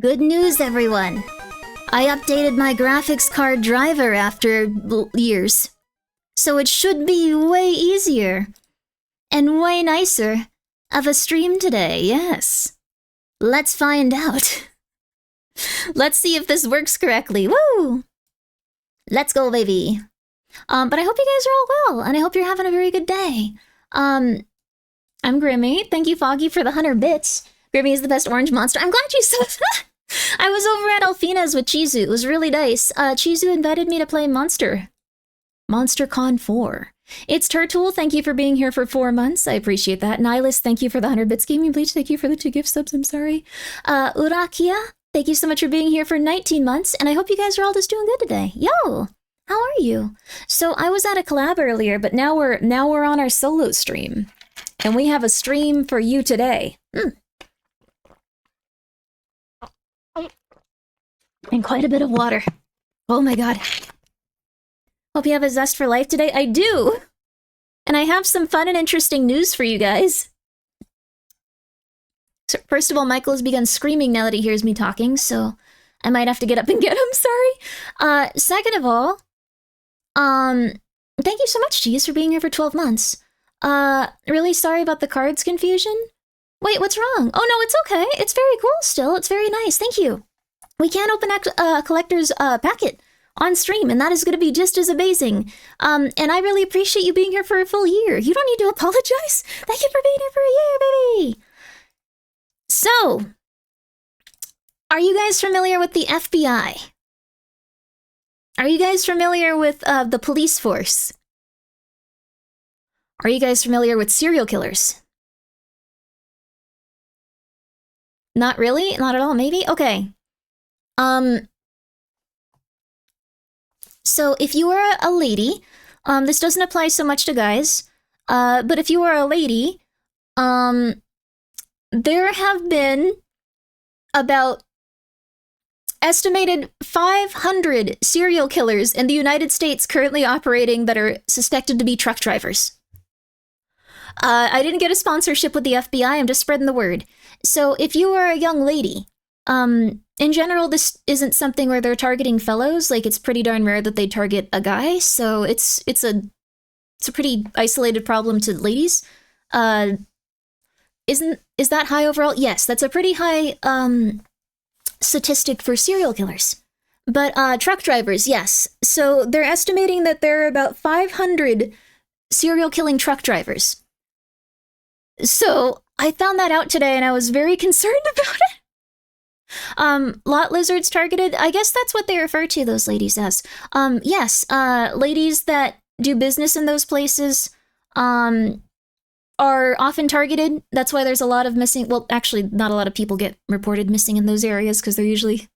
Good news, everyone! I updated my graphics card driver after years, so it should be way easier and way nicer of a stream today, yes. Let's find out. Let's see if this works correctly. Woo! Let's go, baby. But I hope you guys are all well, and I hope you're having a very good day. I'm Grimmi. Thank you, Foggy, for the 100 bits. Grimmi is the best orange monster. I'm glad you said that. I was over at Alfina's with Chizu. It was really nice. Chizu invited me to play MonsterCon 4. It's Turtle, thank you for being here for 4 months. I appreciate that. Nihilus, thank you for the 100 bits. Gaming Bleach, thank you for the 2 gift subs. I'm sorry. Urakia, thank you so much for being here for 19 months. And I hope you guys are all just doing good today. Yo! How are you? So I was at a collab earlier, but now we're on our solo stream. And we have a stream for you today. And quite a bit of water. Oh my god. Hope you have a zest for life today. I do! And I have some fun and interesting news for you guys. So first of all, Michael has begun screaming now that he hears me talking, so I might have to get up and get him, sorry. Second of all, thank you so much, Cheese, for being here for 12 months. Really sorry about the cards confusion. Wait, what's wrong? Oh no, it's okay. It's very cool still. It's very nice. Thank you. We can open a collector's packet on stream, and that is going to be just as amazing. And I really appreciate you being here for a full year. You don't need to apologize. Thank you for being here for a year, baby. So, are you guys familiar with the FBI? Are you guys familiar with the police force? Are you guys familiar with serial killers? Not really? Not at all, maybe? Okay. So if you are a lady, this doesn't apply so much to guys, but if you are a lady, there have been about estimated 500 serial killers in the United States currently operating that are suspected to be truck drivers. I didn't get a sponsorship with the FBI, I'm just spreading the word. So if you are a young lady, in general, this isn't something where they're targeting fellows. Like, it's pretty darn rare that they target a guy, so it's a pretty isolated problem to ladies. Is that high overall? Yes, that's a pretty high statistic for serial killers. But truck drivers, yes. So they're estimating that there are about 500 serial killing truck drivers. So I found that out today, and I was very concerned about it. Lot lizards targeted, I guess that's what they refer to those ladies as. Yes, ladies that do business in those places, are often targeted. That's why there's a lot of missing, well, actually, not a lot of people get reported missing in those areas, because they're usually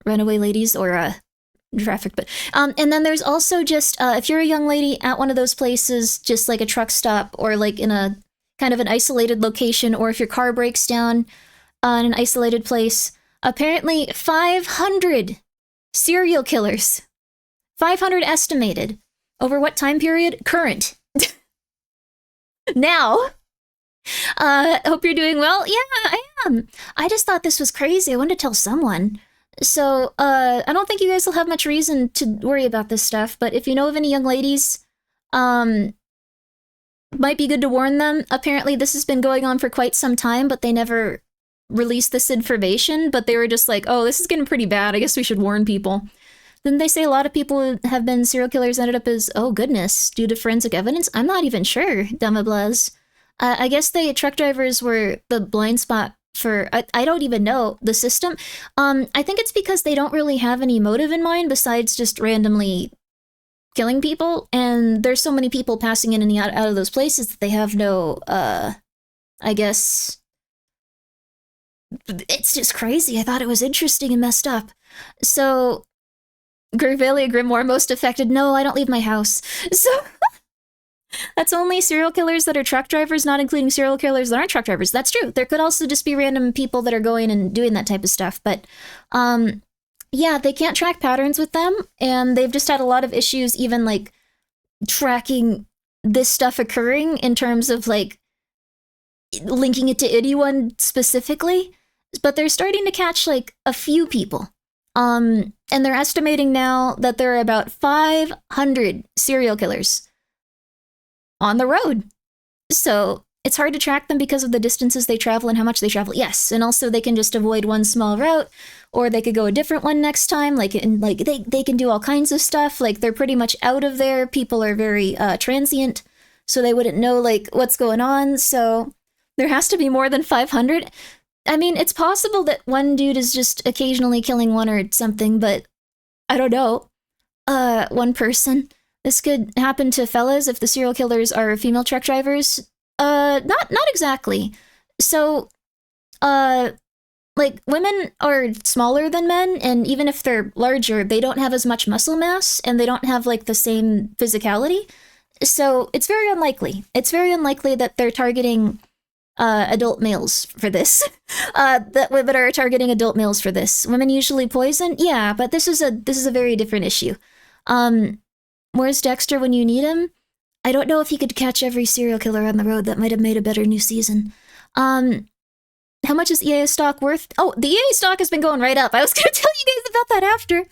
runaway ladies or, traffic, but and then there's also just if you're a young lady at one of those places, just like a truck stop or like in a kind of an isolated location, or if your car breaks down in an isolated place, apparently 500 serial killers, 500 estimated. Over what time period? Current. Now. Hope you're doing well. Yeah, I am. I just thought this was crazy. I wanted to tell someone. So, I don't think you guys will have much reason to worry about this stuff, but if you know of any young ladies, might be good to warn them. Apparently this has been going on for quite some time, but they never released this information, but they were just like, oh, this is getting pretty bad. I guess we should warn people. Then they say a lot of people who have been serial killers ended up as, oh goodness, due to forensic evidence? I'm not even sure, Demablaz. I guess the truck drivers were the blind spot for, I don't even know, the system. I think it's because they don't really have any motive in mind besides just randomly killing people, and there's so many people passing in and out of those places that they have no, I guess... It's just crazy. I thought it was interesting and messed up. So, Gervalia Grimoire most affected. No, I don't leave my house. So... That's only serial killers that are truck drivers, not including serial killers that aren't truck drivers. That's true. There could also just be random people that are going and doing that type of stuff. But, yeah, they can't track patterns with them. And they've just had a lot of issues even, like, tracking this stuff occurring in terms of, like, linking it to anyone specifically. But they're starting to catch, like, a few people. And they're estimating now that there are about 500 serial killers on the road. So it's hard to track them because of the distances they travel and how much they travel. Yes, and also they can just avoid one small route, or they could go a different one next time. Like, and like they can do all kinds of stuff. Like, they're pretty much out of there. People are very transient, so they wouldn't know like what's going on. So there has to be more than 500. I mean, it's possible that one dude is just occasionally killing one or something, but I don't know. One person. This could happen to fellas if the serial killers are female truck drivers. Not exactly. So, like, women are smaller than men, and even if they're larger, they don't have as much muscle mass, and they don't have, like, the same physicality. So, it's very unlikely. It's very unlikely that they're targeting, adult males for this. That women are targeting adult males for this. Women usually poison? Yeah, but this is a very different issue. Where's Dexter when you need him? I don't know if he could catch every serial killer on the road. That might have made a better new season. How much is EA stock worth? Oh, the EA stock has been going right up. I was going to tell you guys about that after.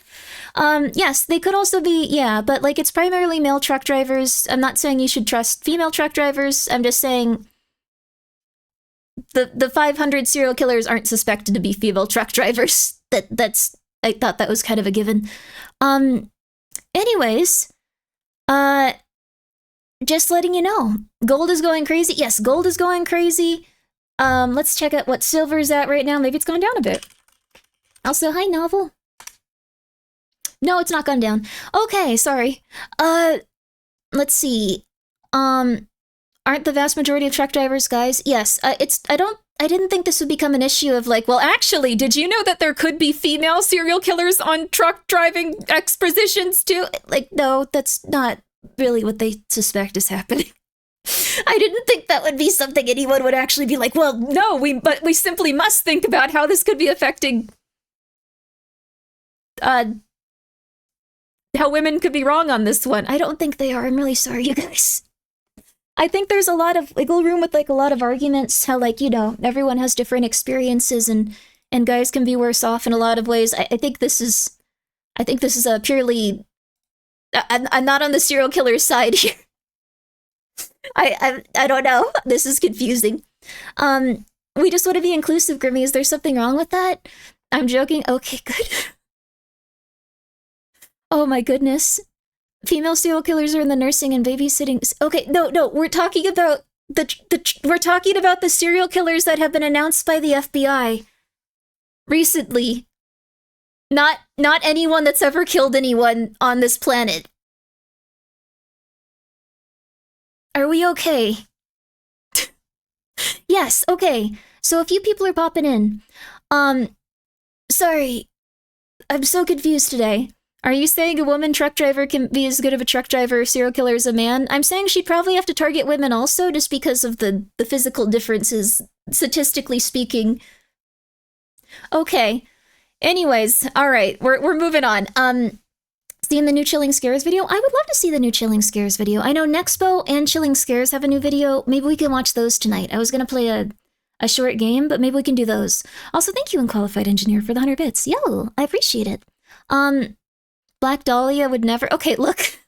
Yes, they could also be, yeah, but like it's primarily male truck drivers. I'm not saying you should trust female truck drivers. I'm just saying the 500 serial killers aren't suspected to be female truck drivers. That's I thought that was kind of a given. Anyways, just letting you know, gold is going crazy. Yes, gold is going crazy. Let's check out what silver's at right now. Maybe it's gone down a bit. Also, hi, Novel. No, it's not gone down. Okay, sorry. Let's see. Aren't the vast majority of truck drivers guys? Yes, I didn't think this would become an issue of like, well, actually, did you know that there could be female serial killers on truck driving expositions too? Like, no, that's not really what they suspect is happening. I didn't think that would be something anyone would actually be like, well, no, but we simply must think about how this could be affecting, how women could be wrong on this one. I don't think they are. I'm really sorry, you guys. I think there's a lot of wiggle room with like a lot of arguments, how like, you know, everyone has different experiences and guys can be worse off in a lot of ways. I think this is a purely, I'm not on the serial killer side here. I don't know. This is confusing. We just want to be inclusive, Grimmi. Is there something wrong with that? I'm joking. Okay, good. Oh my goodness. Female serial killers are in the nursing and babysitting. Okay, no, we're talking about we're talking about the serial killers that have been announced by the FBI recently. Not anyone that's ever killed anyone on this planet. Are we okay? Yes, okay. So a few people are popping in. Sorry. I'm so confused today. Are you saying a woman truck driver can be as good of a truck driver or serial killer as a man? I'm saying she'd probably have to target women also, just because of the physical differences, statistically speaking. Okay. Anyways, all right, we're moving on. Seeing the new Chilling Scares video? I would love to see the new Chilling Scares video. I know Nexpo and Chilling Scares have a new video. Maybe we can watch those tonight. I was gonna play a short game, but maybe we can do those. Also, thank you, Unqualified Engineer, for the 100 bits. Yo, I appreciate it. Black Dahlia would never... Okay, look.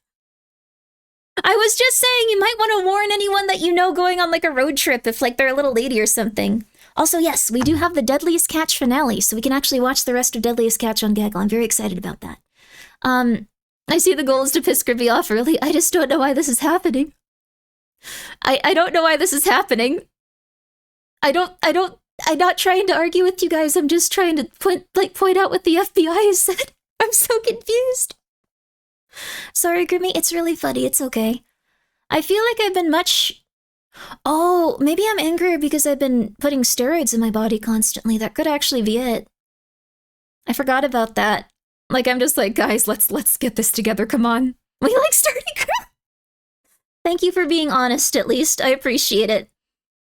I was just saying you might want to warn anyone that you know going on like a road trip if like they're a little lady or something. Also, yes, we do have the Deadliest Catch finale, so we can actually watch the rest of Deadliest Catch on Gaggle. I'm very excited about that. I see the goal is to piss Grimmi off early. I just don't know why this is happening. I don't know why this is happening. I'm not trying to argue with you guys. I'm just trying to point out what the FBI has said. I'm so confused. Sorry, Grimmi, it's really funny. It's okay. I feel like I've been much... Oh, maybe I'm angrier because I've been putting steroids in my body constantly. That could actually be it. I forgot about that. Like, I'm just like, guys, let's get this together. Come on. We like starting. Thank you for being honest, at least. I appreciate it.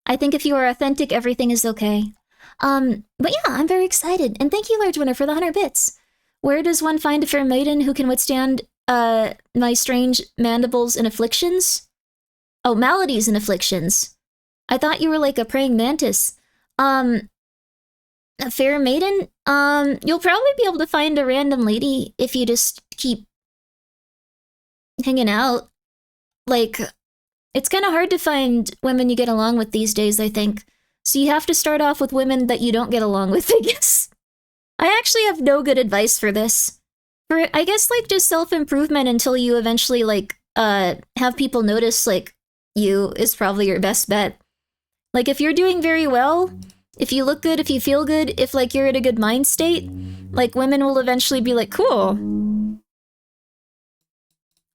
I think if you are authentic, everything is okay. But yeah, I'm very excited. And thank you, Large Winner, for the 100 bits. Where does one find a fair maiden who can withstand, my strange mandibles and afflictions? Oh, maladies and afflictions. I thought you were like a praying mantis. A fair maiden? You'll probably be able to find a random lady if you just keep hanging out. Like, it's kind of hard to find women you get along with these days, I think. So you have to start off with women that you don't get along with, I guess. I actually have no good advice for this. For, I guess, like, just self-improvement until you eventually, like, have people notice, like, you is probably your best bet. Like, if you're doing very well, if you look good, if you feel good, if, like, you're in a good mind state, like, women will eventually be like, cool.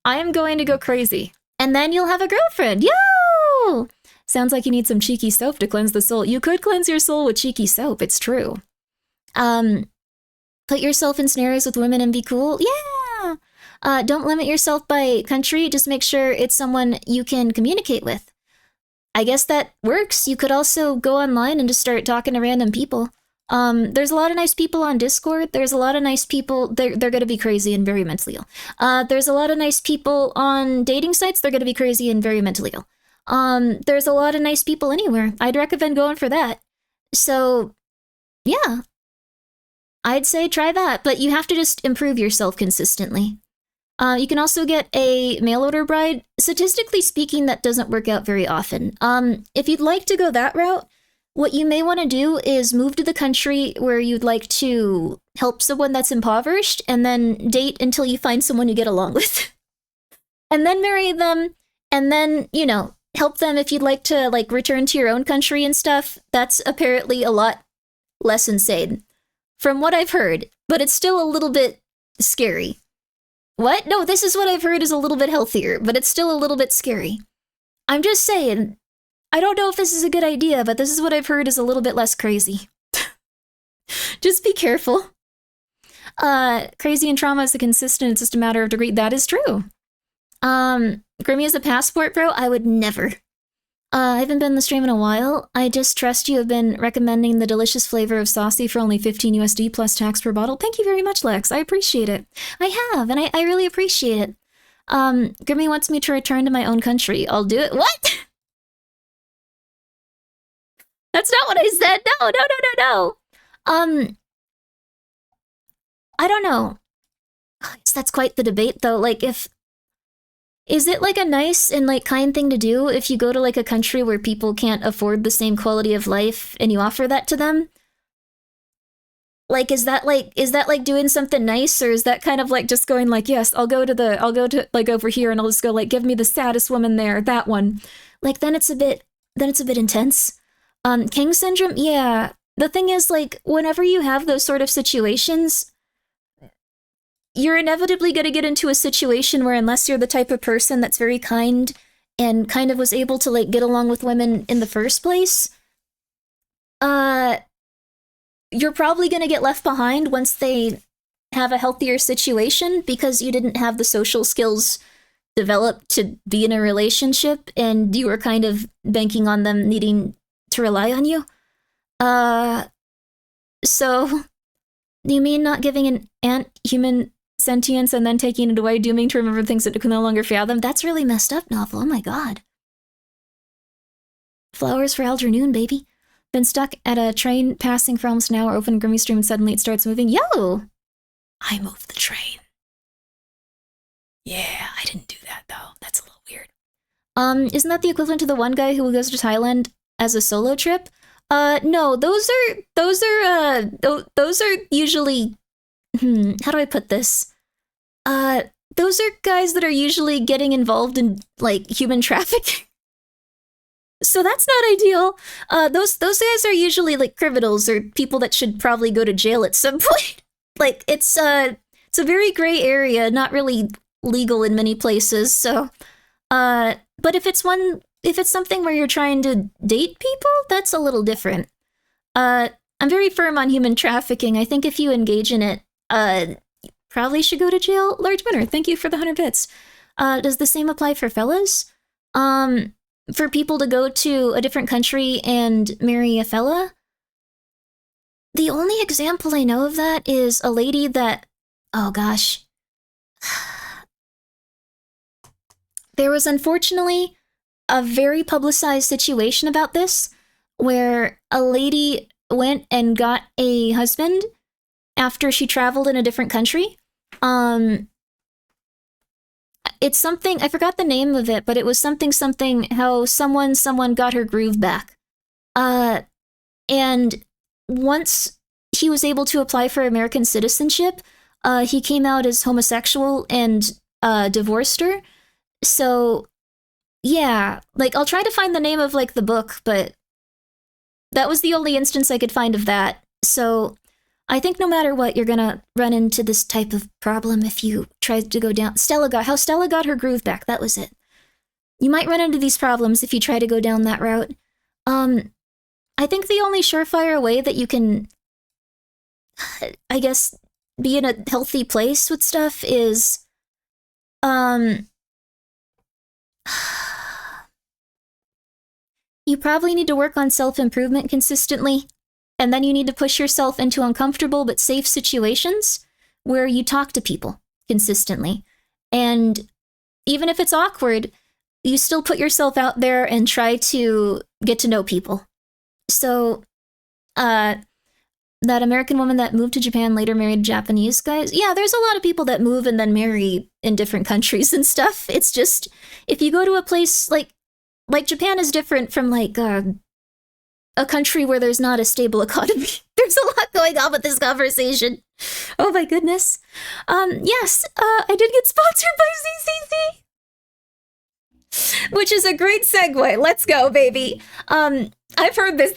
I am going to go crazy. And then you'll have a girlfriend. Yo! Sounds like you need some cheeky soap to cleanse the soul. You could cleanse your soul with cheeky soap, it's true. Put yourself in scenarios with women and be cool. Yeah! Don't limit yourself by country. Just make sure it's someone you can communicate with. I guess that works. You could also go online and just start talking to random people. There's a lot of nice people on Discord. There's a lot of nice people. They're gonna be crazy and very mentally ill. There's a lot of nice people on dating sites. They're gonna be crazy and very mentally ill. There's a lot of nice people anywhere. I'd recommend going for that. So, yeah. I'd say try that, but you have to just improve yourself consistently. You can also get a mail-order bride. Statistically speaking, that doesn't work out very often. If you'd like to go that route, what you may want to do is move to the country where you'd like to help someone that's impoverished, and then date until you find someone you get along with. And then marry them, and then, you know, help them if you'd like to, like, return to your own country and stuff. That's apparently a lot less insane. From what I've heard, but it's still a little bit scary. What? No, this is what I've heard is a little bit healthier, but it's still a little bit scary. I'm just saying, I don't know if this is a good idea, but this is what I've heard is a little bit less crazy. Just be careful. Crazy and trauma is a consistent, it's just a matter of degree. That is true. Grimmi is a passport, bro? I would never. I haven't been in the stream in a while. I just trust you have been recommending the delicious flavor of Saucy for only 15 USD plus tax per bottle. Thank you very much, Lex. I appreciate it. I have, and I really appreciate it. Grimmi wants me to return to my own country. I'll do it. What? That's not what I said. No. I don't know. That's quite the debate, though. Like, is it, like, a nice and, like, kind thing to do if you go to, like, a country where people can't afford the same quality of life and you offer that to them? Like, is that, like, doing something nice, or is that kind of, like, just going, like, yes, I'll go to, like, over here and I'll just go, like, give me the saddest woman there, that one. Like, then it's a bit intense. King syndrome? Yeah. The thing is, like, whenever you have those sort of situations, you're inevitably going to get into a situation where, unless you're the type of person that's very kind and kind of was able to, like, get along with women in the first place, you're probably going to get left behind once they have a healthier situation because you didn't have the social skills developed to be in a relationship and you were kind of banking on them needing to rely on you. So you mean not giving an ant human sentience and then taking it away, dooming to remember things that it can no longer fathom? That's really messed up, novel. Oh my god. Flowers for Algernoon, baby. Been stuck at a train passing for almost an hour, open Grimmi stream, and suddenly it starts moving. Yo! I moved the train. Yeah, I didn't do that though. That's a little weird. Isn't that the equivalent to the one guy who goes to Thailand as a solo trip? No, those are usually, how do I put this? Those are guys that are usually getting involved in, like, human trafficking. So that's not ideal. Those guys are usually, like, criminals or people that should probably go to jail at some point. Like, it's a very gray area, not really legal in many places, so, but if it's something where you're trying to date people, that's a little different. I'm very firm on human trafficking. I think if you engage in it, you probably should go to jail. Large winner, thank you for the 100 bits. Does the same apply for fellas? For people to go to a different country and marry a fella? The only example I know of that is a lady that, oh gosh. There was unfortunately a very publicized situation about this where a lady went and got a husband after she traveled in a different country. It's something, I forgot the name of it, but it was something how someone got her groove back. And once he was able to apply for American citizenship, he came out as homosexual and divorced her. So, yeah, like, I'll try to find the name of, like, the book, but that was the only instance I could find of that. So, I think no matter what, you're gonna run into this type of problem if you try to go down. How Stella got her groove back, that was it. You might run into these problems if you try to go down that route. I think the only surefire way that you can, I guess, be in a healthy place with stuff is, you probably need to work on self-improvement consistently, and then you need to push yourself into uncomfortable but safe situations where you talk to people consistently. And even if it's awkward, you still put yourself out there and try to get to know people. So, that American woman that moved to Japan later married Japanese guys. Yeah, there's a lot of people that move and then marry in different countries and stuff. It's just, if you go to a place like Japan is different from, like, a country where there's not a stable economy. There's a lot going on with this conversation. Oh my goodness. Yes, I did get sponsored by ZZZ. Which is a great segue. Let's go, baby. I've heard this.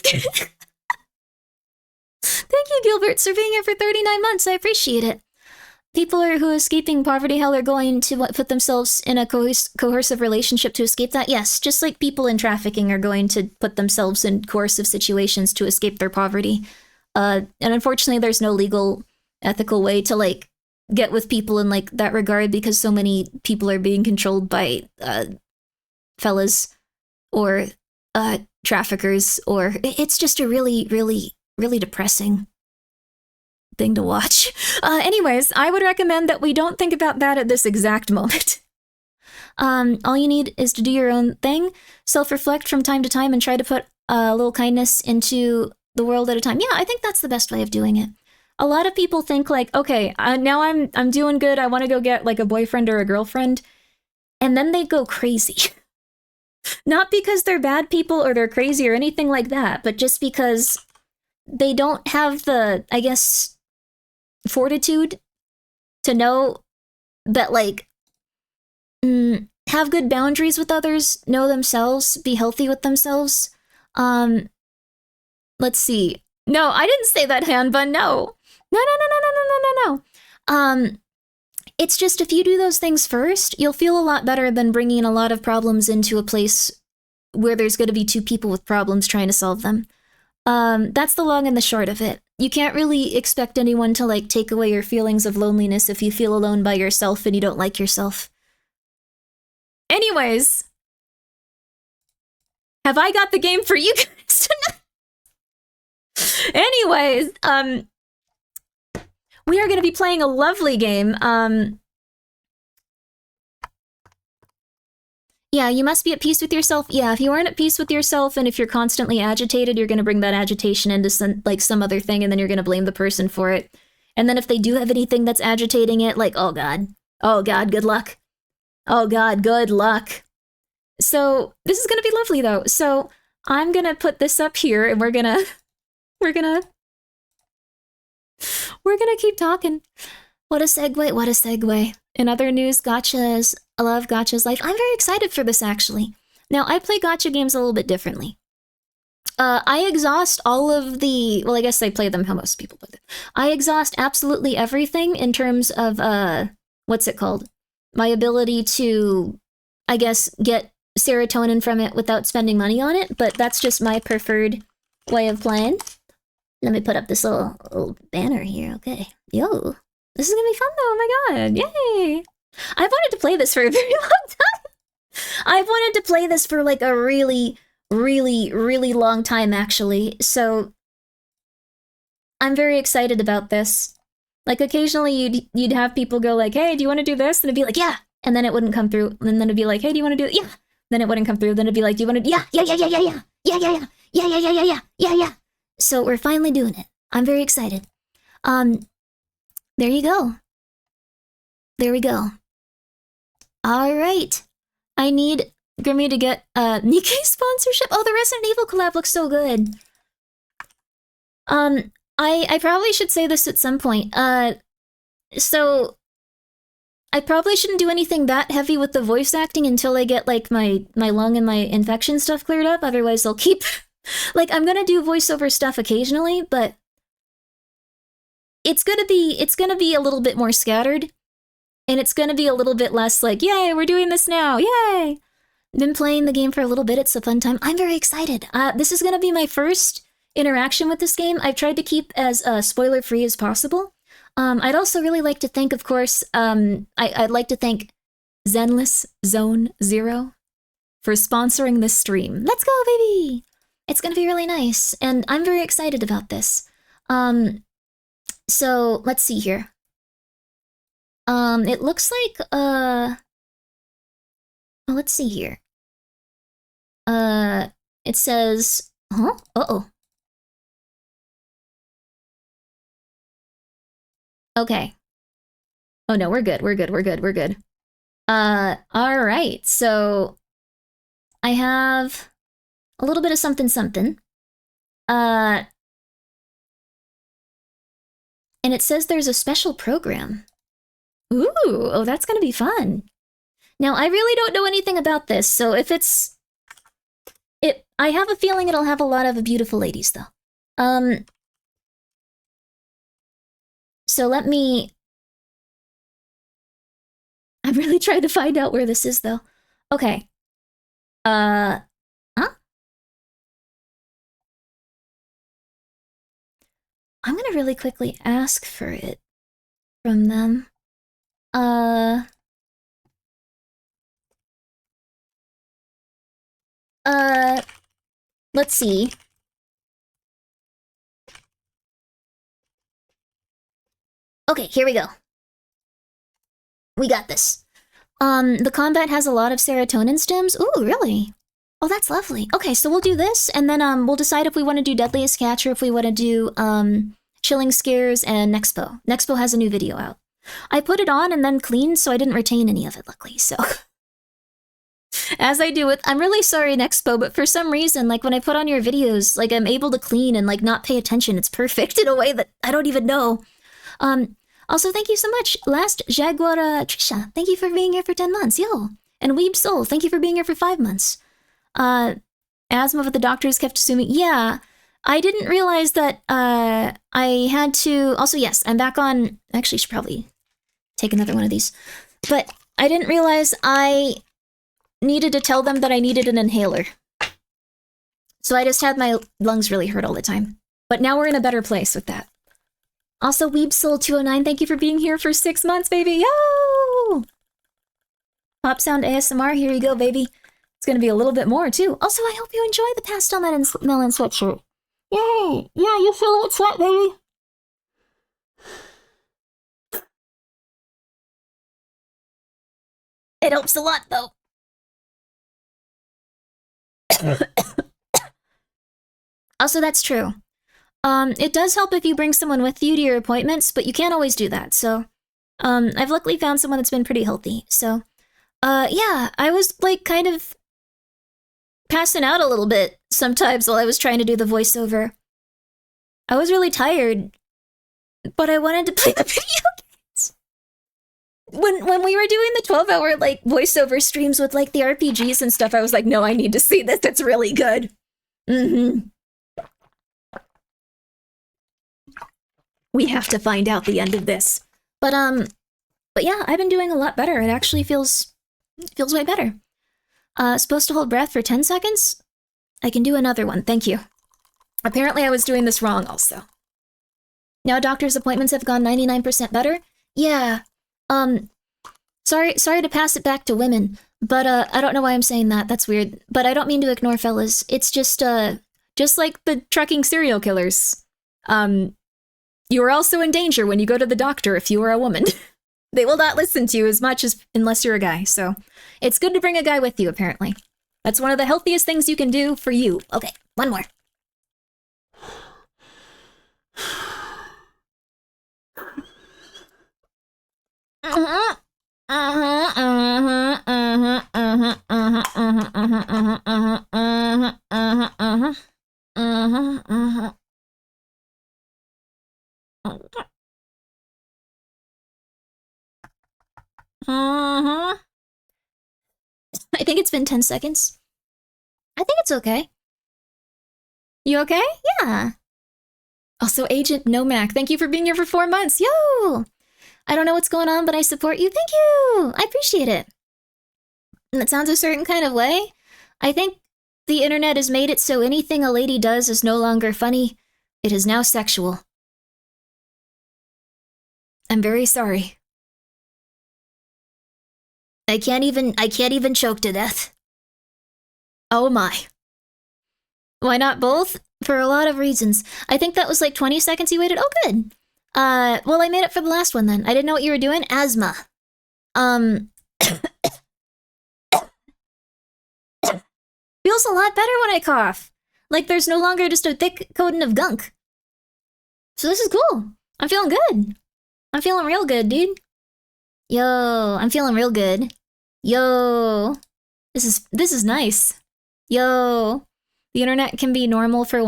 Thank you, Gilbert, for being here for 39 months. I appreciate it. People who are escaping poverty hell are going to put themselves in a coercive relationship to escape that? Yes, just like people in trafficking are going to put themselves in coercive situations to escape their poverty. And unfortunately, there's no legal, ethical way to, like, get with people in, like, that regard because so many people are being controlled by fellas or traffickers, or it's just a really, really, really depressing thing to watch. Anyways, I would recommend that we don't think about that at this exact moment. All you need is to do your own thing, self-reflect from time to time, and try to put a little kindness into the world at a time. Yeah, I think that's the best way of doing it. A lot of people think, like, okay, now I'm doing good, I want to go get, like, a boyfriend or a girlfriend, and then they go crazy. Not because they're bad people or they're crazy or anything like that, but just because they don't have the, I guess, fortitude to know that, like, have good boundaries with others, know themselves, be healthy with themselves. Let's see. No, I didn't say that, Hanbun, no. No. It's just, if you do those things first, you'll feel a lot better than bringing a lot of problems into a place where there's going to be two people with problems trying to solve them. That's the long and the short of it. you can't really expect anyone to, like, take away your feelings of loneliness if you feel alone by yourself and you don't like yourself. Anyways, have I got the game for you guys tonight? Anyways, we are going to be playing a lovely game. Yeah, you must be at peace with yourself. Yeah, if you aren't at peace with yourself and if you're constantly agitated, you're going to bring that agitation into some other thing, and then you're going to blame the person for it. And then if they do have anything that's agitating it, like, oh god, good luck. Oh god, good luck. So this is going to be lovely though. So I'm going to put this up here and we're going to keep talking. What a segue. In other news, gachas. I love gachas life. I'm very excited for this, actually. Now, I play gacha games a little bit differently. I exhaust all of the... Well, I guess I play them how most people play them. I exhaust absolutely everything in terms of, what's it called? My ability to, I guess, get serotonin from it without spending money on it, but that's just my preferred way of playing. Let me put up this little banner here, okay. Yo. This is gonna be fun though, oh my god, yay! I've wanted to play this for a very long time. I've wanted to play this for like a really, really, really long time actually, so I'm very excited about this. Like occasionally you'd have people go like, hey, do you want to do this? And it'd be like, yeah, and then it wouldn't come through. And then it'd be like, hey, do you want to do it? Yeah. Then it wouldn't come through. Then it'd be like, do you want to? Yeah. So we're finally doing it. I'm very excited. There you go. There we go. All right. I need Grimmi to get Nikkei sponsorship. Oh, the Resident Evil collab looks so good. I probably should say this at some point. So I probably shouldn't do anything that heavy with the voice acting until I get like my lung and my infection stuff cleared up. Otherwise, I'll keep like I'm gonna do voiceover stuff occasionally, but it's gonna be a little bit more scattered, and it's gonna be a little bit less like, yay, we're doing this now, yay! Been playing the game for a little bit. It's a fun time. I'm very excited. This is gonna be my first interaction with this game. I've tried to keep as spoiler-free as possible. I'd also really like to thank, of course, I'd like to thank Zenless Zone Zero for sponsoring this stream. Let's go, baby! It's gonna be really nice, and I'm very excited about this. So, let's see here. It looks like, well, let's see here. It says, huh? Uh-oh. Okay. Oh no, we're good. Alright, so I have a little bit of something. And it says there's a special program. Ooh, oh, that's gonna be fun. Now, I really don't know anything about this, so if I have a feeling it'll have a lot of beautiful ladies, though. So let me... I'm really trying to find out where this is, though. Okay. Huh? I'm gonna really quickly ask for it from them. Let's see. Okay, here we go. We got this. The combat has a lot of serotonin stems. Ooh, really? Oh, that's lovely. Okay, so we'll do this, and then we'll decide if we want to do Deadliest Catch or if we want to do Chilling Scares and Nexpo. Nexpo has a new video out. I put it on and then cleaned, so I didn't retain any of it, luckily, so... As I do with... I'm really sorry, Nexpo, but for some reason, like, when I put on your videos, like, I'm able to clean and, like, not pay attention. It's perfect in a way that I don't even know. Also, thank you so much, Last Jaguar Trisha. Thank you for being here for 10 months, yo. And Weeb Soul, thank you for being here for 5 months. Asthma, but the doctors kept assuming... Yeah, I didn't realize that, I had to... Also, yes, I'm back on... Actually, I should probably take another one of these. But I didn't realize I needed to tell them that I needed an inhaler. So I just had my lungs really hurt all the time. But now we're in a better place with that. Also, WeebSoul209, thank you for being here for 6 months, baby. Yo! Pop sound ASMR, here you go, baby. It's gonna be a little bit more, too. Also, I hope you enjoy the pastel melon sweatshirt. Yay! Yeah, you feeling it sweat, baby? It helps a lot, though. Also, that's true. It does help if you bring someone with you to your appointments, but you can't always do that, so... I've luckily found someone that's been pretty healthy, so... yeah, I was, like, kind of... passing out a little bit sometimes while I was trying to do the voiceover. I was really tired, but I wanted to play the video games. When we were doing the 12-hour, like, voiceover streams with, like, the RPGs and stuff, I was like, no, I need to see this, it's really good. We have to find out the end of this. But yeah, I've been doing a lot better. It actually feels way better. Supposed to hold breath for 10 seconds? I can do another one, thank you. Apparently I was doing this wrong also. Now doctor's appointments have gone 99% better? Yeah. Sorry to pass it back to women, but I don't know why I'm saying that, that's weird. But I don't mean to ignore fellas. It's just like the trucking serial killers. You are also in danger when you go to the doctor if you are a woman. They will not listen to you as much as unless you're a guy, so it's good to bring a guy with you, apparently. That's one of the healthiest things you can do for you. Okay, one more. I think it's been 10 seconds. I think it's okay. You okay? Yeah. Also, Agent Nomac, thank you for being here for 4 months. Yo! I don't know what's going on, but I support you. Thank you! I appreciate it. And it sounds a certain kind of way. I think the internet has made it so anything a lady does is no longer funny. It is now sexual. I'm very sorry. I can't even choke to death. Oh my. Why not both? For a lot of reasons. I think that was like 20 seconds you waited. Oh, good. Well, I made it for the last one then. I didn't know what you were doing. Asthma. Feels a lot better when I cough. Like there's no longer just a thick coating of gunk. So this is cool. I'm feeling good. I'm feeling real good, dude. Yo, I'm feeling real good. Yo, this is nice. Yo, the internet can be normal for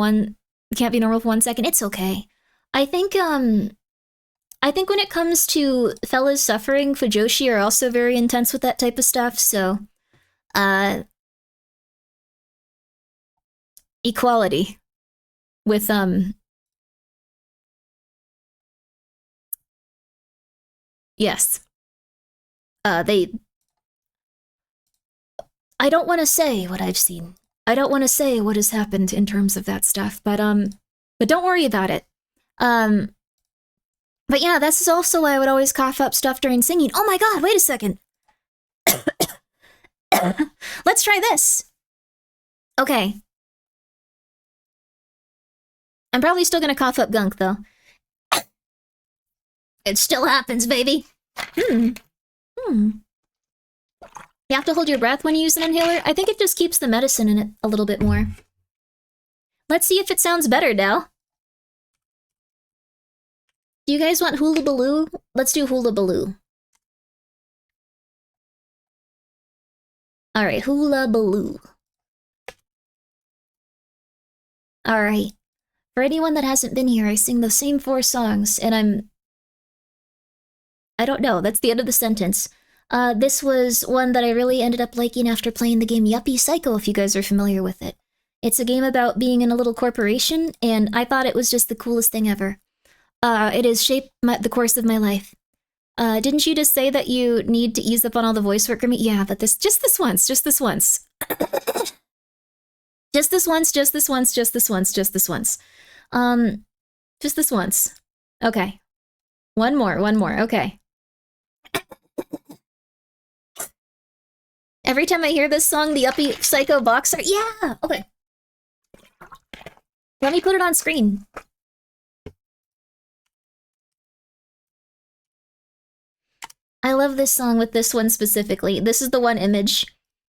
can't be normal for 1 second. It's okay. I think when it comes to fellas suffering, Fujoshi are also very intense with that type of stuff, so, equality with, yes. I don't want to say what I've seen. I don't want to say what has happened in terms of that stuff, but don't worry about it. But yeah, this is also why I would always cough up stuff during singing. Oh my god, wait a second. Let's try this. Okay. I'm probably still gonna cough up gunk, though. It still happens, baby. You have to hold your breath when you use an inhaler? I think it just keeps the medicine in it a little bit more. Let's see if it sounds better, Dal. Do you guys want Hula Baloo? Let's do Hula Baloo. Alright, Hula Baloo. Alright. For anyone that hasn't been here, I sing the same 4 songs, and I don't know, that's the end of the sentence. This was one that I really ended up liking after playing the game Yuppie Psycho, if you guys are familiar with it. It's a game about being in a little corporation, and I thought it was just the coolest thing ever. It has shaped the course of my life. Didn't you just say that you need to ease up on all the voice work, Grimmi? Yeah, but just this once. Just this once. Just this once. Okay. One more, okay. Every time I hear this song, the Uppy Psycho boxer. Yeah! Okay. Let me put it on screen. I love this song with this one specifically. This is the one image.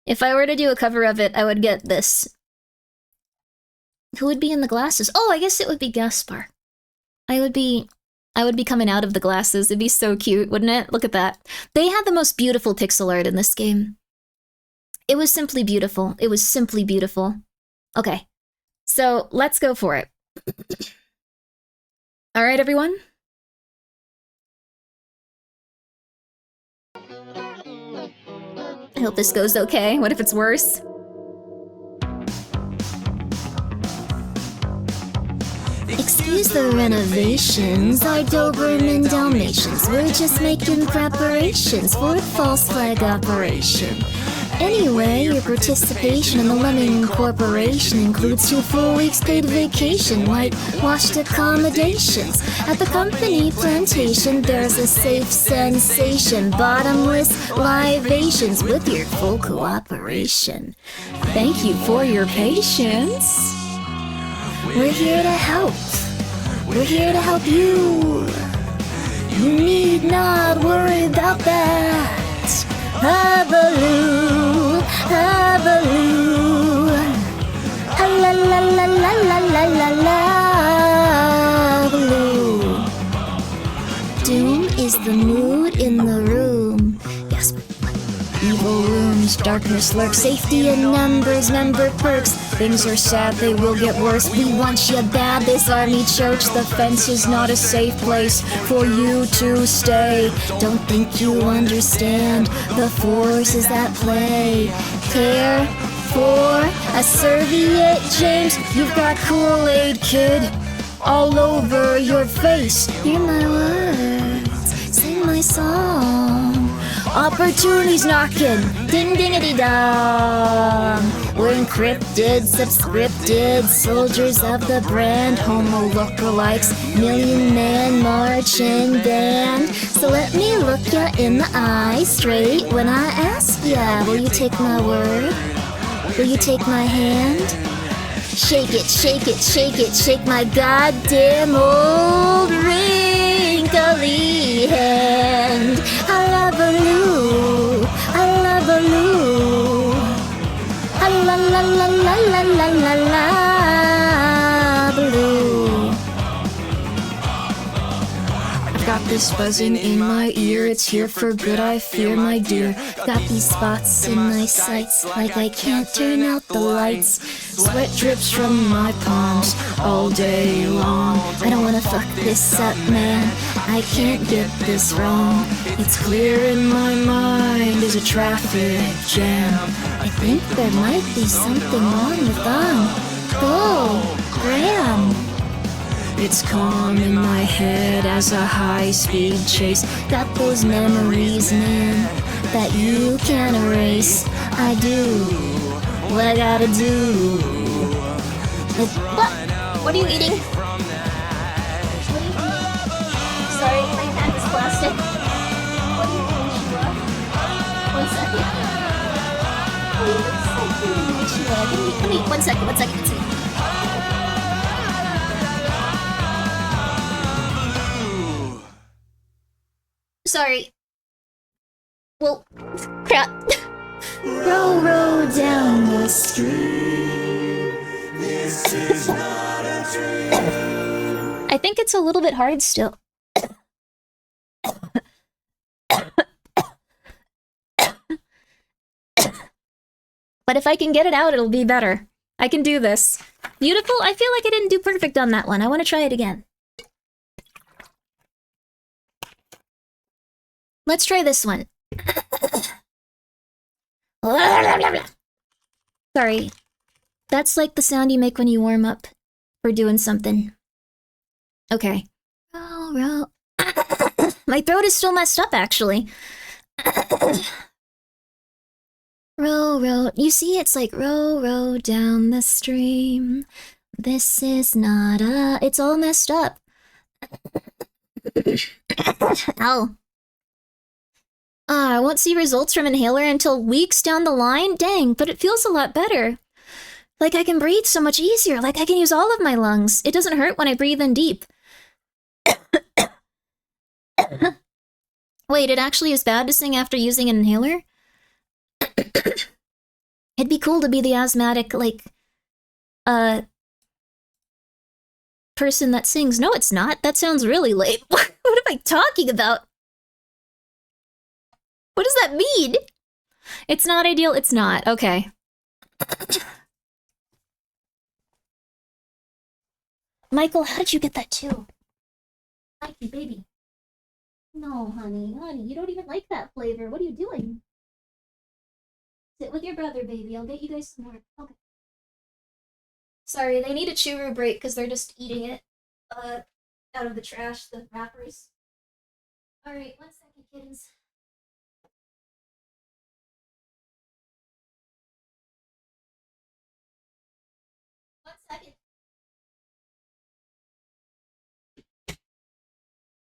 If I were to do a cover of it, I would get this. Who would be in the glasses? Oh, I guess it would be Gaspar. I would be coming out of the glasses. It'd be so cute, wouldn't it? Look at that. They had the most beautiful pixel art in this game. It was simply beautiful. It was simply beautiful. Okay, so let's go for it. All right, everyone. I hope this goes okay. What if it's worse? Excuse the renovations, our Doberman Dalmatians. We're just making preparations for a false flag operation. Anyway, your participation in the Lemming Corporation includes 2 full weeks paid vacation, whitewashed accommodations. At the company plantation, there's a safe sensation, bottomless libations with your full cooperation. Thank you for your patience. We're here to help. We're here to help you. You need not worry about that. Habaloo, habaloo, ha la la la la la la la la baloo. Doom is the mood in the room. Yes. Evil rooms, darkness lurks, safety in numbers, member perks. Things are sad, they will get worse. We want you bad, this army church. The fence is not a safe place for you to stay. Don't think you understand the forces at play. Care for a serviette, James? You've got Kool-Aid, kid, all over your face. Hear my words, sing my song. Opportunities knocking, ding-dingity-dong. We're encrypted, subscripted, soldiers of the brand, homo lookalikes, million-man marching band. So let me look ya in the eye straight when I ask ya. Will you take my word? Will you take my hand? Shake it, shake it, shake it, shake my goddamn old wrinkly hand. Halabaloo, halabaloo, la la la la la la la la baloo. I've got this buzzing in my ear, it's here for good, I fear, my dear. Got these spots in my sights, like I can't turn out the lights. Sweat drips from my palms all day long. I don't wanna fuck this up, man, I can't get this wrong. It's clear in my mind, there's a traffic jam. I think there might be something wrong with Go, Graham. It's calm in my head as a high-speed chase. Got those memories, man, that you can't erase. I do what I gotta do. What? What are you eating? Sorry, my hand is plastic. What are you eating, Sheila? 1 second. Give me 1 second. Sorry. Well, crap. Row, row down the street. This is not a dream. I think it's a little bit hard still. But if I can get it out, it'll be better. I can do this. Beautiful. I feel like I didn't do perfect on that one. I want to try it again. Let's try this one. Sorry. That's like the sound you make when you warm up for doing something. Okay. Row, row. My throat is still messed up, actually. Row, row. You see, it's like row, row down the stream. This is not a... It's all messed up. Ow. I won't see results from inhaler until weeks down the line? Dang, but it feels a lot better. Like I can breathe so much easier, like I can use all of my lungs. It doesn't hurt when I breathe in deep. Wait, it actually is bad to sing after using an inhaler? It'd be cool to be the asthmatic, like, person that sings. No, it's not. That sounds really lame. What am I talking about? What does that mean? It's not ideal. It's not. Okay. Michael, how did you get that too? Mikey, baby. No, honey, you don't even like that flavor. What are you doing? Sit with your brother, baby. I'll get you guys some more. Okay. Sorry, they need a churu break because they're just eating it out of the trash, the wrappers. Alright, 1 second, kittens. One second.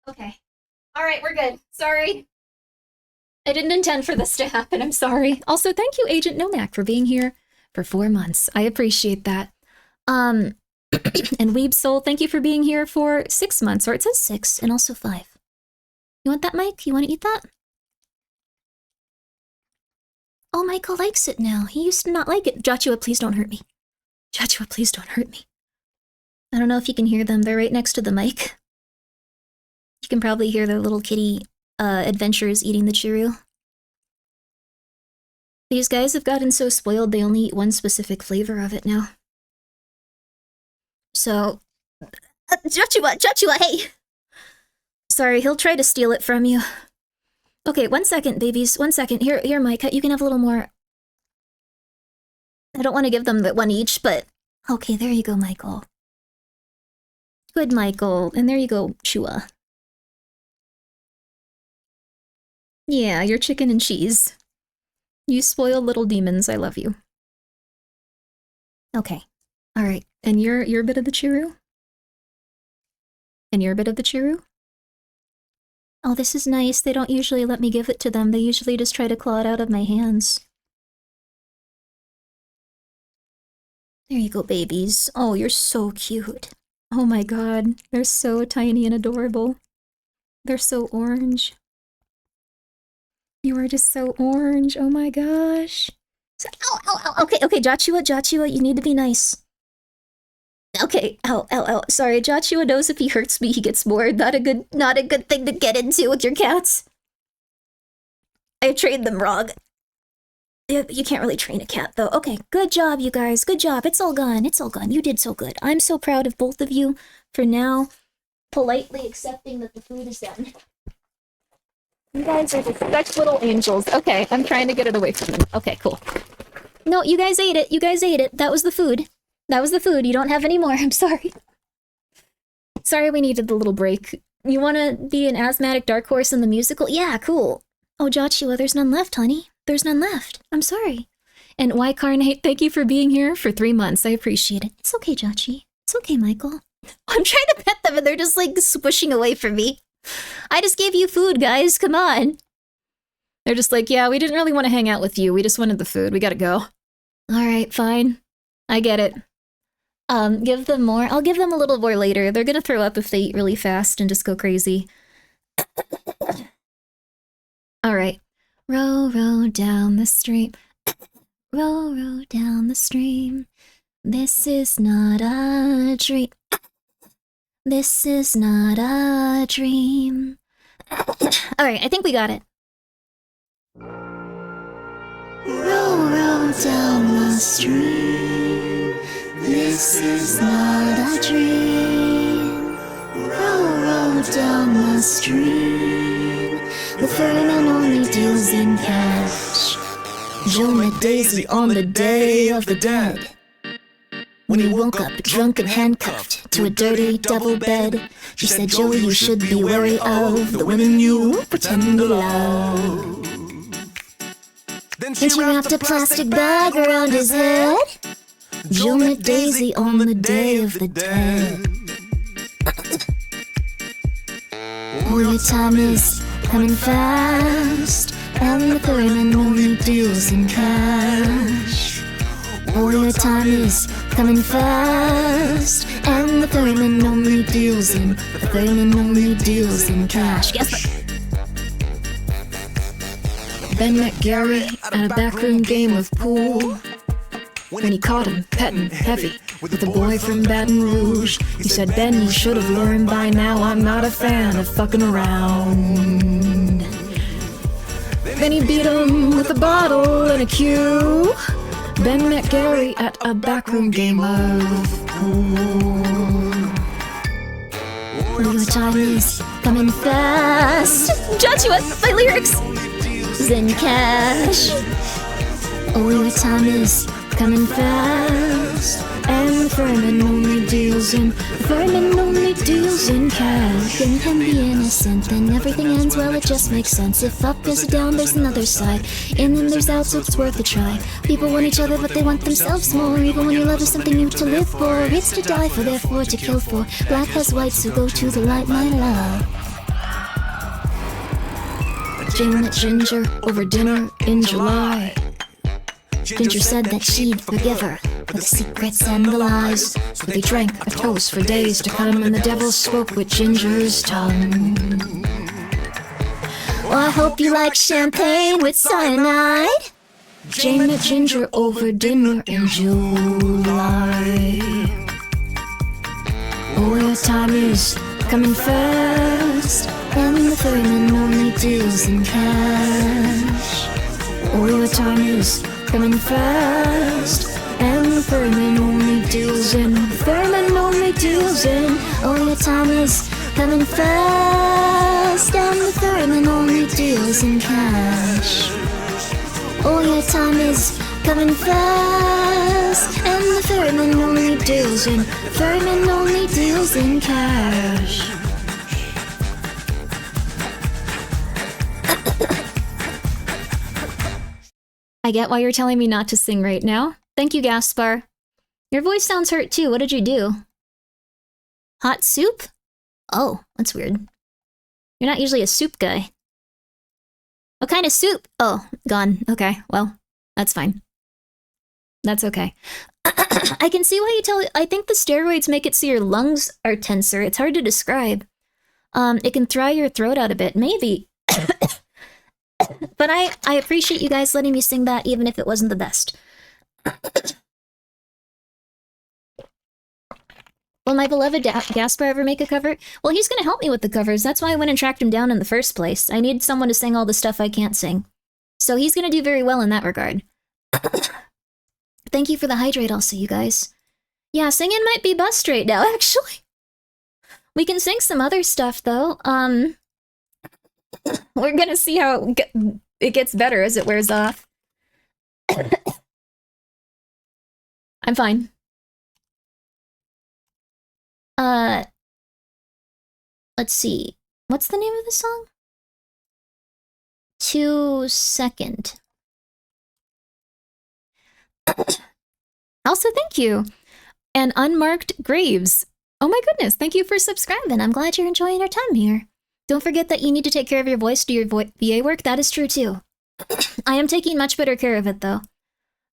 Okay. Alright, we're good. Sorry. I didn't intend for this to happen. I'm sorry. Also, thank you, Agent Nomak, for being here for 4 months. I appreciate that. And Weeb Soul, thank you for being here for 6 months, or it says 6, and also 5. You want that, Mike? You want to eat that? Oh, Michael likes it now. He used to not like it. Joshua, please don't hurt me. Joshua, please don't hurt me. I don't know if you can hear them. They're right next to the mic. You can probably hear their little kitty adventures eating the churu. These guys have gotten so spoiled they only eat one specific flavor of it now. So, Joshua, hey! Sorry, he'll try to steal it from you. Okay, 1 second, babies. 1 second. Here, Mike. You can have a little more. I don't want to give them the one each, but... Okay, there you go, Michael. Good, Michael. And there you go, Chua. Yeah, you're chicken and cheese. You spoiled little demons. I love you. Okay. Alright. And you're a bit of the churu? And you're a bit of the churu? Oh, this is nice. They don't usually let me give it to them. They usually just try to claw it out of my hands. There you go, babies. Oh, you're so cute. Oh my god. They're so tiny and adorable. They're so orange. You are just so orange. Oh my gosh. Ow. Okay, Joshua, you need to be nice. Okay, ow. Sorry, Joshua knows if he hurts me, he gets more. Not a good thing to get into with your cats. I trained them wrong. You can't really train a cat, though. Okay, good job, you guys. Good job. It's all gone. You did so good. I'm so proud of both of you for now politely accepting that the food is done. You guys are just such little angels. Okay, I'm trying to get it away from them. Okay, cool. No, you guys ate it. That was the food. You don't have any more. I'm sorry. Sorry we needed the little break. You want to be an asthmatic dark horse in the musical? Yeah, cool. Oh, Joshua, there's none left, honey. There's none left. I'm sorry. And Y Carnate, thank you for being here for 3 months. I appreciate it. It's okay, Jochi. It's okay, Michael. I'm trying to pet them and they're just like swishing away from me. I just gave you food, guys. Come on. They're just like, yeah, we didn't really want to hang out with you. We just wanted the food. We gotta go. Alright, fine. I get it. Give them more. I'll give them a little more later. They're gonna throw up if they eat really fast and just go crazy. Alright. Row down the stream. Row down the stream. This is not a dream. This is not a dream. Alright, I think we got it. Row down the stream. This is not a dream. Row down the stream. The ferryman only deals in cash. Joe met Daisy on the Day of the Dead. When he woke up drunk and handcuffed to a dirty double bed, she said, Joey, you should be wary of the women you pretend to love. Then she wrapped a plastic bag around his head. Joe met Daisy on the Day of the Dead. Oh, your time is coming fast, and the ferryman only deals in cash. Oh, your time is coming fast, and the ferryman only deals in cash. Guess what? Ben met Gary at a backroom game of pool. When he caught him petting heavy with a boy from Baton Rouge, he said, Ben, you should have learned by now I'm not a fan of fucking around. Then he beat him with a bottle and a cue. Ben met Gary at a backroom game of pool. Your time is coming fast. Joshua, my lyrics! In cash. Oh, your time is coming fast, and the ferryman only deals in cash. You can be innocent, then everything ends well, it just makes sense. If up is down, there's another side. In and there's out, so it's worth a try. People want each other, but they want themselves more. Even when your love is something new to live for. It's to die for, therefore to kill for. Black has white, so go to the light, my love. Jane met Ginger over dinner in July. Ginger said that she'd forgive her for the secrets and the lies. So they drank a toast for days to come, and the devil spoke with Ginger's tongue. Well, I hope you like champagne with cyanide. Jane met Ginger over dinner in July. Oh, your time is coming fast, and the ferryman only deals in cash. Oh, your time is coming fast, and the ferryman only deals in. Oh, your time is coming fast, and the ferryman only deals in cash. Oh, your time is coming fast, and the ferryman only deals in cash. I get why you're telling me not to sing right now. Thank you, Gaspar. Your voice sounds hurt too. What did you do? Hot soup? Oh, that's weird. You're not usually a soup guy. What kind of soup? Oh, gone. Okay, well, that's fine. That's okay. I can see why you tell. I think the steroids make it so your lungs are tenser. It's hard to describe. It can dry your throat out a bit, maybe. But I appreciate you guys letting me sing that, even if it wasn't the best. Will my beloved Gaspar ever make a cover? Well, he's gonna help me with the covers. That's why I went and tracked him down in the first place. I need someone to sing all the stuff I can't sing. So he's gonna do very well in that regard. Thank you for the hydrate also, you guys. Yeah, singing might be bust right now, actually. We can sing some other stuff, though. We're gonna see how it gets better as it wears off. I'm fine. Let's see. What's the name of the song? 2 Second. Also, thank you. And Unmarked Graves. Oh my goodness, thank you for subscribing. I'm glad you're enjoying your time here. Don't forget that you need to take care of your voice, do your VA work. That is true too. I am taking much better care of it though.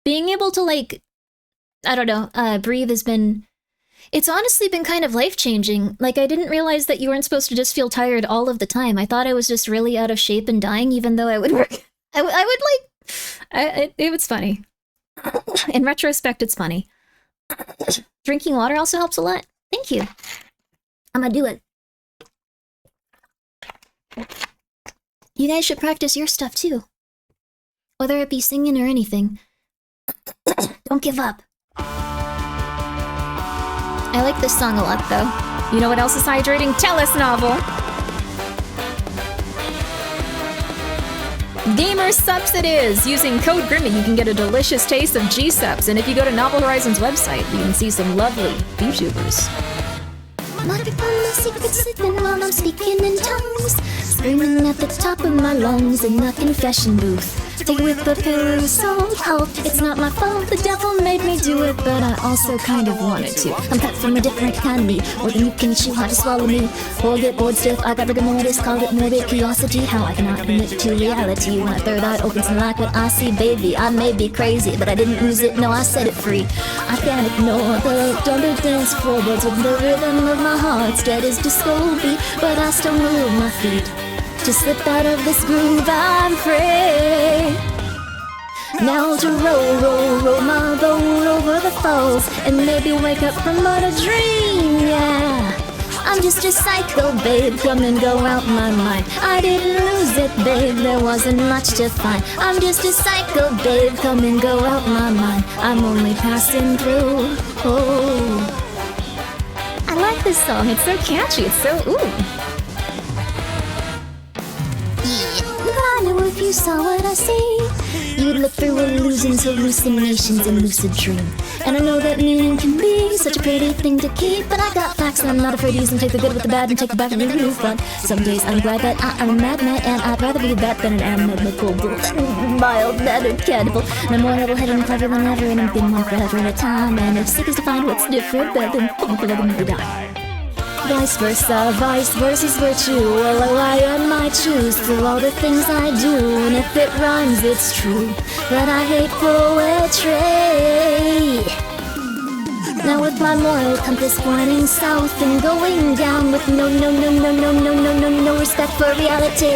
Being able to like, I don't know, breathe has been, it's honestly been kind of life-changing. Like, I didn't realize that you weren't supposed to just feel tired all of the time. I thought I was just really out of shape and dying, even though I would work. I would like, it was funny. In retrospect, it's funny. Drinking water also helps a lot. Thank you. I'm gonna do it. You guys should practice your stuff too. Whether it be singing or anything. Don't give up. I like this song a lot though. You know what else is hydrating? Tell us, Novel! Gamer Sups it is! Using code Grimmi you can get a delicious taste of G-Sups, and if you go to Novel Horizons website, you can see some lovely YouTubers. Marking on my secrets sleeping while I'm speaking in tongues, screaming at the top of my lungs in the confession booth. Take it with a pinch of salt. Oh, it's not my fault, the devil made me do it, but I also kind of wanted to. I'm cut from a different kind of meat, more than you can chew, hard to swallow me. Or get bored stiff, I got rigor mortis, called it morbid curiosity. How I cannot admit to reality when my third eye opens and like what I see, baby. I may be crazy, but I didn't lose it, no, I set it free. I can't ignore the thunder dance forwards with the rhythm of my heart's dead as disco beat, but I still move my feet to slip out of this groove. I'm free now to roll my boat over the falls and maybe wake up from what a dream. Yeah, I'm just a psycho, babe, come and go out my mind. I didn't lose it, babe, there wasn't much to find. I'm just a psycho, babe, come and go out my mind. I'm only passing through. Oh, I like this song, it's so catchy, it's so ooh. I know if you saw what I see, you'd look through illusions, hallucinations, and lucid dream. And I know that meaning can be such a pretty thing to keep, but I got facts and I'm not afraid to use them. Take the good with the bad and take it back and remove fun. Some days I'm glad that I am a madman, and I'd rather be that than an analytical, mild-mannered cannibal. And I'm more level-headed and clever than ever, and I'm thinking more forever at a time. And if sick is to find what's different, then hopefully I never die. Vice versa's virtue. Well, I might choose through all the things I do, and if it rhymes, it's true that I hate poetry. Now with my moral compass pointing south and going down with no respect for reality.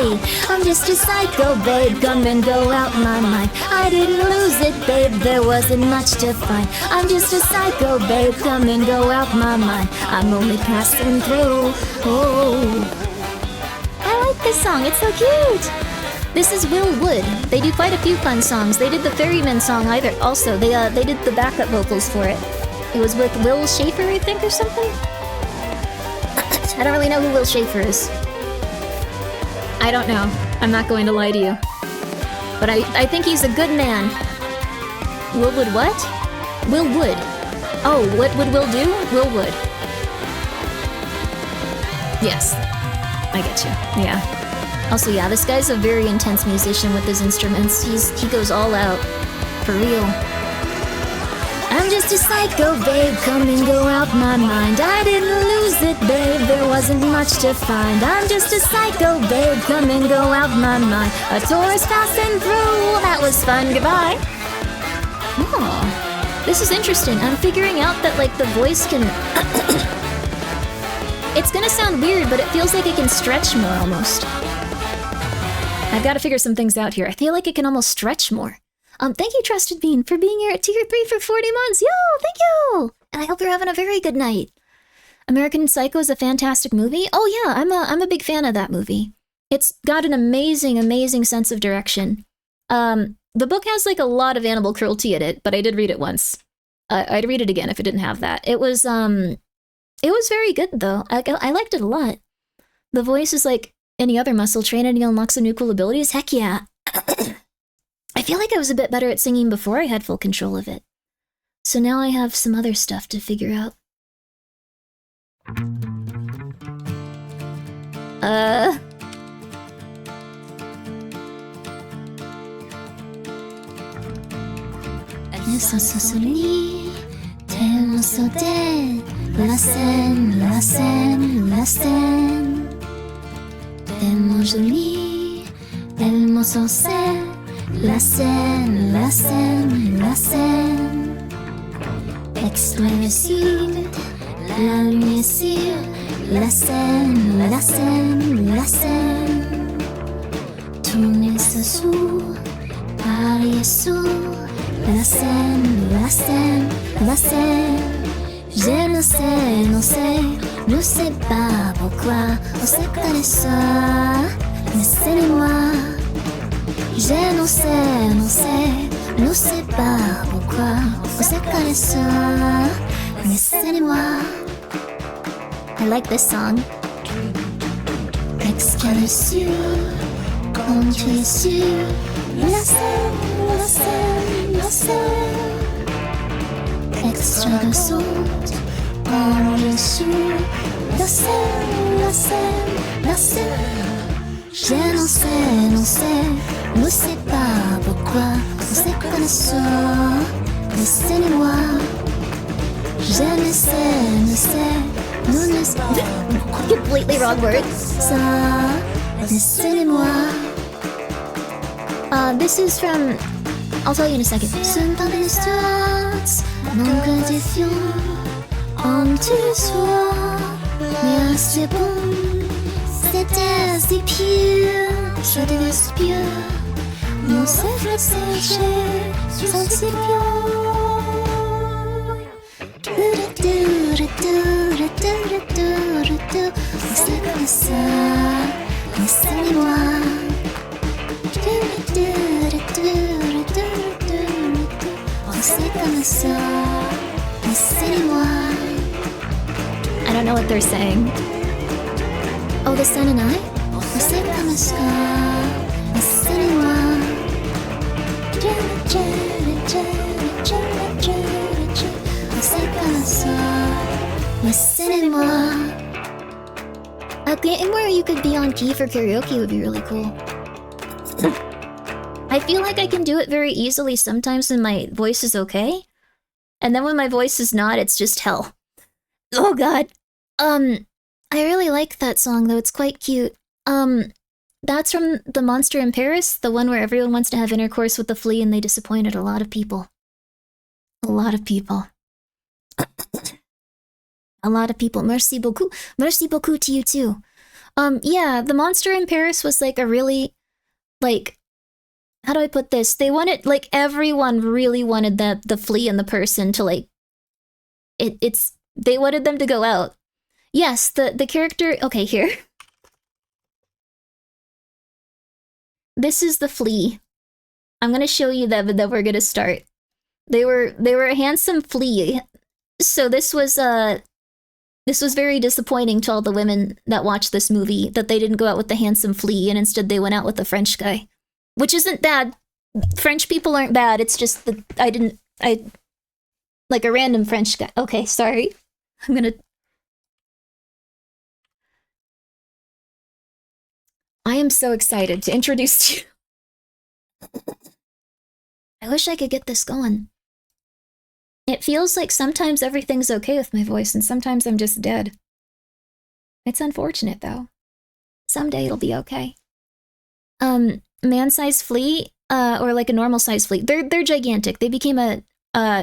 I'm just a psycho, babe, come and go out my mind. I didn't lose it, babe, there wasn't much to find. I'm just a psycho, babe, come and go out my mind. I'm only passing through. Oh, I like this song, it's so cute. This is Will Wood. They do quite a few fun songs. They did the Ferryman song also. They did the backup vocals for it. It was with Will Schaefer, I think, or something? I don't really know who Will Schaefer is. I don't know. I'm not going to lie to you. But I think he's a good man. Will Wood what? Will Wood. Oh, what would Will do? Will Wood. Yes. I get you. Yeah. Also, yeah, this guy's a very intense musician with his instruments. He goes all out. For real. I'm just a psycho, babe, come and go out my mind. I didn't lose it, babe, there wasn't much to find. I'm just a psycho, babe, come and go out my mind. A tourist passing through, that was fun, goodbye. Oh, this is interesting. I'm figuring out that, like, the voice can... It's gonna sound weird, but it feels like it can stretch more, almost. I've gotta figure some things out here. I feel like it can almost stretch more. Thank you, Trusted Bean, for being here at Tier 3 for 40 months. Yo, thank you! And I hope you're having a very good night. American Psycho is a fantastic movie. Oh yeah, I'm a big fan of that movie. It's got an amazing, amazing sense of direction. The book has, like, a lot of animal cruelty in it, but I did read it once. I'd read it again if it didn't have that. It was very good, though. I liked it a lot. The voice is like any other muscle. Train and he unlocks some new cool abilities. Heck yeah. I feel like I was a bit better at singing before I had full control of it. So now I have some other stuff to figure out. La scène, la scène, la scène. Extrême sud, la lumière sur la scène, la scène, la scène. Tourner se sous, Paris est sous la scène, la scène, la scène. Je ne sais pas pourquoi on se connaît ça, mais c'est moi. Je ne sais pas pourquoi on se connaît ça, mais c'est moi. I like this song. Extrême sud, quand tu es sur la scène, la scène, la scène. Extrême sud, quand je suis la scène, la scène, la scène. Je n'en sais, ne sais pas pourquoi on s'est comme ça. Laissez-moi. Je ne sais, nous ne sais Completely wrong words. ça. Laissez-moi. This is from... I'll tell you in a second. Ce ne pas des stars, manque d'éfiant en tu sois. Mais c'est bon, c'était assez pur. Je te respire, mon cerveau séché, sans si c'est comme ça, laissez-moi. C'est comme ça, laissez-moi. I don't know what they're saying. Oh, the sun and I? C'est comme ça, laissez-moi. C'est comme ça, laissez-moi. A game where you could be on key for karaoke would be really cool. I feel like I can do it very easily sometimes when my voice is okay. And then when my voice is not, it's just hell. Oh god. I really like that song though, it's quite cute. That's from The Monster in Paris, the one where everyone wants to have intercourse with the flea and they disappointed a lot of people. A lot of people. A lot of people. Merci beaucoup. Merci beaucoup to you too. Yeah, The Monster in Paris was like a really, like, how do I put this? They wanted, like, everyone really wanted the flea and the person to, like, they wanted them to go out. Yes, the character, okay, here. This is the flea. I'm gonna show you that, but then we're gonna start. They were a handsome flea. So this was very disappointing to all the women that watched this movie, that they didn't go out with the handsome flea and instead they went out with the French guy. Which isn't bad. French people aren't bad, it's just that I like a random French guy. Okay, sorry. I am so excited to introduce to you. I wish I could get this going. It feels like sometimes everything's okay with my voice and sometimes I'm just dead. It's unfortunate though. Someday it'll be okay. Man-sized flea, or like a normal-sized flea. They're gigantic. They became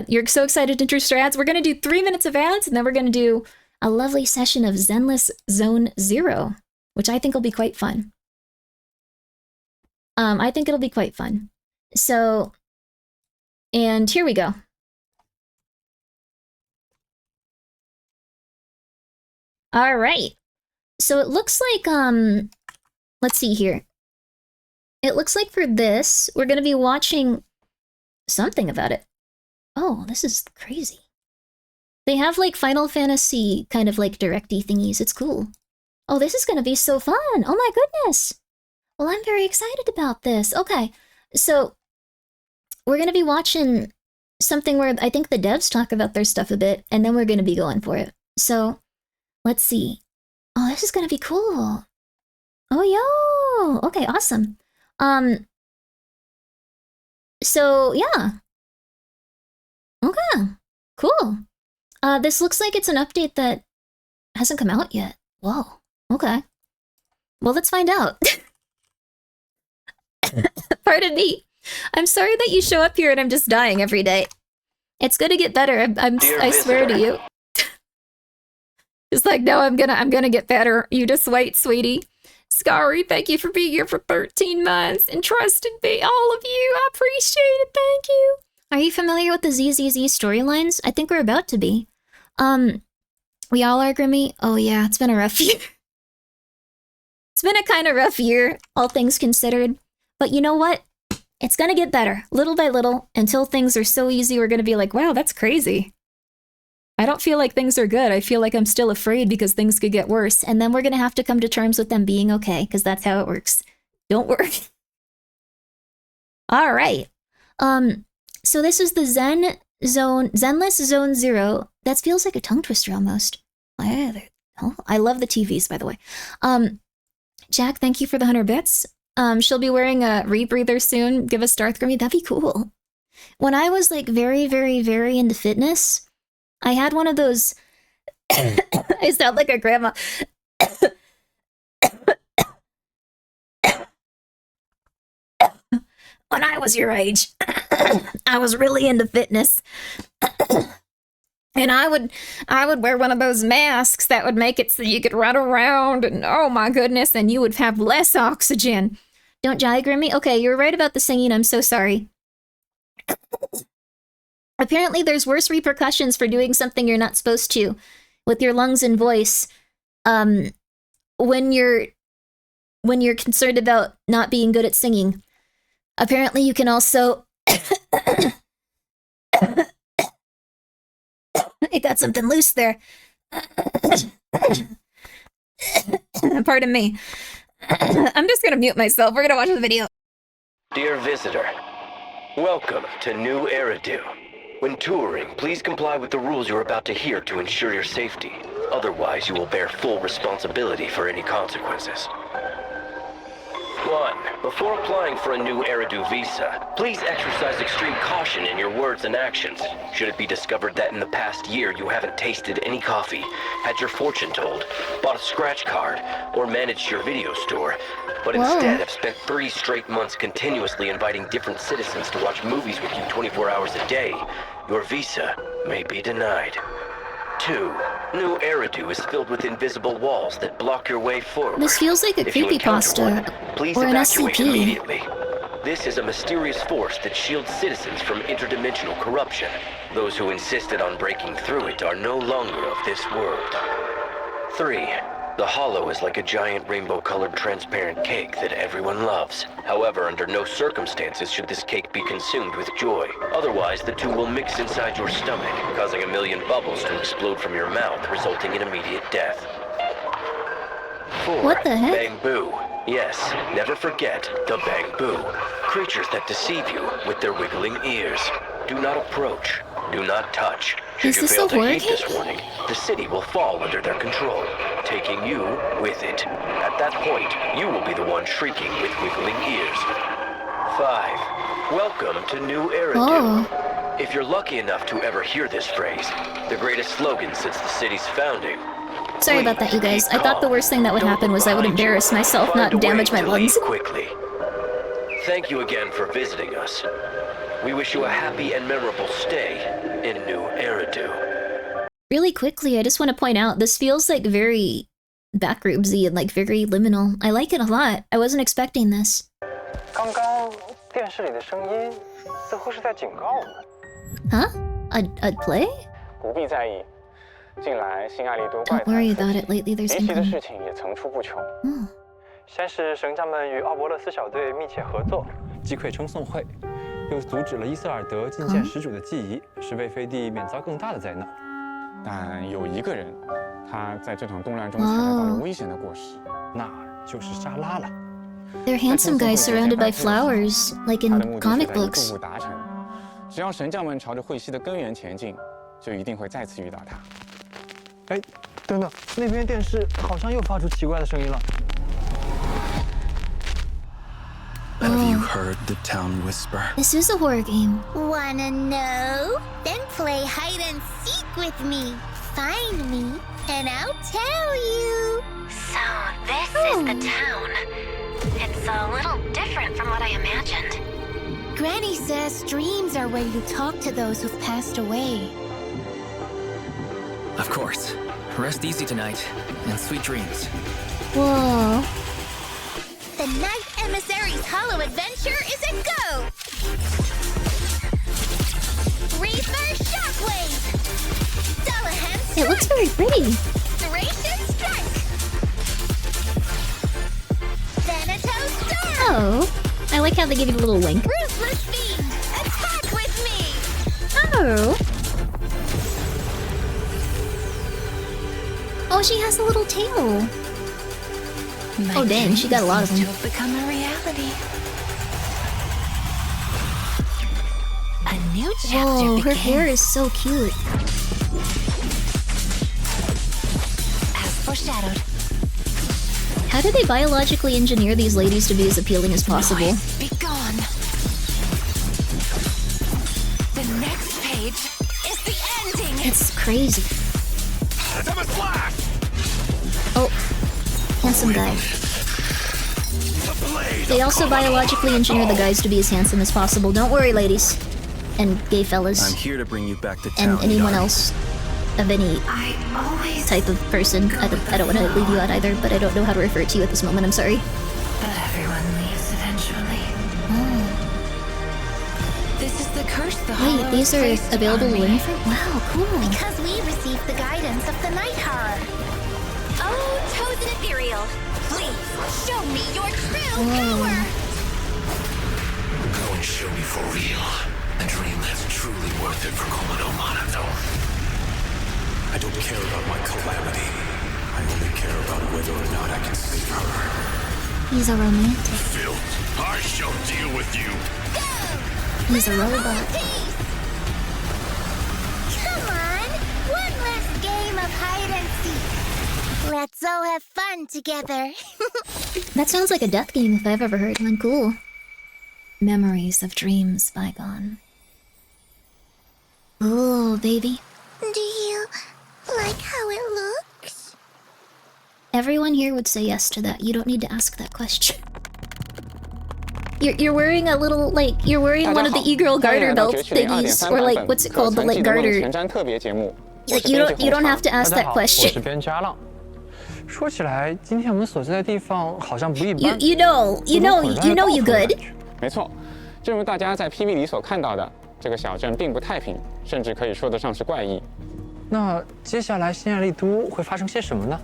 you're so excited to introduce our ads. We're gonna do 3 minutes of ads and then we're gonna do a lovely session of Zenless Zone Zero, which I think will be quite fun. I think it'll be quite fun. So, and here we go. All right. So it looks like, let's see here. It looks like for this, we're going to be watching something about it. Oh, this is crazy. They have like Final Fantasy kind of like directy thingies. It's cool. Oh, this is going to be so fun. Oh my goodness. Well, I'm very excited about this. Okay, so we're going to be watching something where I think the devs talk about their stuff a bit, and then we're going to be going for it. So let's see. Oh, this is going to be cool. Oh, yo. Okay, awesome. So yeah. Okay, cool. This looks like it's an update that hasn't come out yet. Whoa, okay. Well, let's find out. Pardon me. I'm sorry that you show up here and I'm just dying every day. It's gonna get better. I swear to you. It's like, no, I'm gonna get better. You just wait, sweetie. Scary, thank you for being here for 13 months and trusting me, all of you. I appreciate it. Thank you. Are you familiar with the ZZZ storylines? I think we're about to be. We all are, Grimmi. Oh yeah, it's been a rough year. It's been a kind of rough year, all things considered. But you know what? It's gonna get better, little by little, until things are so easy we're gonna be like, wow, that's crazy. I don't feel like things are good. I feel like I'm still afraid because things could get worse. And then we're gonna have to come to terms with them being okay, because that's how it works. Don't worry. All right. So this is the Zenless Zone Zero. That feels like a tongue twister almost. I love the TVs, by the way. Jack, thank you for the 100 bits. She'll be wearing a rebreather soon. Give us Darth Grimmi. That'd be cool. When I was like very, very, very into fitness, I had one of those. I sound like a grandma. When I was your age, I was really into fitness. And I would wear one of those masks that would make it so you could run around and oh my goodness, and you would have less oxygen. Don't jai, Grimmi? Okay, you're right about the singing. I'm so sorry. Apparently there's worse repercussions for doing something you're not supposed to with your lungs and voice. When you're concerned about not being good at singing. Apparently you can also it got something loose there. Pardon me. I'm just gonna mute myself. We're gonna watch the video. Dear visitor, welcome to New Eridu. When touring, please comply with the rules you're about to hear to ensure your safety. Otherwise, you will bear full responsibility for any consequences. 1. Before applying for a new Eridu visa, please exercise extreme caution in your words and actions. Should it be discovered that in the past year you haven't tasted any coffee, had your fortune told, bought a scratch card, or managed your video store, but instead have spent 3 straight months continuously inviting different citizens to watch movies with you 24 hours a day, your visa may be denied. 2. New Eridu is filled with invisible walls that block your way forward. This feels like a creepypasta or an SCP. Immediately. This is a mysterious force that shields citizens from interdimensional corruption. Those who insisted on breaking through it are no longer of this world. 3. The hollow is like a giant rainbow-colored transparent cake that everyone loves. However, under no circumstances should this cake be consumed with joy. Otherwise, the two will mix inside your stomach, causing a million bubbles to explode from your mouth, resulting in immediate death. 4. What the heck? Bang Boo. Yes, never forget the Bang Boo. Creatures that deceive you with their wiggling ears. Do not approach. Do not touch. Should you fail to heed this warning, the city will fall under their control, taking you with it. At that point, you will be the one shrieking with wiggling ears. 5. Welcome to New Eridu. If you're lucky enough to ever hear this phrase, the greatest slogan since the city's founding. Sorry about that, you guys. I thought the worst thing that would happen was I would embarrass myself, not damage my lungs. Quickly. Thank you again for visiting us. We wish you a happy and memorable stay in New Eridu. Really quickly, I just want to point out, this feels like very backroomsy and like very liminal. I like it a lot. I wasn't expecting this. 刚刚电视里的声音似乎是在警告我们。 Huh? I'd play? 不必在意。近来新爱丽多怪 Don't worry about it. Lately, there's 离奇的 been 事情也层出不穷。 Oh. 先是神将们与奥伯勒斯小队密切合作，击溃称颂会，又阻止了伊瑟尔德觐见始祖的记忆，使魏飞帝免遭更大的灾难。但有一个人，他在这场动乱中踩到了危险的果实，那就是莎拉了。 They're handsome guys surrounded by flowers, like in comic books. 逐步达成。只要神将们朝着会息的根源前进，就一定会再次遇到他。哎，等等，那边电视好像又发出奇怪的声音了。 Have you heard the town whisper? This is a horror game. Wanna know? Then play hide and seek with me. Find me, and I'll tell you. So this is the town. It's a little different from what I imagined. Granny says dreams are where you talk to those who've passed away. Of course. Rest easy tonight, and sweet dreams. Whoa. The Night Emissary's Hollow Adventure is a go! Reaper Shockwave! Dullahan Strike! It looks very pretty. Thracian Strike! Thanatos Storm! Oh. I like how they give you a little link. Ruthless Fiend! Attack with me! Oh. Oh, she has a little tail. Oh dang, she got a lot of them. Have become a reality. A new chapter Whoa, her begins. hair is so cute. As foreshadowed. How did they biologically engineer these ladies to be as appealing as possible? Be gone. The next page is the ending. It's crazy. Oh, handsome guy. They also biologically engineer the guys to be as handsome as possible. Don't worry, ladies. And gay fellas. I'm here to bring you back to town. And anyone darling. else of any type of person. I don't want to leave you out either, but I don't know how to refer to you at this moment. I'm sorry. But everyone leaves eventually. This is the curse the Wait, Hollows these are placed available to upon learn me. from? Wow, cool. Because we received the guidance of the night horror. Oh, chosen ethereal. Please, show me your true Whoa. power. Go and show me for real a dream that's truly worth it for Komodo Monato. I don't care about my calamity. I only care about whether or not I can save her. He's a romantic. Filth, I shall deal with you. He's a robot. Come on, one last game of hide and seek. Let's all have fun together. That sounds like a death game if I've ever heard one. Cool. Memories of dreams bygone. Ooh, baby. Do you like how it looks? Everyone here would say yes to that. You don't need to ask that question. You're wearing a little, like, you're wearing one of the e-girl garter belt thingies, or like, what's it called, the like garter. Like, you don't have to ask that 我是 question. 边家浪。说起来，今天我们所在的地方好像不一般。 You know you good. 没错，正如大家在 PV 里所看到的，这个小镇并不太平，甚至可以说得上是怪异。那接下来新爱丽都会发生些什么呢？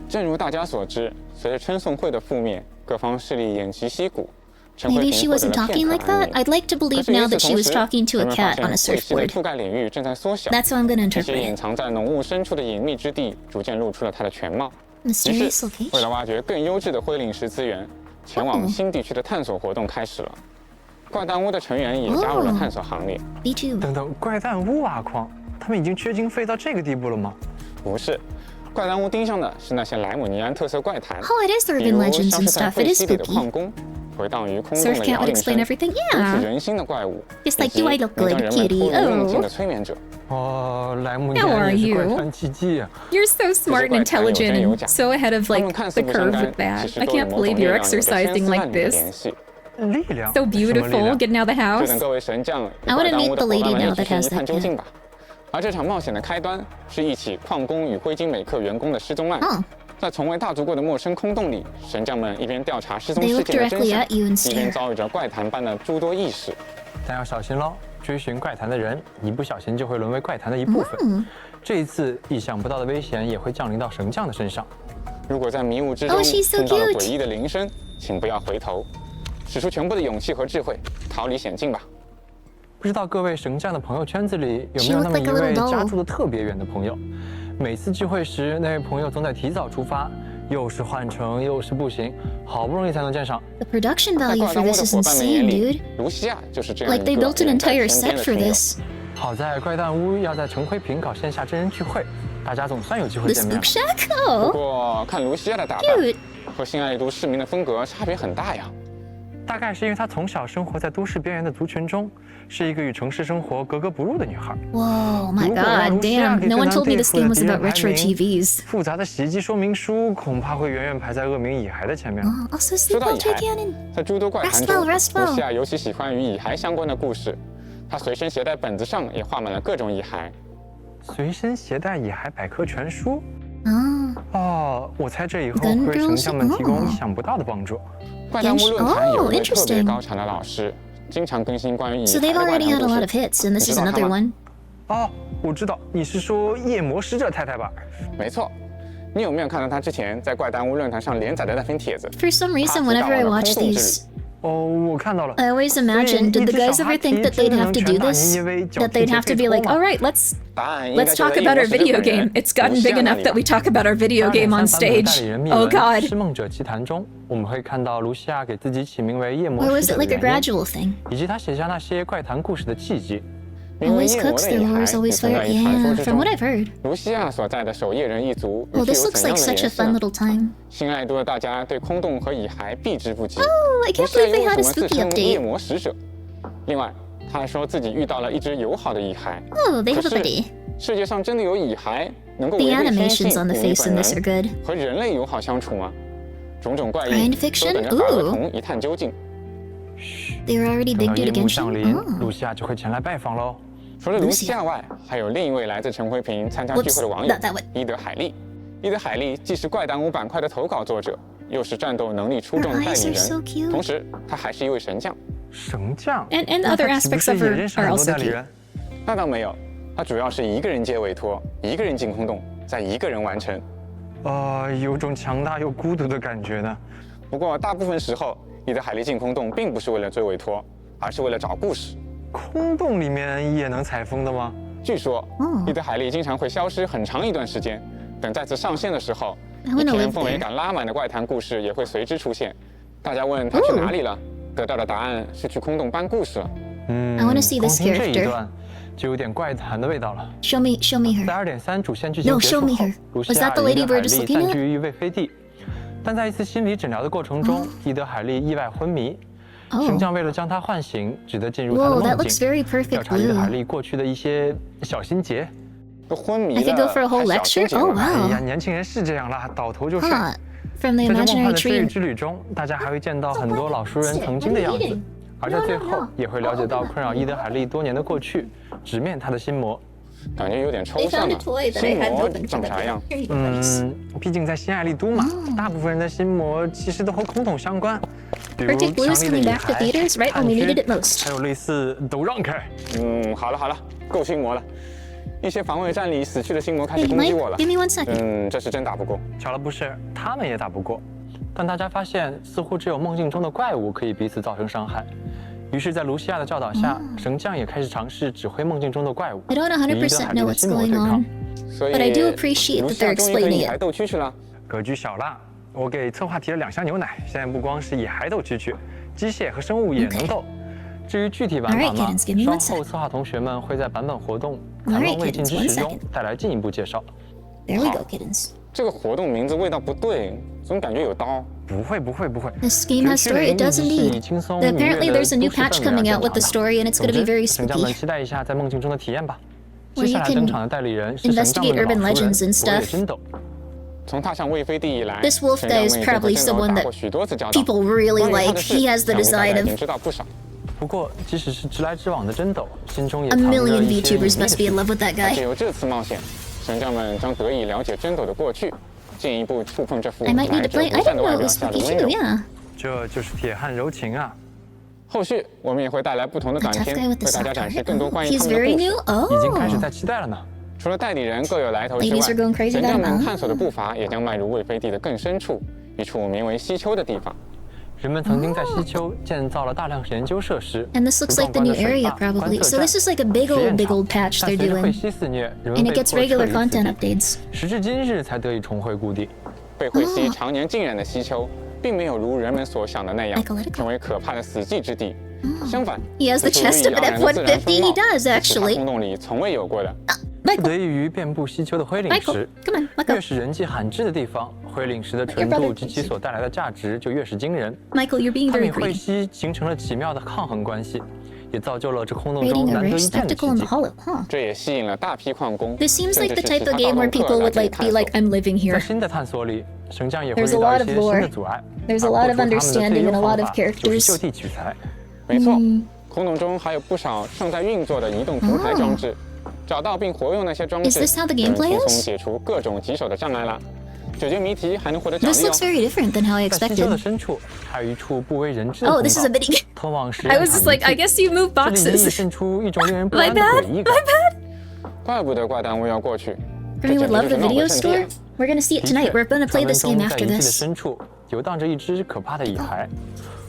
正如大家所知，随着春颂会的覆灭，各方势力偃旗息鼓。 Maybe she wasn't talking like that. I'd like to believe now that she was talking to a cat on a surfboard. That's how I'm gonna interpret 隐 it. 藏在浓雾深处的隐秘之地，逐渐露出了它的全貌。于 Mysterious 是，为 location. 了挖掘更优质的灰灵石资源，前往新地区的探索活动开始了。怪诞屋的成员也加入了探索行列。 Me too. 等等，怪诞屋挖矿，他们已经缺经费到这个地步了吗？不是，怪诞屋盯上的是那些莱姆尼安特色怪谈， Oh, it is 比 urban 如 legends 消 and 失在 stuff. 废 It is 墟里的 spooky. 矿工，回荡于空中 Surf 的 cat 摇 would 铃 explain 声， everything. 引 Yeah. 起人心的怪物， Just like, 以及 do I look 能 good, 让人们 kitty? 突如梦境 Oh. 的催眠者。哦，莱姆尼 How 安 are 也是怪 you? 谈奇迹啊！ You're so smart and intelligent and so ahead of like the curve with that. I can't believe you're exercising like this. 力量 So 什么力 beautiful, 量 getting out of the 就 house. 等各位神将与 I 怪 wanna 诞 meet 屋 the 的伙 lady 伴们 now 一起 that 去 has 一探 that 究 cat. 竟吧。而这场冒险的开端是一起矿工与灰烬美克员工的失踪案。 Oh. 在从未踏足过的陌生空洞里，神将们一边调查失踪 They 事 look 件的真 directly 相， at you and 一边 stare. 遭遇着怪谈般的诸多异事。但要小心喽，追寻怪谈的人，一不小心就会沦为怪谈的一部分。这一次，意想不到的危险也会降临到神将的身上。如果在迷雾之 Oh, 中 she's so 听到了 cute. 诡异的铃声，请不要回头，使出全部的勇气和智慧，逃离险境吧。不知道各位神将的朋友圈子里有没 She 有那 looked 么 like 一 a 位 little doll. 家住的特别远的朋友？每次聚会时，那位朋友总得提早出发，又是换乘又是步行，好不容易才能见上。 The production 在 value 怪 for 诞屋 this 的 is 伙伴们眼 insane, 里 dude. 卢西亚就是这样一 Like 个 they built an 远在 entire 天边 set 的 for 朋友。 this. 好在怪诞屋要在城灰平搞线下真人聚会，大家总算有机会 The 见面 spook 了。 shack? 不 Oh. 过看卢西亚的打扮 Cute. 和新爱丽都市民的风格差别很大呀。大概是因为她从小生活在都市边缘的族群中，是一个与城市生活格格不入的女孩。 Whoa, my 如果让 god, 卢西亚 damn. 给 No 最 one 难 told me 对 this 付的 game was 敌人 about 排 retro 名 TVs. 复杂的洗衣机说明书恐怕会远远排在恶名蚁骸的前面。 Oh, also 说 sleep 到 while 蚁骸 Cannon. 在诸多怪谈 Rest 中， well, rest well. 卢西亚尤其喜欢与蚁骸相关的故事。她随身携带本子上也画满了各种蚁骸。随身携带蚁骸百科全书。 Oh. 哦，我猜这以后 Gun 会为神 girls？ 将们提供哦意想不到的帮助。怪诞屋论坛有一位特别 interesting. 高产的老师，经常更新关于蚁 So 骸 they've 的怪 already 谈 had a 故 lot of 事。 hits, and this is 你知道 another 他吗？ one. 哦，我知道，你是说夜魔使者太太吧？没错，你有没有看到他之前在怪诞屋论坛上连载的那篇帖子？ For some reason, 他提到 whenever I 了 watch 空洞之 these, 旅。哦，我看到了。 I always imagine, did the guys ever think that they'd have to do this? That they'd have to be like, all right, let's 答案应该 Let's 就 talk 在 about 异 our 魔使者 video 本人 game. It's gotten 卢西 big 亚那 enough 里 that 吧 we talk about our video game on 3.3版 stage. 代理人密 Oh 文 god. 《失梦者奇谭》中，我们会看到卢西亚给自己起名为夜魔 or 使 was 者 it 的 like a 原因， gradual thing? 以及他写下那些怪谈故事的契机。Always cooks their lore's always fire. Yeah, from what I've heard. 卢西亚所在的守夜人一族 Well, 具 this 有 looks 怎样 like 的 such 颜 a fun 色？ little time. 心爱多的大家对空洞和蚁骸避之不及。 Oh, I 卢 can't 西亚 believe 又 they 为 had 什 a 么自 spooky 称夜 update. 魔使者？另外，他还说自己遇到了一只友好的蚁骸。 Oh, they 可 have a 是 buddy. 世界上真的有蚁骸能够 The 违背天 animations 性、 on the 忤逆 face in 本 this are 能， good. 和人类友好相处吗？种种怪异 Crime 都 fiction? 等着法儿 Ooh. 童一探究竟。 They were already 等 big 到 dude 夜幕 against 降 you. 临， Oh. 露西亚就会前来拜访喽。除了卢西亚外，还有另一位来自陈辉平参加聚会的网友 Whoops, that one. 伊德海利。伊德海利既是怪弹屋板块的投稿作者，又是战斗能力出众的 Her 代 eyes 理 are so 人， cute. 同时他还是一位神将。神将 And 那 other 他岂不 aspects 是 of 也 her 认识 are 很多 also 代理 cute. 人？那倒没有，他主要是一个人接委托，一个人进空洞，再一个人完成。有种强大又孤独的感觉呢。不过大部分时候，伊德海利进空洞并不是为了追委托，而是为了找故事。空洞里面也能采风的吗？据说，伊德海利经常会消失很长一段时间，等再次上线的时候， I 一 wanna 篇 live 氛围 there. 感拉满的怪谈故事也会随之出现。大家问他去哪里了，得到的答案是去空洞搬故事了。I wanna see 光 this 听这一 character. 段就有点怪谈的味道了。 Show me her. 在2.3主线剧情 No, 结束 show 后 me her. 卢西 Was 亚 that the 与伊 lady 德 we're 海利 just looking 散 at? 居于一位飞地，但在一次心理诊疗的过程中，伊德海利意外昏迷。 Oh. 神将为了将他唤醒，只得进入他 Whoa, 的 that 梦 looks 境， very 调 perfect 查伊德海 blue. 利过去的一些小心结。都昏迷 I could go for a 了， whole 还小心 lecture? 结 Oh 吗？哎呀， wow. 年轻人是这样啦，倒头就睡。 Huh. From the 在这梦幻 imaginary 的追忆 tree. 之旅中，大家还会见到很多老熟人曾经的样子，而在最后也会了解到困扰伊德海利多年的过去，直面他的心魔。感觉有点抽 They 象 found a 啊。 toy that I 心 hadn't 魔 opened for 长啥 them 样？ yet. Here you go, buddies. 毕竟在新爱丽都嘛，大部分人的心魔其实都和空洞相关，比如 Arctic 强 Blue's 力的 coming 蚁 back to 骸、 theaters right when we 暗区 needed it most. 还有类似都让开。好了好了，够心魔了。一些防卫战里死去的心魔开始 Hey, 攻击 Mike, 我了。 give me 1 second. 这是真打不过。巧了不是，他们也打不过，但大家发现似乎只有梦境中的怪物可以彼此造成伤害。于是，在卢西亚的教导下，神将也开始尝试指挥梦境中的怪物， I don't 与伊德 100% 海利 know 的 what's 心魔 going 对抗 on. 所以 But I do appreciate 卢 that 西亚 they're 终于和 explaining 蚁 it. 骸斗蛐蛐了。格局小了。我给策划提了2箱牛奶，现在不光是蚁骸斗蛐蛐，机械和生物也能斗。至于具体玩法 Alright, 嘛， kittens, give me 稍 one 后 sec. 策划同学们会在版本活动《残 Alright, 梦未尽 kittens, 之 one 时》中 second. 带来进一步介绍。 There we go, kittens. 这个活动名字味道不对，总感觉有刀。不会。 This game has story, it does indeed. Apparently there's a new patch coming out with the story and it's gonna be very 神将们 spooky. 期待一下在梦境中的体验吧。 Where 接 you 下来 can 登场的代理人是神将们 investigate 的 urban 老熟 legends 人 and 博野 stuff. 真斗。从踏上魏飞地以来， This wolf 神将 guy is 们已经和 probably 真斗 someone 打 that 过许多次交道。 People really 关于他 like. 的事 He has the 想必大家 design 已 of 经知道不少。不过，即使是直来直往的真斗，心中也 a 藏着 million 一些 VTubers 隐秘的 must be in love with that 只 guy. 有这次冒险，神将们将得以了解真斗的过去，进一步触碰这副 I might need 来 to 者 play. 不 I 善 didn't 的 know 外 it 表 was 下的 spooky 温 too, 柔。 yeah. 这就是铁汉柔情啊！后续我们也会带来不同的 The 短 tough 片， guy 为 with the 大家 soft 展示 heart. 更多关于 He's 他们的 very 故 new. 事。已经开始 Oh. 在期待了呢。除了代理人各有来头之 Ladies are going 外， crazy 神 about 将 it. 们探索的步伐也将迈入魏飞地的更深处，一处名为西丘的地方。人们曾经在西丘建造了大量研究设施， And this looks like the new area probably. So this is like a big old patch 但 they're 随着会 doing. 西肆虐，人们 And it 被 gets 迫撤 regular 离 content 此地， updates. 时至今日才得以重回故地。被会西常年浸染的西丘，并没有如人们所想的那样 Michael, let it go. 成为可怕的死寂之地。相反， He has the 这是 chest 无 of 以 an 盎然的自然 F-150. 风貌 He does 是其他 actually. 空洞里从未有过的。 Michael, 得益于遍布西丘的灰岭 Michael, 石， come on, 越 Michael. 是人迹罕至的地方，灰岭石的纯 Your 度 brother 及其所带来的价值就越是惊人。 Michael, you're being 它 very 与会 greedy. 西形成了奇妙的抗衡关系，也造就了这空洞中 Creating a 难得 rare 一见的 spectacle in 奇 the 迹。 hollow, huh? 这也吸引了大批矿工。 This seems 甚 like 至 the 是 type 其他 of game 盗 where 墓客 people 来 would 这里 like 探 be 索 like, I'm living 在 here. 新的探索里，神将也会 There's 遇 a 到 lot 一 of 些 lore. 新的阻碍， There's a 而 lot 破 of 除他们的最 understanding 优 and a 方 lot of 法就是 characters. 就地取材。没错，空洞中还有不少正在运作的移动平台装置，找到并活用那些装置， Is this how the 就能 gameplay 轻 is? 松解除各种棘手的障碍啦。解决谜题还能获得奖 This 励 looks 哦。 very different than how I 在西丘的 expected. 深处，还有一处不为人知的 Oh, 通 this is a 道， mini. 通往实 I 验 was 场 just like, 遗 I 迹 guess you move 这里隐隐 boxes. 渗出一种令人不 My 安的 bad. 诡异感。 My bad. 怪不得怪弹屋要过去，这 Grimmi 简 would 直 love 就 the 是闹鬼 video 圣地 store. 啊。 We're gonna see it 的 tonight. 确 We're gonna play 传闻 this game 中 after 在遗迹的 this. 深处游荡着一只可怕的蚁骸，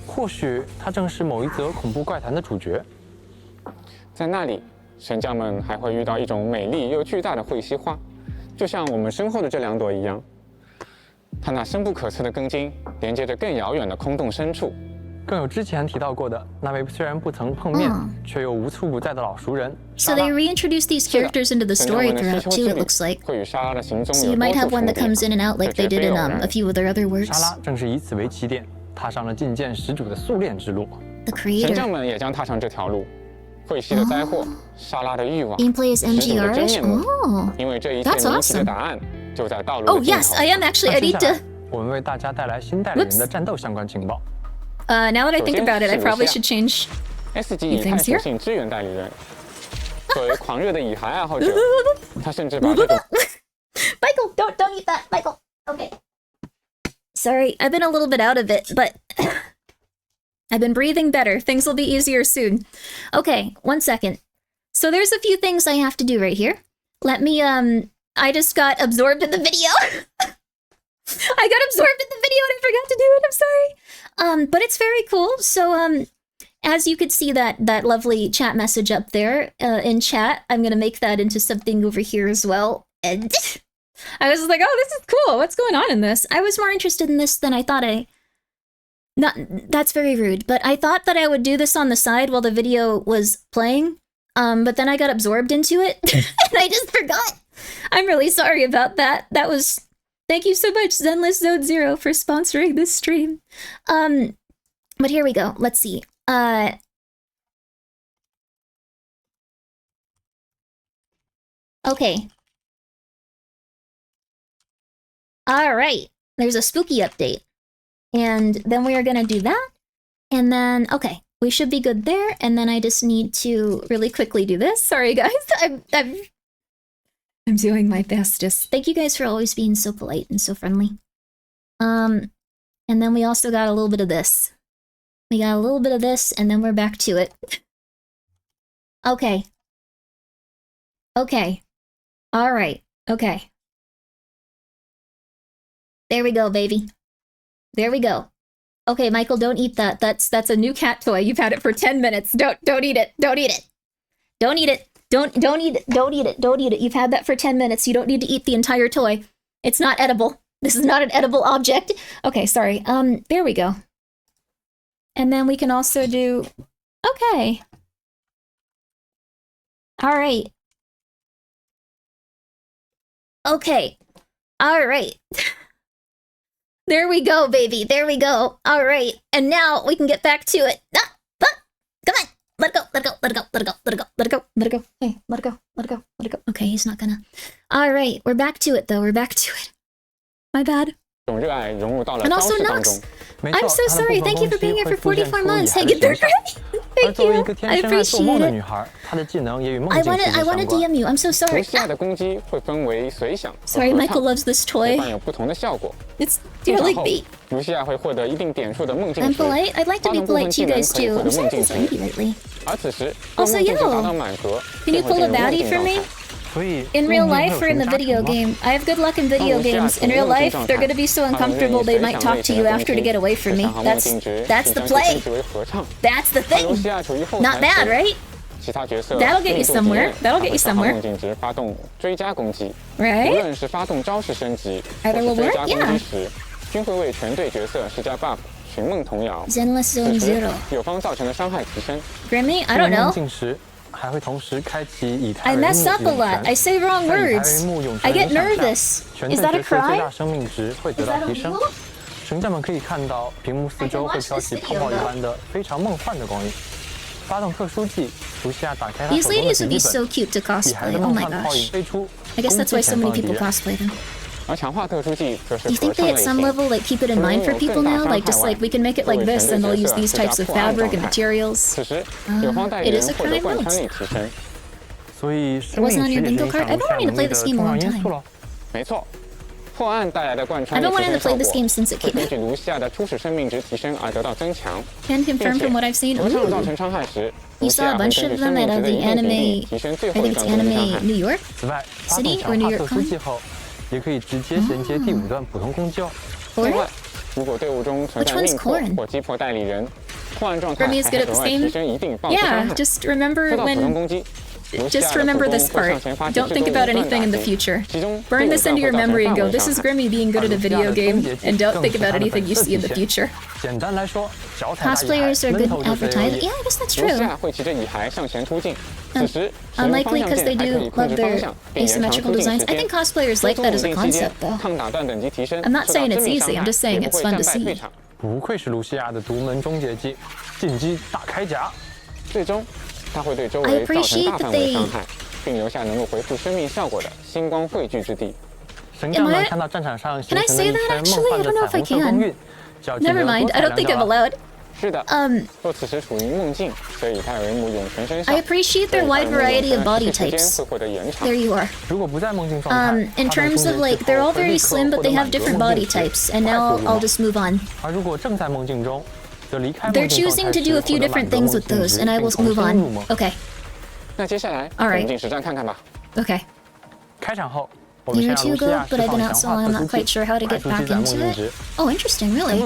或许它正是某一则恐怖怪谈的主角。在那里，神将们还会遇到一种美丽又巨大的会西花，就像我们身后的这2朵一样。它那深不可测的根茎连接着更遥远的空洞深处，更有之前提到过的那位虽然不曾碰面，却又无处不在的老熟人。So they reintroduced these characters into the story throughout too, it looks like. So you might have one that comes in and out like they did in a few of their other works. 莎拉正是以此为起点，踏上了觐见始祖的宿炼之路。The creator. 神将们也将踏上这条路。会系的灾祸，莎拉的欲望， Gameplay is 始祖的真 MGR-ish? 面目。 Oh, 因为这一切 that's 谜题的 awesome. 答案就在道路的 Oh 尽头。 yes, I am actually. I need to. 我们为大家带来新代理人的战斗相关情报。 Now that I think about it, I probably should change S 级以太属性支援代理人。作为狂热的蚁孩爱好者，他甚至把这种 Michael, don't eat that, Michael. Okay. Sorry, I've been a little bit out of it, but I've been breathing better. Things will be easier soon. Okay, 1 second. So there's a few things I have to do right here. Let me, I just got absorbed in the video. I got absorbed in the video and I forgot to do it. I'm sorry. But it's very cool. So, as you could see that lovely chat message up there in chat, I'm gonna make that into something over here as well. And I was like, oh, this is cool. What's going on in this? I was more interested in this than I thought that's very rude, but I thought that I would do this on the side while the video was playing. But then I got absorbed into it and I just forgot. I'm really sorry about that. Thank you so much, Zenless Zone Zero, for sponsoring this stream. But here we go. Let's see. Okay. All right. There's a spooky update. And then we are going to do that. And then, okay, we should be good there. And then I just need to really quickly do this. Sorry, guys. I'm doing my bestest. Thank you guys for always being so polite and so friendly. And then we also got a little bit of this. We got a little bit of this, and then we're back to it. Okay. Okay. All right. Okay. There we go, baby. There we go. Okay, Michael, don't eat that. That's a new cat toy. You've had it for 10 minutes. Don't eat it. Don't eat it. Don't eat it. Don't eat it. Don't eat it. Don't eat it. You've had that for 10 minutes. You don't need to eat the entire toy. It's not edible. This is not an edible object. Okay, sorry. There we go. And then we can also do... Okay. All right. Okay. All right. There we go, baby. There we go. All right. And now we can get back to it. Come on. Let it go. Let it go. Let it go. Let it go. Let it go. Let it go. Let it go. Hey, let it go. Let it go. Let it go. Okay, he's not gonna. All right. We're back to it, though. We're back to it. My bad. And also, Nox, I'm so sorry. Thank you for being here for 44 months. Hey, get there, Thank you. I appreciate it. I want to DM you. I'm so sorry. Sorry, Michael loves this toy. It's dearly beat. I'm polite. I'd like to be polite to you guys too. I'm sorry to be lately. Also, yo, can you pull a baddie for me? In real life or in the video game? I have good luck in video games. In real life, they're gonna be so uncomfortable they might talk to you after to get away from me. That's the play. That's the thing. Not bad, right? That'll get you somewhere. That'll get you somewhere. Right? Either will work? Yeah. Zenless Zone Zero. Grimmi? I don't know. I mess up a lot. I say wrong words. I get nervous. Is that a crime? Is that illegal? 神将们可以看到屏幕四周会飘起泡泡一般的非常梦幻的光影。发动特殊技，卢西亚打开他手中的 These ladies would be so cute to cosplay. Oh my gosh. I guess that's why so many people cosplay them. Do you think they at some level like keep it in mind for people now? Like just like we can make it like this and they'll use these types of fabric and materials? It is a crime mode. It wasn't on your bingo card? I've been wanting to play this game a long time. I've been wanting to play this game since it came out. Can confirm from what I've seen. Ooh. You saw a bunch of them at the anime, I think it's Anime New York City or New York Con? 也可以直接衔接第5段普通公交。另外，如果队伍中存在另破或击破代理人，破案状态还和额外提升一定报销伤害。 Yeah, just remember 说到普通 when 攻击， just remember this part. Don't think about anything in the future. Burn this into your memory and go, this is Grimmi being good at a video game, and don't think about anything you see in the future. Cosplayers are good at advertising. Yeah, I guess that's true. Unlikely because they do love their asymmetrical designs. I think cosplayers like that as a concept, though. I'm not saying it's easy, I'm just saying it's fun to see. 不愧是卢西亚的独门终结技，进击大铠甲。最终，它会对周围造成大范围伤害，并留下能够回复生命效果的星光汇聚之地。神将们看到战场上形成了一圈梦幻的彩虹色光晕，绞尽了多彩良药。 是的，若此时处于梦境，所以它有一幕永存生效。 I appreciate their wide variety of body types. There you are. 如果不在梦境状态， in terms of like, they're all very slim, but they have different body types. And now I'll just move on. 而如果正在梦境中，则离开梦境状态。 They're choosing to do a few different things with those, and I will move on. Okay. 那接下来，我们进实战看看吧。 Okay. 开场后。 Year 2 ago, but I've been out so long I'm not quite sure how to get back into it. Oh, interesting, really. I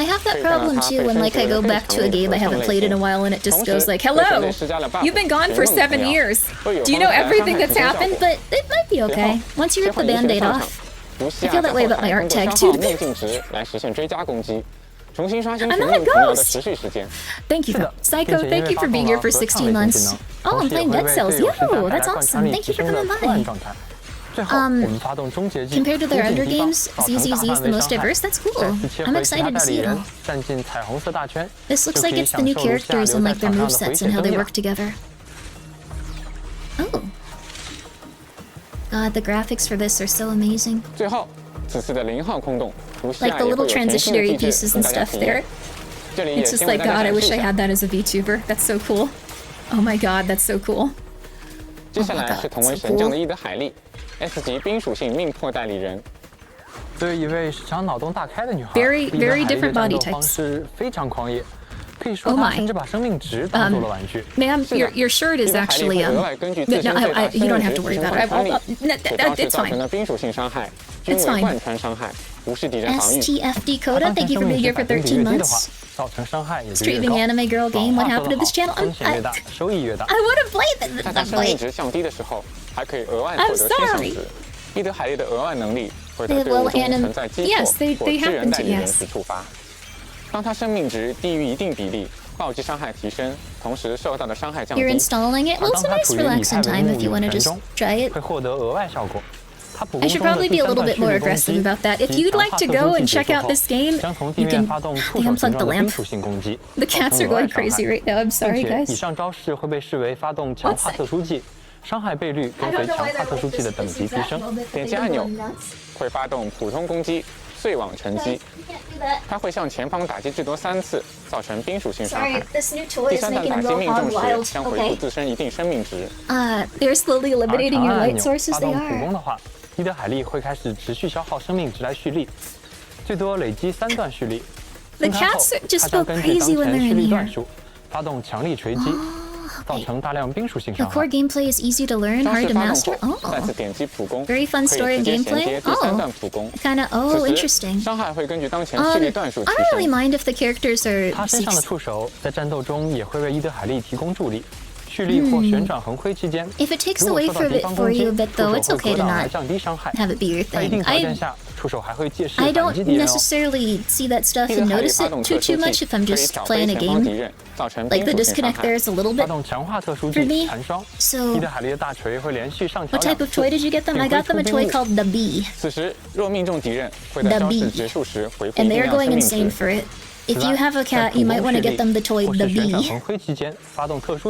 have that problem too when like I go back to a game I haven't played in a while and it just goes like, hello, you've been gone for 7 years. Do you know everything that's happened? But it might be okay, once you rip the band-aid off. I feel that way about my art tag too. I'm not a ghost! Thank you, Psycho, thank you for being here for 16 months. Oh, I'm playing Dead Cells. Yo, that's awesome. Thank you for coming by. Compared to their other games, ZZZ is the most diverse. That's cool. I'm excited to see it all. This looks like it's the new characters and like their movesets and how they work together. Oh. God, the graphics for this are so amazing. Like the little transitionary pieces and stuff there. It's just like, God, I wish I had that as a VTuber. That's so cool. Oh my God, that's so cool. Oh my God, that's so cool. Very, very different body types. Oh my. Ma'am, your shirt is actually no, you don't have to worry about it. It's fine. It's fine. STFD Coda, thank you for being here for 13 months. Streaming anime girl game, what happened to this channel? I want to play this. I'm sorry. Well, yes, they happen to, yes. 当它生命值低于一定比例，暴击伤害提升，同时受到的伤害降低。 You're installing it? Well, it's a nice relaxing time if you want to just try it. I should probably be a little bit more aggressive about that. If you'd like to go and check out this game, you can... They unplugged the lamp. The cats are going crazy right now. I'm sorry, guys. 以上招式会被视为发动强化特殊技，伤害倍率跟随强化特殊技的等级提升。点击按钮会发动普通攻击。 碎网沉击，它会向前方打击至多3次，造成冰属性伤害。第3弹打击命中时，将回复自身一定生命值。They're slowly eliminating your light sources. They 发动普攻的话，伊德海莉会开始持续消耗生命值来蓄力，最多累积3段蓄力。 The cats just go crazy when they're in here. 发动强力锤击。 造成大量冰属性伤害。 The core gameplay is easy to learn, hard to master. Oh, very fun story and gameplay. Oh, kind of. Oh, interesting. I don't really mind if the characters are. 他身上的触手在战斗中也会为伊德海莉提供助力，蓄力或旋转横挥期间。If it takes away from it for you a bit, though, it's okay to not have it be your thing. I don't necessarily see that stuff and notice it too much if I'm just playing a game. Like the disconnect there is a little bit for me. So, what type of toy did you get them? I got them a toy called the Bee. The Bee. And they're going insane for it. If you have a cat, you might want to get them the toy The Bee.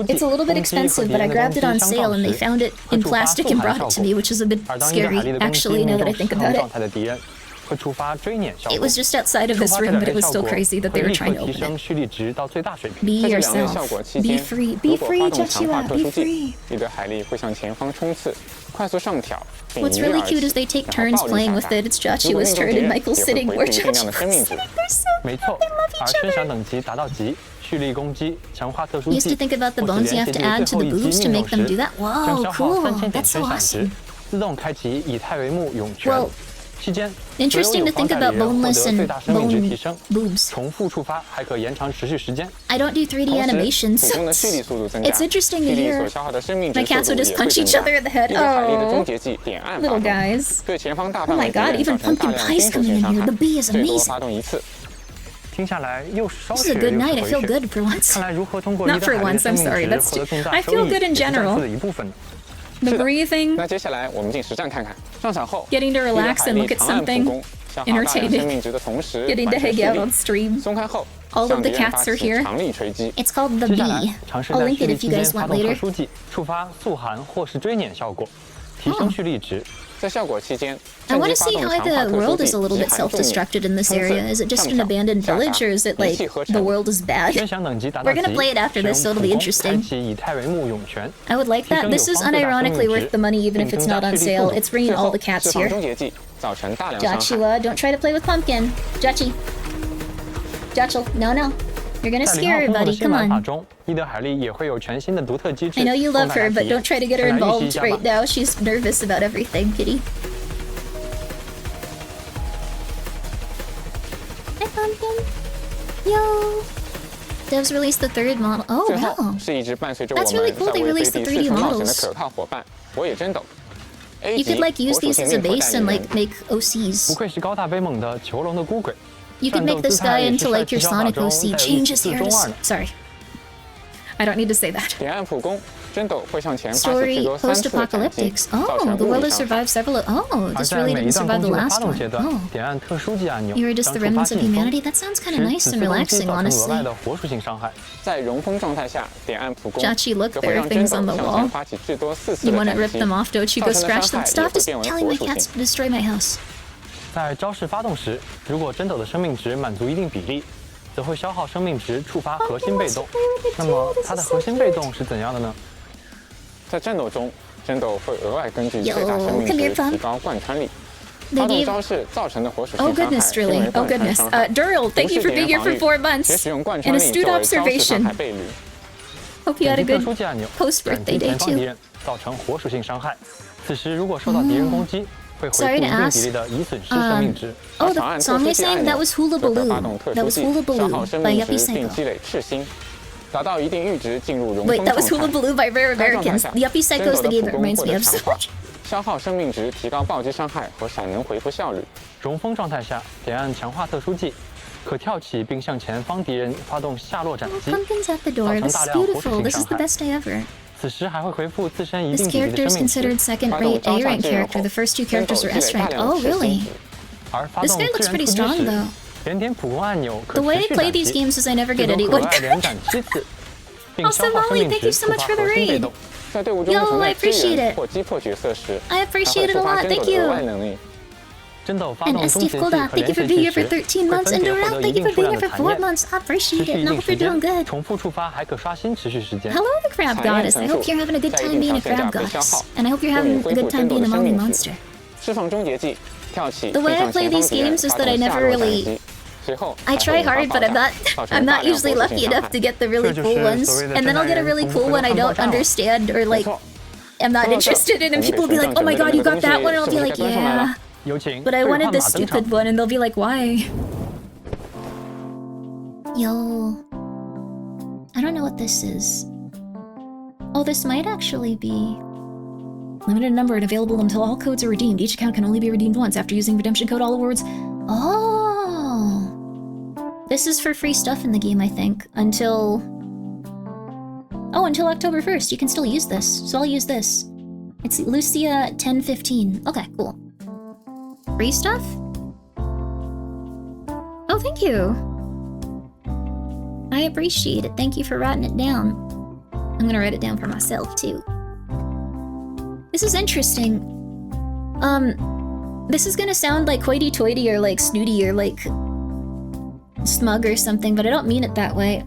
It's a little bit expensive, but I grabbed it on sale and they found it in plastic and brought it to me, which is a bit scary, actually, now that I think about it. It was just outside of this room, but it was still crazy that they were trying to open it. Be yourself. Be free. Be free, Joshua. Be free. What's really cute is they take turns playing with it. It's Joshua's turn and Michael's sitting where Joshua's sitting. They're so cute. They love each other. You used to think about the bones you have to add to the boobs to make them do that? Whoa, cool. That's so awesome. Well, Interesting to think about boneless and bone boobs. 重复触发还可延长持续时间。 I don't do 3D animations. It's interesting to hear. My cats would just punch each other in the head. Oh, little guys. Oh my god, even pumpkin pie's coming in here. The bee is amazing. 听下来又是稍 This 许 is a good 有 night. 所 I feel 回血。 good for once. 看来如何通过 Not for once, I'm sorry. That's too. I feel good in general. 的一部分。 The breathing, 那接下来我们进实战看看。上场后 getting to relax and look at something entertaining, 值的同时 getting to hang out on stream. 松开后 All of the cats are here. 强力锤击。 It's called the 接下来 bee. 尝试 I'll 在 link 蓄 it 力 if 期 you 间 guys 发 want 动特 later. 殊技，触发速寒或是追撵效果，提升蓄力值。 在效果期间， I want to 趁机 see 发 how 动强化 the 特殊 world 技 is a little 直 bit 喊重 self-destructed in this 冲刺 area. Is it just 上 an 挑 abandoned 下打 village, or is it like 元气合 the 成 world is bad? 原想等级达到 We're 极， gonna play it after this, 使 so 用 it'll be 普攻 interesting. 开启以太为木涌泉， I would like that. This is unironically worth the money, even if it's not on sale. It's bringing 最 all 后 the 释 cats 放 here. 终结技，造成大量伤害。 Jachua, don't try to play with pumpkin. Jachi. Jachel, no. You're gonna 在0 scare 号风 everybody. 暴的新 Come 玩法 on. 中，伊德海莉也会有全新的独特机制。 I know you love 供大家 her, but 体验 don't try to get her 先来预习一 involved 下吧 right now. She's nervous about everything, kitty. Hi, pumpkin. Yo. Devs released the third model. Oh, 最后 wow. 是一只伴随着我 That's 们 really 在 cool. They 为 released 飞 the 地 3D 四处冒险的 models. 可靠伙伴火野真斗。 You could like use these as a base and like make OCs. 不愧是高大威猛的囚笼的孤鬼。 You could make this guy into like your Sonic OC. Change his hair to... Sorry. I don't need to say that. 点按普攻，真斗会向前发起最 Story 多3次的斩击， post-apocalyptics. 造 Oh, 成 the 物 world 理 has 伤害。 survived several... Oh, 而 this 在 really 每一 didn't 段 survive 攻 the 击的 last 发动阶 one. 段 Oh. 点按特殊技按钮， You are just 将 the 触发 remnants of 进攻， humanity. That sounds kind of 使 nice 此 and 次攻击 relaxing, 造成额 honestly. 外的活属性伤害。在融风状态下，点按普攻， Jachi, look, 则 there 会 are 让真 things 斗 on the 向 wall. 前发起最多4次 You 的 want to 斩 rip 击， them off, don't you? 造 Go 成的 scratch 伤 them. 害也 Stop 会 just 变为 telling 活 my 属 cats 性。 to destroy my house. 在招式发动时，如果真斗的生命值满足一定比例，则会消耗生命值触发核心被动。那么它的核心被动是怎样的呢？ 在战斗中，真斗会额外根据最大生命 come here, 值 Pump. 提高贯穿力。 They 发动 gave... 招式造成的活属性 Oh 伤害 goodness, 变 really? 为 Oh 贯穿 goodness. 伤害。 Duriel, thank you for being here for 4 且 months. 使用贯 An 穿力 astute 作为招式伤 observation. 害倍率。 Hope you had a 点击特 good 殊技按钮， post-birthday 斩 day 击前方敌 too. 人，造成活属性伤害。此时如果受到敌人攻击，会回复 Sorry 一 to 定 ask. 比例的已损失生命值。 Oh, the song you're saying? That was Hula 则可 Baloo. 发动特 That 殊 was 技， Hula 消 Baloo 耗生 by 命 Yuppie 值并 Psycho. 积累赤心，达到一定阈值进入融 Wait, 风 that was 状 Hula 态。 Baloo by Rare 该状态 Americans. 下 The Yuppie 真 Psycho 斗 is the 的 game 普 that 攻 reminds 获 me 得 of 强 so 化 much. 消耗生命值，提高暴击伤害和闪能回复效率。融风状态下，点按强化特殊技，可跳起并向前方敌人发动下落斩击， Pumpkin's at the door. This is beautiful. This is the best day ever. 此时还会回复自身一 This 定比例 character 的 is 生命值。 considered second-rate A rank character. The first 2 characters are S rank. Oh, really? 而发 This 动 guy 自 looks 然 pretty 突击 strong, 时 though. 连点普攻按钮可 The 持 way I 续 play 斩 these 击， games is I never 最 get 多可 anyone. 额外连斩7次，并消耗生命 Molly, thank 值 you so 触 much 发 for the 核心被 raid. 动。在队伍中 Yo, 存 I 在支 appreciate 援 it. 或击破角色时， I 它会 appreciate it 触 a 发 lot. 真 Thank 斗的额 you. 外能力。真斗发 And 动终 Steve 结技 Golda, 和 thank you 连 for 续 being 技 here for 时， 13 会 months. 分 And 别获 Durrell, 得 thank 一 you 定 for 数 being 量 here 的 for 4残焰。 months. I 持 appreciate 续 it. 一 And I 定 hope 时 you're doing 间， good. 重复触发还可刷新持续时间。 Hello, the Crab 残焰 Goddess. I 层 hope 数 you're having a good 在一 time 定 being a 条件 Crab 下被消 Goddess. 耗， And I hope you're 用于 having 恢 a 复 good 真 time 斗 being 的 a 生 Mommy 命值。 Monster. 释放终结技，跳起 The way 并 I 向 play 前方 these 敌人 games is 发 that I 动 never 下落斩 really... 击，随后 I 才会 try 引发 hard, but 爆 I'm 炸 not 造成 I'm 大 not 量 usually 活属 lucky 性伤 enough 害 to get the really 这就是 cool ones. 所谓的 And then I'll get a 真男人 really 从 cool 回 one I 到 don't 爆炸了。 understand or 没 like 错， am not 说到这 interested in, and 我们得 people will be 寻找 like, oh my 这个 god, you 人的 got 东西 that one, and I'll 是 be 不是 like, 该端上来 yeah. 了？有请 But I 兑 wanted 换 the 码登场 stupid。one, and they'll be like, why? Yo. I don't know what this is. Oh, this might actually be... Limited number and available until all codes are redeemed. Each account can only be redeemed once. After using redemption code, all awards... Oh! This is for free stuff in the game, I think. Until... Oh, until October 1st. You can still use this. So I'll use this. It's Lucia 1015. Okay, cool. Free stuff? Oh, thank you. I appreciate it. Thank you for writing it down. I'm gonna write it down for myself, too. This is interesting. This is gonna sound like hoity-toity or like snooty or like smug or something, but I don't mean it that way.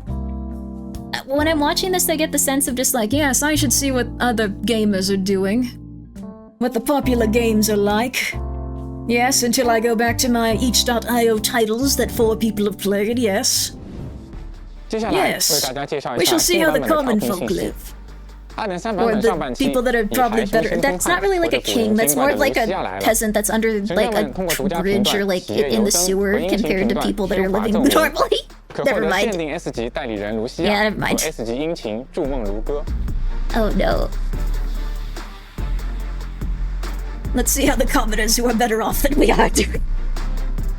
When I'm watching this, I get the sense of just like, yes, I should see what other gamers are doing. What the popular games are like. Yes, until I go back to my each.io titles that 4 people have played, yes. 接下来为 Yes. 大家介绍一 We 下 shall see 新 how 版 the 本的 common 调频 folk 信息。 live. the people that are probably better. That's not really like a king. That's more of like a peasant that's under like a bridge or like in the sewer compared to people that are living normally. Never mind. Yeah, never mind. Oh no. Let's see how the commoners who are better off than we are do.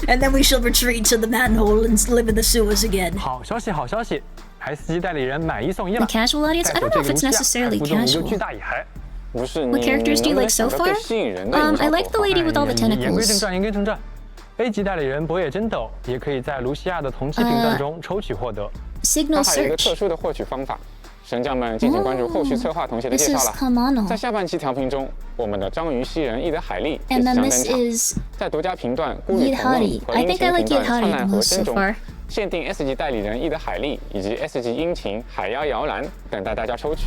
And then we shall retreat to the manhole and live in the sewers again. 好消息，好消息！海司机代理人买一送一了。The casual audience? I don't know if it's necessarily casual. What characters do you like so far? I like the lady with all the tentacles. 言归正传，言归正传。A 级代理人博野真斗也可以在卢西亚的同期频段中抽取获得。Signal 它还有一个 search. 特殊的获取方法。神将们敬请关注后续策划同学的介绍了。在下半期调频中，我们的章鱼西人伊德海莉也将登场。在独家频段孤女同梦和殷勤频段灿烂和深中，限定 S 级代理人伊德海莉以及 S 级殷勤海妖摇篮等待大家抽取。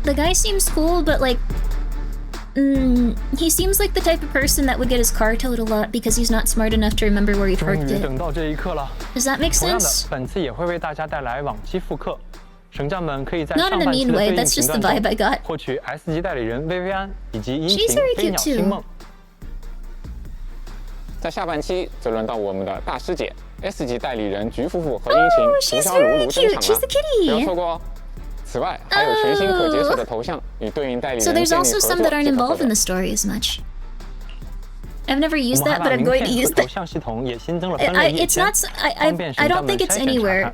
The guy seems cool, but like, he seems like the type of person that would get his car towed a lot because he's not smart enough to remember where he parked it. 等到这一刻了。 Does that make 同样的， sense? 本次也会为大家带来往期复刻。神将们可以在 Not 上 in a 半期 mean 的 way, 对应 that's just 频 the 段 vibe I 中 got. 获取 S 级代理人薇薇安以及殷 She's 勤 very 飞 cute 鸟 too. 星梦。在下半期则轮到我们的大师姐 S 级代理人菊夫妇和殷勤胡椒如如登场了，不要错过哦。此外，还有全新可解锁的头像与对应代理人 So 建 there's 立合 also 作 some that aren't 即可获 involved in 得 the。story as much. I've never 我 used 们还 that, 把 but I'm 名 going to 片 use 和头 that. 像系统也新增了分类页 It's 签， not. 方便 I 神将 don't 们 think it's 筛选查 anywhere. 看。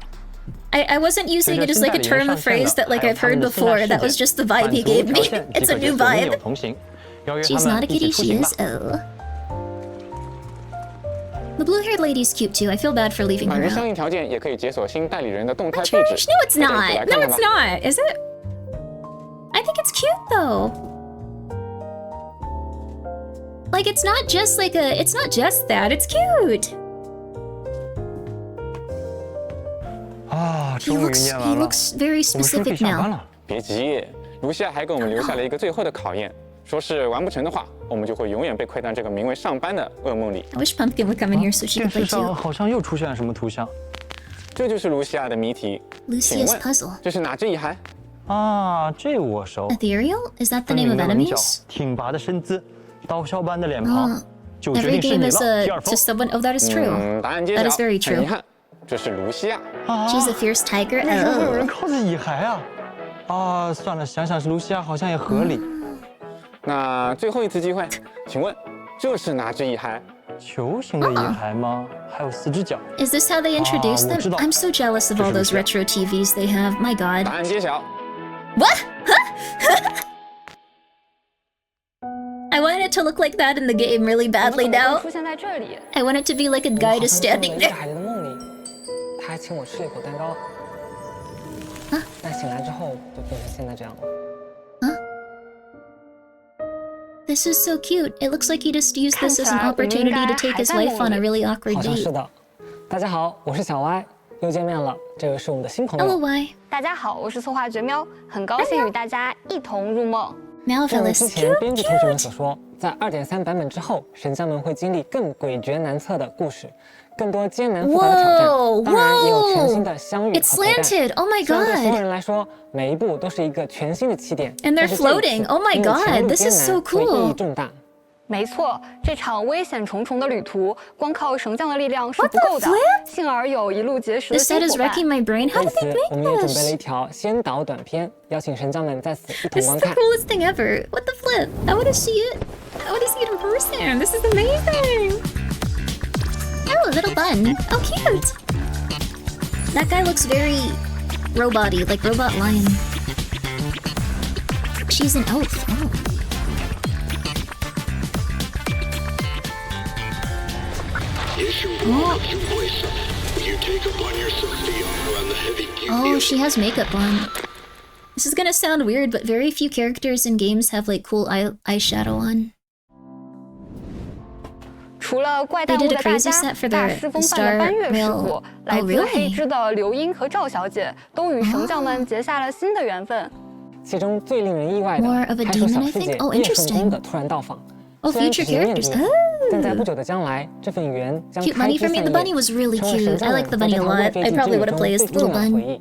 I wasn't using it as like a term of phrase that like I've heard before. That was just the vibe he gave me. It's a new vibe. She's not a kitty, she is. Oh. The blue-haired lady's cute too. I feel bad for leaving 满 her 足相 out. 应条件也可以解锁新代理人的动态壁 Trash? 纸。 No, it's 大家一起来 not. 看 No, 看 it's 吧 not. Is it? I think it's cute though. Like it's not just like a. It's not just that. It's cute. 啊， He 终于 looks. 念 He 完了。 looks very 我们收费 specific 下班 now. 了。别急，卢西亚还给我们留下了一个最后的考验，说是完不成的话，我们就会永远被困在这个名为上班的噩梦里。 I wish Pumpkin would come in here so she 电 could 视 play 上 too. 好像又出现了什么图像这就是卢西亚的谜题。请 Lucia's 问 puzzle. 这是哪只遗骸？啊？这我熟。 Ethereal? Is that the 分 name 明 of 的棱角 enemies?，挺拔的身姿，刀削般的脸庞，就决 Every 定是 game 你 is 了，第二 to 封。 someone. Oh, that is true. 答案揭 That 晓。 is very 很 true. 遗憾，这是卢西亚。啊 She's a fierce tiger. 为什么会有 Oh. 人靠着遗骸啊？啊，算了，想想是卢西亚好像也合理。那最后一次机会，请问这是哪只遗骸？球形的遗骸吗？还有4只脚。 Is this how they introduce 我 them? 知道。 I'm so jealous of all those retro TVs they have. My 答 god. 案揭晓。 What? I want it to look like that in the game really badly now. 出现在这里。 I want it to be like a guy just standing 在 there. 海莉的梦里，他还请我吃了一口蛋糕。但醒来之后就变成现在这样了。 This is so cute. It looks like he just used this as an opportunity to take his wife on a really awkward 好像 date. 是的。大家好，我是小歪，又见面了。这个是我们的新朋 Hello, 友。 why? 大家好，我是策划绝喵，很高兴与大家一同入梦。 Meow 正如之 Fellas. 前编剧同学们所说，在2.3版本之后，神将们会经历更诡谲难测的故事，更多艰难复杂的挑 Whoa, 战，当然也有全新 whoa! 的相遇 It's 和陪伴。 slanted. Oh my 虽然对所有 god. 人来说，每一步都是一个全新的起点。 And they're 但是这一次 floating. Oh my 因为前 god, 路 this 艰 is 难 so 所以意 cool. 义重大。没错，这场危险重重的旅途，光靠绳匠的力量是 What 不 the 够的 flip?。幸而有一路结识的 This 新 set is 伙伴。 wrecking my brain. How 为 did 此， they 我们也 make 准备了 this? 一条先导短片，邀请神将们在此一同 This is 观 the 看。 coolest thing ever. What the flip? I want to see it. I want to see it in person. This is amazing. Oh, a little bun. Oh, cute. That guy looks very robot-y, like Robot Lion. She's an elf. Oh. Oh, she has makeup on. This is gonna sound weird, but very few characters in games have like cool eyeshadow on. 除了怪 They 诞物 did 的 a 大 crazy 家 set for，大 their 师风范的班月 Star 师 Rail. 傅，来 Oh, 自 really? 黑之的刘英和赵小姐，都与绳匠们结下了新的缘分。其中最令人意外的， More of a 还是 demon, 小 I 师 think? 姐 Oh, 叶顺 interesting. 光的突然到访。 Oh, 虽然 future 只是面 characters. 对， Oh. 但在不久的将来，这份缘将 Cute 开 bunny 枝 for me. 散 The 叶， bunny was really 成为 cute. 神 I 将 like the 们在 bunny 这 a 条 lot. 飞 I 进 probably 之旅 would have 中 played 最 as 重 little 要的回 bun. 忆。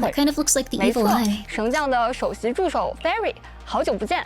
会。 That kind of looks like the 没 evil 错 eye. 绳匠的首席助手 Fairy， 好久不见。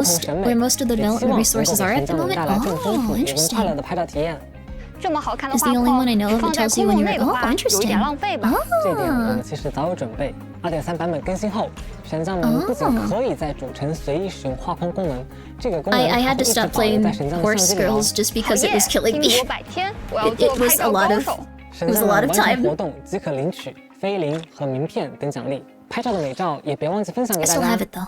most of the development resources are at the moment. Oh, 也更快乐的拍照体验。这么好看的 Is 画 the only one I 框 know of 放 that 在 tells you 公 when 路 you're 内的话，有一 interesting. 点浪费吧？这点我们其实早有准备。2.3版本更新后，神将们不仅可以在主城随意使用画框功能，这个功能 I had to stop playing Horse Girls just because it was killing me. 我100天，我要 It 做拍 was a 照 lot 高 of 手。 it was a lot of 完成 time. 活动即可领取菲林和名片等奖励。拍照的美照也别忘记分享给 I 大 still 家。 have it though.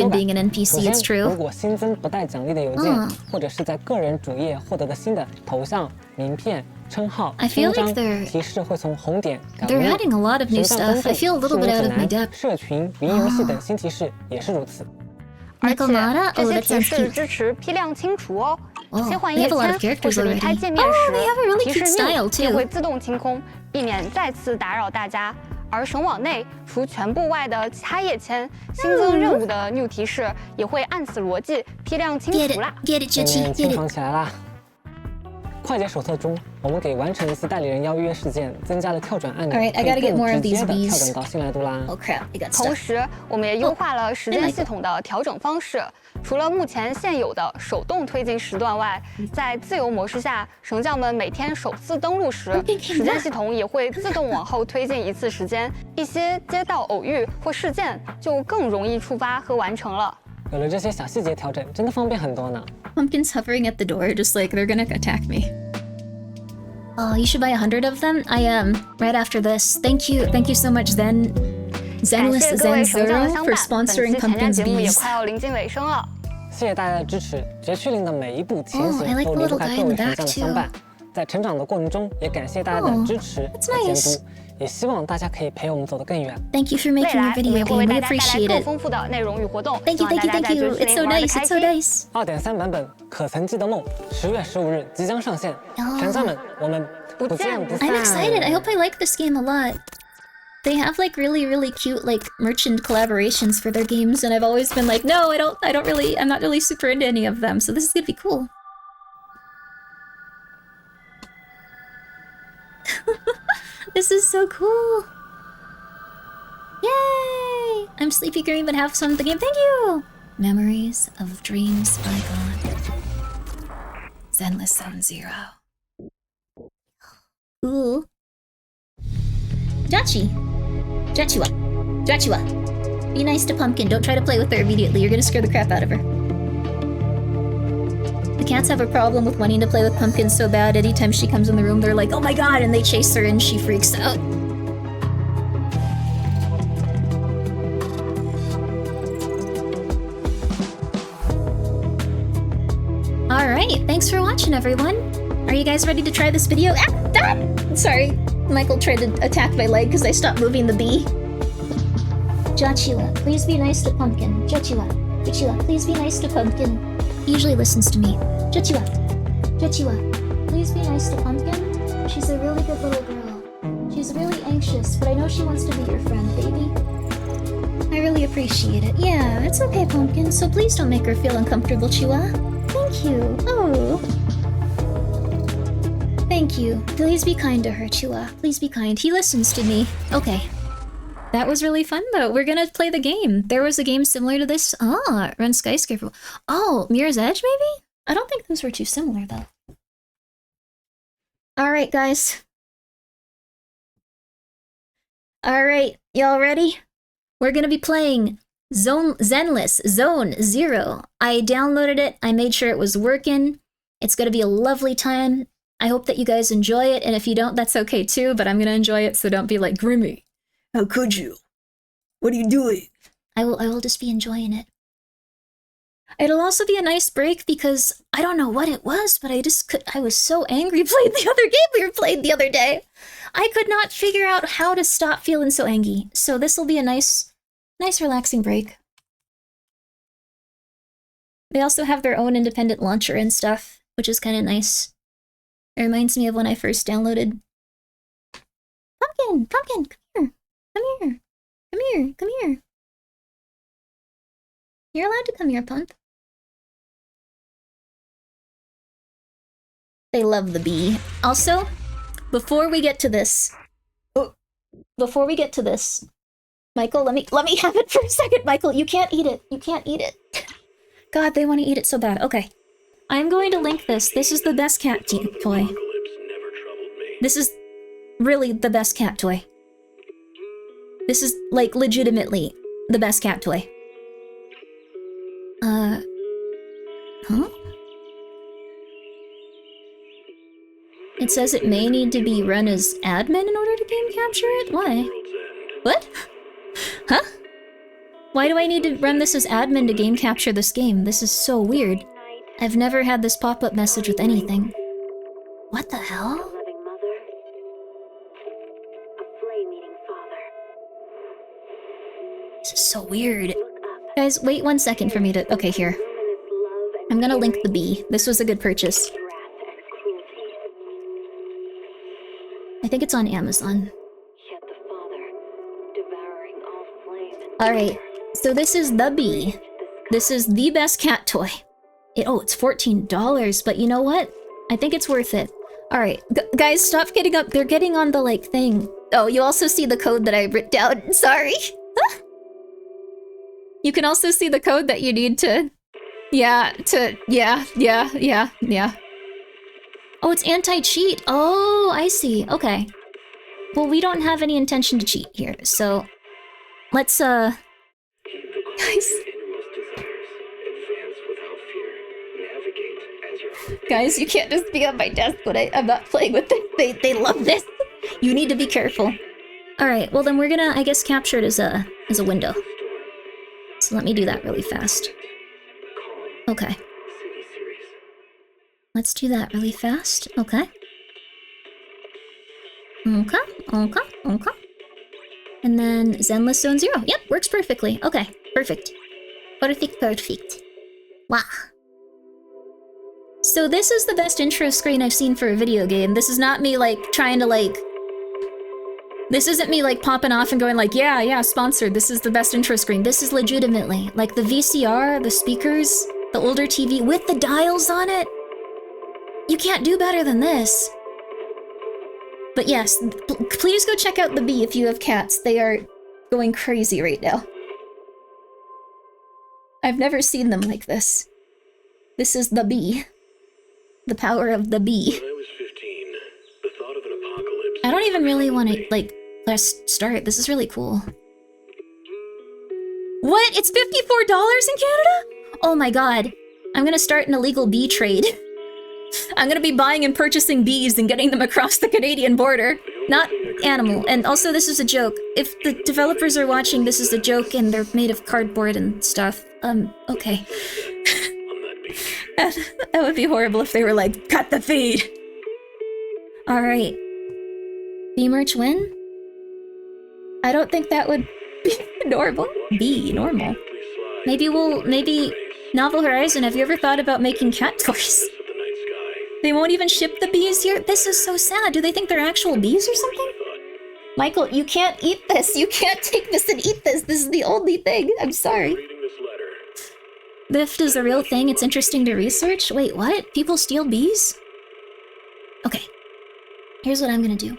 in being an NPC, it's 如 true. 果新增不带奖励的邮件，或者是在个人主页获得的新的头像、名片、称号、 I feel 勋 like 章、提示会从红点改为 they're 绿。 adding a lot of new 神像 stuff. I feel a little 身 bit 份 out of my 指南、 depth. 社群、云游戏等新提示也是如此。而且 Nakamata? 这 Oh, 些 that 提 sounds 示 cute. 支持批量清除哦。 Oh, 切换 they 页 have a lot of 签或 characters 是离开 already. 界面 Oh, 时， they have a really 提示 cute style 钮也 too. 会自动清空，避免再次打扰大家。而省网内除全部外的其他页签，新增任务的 new 提示也会按此逻辑批量清 Get 除啦。 it, get it, 界 Chichi, 面 get 清 it. 爽起来啦！快捷手册中，我们给完成一次代理人邀约事件增加了跳转按钮， Alright, I gotta 可以 get more 更 of 直接 these 地 bees. 跳转到信赖度啦。 Oh crap, I got 同 stuff. 时，我们也优化了时间系统的调整方式。除了目前现有的手动推进时段外，在自由模式下，绳匠们每天首次登录时，时间系统也会自动往后推进一次时间，一些街道偶遇或事件就更容易触发和完成了。有了这些小细节调整，真的方便很多呢。 Pumpkins hovering at the door, just like they're gonna attack me. Oh, you should buy 100 of them? I am. Right after this. Thank you so much, Zenless 感谢各位 Zone 绳匠的 Zero 相 for 伴。本期 sponsoring 前瞻 Pumpkin's 节目也 Bees. 快要临近尾声了。谢谢大家的支持，绝区林的每一步前 Oh, I 行 like 都 the 离不 little 开 guy 各 in 位 the 绳 back 匠的相伴。在成长的过程中，也感谢大家的 Oh, 支持 that's 和监 nice. 督，也希望大家可以陪我们走得更远。 Thank you for 未 making your 来我们 video 也会为 game. We 大家带来 appreciate 更 it. 丰富的内容与活动。 Thank you, 希望 thank you, 大家 thank 在 you. 绝区 It's 林 so 玩得 nice, 开 it's so 心。 nice. 2.3版本《可曾记得梦》10月15日即将上线，绳匠们，我们不见不散。 I'm excited. I hope I like this game a lot. They have like really cute like merchant collaborations for their games, and I've always been like, no, I'm not really super into any of them, so this is gonna be cool. This is so cool. Yay! I'm sleepy green but have fun with the game. Thank you! Memories of dreams bygone. Zenless Zone Zero. Ooh. Jachi. Jachua. Be nice to Pumpkin. Don't try to play with her immediately. You're gonna scare the crap out of her. The cats have a problem with wanting to play with Pumpkin so bad. Anytime she comes in the room, they're like, oh my god, and they chase her and she freaks out. Alright, thanks for watching, everyone. Are you guys ready to try this video? Sorry, Michael tried to attack my leg because I stopped moving the bee. Jachua, please be nice to Pumpkin. Jachua, please be nice to Pumpkin. He usually listens to me. Jachua, please be nice to Pumpkin. She's a really good little girl. She's really anxious, but I know she wants to be your friend, baby. I really appreciate it. Yeah, it's okay, Pumpkin, so please don't make her feel uncomfortable, Chua. Thank you. Oh. Thank you. Please be kind to her, Chua. Please be kind. He listens to me. Okay. That was really fun, though. We're gonna play the game. There was a game similar to this. Ah, Run Skyscraper. Oh, Mirror's Edge, maybe? I don't think those were too similar, though. Alright, guys. Alright, y'all ready? We're gonna be playing Zenless Zone Zero. I downloaded it. I made sure it was working. It's gonna be a lovely time. I hope that you guys enjoy it, and if you don't, that's okay too, but I'm gonna enjoy it, so don't be like, Grimmi, how could you? What are you doing? I will just be enjoying it. It'll also be a nice break because I don't know what it was, but I was so angry playing the other game we played the other day. I could not figure out how to stop feeling so angry. So this will be a nice relaxing break. They also have their own independent launcher and stuff, which is kind of nice. It reminds me of when I first downloaded. Pumpkin, come here. You're allowed to come here, Pump. They love the bee. Also, before we get to this, Michael, let me have it for a second, Michael. You can't eat it. God, they want to eat it so bad. Okay. I'm going to link this. This is the best cat toy. This is really the best cat toy. This is, like, legitimately the best cat toy. Huh? It says it may need to be run as admin in order to game capture it? Why? What? Huh? Why do I need to run this as admin to game capture this game? This is so weird. I've never had this pop-up message with anything. What the hell? A loving mother, a flame-eating father. This is so weird. Guys, wait 1 second for me to... Okay, here. I'm gonna link the bee. This was a good purchase. I think it's on Amazon. Alright, so this is the bee. This is the best cat toy. It's $14, but you know what? I think it's worth it. Alright, guys, stop getting up. They're getting on the, like, thing. Oh, you also see the code that I wrote down. Sorry. You can also see the code that you need to... Yeah. Oh, it's anti-cheat. Oh, I see. Okay. Well, we don't have any intention to cheat here, so... Let's, Guys... Guys, you can't just be on my desk when I'm not playing with this. They love this. You need to be careful. Alright, well then we're gonna, I guess, capture it as a window. So let me do that really fast. Okay. Let's do that really fast. Okay. Okay. And then Zenless Zone Zero. Yep, works perfectly. Okay, perfect. Perfect. Wow. So this is the best intro screen I've seen for a video game. This is not me, like, trying to, like... This isn't me, like, popping off and going like, yeah, sponsored. This is the best intro screen. This is legitimately, like, the VCR, the speakers, the older TV with the dials on it. You can't do better than this. But yes, please go check out the bee if you have cats. They are going crazy right now. I've never seen them like this. This is the bee. The power of the bee. When I was 15, the thought of an apocalypse... I don't even really want to, like, press start. This is really cool. What? It's $54 in Canada? Oh my god. I'm gonna start an illegal bee trade. I'm gonna be buying and purchasing bees and getting them across the Canadian border. Not animal. And also, this is a joke. If the developers are watching, this is a joke and they're made of cardboard and stuff. Okay. That would be horrible if they were like, cut the feed! Alright. Bee merch win? I don't think that would be normal. Be normal. Maybe Novel Horizon, have you ever thought about making cat toys? They won't even ship the bees here? This is so sad. Do they think they're actual bees or something? Michael, you can't eat this. You can't take this and eat this. This is the only thing. I'm sorry. Lift is a real thing. It's interesting to research. Wait, what? People steal bees? Okay. Here's what I'm gonna do.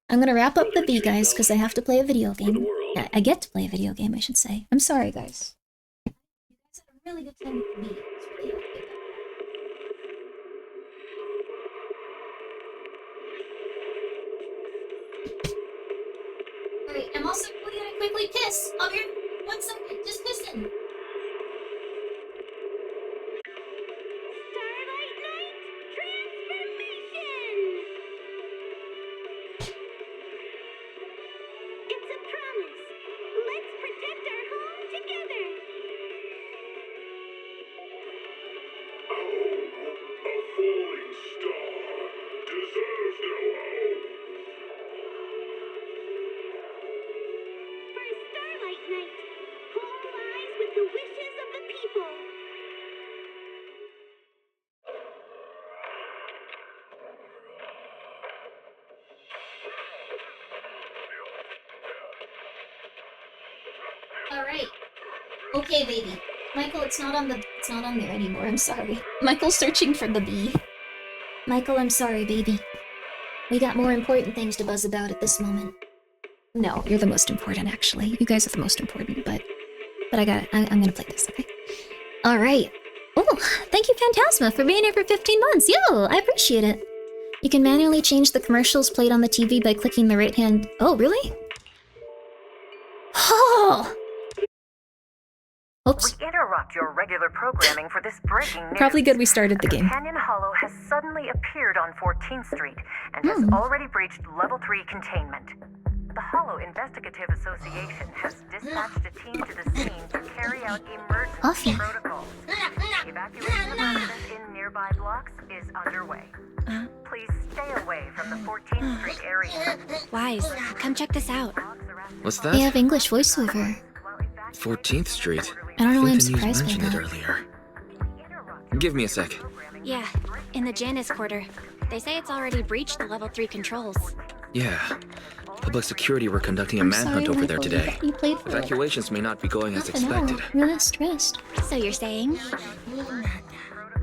I'm gonna wrap up the bee, guys, because I have to play a video game. I get to play a video game, I should say. I'm sorry, guys. You guys had a really good time with the bee. It's really okay. Alright, I'm also gonna quickly piss. I'll be 1 second. Just pissing. Alright. Okay, baby. Michael, it's not on there anymore. I'm sorry. Michael's searching for the bee. Michael, I'm sorry, baby. We got more important things to buzz about at this moment. No, you're the most important, actually. You guys are the most important, but I got it. I'm gonna play this, okay? Alright. Oh, thank you, Phantasma, for being here for 15 months. Yo, I appreciate it. You can manually change the commercials played on the TV by clicking the right hand... Oh, really? Oh! Oops. We interrupt your regular programming for this breaking news. Probably good we started the game. Canyon Hollow has suddenly appeared on 14th Street and has already breached level 3 containment. The Hollow Investigative Association has dispatched a team to the scene to carry out emergency protocols. Evacuation of residents in nearby blocks is underway. Please stay away from the 14th Street area. Wise, come check this out. What's that? They have English voiceover. 14th Street. I don't know why I'm think the news surprised by mentioned it that. earlier. Give me a sec. Yeah, in the Janus quarter. They say it's already breached the level 3 controls. Yeah. Public security were conducting a manhunt over there today. Evacuations may not be going as expected. Stressed. So you're saying?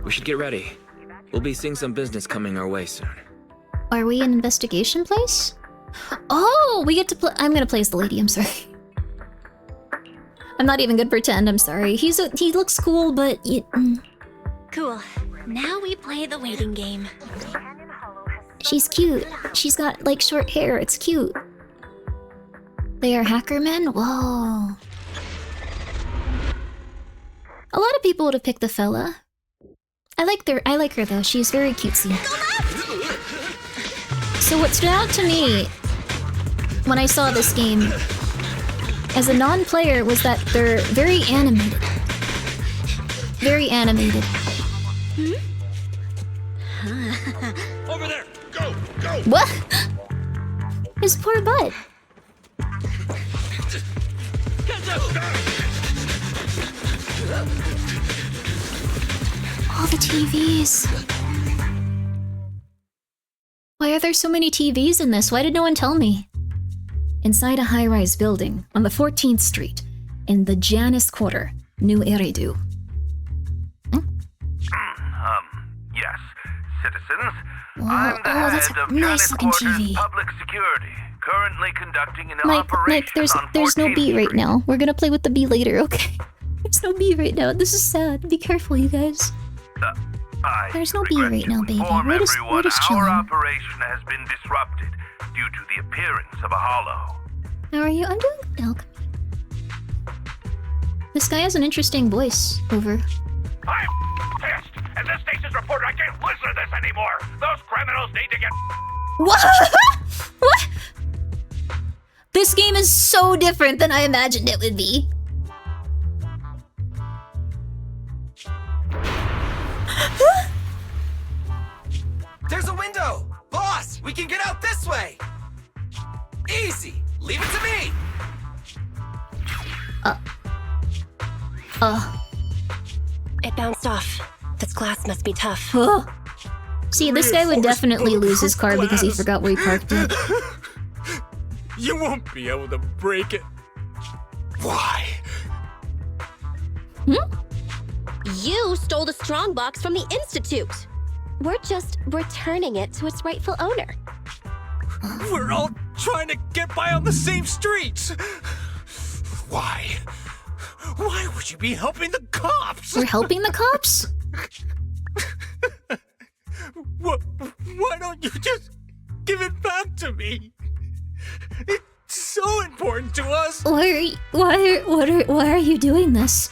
We should get ready. We'll be seeing some business coming our way soon. Are we in investigation place? Oh, we get to play. I'm gonna play as the lady. I'm sorry. I'm not even gonna pretend. I'm sorry. He looks cool, but Cool. Now we play the waiting game. She's cute. She's got like short hair. It's cute. They are hacker men? Whoa. A lot of people would have picked the fella. I like her though. She's very cutesy. So what stood out to me when I saw this game as a non-player was that they're very animated. Very animated. Over there! Go! Go! What? His poor butt. All the TVs. Why are there so many TVs in this? Why did no one tell me? Inside a high-rise building on the 14th Street in the Janus Quarter, New Eridu. Yes, citizens. Whoa, I'm the that's head a of nice looking Quarters TV. Public Security, currently conducting an Mike, operation there's no 14th B right Street. now. We're gonna play with the B later, okay? There's no B right now. This is sad. Be careful, you guys. There's no B right now, baby. We're just Our chilling. operation has been disrupted due to the appearance of a hollow. How are you? I'm doing good, Elk. This guy has an interesting voice over. I'm pissed. As this station's reporter, I can't listen to this anymore. Those criminals need to get... What? What? This game is so different than I imagined it would be. There's a window! Boss, we can get out this way! Easy! Leave it to me! It bounced off. This glass must be tough. See, this guy would definitely lose his car because he forgot where he parked it. You won't be able to break it. Why? You stole the strongbox from the Institute. We're just returning it to its rightful owner. We're all trying to get by on the same streets. Why? Why would you be helping the cops? We're helping the cops? Why don't you just give it back to me? It's so important to us. Why are you doing this?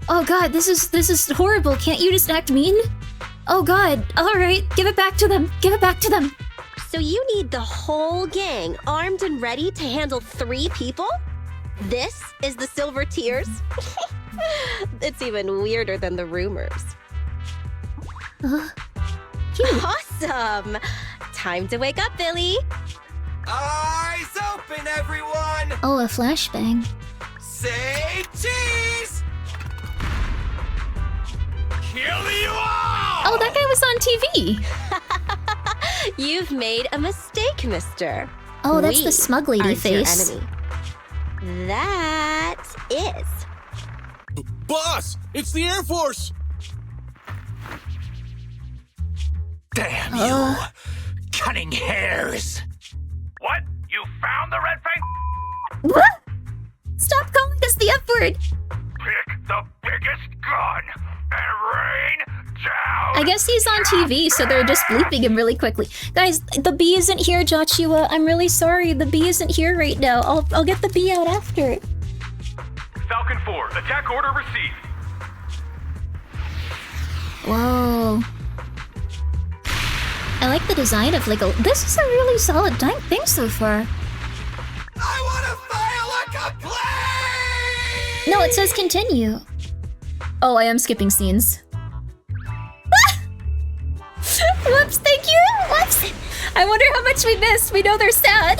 Oh god, this is horrible. Can't you just act mean? Oh god, alright, give it back to them. Give it back to them. So you need the whole gang armed and ready to handle 3 people? This is the Silver Tears? It's even weirder than the rumors. Awesome! Time to wake up, Billy! Eyes open, everyone! Oh, a flashbang. Say cheese! Kill you all! Oh, that guy was on TV. You've made a mistake, mister. Oh, that's We the smug lady aren't your face. enemy. That is. Boss, it's the Air Force. Damn you! Cutting hairs. What? You found the red fang? What? Stop calling us the F word. Pick the biggest gun and rain down. I guess he's on TV, so they're just bleeping him really quickly. Guys, the B isn't here, Joshua. I'm really sorry. The B isn't here right now. I'll get the B out after. Falcon 4, attack order received. Whoa. I like the design of like this is a really solid thing so far. No, it says continue. Oh, I am skipping scenes. Whoops, thank you! Whoops! I wonder how much we missed. We know they're sad.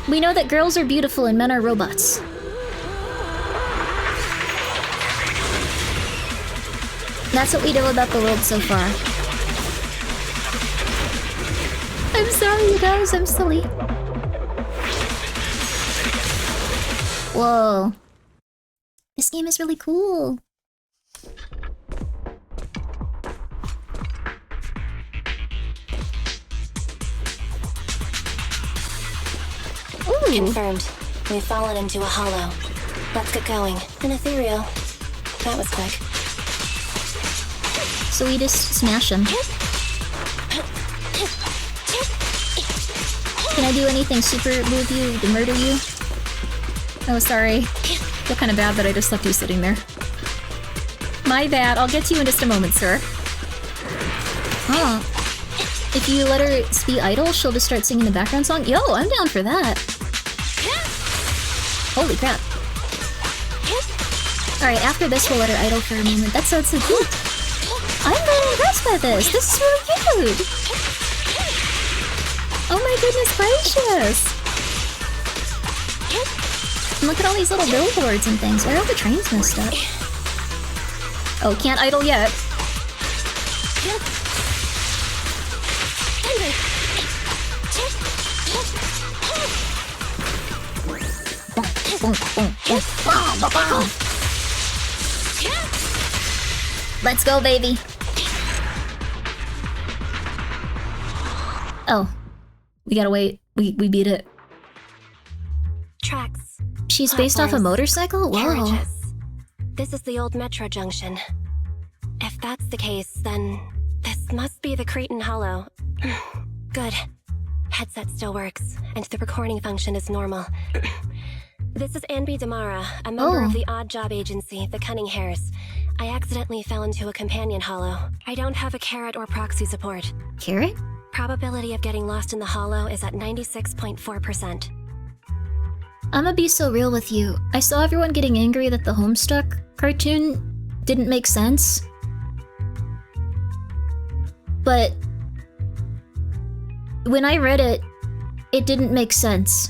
We know that girls are beautiful and men are robots. That's what we know about the world so far. I'm sorry, you guys. I'm silly. Whoa. This game is really cool. Ooh. Confirmed. We've fallen into a hollow. Let's get going. An ethereal. That was quick. So we just smash him. Can I do anything super move you to murder you? Oh, sorry. Feel kind of bad that I just left you sitting there. My bad. I'll get to you in just a moment, sir. Huh. If you let her be idle, she'll just start singing the background song. Yo, I'm down for that. Holy crap. Alright, after this we'll let her idle for a moment. That sounds so cute. I'm very impressed by this. This is really cute. Oh my goodness gracious. And look at all these little billboards and things. Why are all the trains messed up? Oh, can't idle yet. Let's go, baby. Oh. We gotta wait. We beat it. Tracks. She's based off a motorcycle? Whoa. Carriages. This is the old metro junction. If that's the case, then this must be the Cretan Hollow. Good. Headset still works, and the recording function is normal. This is Anby Damara, a member of the odd job agency, the Cunning Hairs. I accidentally fell into a companion hollow. I don't have a carrot or proxy support. Carrot? Probability of getting lost in the hollow is at 96.4%. I'ma be so real with you. I saw everyone getting angry that the Homestuck cartoon didn't make sense. But when I read it, it didn't make sense.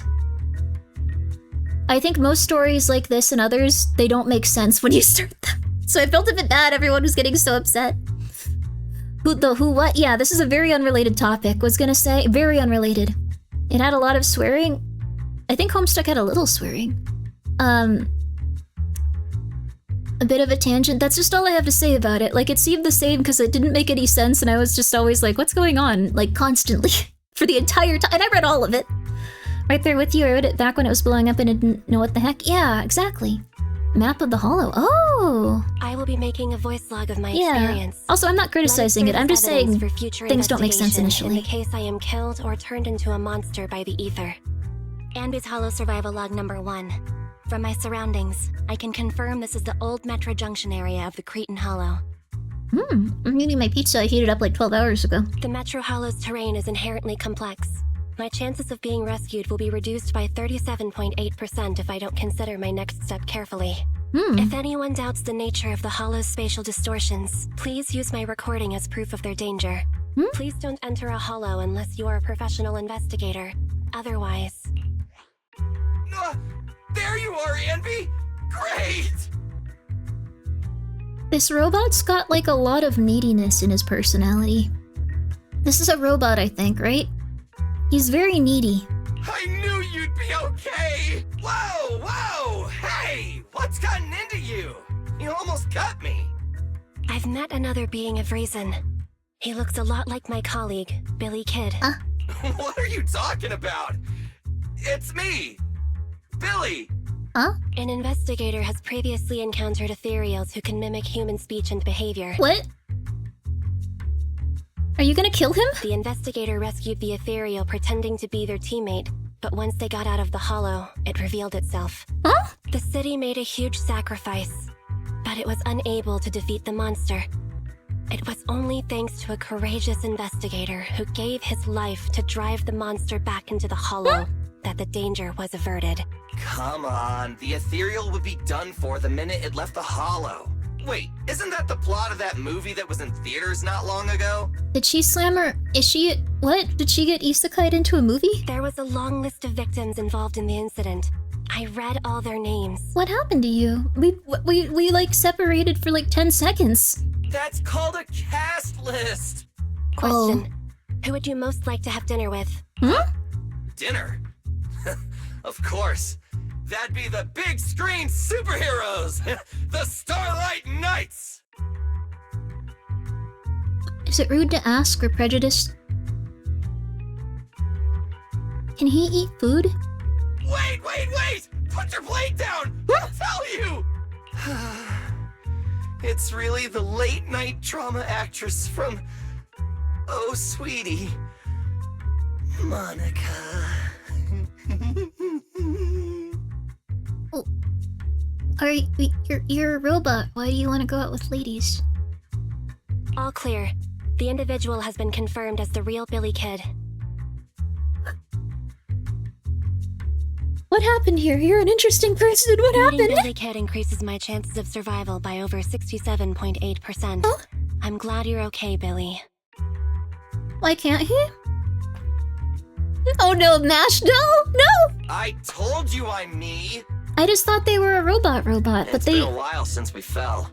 I think most stories like this and others, they don't make sense when you start them. So I felt a bit bad everyone was getting so upset. Who what? Yeah, this is a very unrelated topic. Was gonna say, very unrelated. It had a lot of swearing. I think Homestuck had a little swearing. A bit of a tangent. That's just all I have to say about it. Like, it seemed the same because it didn't make any sense and I was just always like, what's going on? Like, constantly. For the entire time. And I read all of it. Right there with you. I read it back when it was blowing up and I didn't know what the heck. Yeah, exactly. Map of the Hollow. Oh! I will be making a voice log of my experience. Also, I'm not criticizing it. I'm just saying things don't make sense initially. In the case I am killed or turned into a monster by the ether. Anby's Hollow Survival Log number 1. From my surroundings, I can confirm this is the old Metro Junction area of the Cretan Hollow. I'm eating my pizza I heated up like 12 hours ago. The Metro Hollow's terrain is inherently complex. My chances of being rescued will be reduced by 37.8% if I don't consider my next step carefully. If anyone doubts the nature of the Hollow's spatial distortions, please use my recording as proof of their danger. Please don't enter a Hollow unless you are a professional investigator. Otherwise... There you are, Anby! Great! This robot's got like a lot of neediness in his personality. This is a robot, I think, right? He's very needy. I knew you'd be okay! Whoa, whoa! Hey! What's gotten into you? You almost got me! I've met another being of reason. He looks a lot like my colleague, Billy Kidd. What are you talking about? It's me! Billy! An investigator has previously encountered ethereals who can mimic human speech and behavior. What? Are you gonna kill him? The investigator rescued the ethereal pretending to be their teammate, but once they got out of the Hollow, it revealed itself. The city made a huge sacrifice, but it was unable to defeat the monster. It was only thanks to a courageous investigator who gave his life to drive the monster back into the Hollow that the danger was averted. Come on, the ethereal would be done for the minute it left the hollow. Wait, isn't that the plot of that movie that was in theaters not long ago? Did she slam her? What? Did she get isekai'd into a movie? There was a long list of victims involved in the incident. I read all their names. What happened to you? We like separated for like 10 seconds. That's called a cast list. Question. Who would you most like to have dinner with? Huh? Dinner? Of course. That'd be the big screen superheroes! The Starlight Knights! Is it rude to ask or prejudiced? Can he eat food? Wait! Put your plate down! I'll tell you! It's really the late night drama actress from... Oh, sweetie. Monica. Oh. You're a robot. Why do you want to go out with ladies? All clear. The individual has been confirmed as the real Billy Kid. What happened here? You're an interesting person. What happened? Meeting Billy Kid increases my chances of survival by over 67.8%. Huh? I'm glad you're okay, Billy. Why can't he? Oh no, Mash, no! I told you I'm me! I just thought they were a robot, but It's been a while since we fell.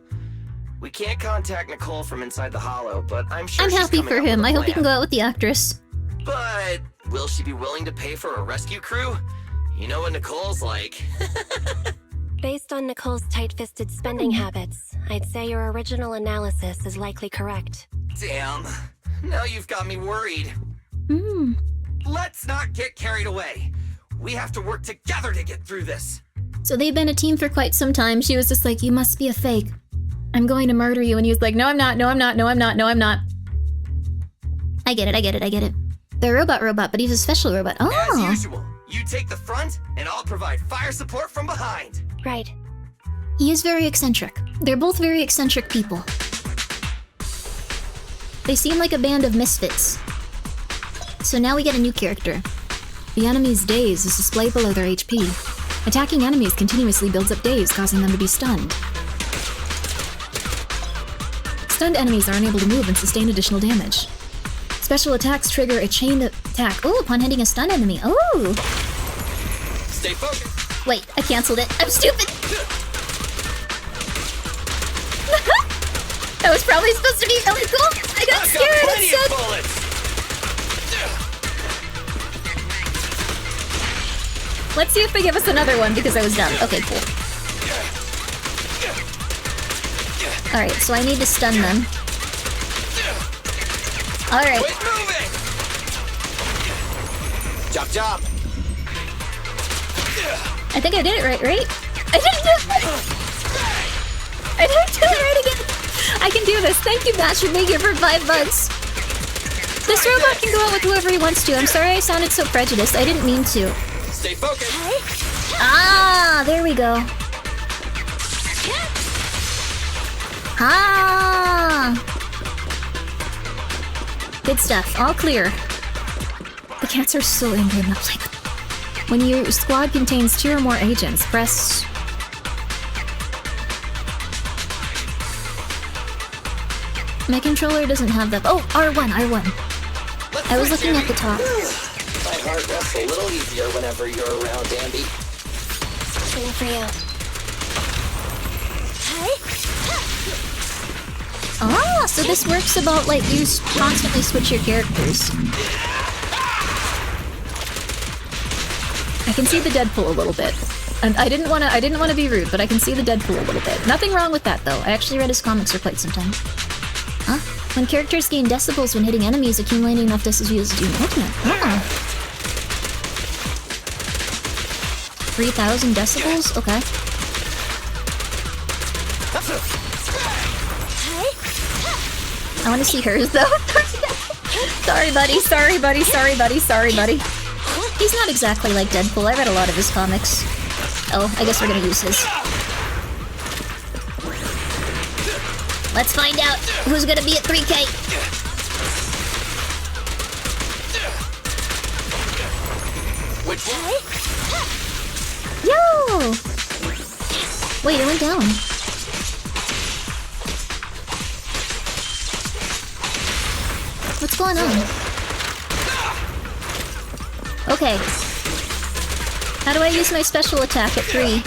We can't contact Nicole from inside the hollow, but I'm sure I'm she's happy coming for up with him. a I hope he plan. can go out with the actress. But will she be willing to pay for a rescue crew? You know what Nicole's like. Based on Nicole's tight-fisted spending habits, I'd say your original analysis is likely correct. Damn. Now you've got me worried. Let's not get carried away. We have to work together to get through this. So they've been a team for quite some time. She was just like, you must be a fake. I'm going to murder you. And he was like, no, I'm not. No, I'm not. No, I'm not. No, I'm not. I get it. They're a robot, but he's a special robot. Oh. As usual, you take the front, and I'll provide fire support from behind. Right. He is very eccentric. They're both very eccentric people. They seem like a band of misfits. So now we get a new character. The enemy's daze is displayed below their HP. Attacking enemies continuously builds up daze, causing them to be stunned. Stunned enemies are unable to move and sustain additional damage. Special attacks trigger a chain attack. Oh, upon hitting a stunned enemy. Oh! Stay focused. Wait, I canceled it. I'm stupid! That was probably supposed to be really cool. I got scared and said... Let's see if they give us another one because I was dumb. Okay, cool. Alright, so I need to stun them. Alright. Job. I think I did it right? I didn't do it! I didn't do it right again! I can do this. Thank you, Bash, for being here for 5 months. This robot can go out with whoever he wants to. I'm sorry I sounded so prejudiced. I didn't mean to. Stay focused. Ah, there we go. Ah! Good stuff. All clear. The cats are so angry. I'm like, when your squad contains 2 or more agents, press... My controller doesn't have that. Oh, R1. I was looking at the top. My heart rests a little easier whenever you're around, Andy. Waiting for you. Ah, so this works about like you constantly switch your characters. I can see the Deadpool a little bit. And I didn't want to be rude, but I can see the Deadpool a little bit. Nothing wrong with that though. I actually read his comics for quite some time. Huh? When characters gain decibels when hitting enemies, accumulating enough decibels to do an ultimate. Oh. 3,000 decibels? Okay. I want to see hers though. Sorry buddy. He's not exactly like Deadpool. I read a lot of his comics. Oh, I guess we're gonna use his. Let's find out who's gonna be at 3K. Which Yo! Wait, it went down. What's going on? Okay. How do I use my special attack at 3?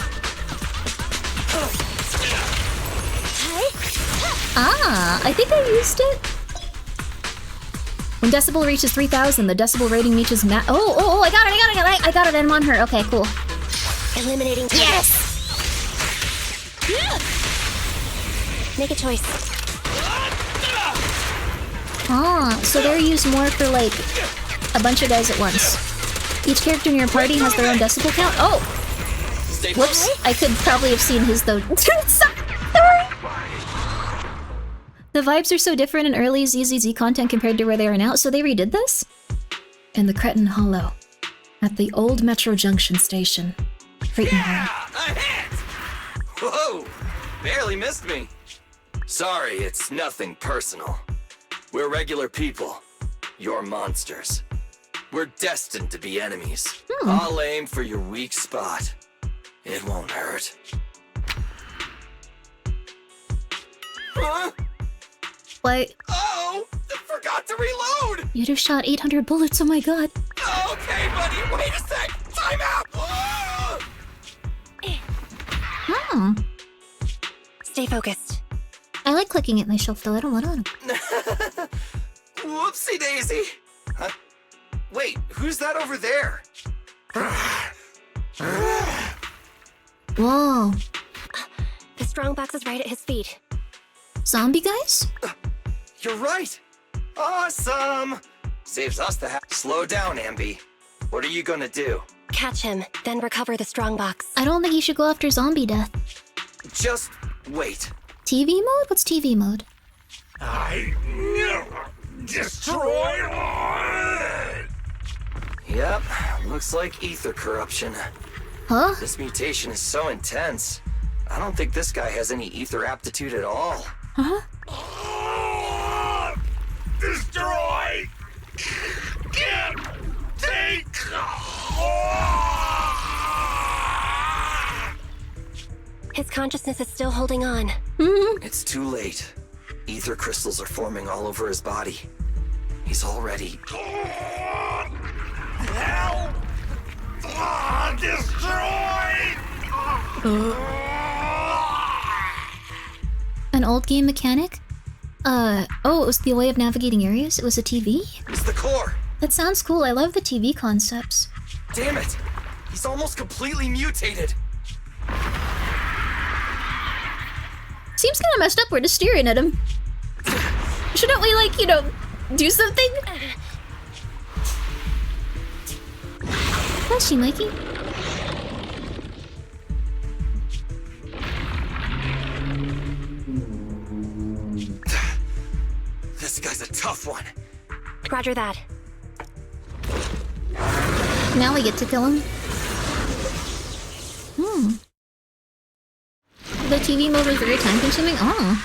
Ah, I think I used it. When decibel reaches 3000, the decibel rating reaches Oh, I got it, I'm on her. Okay, cool. Eliminating. Yes! Make a choice. Ah, so they're used more for like a bunch of guys at once. Each character in your party has their own decibel count. Oh! Whoops, I could probably have seen his though. Sorry! The vibes are so different in early ZZZ content compared to where they are now, so they redid this? In the Cretin Hollow. At the old Metro Junction station. Cretin Hollow. A hit! Whoa! Barely missed me. Sorry, it's nothing personal. We're regular people. You're monsters. We're destined to be enemies. I'll aim for your weak spot. It won't hurt. Huh? What? Oh! I forgot to reload! You'd have shot 800 bullets, oh my god. Okay, buddy, wait a sec! Time out! Stay focused. I like clicking at my shelf though, I don't want on him. Whoopsie daisy! Huh? Wait, who's that over there? Whoa. The strongbox is right at his feet. Zombie guys? You're right! Awesome! Saves us the Slow down, Ambi. What are you gonna do? Catch him, then recover the strongbox. I don't think you should go after zombie death. Just wait. TV mode? What's TV mode? I never destroy it! Yep, looks like ether corruption. Huh? This mutation is so intense. I don't think this guy has any ether aptitude at all. Huh? Destroy! Get! Take! His consciousness is still holding on. It's too late. Ether crystals are forming all over his body. He's already... Help! Destroy! An old game mechanic? Oh, it was the way of navigating areas? It was a TV? It's the core! That sounds cool, I love the TV concepts. Damn it! He's almost completely mutated! Seems kinda messed up, we're just staring at him. Shouldn't we, like, you know, do something? How's she, Mikey? This guy's a tough one. Roger that. Now we get to kill him. The TV mode was very time consuming? Oh.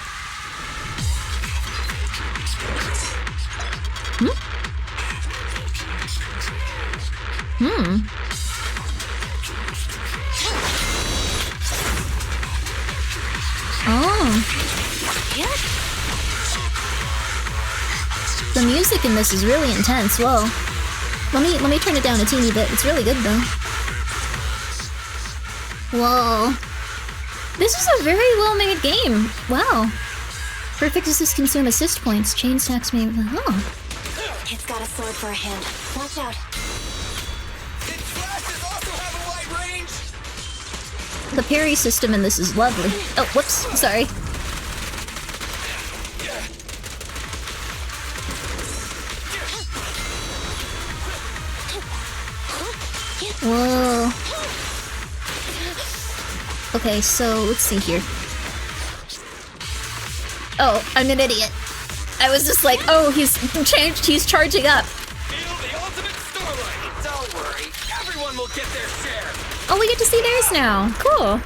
Oh. The music in this is really intense. Whoa. Let me turn it down a teeny bit. It's really good though. Whoa. This is a very well-made game. Wow. Perfect assist consume assist points. Chain stacks me. Oh. It's got a sword for a hand. Watch out. Its flashes also have a wide range! The parry system in this is lovely. Oh, whoops. Sorry. Whoa. Okay, so let's see here. Oh, I'm an idiot. I was just like, oh, he's changed, he's charging up. Feel the ultimate storyline! Don't worry, everyone will get their share! Oh, we get to see theirs now. Cool.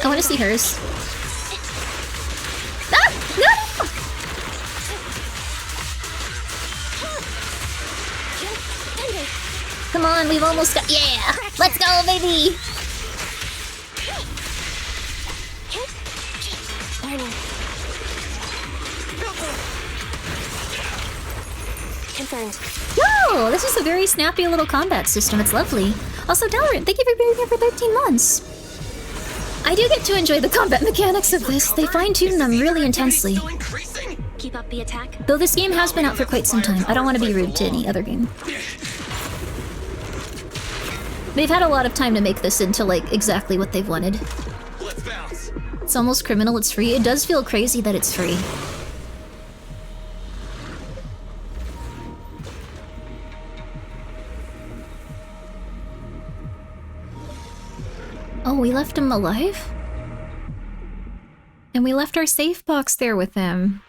I want to see hers. Ah! No! Come on, we've almost got. Yeah! Let's go, baby! Confirmed. Whoa! This is a very snappy little combat system. It's lovely. Also, Dalaran, thank you for being here for 13 months. I do get to enjoy the combat mechanics of this. They fine-tune them really intensely. Keep up the attack. Though this game has been out for quite some time. I don't want to be rude to any other game. They've had a lot of time to make this into, like, exactly what they've wanted. It's almost criminal it's free. It does feel crazy that it's free. Oh, we left him alive? And we left our safe box there with him.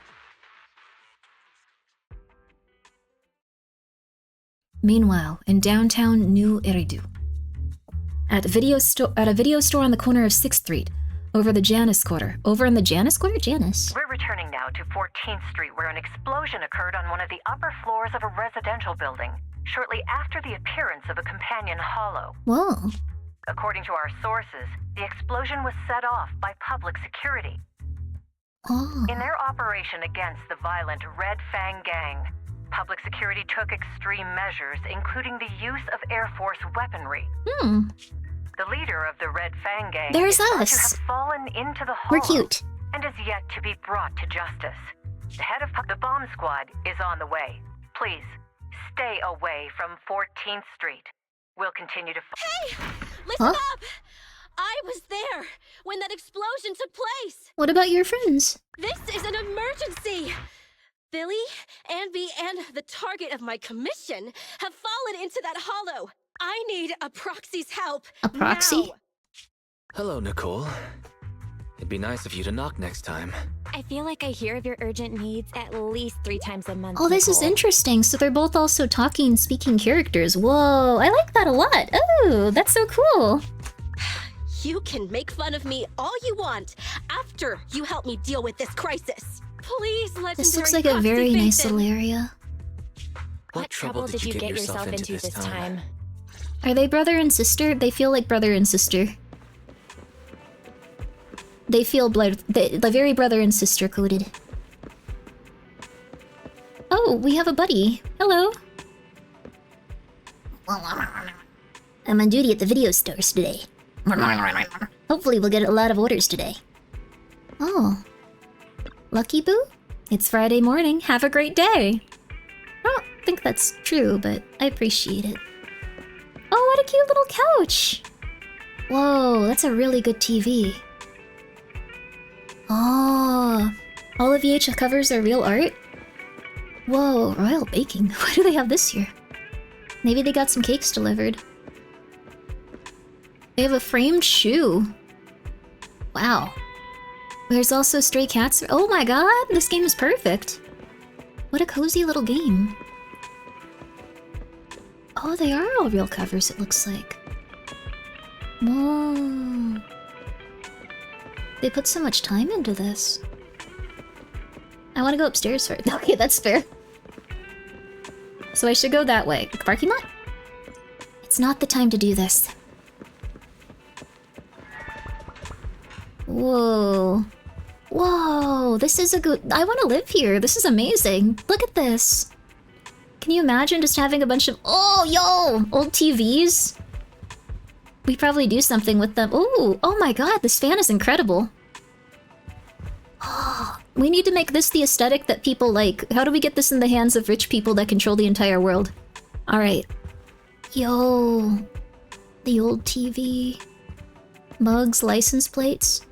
Meanwhile, in downtown New Eridu. At a video store on the corner of 6th Street, over the Janus Quarter. Over in the Janus Quarter? Janus? We're returning now to 14th Street, where an explosion occurred on one of the upper floors of a residential building, shortly after the appearance of a companion hollow. Whoa. According to our sources, the explosion was set off by public security. Oh. In their operation against the violent Red Fang Gang, public security took extreme measures, including the use of Air Force weaponry. The leader of the Red Fang Gang There's is thought us. to have fallen into the We're hollow cute. and is yet to be brought to justice. The head of the bomb squad is on the way. Please, stay away from 14th Street. We'll continue to... Hey! Listen up! I was there when that explosion took place! What about your friends? This is an emergency! Billy, Anby, and the target of my commission have fallen into that hollow. I need a proxy's help. A proxy? Now. Hello, Nicole. It'd be nice of you to knock next time. I feel like I hear of your urgent needs at least 3 times a month. Oh, this is interesting. So they're both also speaking characters. Whoa, I like that a lot. Oh, that's so cool. You can make fun of me all you want after you help me deal with this crisis. Please, Legendary. This looks like a very nice little area. What trouble did you get yourself into this time? Are they brother and sister? They feel like brother and sister. They feel they're very brother and sister coded. Oh, we have a buddy. Hello. I'm on duty at the video stores today. Hopefully we'll get a lot of orders today. Oh. Lucky Boo? It's Friday morning. Have a great day. I don't think that's true, but I appreciate it. Oh, what a cute little couch! Whoa, that's a really good TV. Oh, all of VH covers are real art? Whoa, Royal Baking. Why do they have this here? Maybe they got some cakes delivered. They have a framed shoe. Wow. There's also stray cats. Oh my god, this game is perfect. What a cozy little game. Oh, they are all real covers, it looks like. Whoa. They put so much time into this. I want to go upstairs first. Okay, that's fair. So I should go that way. Parking lot? It's not the time to do this. Whoa. Whoa, this is a good... I want to live here. This is amazing. Look at this. Can you imagine just having a bunch of... Oh, yo! Old TVs? We probably do something with them. Ooh, oh my god, this fan is incredible. We need to make this the aesthetic that people like. How do we get this in the hands of rich people that control the entire world? Alright. Yo. The old TV. Mugs, license plates.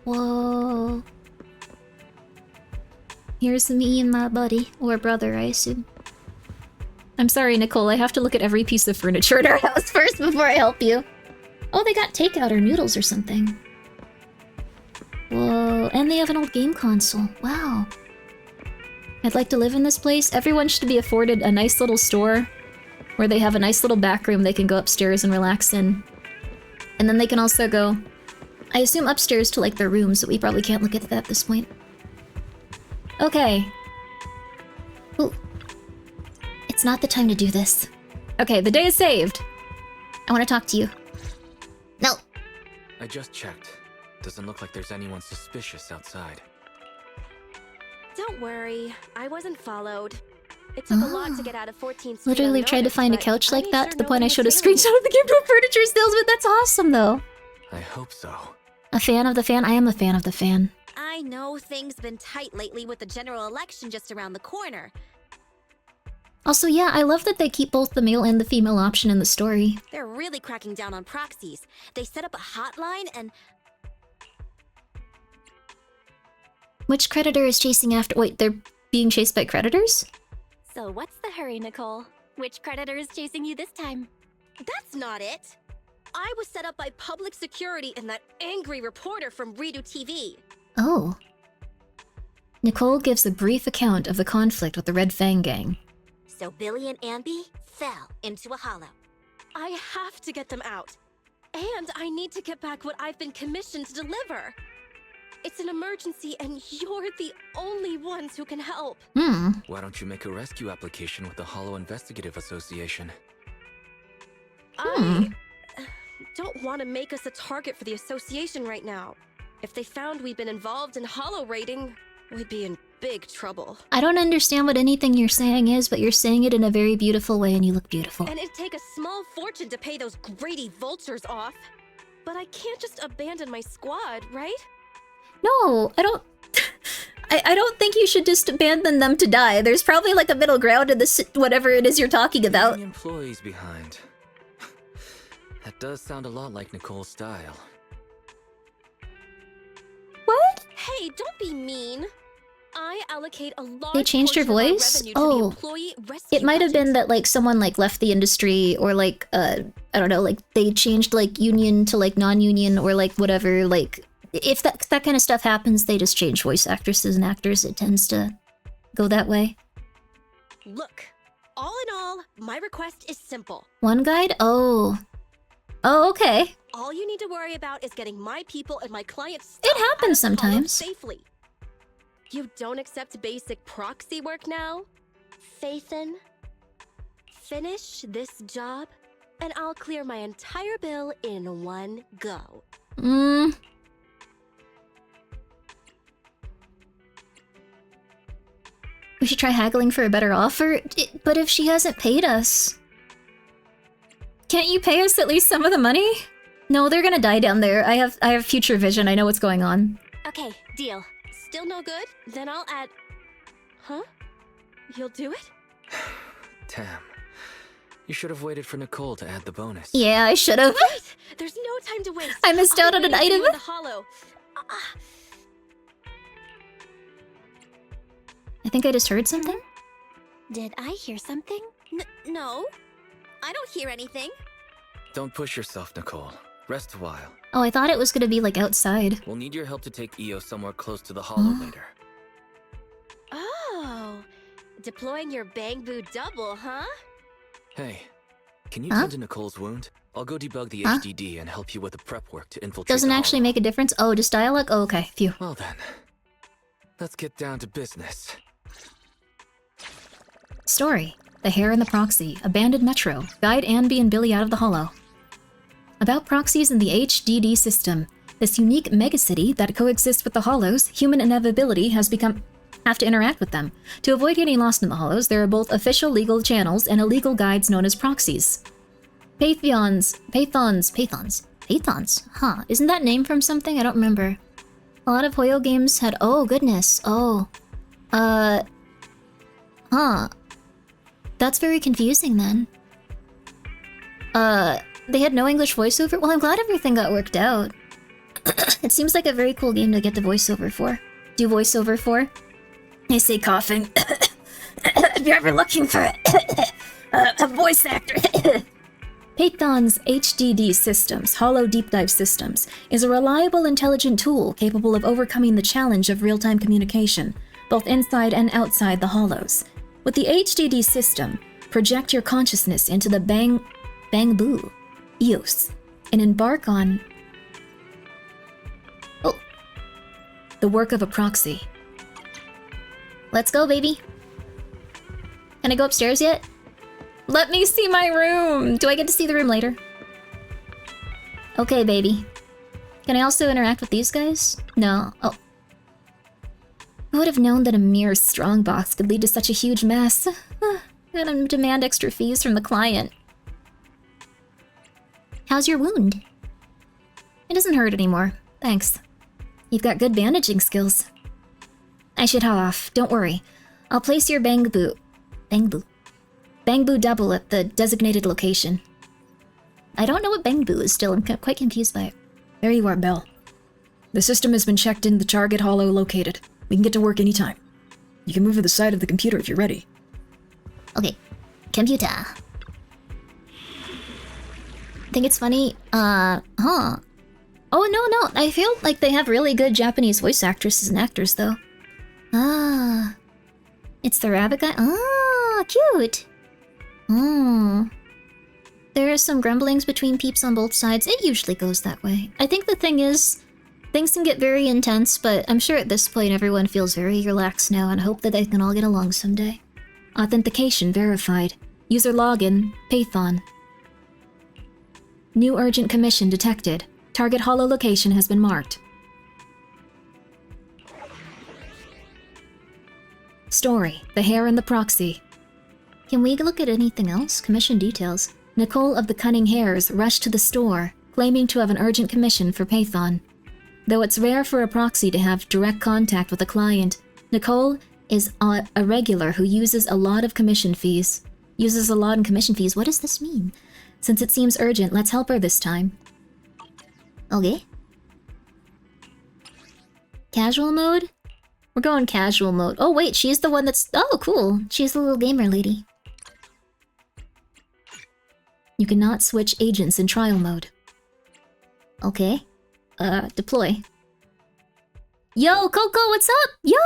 Whoa. Here's me and my buddy, or brother, I assume. I'm sorry, Nicole, I have to look at every piece of furniture in our house first before I help you. Oh, they got takeout or noodles or something. Whoa, and they have an old game console. Wow. I'd like to live in this place. Everyone should be afforded a nice little store where they have a nice little back room they can go upstairs and relax in. And then they can also go, I assume, upstairs to like their rooms, but we probably can't look at that at this point. Okay. Ooh. It's not the time to do this. Okay, the day is saved. I want to talk to you. No. I just checked. Doesn't look like there's anyone suspicious outside. Don't worry, I wasn't followed. It took a lot to get out of 14th Street. Literally tried to find a couch like that to the point I showed a screenshot of the Game Pro furniture salesman. That's awesome, though. I hope so. A fan of the fan? I am a fan of the fan. I know things been tight lately with the general election just around the corner. Also, yeah, I love that they keep both the male and the female option in the story. They're really cracking down on proxies. They set up a hotline and... Which creditor is chasing after... Wait, they're being chased by creditors? So what's the hurry, Nicole? Which creditor is chasing you this time? That's not it! I was set up by public security and that angry reporter from Redo TV. Oh. Nicole gives a brief account of the conflict with the Red Fang gang. So Billy and Amby fell into a hollow. I have to get them out. And I need to get back what I've been commissioned to deliver. It's an emergency and you're the only ones who can help. Why don't you make a rescue application with the Hollow Investigative Association? I don't want to make us a target for the association right now. If they found we'd been involved in hollow raiding, we'd be in big trouble. I don't understand what anything you're saying is, but you're saying it in a very beautiful way and you look beautiful. And it'd take a small fortune to pay those greedy vultures off. But I can't just abandon my squad, right? No, I don't... I don't think you should just abandon them to die. There's probably like a middle ground in this, whatever it is you're talking about. Leaving employees behind. That does sound a lot like Nicole's style. What? Hey, don't be mean. I allocate a large They changed her voice? Oh, it might have been that like someone like left the industry or like, I don't know, like they changed like union to like non-union or like whatever, like if that kind of stuff happens, they just change voice actresses and actors. It tends to go that way. Look, all in all, my request is simple. One guide? Oh. Oh, okay. All you need to worry about is getting my people and my clients It happens sometimes. Safely. You don't accept basic proxy work now? Faithin? Finish this job, and I'll clear my entire bill in one go. We should try haggling for a better offer, but if she hasn't paid us... Can't you pay us at least some of the money? No, they're gonna die down there. I have future vision. I know what's going on. Okay, deal. Still no good? Then I'll add... Huh? You'll do it? Damn. You should have waited for Nicole to add the bonus. Yeah, I should have. Wait! There's no time to waste. I missed out on an item. The hollow. I think I just heard something. Did I hear something? No. I don't hear anything. Don't push yourself, Nicole. Rest a while. Oh, I thought it was gonna be like outside. We'll need your help to take EO somewhere close to the hollow later. Oh. Deploying your Bang Boo double, huh? Hey, can you tend to Nicole's wound? I'll go debug the HDD and help you with the prep work to infiltrate Doesn't actually make a difference? Oh, just dialogue? Oh, okay. Phew. Well then, let's get down to business. Story. The Hare and the Proxy. Abandoned Metro. Guide Anby and Billy out of the hollow. About proxies in the HDD system. This unique megacity that coexists with the hollows, human inevitability have to interact with them. To avoid getting lost in the hollows, there are both official legal channels and illegal guides known as proxies. Pathons. Huh. Isn't that name from something? I don't remember. A lot of Hoyo games had... Oh, goodness. Oh. Huh. That's very confusing then. They had no English voiceover? Well, I'm glad everything got worked out. It seems like a very cool game to get the voiceover for. Do voiceover for? I say coughing. If you're ever looking for a voice actor. Python's HDD Systems, Hollow Deep Dive Systems, is a reliable, intelligent tool capable of overcoming the challenge of real-time communication, both inside and outside the hollows. With the HDD system, project your consciousness into the Bang Boo EOS and embark on the work of a proxy. Let's go, baby. Can I go upstairs yet? Let me see my room! Do I get to see the room later? Okay, baby. Can I also interact with these guys? No. Oh. Who would have known that a mere strongbox could lead to such a huge mess? Gotta demand extra fees from the client. How's your wound? It doesn't hurt anymore. Thanks. You've got good bandaging skills. I should head off. Don't worry. I'll place your Bangbu double at the designated location. I don't know what Bangbu is still. I'm quite confused by it. There you are, Belle. The system has been checked in, the target hollow located. We can get to work anytime. You can move to the side of the computer if you're ready. Okay. Computer. Think it's funny? Oh, no. I feel like they have really good Japanese voice actresses and actors, though. Ah. It's the rabbit guy? Ah, cute! There are some grumblings between peeps on both sides. It usually goes that way. I think the thing is, things can get very intense, but I'm sure at this point everyone feels very relaxed now and hope that they can all get along someday. Authentication verified. User login, Python. New urgent commission detected. Target hollow location has been marked. Story, the hair and the proxy. Can we look at anything else? Commission details. Nicole of the Cunning Hairs rushed to the store, claiming to have an urgent commission for Python. Though it's rare for a proxy to have direct contact with a client, Nicole is a regular who uses a lot in commission fees. What does this mean? Since it seems urgent, let's help her this time. Okay. Casual mode? We're going casual mode. Oh wait, she's the one that's... Oh, cool. She's the little gamer lady. You cannot switch agents in trial mode. Okay. Deploy. Yo, Coco, what's up? Yo!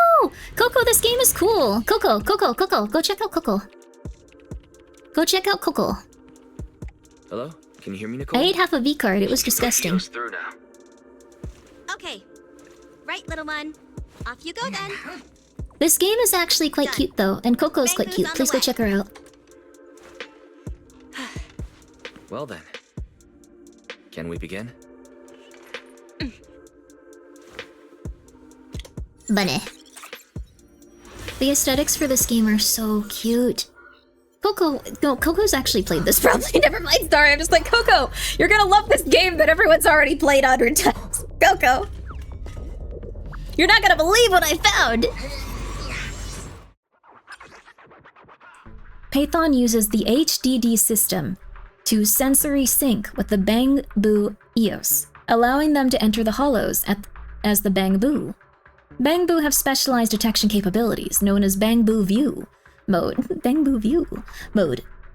Coco, this game is cool. Coco. Go check out Coco. Hello? Can you hear me, Nicole? I ate half a V-card. It was disgusting. Through now. Okay. Right, little one. Off you go then. This game is actually quite cute though, and Coco's quite cute. Please go check her out. Well then. Can we begin? Bunny. The aesthetics for this game are so cute. Coco's actually played this probably. Never mind, sorry. I'm just like, Coco, you're gonna love this game that everyone's already played 100 times. Coco. You're not gonna believe what I found! Python uses the HDD system to sensory sync with the Bangbu EOS, allowing them to enter the hollows as the Bangbu. Bangbu have specialized detection capabilities known as Bangbu View mode.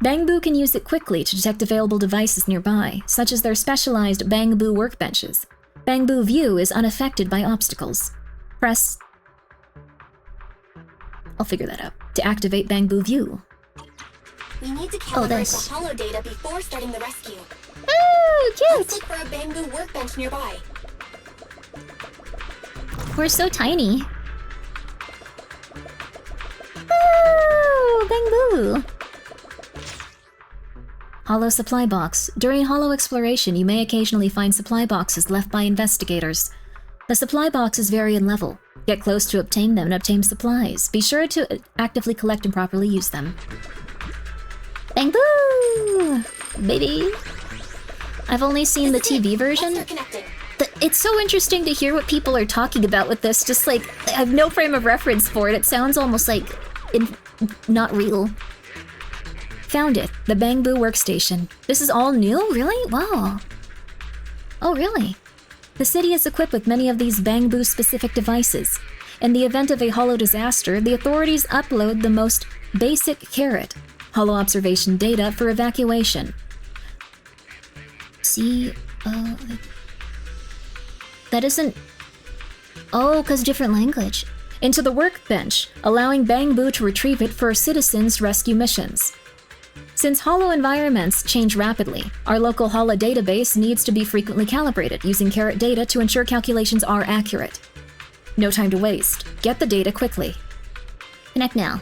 Bangbu can use it quickly to detect available devices nearby, such as their specialized Bangbu workbenches. Bangbu View is unaffected by obstacles. Press... I'll figure that out. To activate Bangbu View. We need to calibrate the hollow data before starting the rescue. Ooh, cute! Let's look for a Bangbu workbench nearby. We're so tiny. Ooh, Bangbu! Hollow supply box. During hollow exploration, you may occasionally find supply boxes left by investigators. The supply boxes vary in level. Get close to obtain them and obtain supplies. Be sure to actively collect and properly use them. Bangbu! Baby! I've only seen the TV version. It's so interesting to hear what people are talking about with this. Just like, I have no frame of reference for it. It sounds almost like... not real. Found it. The Bangbu workstation. This is all new? Really? Wow. Oh, really? The city is equipped with many of these Bangbu-specific devices. In the event of a hollow disaster, the authorities upload the most basic carrot, hollow observation data for evacuation. See, that isn't... Oh, because different language. Into the workbench, allowing Bangbu to retrieve it for citizens' rescue missions. Since hollow environments change rapidly, our local hollow database needs to be frequently calibrated using carrot data to ensure calculations are accurate. No time to waste. Get the data quickly. Connect now.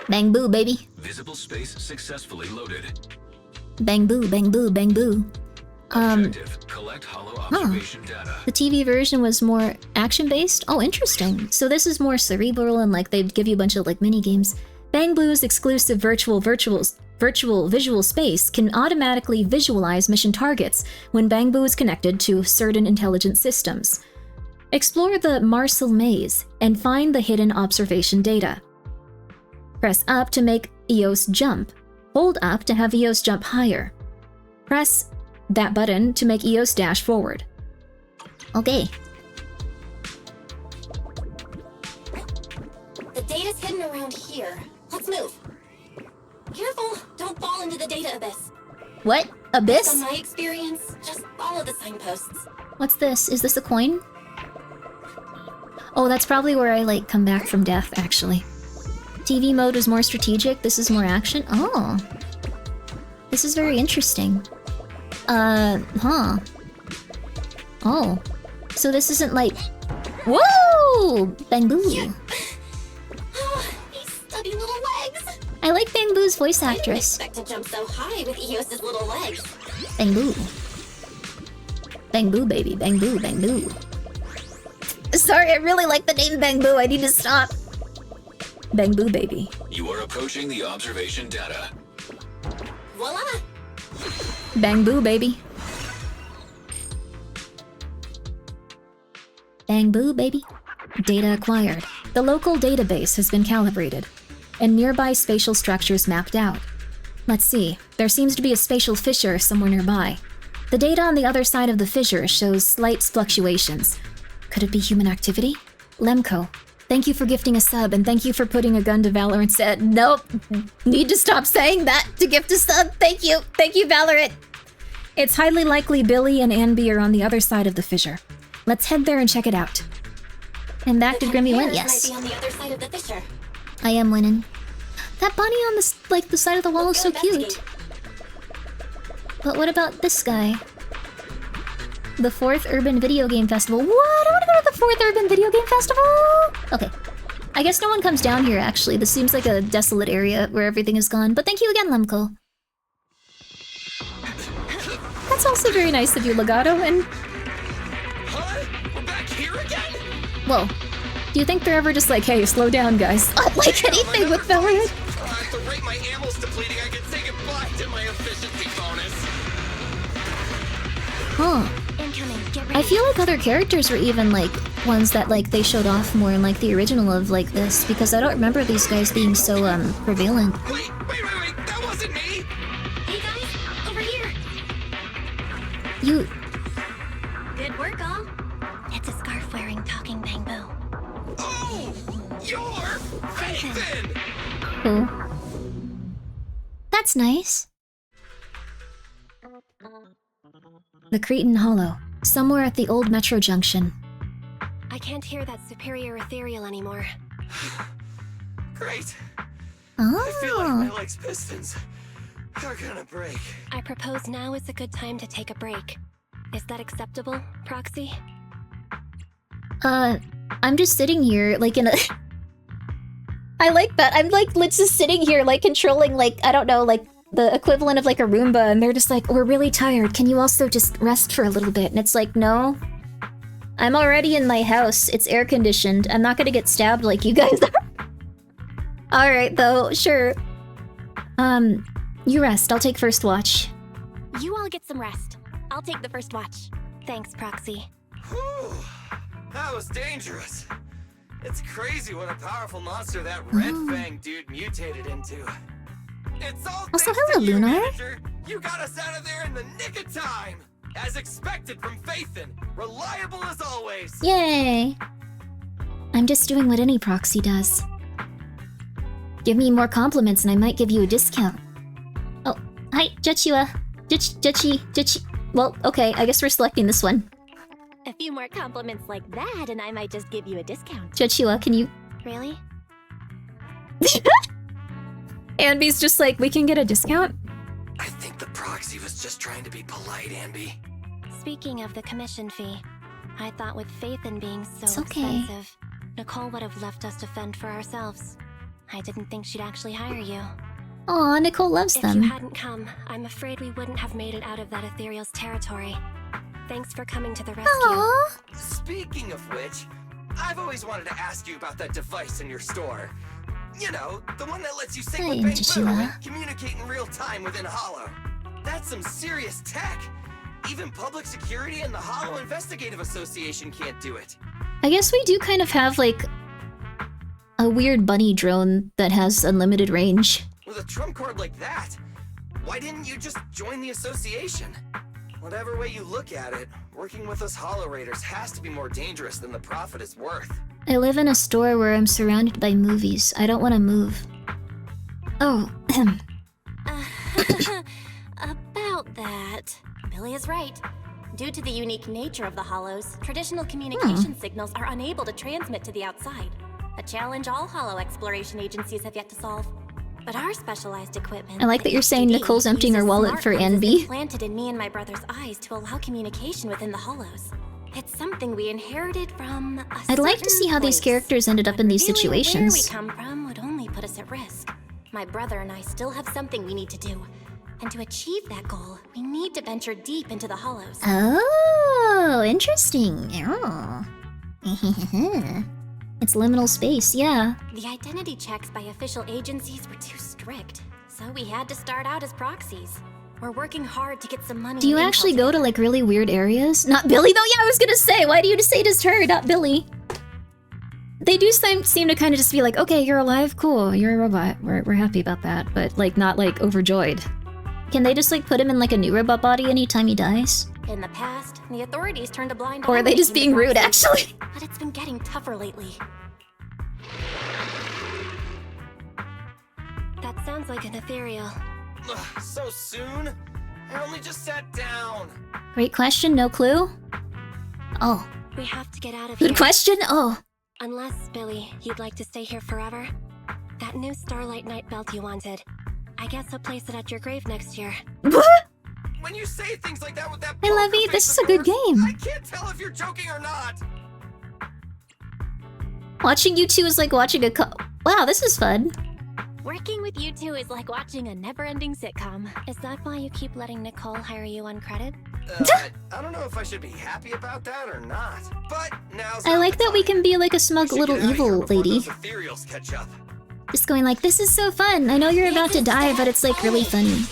Bang boo, baby. Visible space successfully loaded. Bang boo, bang boo, bang boo. Objective, collect hollow observation data. The TV version was more action-based? Oh, interesting. So this is more cerebral and like they'd give you a bunch of like mini-games. Bang Boo's exclusive virtual visual space can automatically visualize mission targets when Bang Boo is connected to certain intelligent systems. Explore the Marcel maze and find the hidden observation data. Press up to make EOS jump. Hold up to have EOS jump higher. Press that button to make EOS dash forward. Okay. The data's hidden around here. Let's move. Careful, don't fall into the data abyss. What? Abyss? Based on my experience, just follow the signposts. What's this? Is this a coin? Oh, that's probably where I like come back from death, actually. TV mode was more strategic, this is more action? Oh. This is very interesting. Huh. Oh. So this isn't like... Whoa! Bang Boo! These stubby little legs! I like Bang Boo's voice actress. I didn't expect to jump so high with Eos's little legs. Bang Boo. Bang Boo, baby. Bang Boo, Bang Boo. Sorry, I really like the name Bang Boo. I need to stop. Bang Boo, baby. You are approaching the observation data. Voila! Bang Boo, baby. Bang Boo, baby. Data acquired. The local database has been calibrated, and nearby spatial structures mapped out. Let's see. There seems to be a spatial fissure somewhere nearby. The data on the other side of the fissure shows slight fluctuations. Could it be human activity? Lemko, thank you for gifting a sub, and thank you for putting a gun to Valorant said. Nope. Need to stop saying that to gift a sub. Thank you. Thank you, Valorant. It's highly likely Billy and Anby are on the other side of the fissure. Let's head there and check it out. And back to Grimmi went, yes. Might be on the other side of the fissure. I am winning. That bunny on the, like, the side of the wall is so cute. But what about this guy? The 4th Urban Video Game Festival. What? I want to go to the 4th Urban Video Game Festival! Okay. I guess no one comes down here, actually. This seems like a desolate area where everything is gone. But thank you again, Lemko. That's also very nice of you, Legato, and... We're back here again? Whoa. Do you think they're ever just like, hey, slow down, guys? Like anything with Valorant? At the rate my ammo's depleting, I can say goodbye to my efficiency bonus. Huh. I feel like other characters were even, like, ones that, like, they showed off more in, like, the original of, like, this, because I don't remember these guys being so, prevalent. Wait, that wasn't me! Hey guys, over here! You... Good work, all. It's a scarf-wearing talking Bang Boo. Oh! You're Nathan! Cool. That's nice. The Cretan Hollow. Somewhere at the old metro junction. I can't hear that superior ethereal anymore. Great. Oh. I feel like my leg's pistons are gonna break. I propose now is a good time to take a break. Is that acceptable, Proxy? I'm just sitting here, like, in a... I like that. I'm, like, just sitting here, like, controlling, like, I don't know, like, the equivalent of, like, a Roomba, and they're just like, we're really tired. Can you also just rest for a little bit? And it's like, no. I'm already in my house. It's air-conditioned. I'm not gonna get stabbed like you guys are. Alright, though. Sure. You rest. I'll take first watch. You all get some rest. I'll take the first watch. Thanks, Proxy. Whew. That was dangerous. It's crazy what a powerful monster that Red Fang dude mutated into. It's all also, thanks hello, to you, Lunar. manager. You got us out of there in the nick of time. As expected from Phaethon. Reliable as always. Yay! I'm just doing what any proxy does. Give me more compliments and I might give you a discount. Oh, hi, Juchua. Juchi. Well, okay, I guess we're selecting this one. A few more compliments like that and I might just give you a discount. Juchua, can you... Really? Anby's just like, we can get a discount? I think the proxy was just trying to be polite, Anby. Speaking of the commission fee, I thought with Phaethon being so It's okay. expensive, Nicole would have left us to fend for ourselves. I didn't think she'd actually hire you. Aw, Nicole loves them. If you hadn't come, I'm afraid we wouldn't have made it out of that ethereal's territory. Thanks for coming to the rescue. Aww. Speaking of which, I've always wanted to ask you about that device in your store. You know, the one that lets you sync with Big Boo and communicate in real time within Hollow. That's some serious tech. Even public security and the Hollow Investigative Association can't do it. I guess we do kind of have, like, a weird bunny drone that has unlimited range. With a trump card like that, why didn't you just join the association? Whatever way you look at it, working with us Hollow Raiders has to be more dangerous than the profit is worth. I live in a store where I'm surrounded by movies. I don't want to move. Oh, About that, Billy is right. Due to the unique nature of the Hollows, traditional communication signals are unable to transmit to the outside. A challenge all Hollow exploration agencies have yet to solve. But our specialized equipment... I like that you're saying Nicole's emptying her wallet for Anby. ...planted in me and my brother's eyes to allow communication within the Hollows. It's something we inherited from a I'd like to see how these characters ended up in these situations. Where we come from would only put us at risk. My brother and I still have something we need to do. And to achieve that goal, we need to venture deep into the Hollows. Oh, interesting. Oh. It's liminal space, yeah. The identity checks by official agencies were too strict, so we had to start out as proxies. We're working hard to get some money. Do you actually go to, like, really weird areas? Not Billy, though? Yeah, I was gonna say, why do you say just her, not Billy? They do seem to kind of just be like, okay, you're alive, cool, you're a robot, we're happy about that, but, like, not, like, overjoyed. Can they just, like, put him in, like, a new robot body anytime he dies? In the past, the authorities turned a blind eye. Or are they just being rude, actually? But it's been getting tougher lately. That sounds like an ethereal. Ugh, so soon? I only just sat down. Great question, no clue? Oh. We have to get out of here. Good question? Oh. Unless, Billy, you'd like to stay here forever? That new Starlight Night belt you wanted. I guess I'll place it at your grave next year. What? When you say things like that with that Hey, Levy, this is a good game. I can't tell if you're joking or not. Watching you two is like watching a wow, this is fun. Working with you two is like watching a never-ending sitcom. Is that why you keep letting Nicole hire you on credit? I don't know if I should be happy about that or not. But now I like that we can be like a smug little evil lady. Catch up. Just going like, this is so fun. I know you're about to die, but it's like really funny.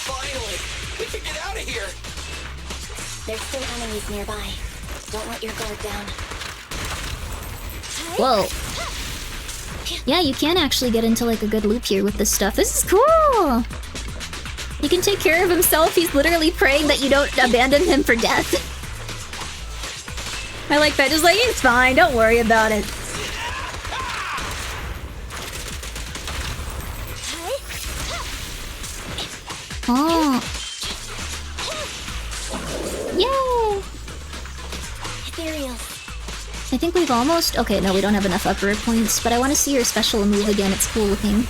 Finally, we can get out of here. There's still enemies nearby. Don't let your guard down. Whoa. Yeah, you can actually get into like a good loop here with this stuff. This is cool! He can take care of himself. He's literally praying that you don't abandon him for death. I like that. Just like, it's fine. Don't worry about it. Oh. Yay! Ethereal. I think we've almost... Okay, no, we don't have enough upper points, but I want to see your special move again. It's cool looking.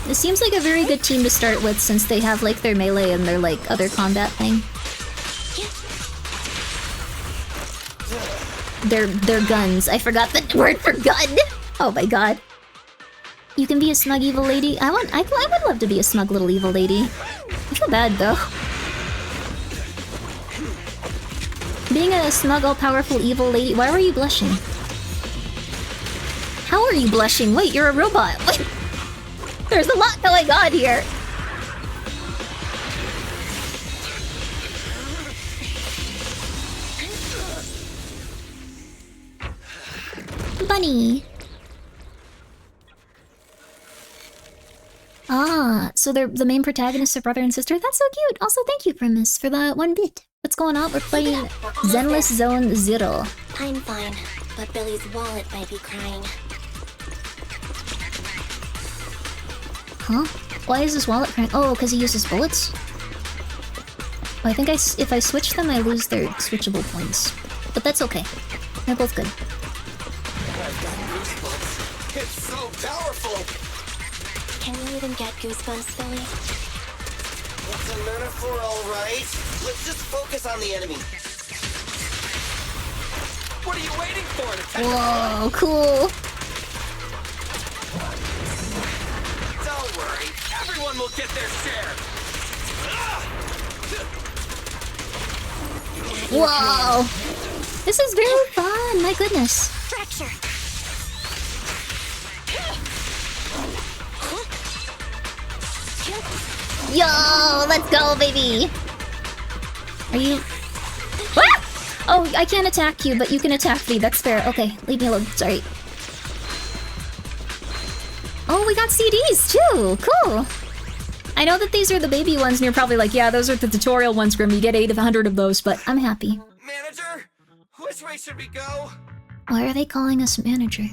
This seems like a very good team to start with since they have, like, their melee and their, like, other combat thing. Their guns. I forgot the word for gun! Oh my god. You can be a smug evil lady. I would love to be a smug little evil lady. I feel bad, though. Being a smug, all-powerful evil lady... Why were you blushing? How are you blushing? Wait, you're a robot. Wait. There's a lot going on here. Bunny. Ah, so they're the main protagonists are brother and sister? That's so cute! Also, thank you, Primus, for the 1 bit. What's going on? We're playing Zenless Zone Zero. I'm fine, but Billy's wallet might be crying. Huh? Why is his wallet crying? Oh, because he uses bullets? Oh, I think if I switch them, I lose their switchable points. But that's okay. They're both good. It's so powerful! Can you even get goosebumps, Billy? It's a metaphor, alright. Let's just focus on the enemy. What are you waiting for? Whoa, cool. Don't worry, everyone will get their share. Whoa! This is very fun, my goodness. Fracture. Yo, let's go, baby! Are you... Ah! Oh, I can't attack you, but you can attack me. That's fair. Okay, leave me alone. Sorry. Oh, we got CDs, too! Cool! I know that these are the baby ones, and you're probably like, yeah, those are the tutorial ones, Grimmi. You get 800 of those, but I'm happy. Manager, which way should we go? Why are they calling us manager?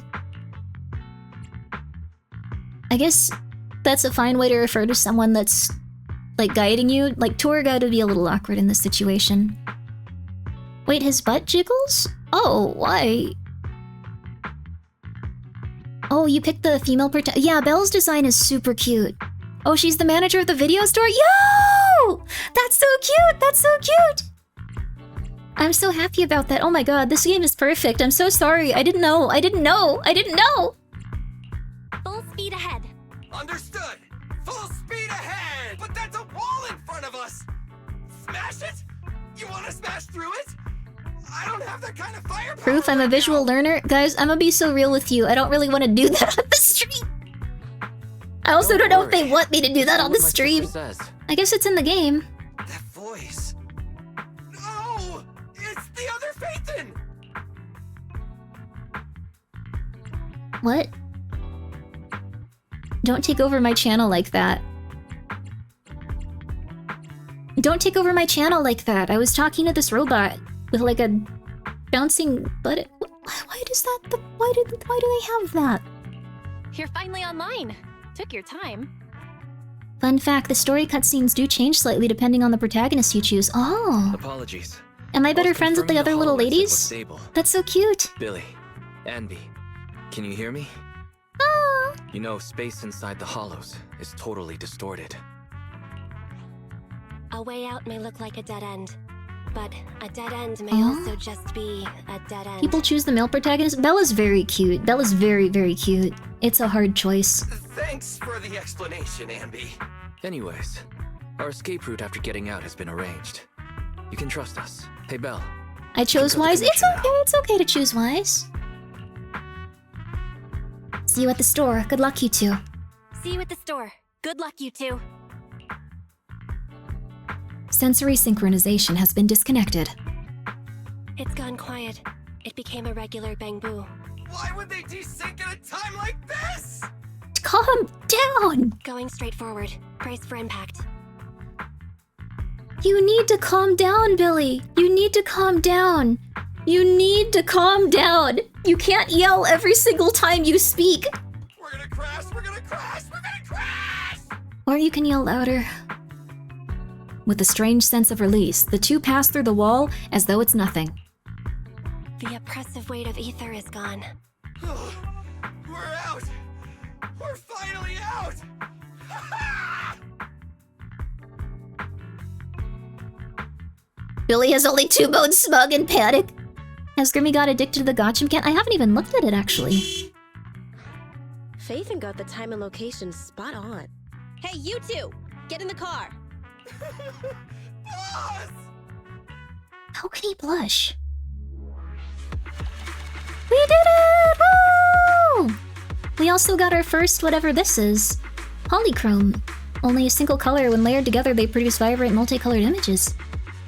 I guess that's a fine way to refer to someone that's, like, guiding you. Like, tour guide would be a little awkward in this situation. Wait, his butt jiggles? Oh, why? Oh, you picked the female Yeah, Belle's design is super cute. Oh, she's the manager of the video store? Yo! That's so cute! That's so cute! I'm so happy about that. Oh my god, this game is perfect. I'm so sorry. I didn't know. I didn't know. I didn't know! Full speed ahead. Understood. Full speed ahead. But that's a wall in front of us. Smash it? You want to smash through it? I don't have that kind of firepower. Proof I'm a visual learner? Guys, I'm gonna be so real with you. I don't really want to do that on the stream. I also don't know if they want me to do that on the stream. I guess it's in the game. That voice. No! It's the other Phaethon! What? Don't take over my channel like that. Don't take over my channel like that. I was talking to this robot with like a bouncing butt. Why does that? Why do they have that? You're finally online. Took your time. Fun fact: the story cutscenes do change slightly depending on the protagonist you choose. Oh. Apologies. Am I better friends with the other little ladies? That's so cute. Billy, Anby, can you hear me? Ah. You know, space inside the hollows is totally distorted. A way out may look like a dead end, but a dead end may also just be a dead end. People choose the male protagonist. Bella's very cute. Bella's very, very cute. It's a hard choice. Thanks for the explanation, Anby. Anyways, our escape route after getting out has been arranged. You can trust us. Hey, Belle. I chose wise. It's okay. It's okay to choose wise. See you at the store. Good luck, you two. See you at the store. Good luck, you two. Sensory synchronization has been disconnected. It's gone quiet. It became a regular bang boo. Why would they desync at a time like this? Calm down! Going straight forward. Brace for impact. You need to calm down, Billy. You need to calm down. You need to calm down. You can't yell every single time you speak. We're gonna crash! We're gonna crash! We're gonna crash! Or you can yell louder. With a strange sense of release, the two pass through the wall as though it's nothing. The oppressive weight of ether is gone. We're out! We're finally out! Billy has only 2 modes: smug and panic. Has Grimmi got addicted to the gotcha can? I haven't even looked at it, actually. Phaethon got the time and location spot on. Hey, you two! Get in the car! How can he blush? We did it! Woo! We also got our first whatever this is. Polychrome. Only a single color. When layered together, they produce vibrant, multicolored images.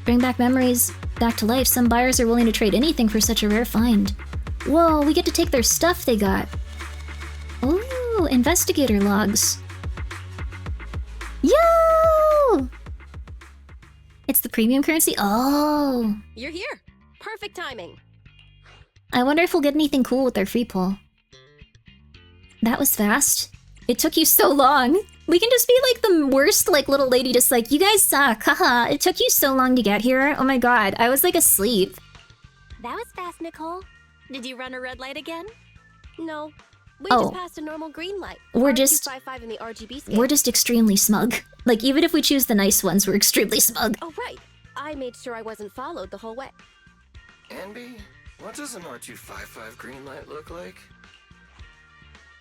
Bring back memories back to life. Some buyers are willing to trade anything for such a rare find. Whoa, we get to take their stuff they got. Ooh, investigator logs. Yo! It's the premium currency? Oh. You're here. Perfect timing. I wonder if we'll get anything cool with their free pull. That was fast. It took you so long. We can just be like the worst like little lady, just like, you guys suck, haha. It took you so long to get here. Oh my god, I was like asleep. That was fast, Nicole. Did you run a red light again? No. We Oh. just passed a normal green light. We're just- R255 in the RGB scale. We're just extremely smug. Like, even if we choose the nice ones, we're extremely smug. Oh, right. I made sure I wasn't followed the whole way. Anby, what does an R255 green light look like?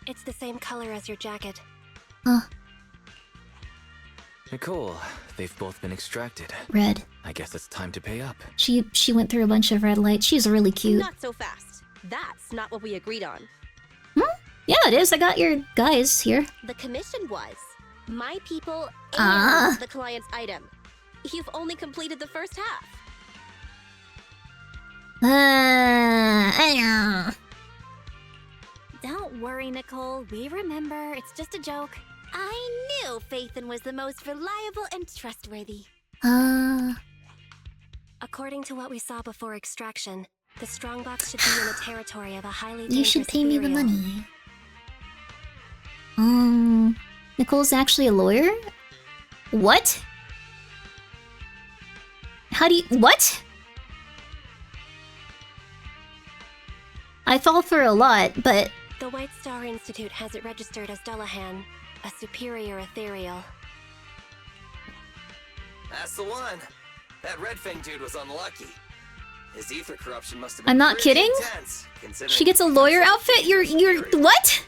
It's the same color as your jacket. Huh. Nicole, they've both been extracted. Red. I guess it's time to pay up. She went through a bunch of red lights. She's really cute. Not so fast. That's not what we agreed on. Yeah, it is. I got your guys here. The commission was my people and the client's item. You've only completed the first half. Don't worry, Nicole. We remember. It's just a joke. I knew Phaethon was the most reliable and trustworthy. According to what we saw before extraction, the strongbox should be in the territory of a highly dangerous You should pay me the ethereal. money. Nicole's actually a lawyer? What? How do you... What? I fall for a lot, but... The White Star Institute has it registered as Dullahan, a superior ethereal. That's the one. That Red Fang dude was unlucky. His ether corruption must have been I'm not pretty kidding? intense, considering She gets a lawyer outfit? You're... What?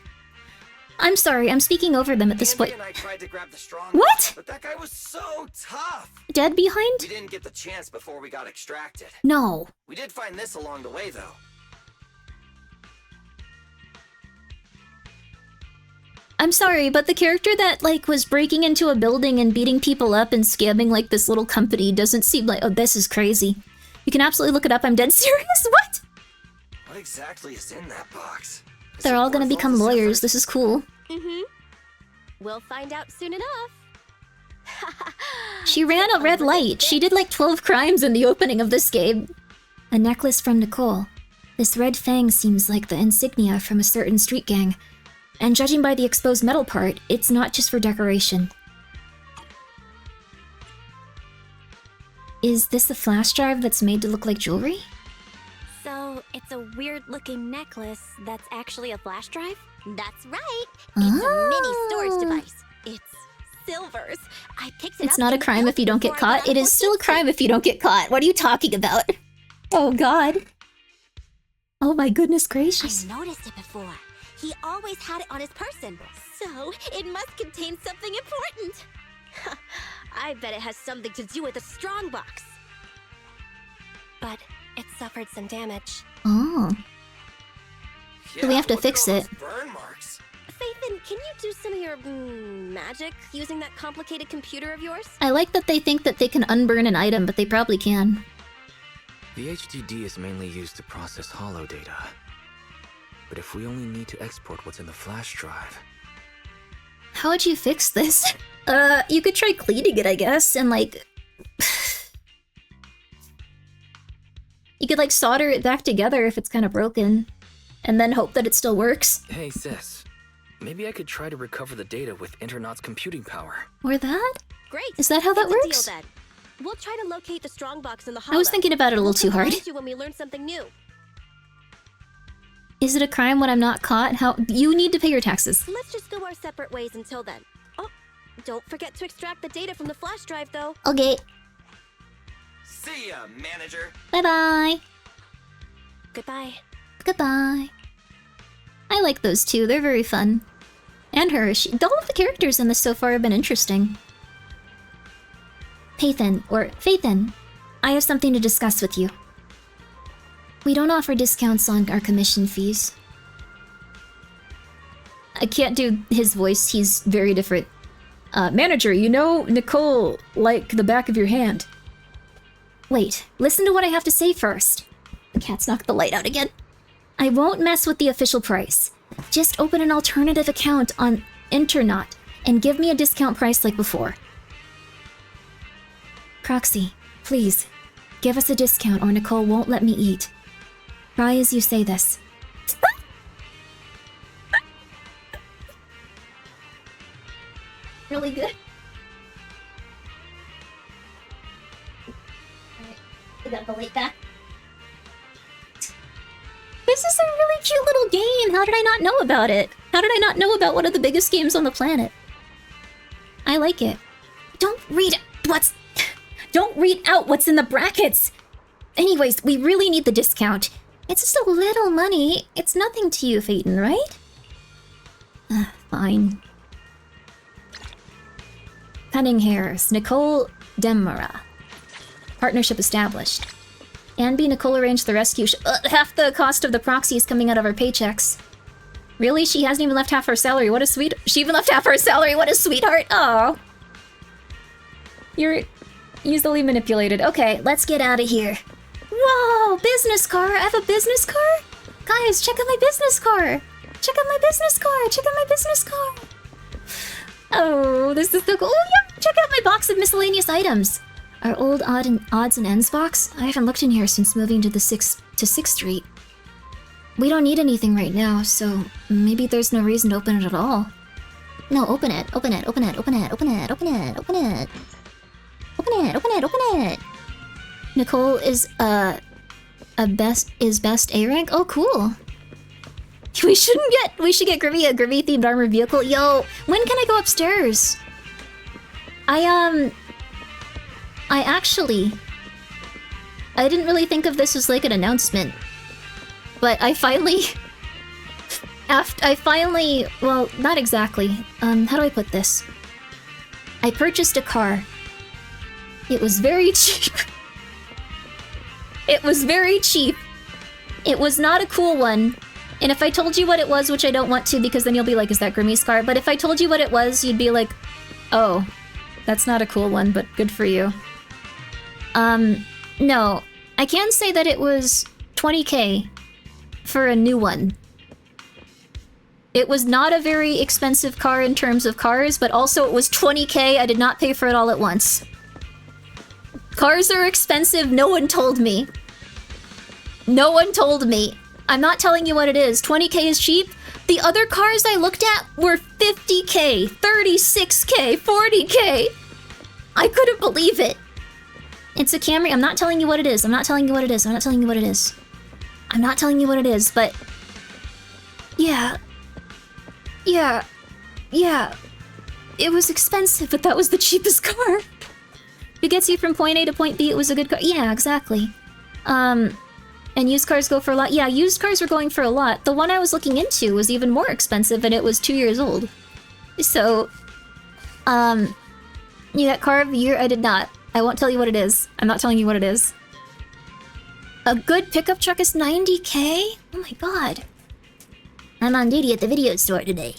I'm sorry, I'm speaking over them at this point. I tried to grab the strong What? But that guy was so tough. Dead behind? We didn't get the chance before we got extracted. No. We did find this along the way, though. I'm sorry, but the character that, like, was breaking into a building and beating people up and scamming, like, this little company doesn't seem like... Oh, this is crazy. You can absolutely look it up. I'm dead serious. What? What exactly is in that box? They're all gonna become lawyers. This is cool. We'll find out soon enough. She ran a red light. She did like 12 crimes in the opening of this game. A necklace from Nicole. This red fang seems like the insignia from a certain street gang. And judging by the exposed metal part, it's not just for decoration. Is this a flash drive that's made to look like jewelry? So, it's a weird-looking necklace that's actually a flash drive? That's right. It's a mini storage device. It's Silver's. I picked it up. It's not a crime if you don't get caught. It is still a crime if you don't get caught. What are you talking about? Oh god. Oh my goodness gracious. I noticed it before. He always had it on his person, so it must contain something important. I bet it has something to do with the strongbox. But it suffered some damage. Oh. So we have to fix it. Burn marks. Phaethon, can you do some of your magic using that complicated computer of yours? I like that they think that they can unburn an item, but they probably can. The HDD is mainly used to process hollow data. But if we only need to export what's in the flash drive... How would you fix this? You could try cleaning it, I guess, and like... You could like solder it back together if it's kind of broken. And then hope that it still works. Hey sis, maybe I could try to recover the data with Internaut's computing power. Or that? Great. Is that how that It's a works? deal, then. We'll try to locate the strongbox in the hollow. I was thinking about it a little too hard. We'll you when we learn something new. Is it a crime when I'm not caught? How? You need to pay your taxes. Let's just go our separate ways until then. Oh, don't forget to extract the data from the flash drive, though. Okay. See ya, manager. Bye-bye. Goodbye. Goodbye. I like those two. They're very fun. And her. All of the characters in this so far have been interesting. Phaethon, I have something to discuss with you. We don't offer discounts on our commission fees. I can't do his voice. He's very different. Manager, you know Nicole like the back of your hand. Wait, listen to what I have to say first. The cat's knocked the light out again. I won't mess with the official price. Just open an alternative account on Internaut and give me a discount price like before. Proxy, please, give us a discount or Nicole won't let me eat. Try as you say this. Really good. Alright, we got the light back. This is a really cute little game. How did I not know about it? How did I not know about one of the biggest games on the planet? I like it. Don't read out what's in the brackets. Anyways, we really need the discount. It's just a little money. It's nothing to you, Phaethon, right? Fine. Penninghairs, Nicole Demara. Partnership established. Anby, Nicole arranged the rescue. Half the cost of the proxy is coming out of our paychecks. Really? She hasn't even left half her salary. What a sweet... She even left half her salary. What a sweetheart. Oh. You're easily manipulated. Okay, let's get out of here. Whoa, business car. I have a business car? Guys, check out my business car. Check out my business car. Check out my business car. Oh, this is so cool. Oh, yeah. Check out my box of miscellaneous items. Our old odds and ends box? I haven't looked in here since moving to 6th Street. We don't need anything right now, so maybe there's no reason to open it at all. No, open it. Open it. Open it. Open it. Open it. Open it. Open it. Open it. Open it. Open it. Nicole is best A rank. Oh, cool. We should get Grimmi a Grimmi themed armored vehicle. Yo, when can I go upstairs? I didn't really think of this as like an announcement, but I finally, well, not exactly. How do I put this? I purchased a car. It was very cheap. It was very cheap. It was not a cool one. And if I told you what it was, which I don't want to because then you'll be like, is that Grimmi's car? But if I told you what it was, you'd be like, oh, that's not a cool one, but good for you. No. I can say that it was 20k for a new one. It was not a very expensive car in terms of cars, but also it was 20k. I did not pay for it all at once. Cars are expensive. No one told me. No one told me. I'm not telling you what it is. 20k is cheap. The other cars I looked at were 50k, 36k, 40k. I couldn't believe it. It's a Camry. I'm not telling you what it is. I'm not telling you what it is. I'm not telling you what it is. I'm not telling you what it is, but... Yeah. Yeah. Yeah. It was expensive, but that was the cheapest car. If it gets you from point A to point B, it was a good car. Yeah, exactly. And used cars go for a lot. Yeah, used cars were going for a lot. The one I was looking into was even more expensive, and it was 2 years old. So, you got car of the year? I did not. I won't tell you what it is. I'm not telling you what it is. A good pickup truck is 90k? Oh my god. I'm on duty at the video store today.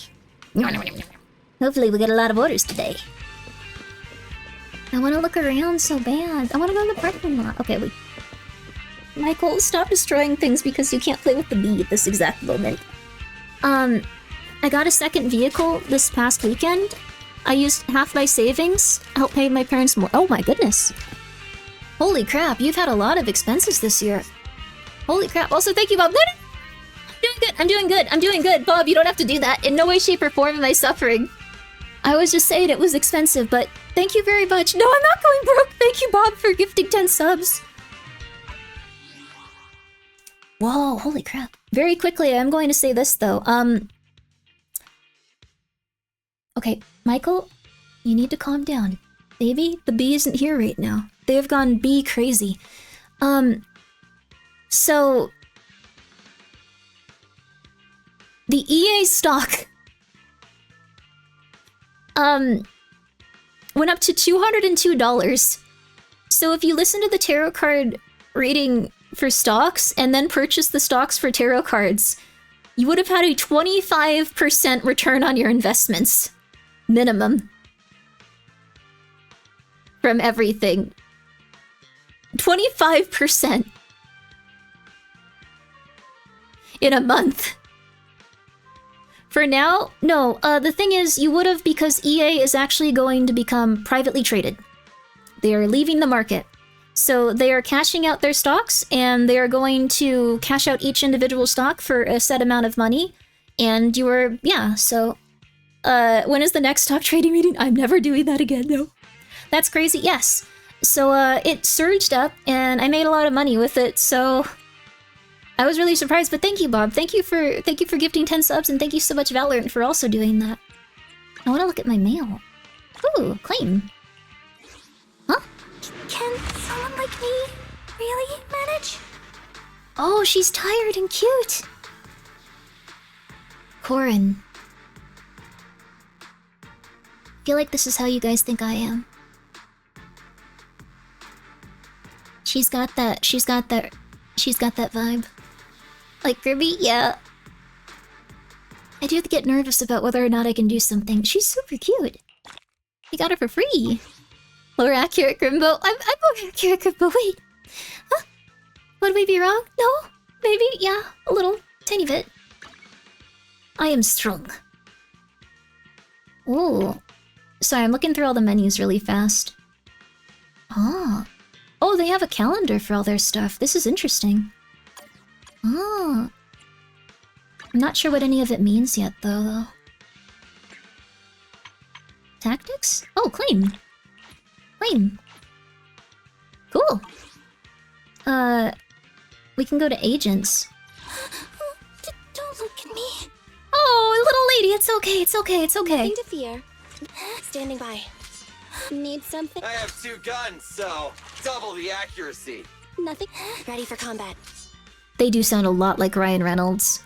Hopefully we get a lot of orders today. I want to look around so bad. I want to go in the parking lot. Okay, wait. Michael, stop destroying things because you can't play with the bee at this exact moment. I got a second vehicle this past weekend. I used half my savings, helped pay my parents more. Oh my goodness. Holy crap, you've had a lot of expenses this year. Holy crap. Also, thank you, Bob. I'm doing good. I'm doing good. I'm doing good. Bob, you don't have to do that. In no way, shape, or form am I suffering. I was just saying it was expensive, but thank you very much. No, I'm not going broke. Thank you, Bob, for gifting 10 subs. Whoa, holy crap. Very quickly, I'm going to say this, though. Okay, Michael, you need to calm down. Baby, the bee isn't here right now. They have gone bee crazy. So... the EA stock... went up to $202. So if you listen to the tarot card reading for stocks and then purchase the stocks for tarot cards, you would have had a 25% return on your investments. Minimum. From everything. 25%. In a month. For now, no, the thing is, you would have because EA is actually going to become privately traded. They are leaving the market. So they are cashing out their stocks, and they are going to cash out each individual stock for a set amount of money. And you were, yeah, so... when is the next stock trading meeting? I'm never doing that again, no. That's crazy, yes. So, it surged up, and I made a lot of money with it, so... I was really surprised, but thank you, Bob. Thank you for gifting 10 subs, and thank you so much, Valorant, for also doing that. I want to look at my mail. Ooh, claim. Huh? Can someone like me really manage? Oh, she's tired and cute. Corin. feel like this is how you guys think I am. She's got that vibe. Like Grimmi, yeah. I do get nervous about whether or not I can do something. She's super cute. You got her for free. More accurate, Grimbo. I'm more accurate, Grimbo. Wait. Huh? Would we be wrong? No? Maybe? Yeah. A little. Tiny bit. I am strong. Ooh. Sorry, I'm looking through all the menus really fast. Oh. Oh, they have a calendar for all their stuff. This is interesting. Oh. I'm not sure what any of it means yet, though. Tactics? Oh, claim. Claim. Cool. We can go to agents. Don't look at me. Oh, little lady, it's okay, it's okay, it's okay. Nothing to fear. Standing by. Need something? I have 2 guns, so double the accuracy. Nothing. Ready for combat. They do sound a lot like Ryan Reynolds.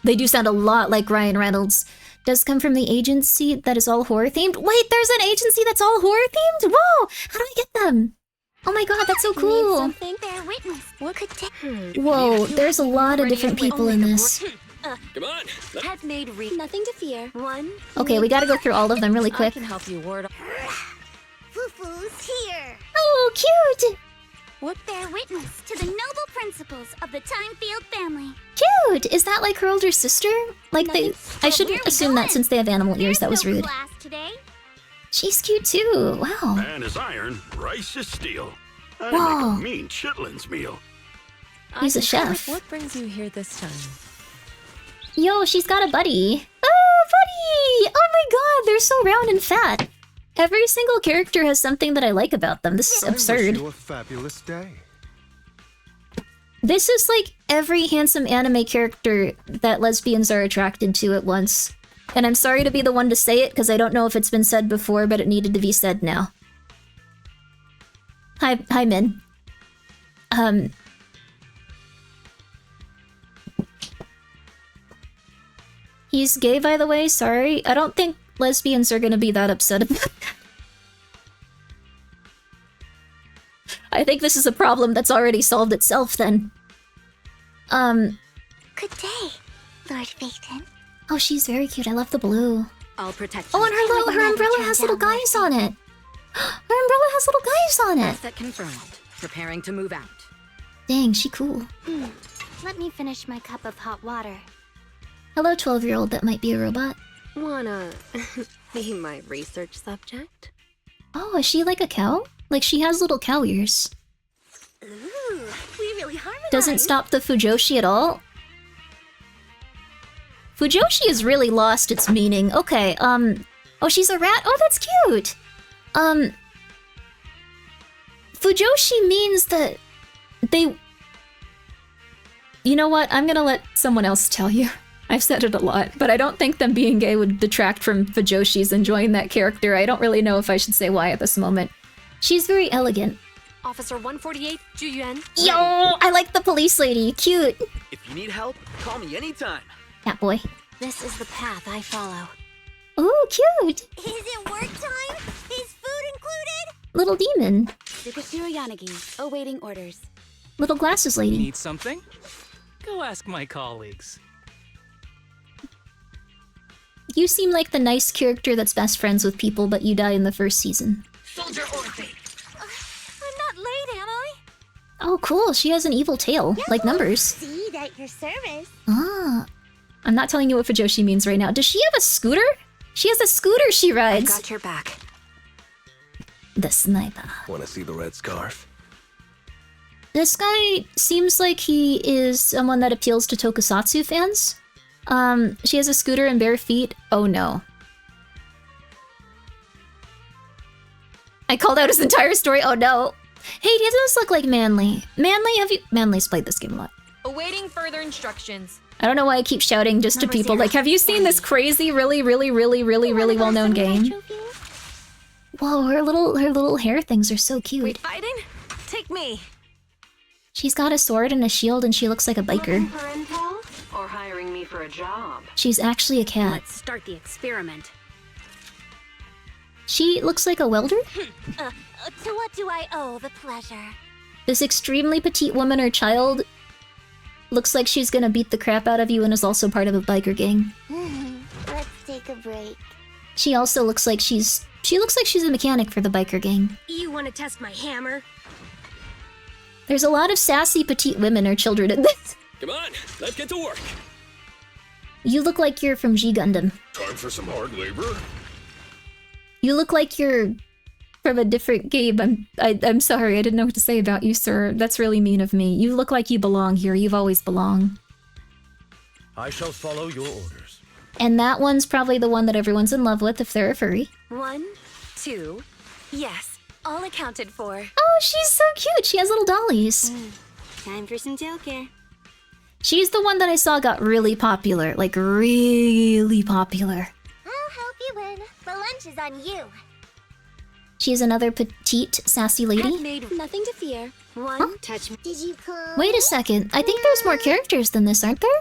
Does come from the agency that is all horror themed. Wait, there's an agency that's all horror themed? Whoa! How do I get them? Oh my god, that's so cool. Need something? Bear witness. What could Whoa, there's a lot of different people in this. Come on. Have made nothing to fear. One. Okay, we gotta go through all of them really quick. I can help you ward. Fufu's here. Oh, cute! What bear witness to the noble principles of the Timefield family. Cute! Is that like her older sister? Like they... I shouldn't assume that since they have animal ears. That was rude. She's cute too. Wow. Man is iron, rice is steel. I Whoa. make a mean chitlins meal. He's a chef. What brings you here this time? Yo, she's got a buddy. Oh, buddy! Oh my god, they're so round and fat. Every single character has something that I like about them. This is absurd. I wish you a fabulous day. This is like every handsome anime character that lesbians are attracted to at once. And I'm sorry to be the one to say it, because I don't know if it's been said before, but it needed to be said now. Hi, Min. He's gay, by the way, sorry. I don't think lesbians are gonna be that upset about that. I think this is a problem that's already solved itself, then. Good day, Lord Phaeton. Oh, she's very cute. I love the blue. I'll protect Oh, and her umbrella has little guys on it. Her umbrella has little guys on it. Asset confirmed. Preparing to move out. Dang, she cool. Let me finish my cup of hot water. Hello, 12-year-old that might be a robot. Wanna be my research subject? Oh, is she like a cow? Like she has little cow ears. Ooh, we really harmonize. Doesn't stop the Fujoshi at all. Fujoshi has really lost its meaning. Okay, oh, she's a rat? Oh, that's cute! Fujoshi means that they... You know what? I'm gonna let someone else tell you. I've said it a lot, but I don't think them being gay would detract from Fujoshi's enjoying that character. I don't really know if I should say why at this moment. She's very elegant. Officer 148, Juyuan. Yo, I like the police lady. Cute. If you need help, call me anytime. Cat boy. This is the path I follow. Ooh, cute. Is it work time? Is food included? Little demon. Sukashiro Yanagi, awaiting orders. Little glasses lady. Need something? Go ask my colleagues. You seem like the nice character that's best friends with people, but you die in the first season. Soldier Orphan. I'm not late, am I? Oh, cool. She has an evil tail, like numbers. See, at your service. Ah. I'm not telling you what Fujoshi means right now. Does she have a scooter? She has a scooter she rides. Got your back. The sniper. Want to see the red scarf? This guy seems like he is someone that appeals to tokusatsu fans. She has a scooter and bare feet. Oh no. I called out his entire story. Oh no. Hey, he does look like Manly. Manly's played this game a lot. Awaiting further instructions. I don't know why I keep shouting just to people. Like, have you seen this crazy, really well-known game? Whoa, her little hair things are so cute. Wait, fighting? Take me. She's got a sword and a shield and she looks like a biker. For intel? Or hiring me for a job? She's actually a cat. Let's start the experiment. She looks like a welder? To what do I owe the pleasure? This extremely petite woman or child looks like she's gonna beat the crap out of you and is also part of a biker gang. Let's take a break. She also looks like she's a mechanic for the biker gang. You want to test my hammer? There's a lot of sassy petite women or children in this. Come on, let's get to work. You look like you're from G Gundam. Time for some hard labor. You look like you're from a different game. I'm sorry, I didn't know what to say about you, sir. That's really mean of me. You look like you belong here. You've always belonged. I shall follow your orders. And that one's probably the one that everyone's in love with if they're a furry. 1, 2. Yes, all accounted for. Oh, she's so cute. She has little dollies. Time for some tailcare. She's the one that I saw got really popular. Like, really popular. I'll help you win. The lunch is on you. She's another petite, sassy lady. Made nothing to fear. One touch. Did you come? Wait a second. I think there's more characters than this, aren't there?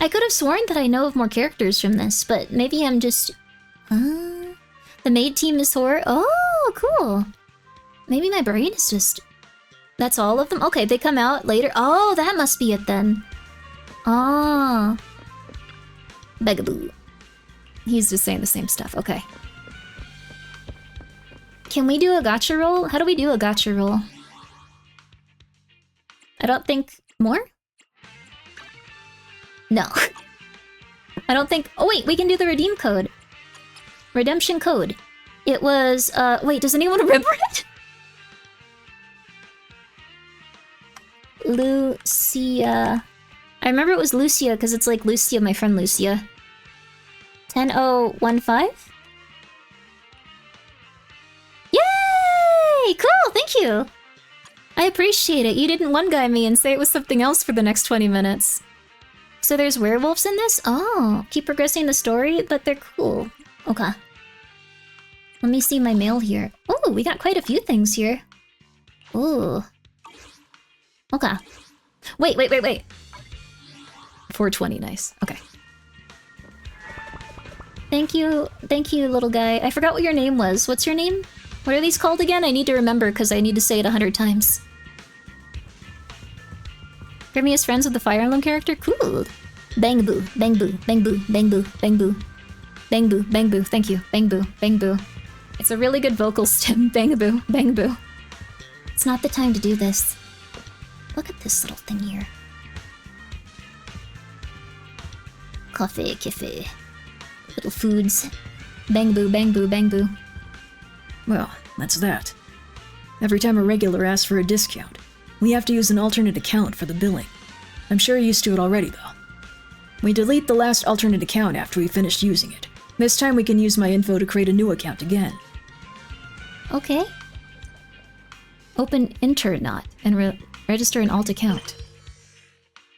I could have sworn that I know of more characters from this, but maybe I'm just... The maid team is horror? Oh, cool. Maybe my brain is just... That's all of them? Okay, they come out later. Oh, that must be it then. Ah. Begaboo. He's just saying the same stuff. Okay. Can we do a gacha roll? How do we do a gacha roll? I don't think... More? No. I don't think... Oh wait, we can do the redeem code. Redemption code. It was... Wait, does anyone remember it? Lucia... I remember it was Lucia because it's like Lucia, my friend Lucia. 10015? Yay! Cool, thank you! I appreciate it. You didn't one-guy me and say it was something else for the next 20 minutes. So there's werewolves in this? Oh, keep progressing the story, but they're cool. Okay. Let me see my mail here. Oh, we got quite a few things here. Ooh. Okay. Wait. 420, nice. Okay. Thank you, little guy. I forgot what your name was. What's your name? What are these called again? I need to remember because I need to say it 100 times. Grimmi is friends with the Fire Emblem character? Cool. Bang boo, bang boo, bang boo, bang boo, bang boo. Bang boo, bang boo, thank you. Bang boo, bang boo. It's a really good vocal stem. Bang boo, bang boo. It's not the time to do this. Look at this little thing here. Coffee, kiffy. Little foods. Bang boo, bang boo, bang boo. Well, that's that. Every time a regular asks for a discount, we have to use an alternate account for the billing. I'm sure you're used to it already, though. We delete the last alternate account after we finished using it. This time we can use my info to create a new account again. Okay. Open Internot and register an alt account.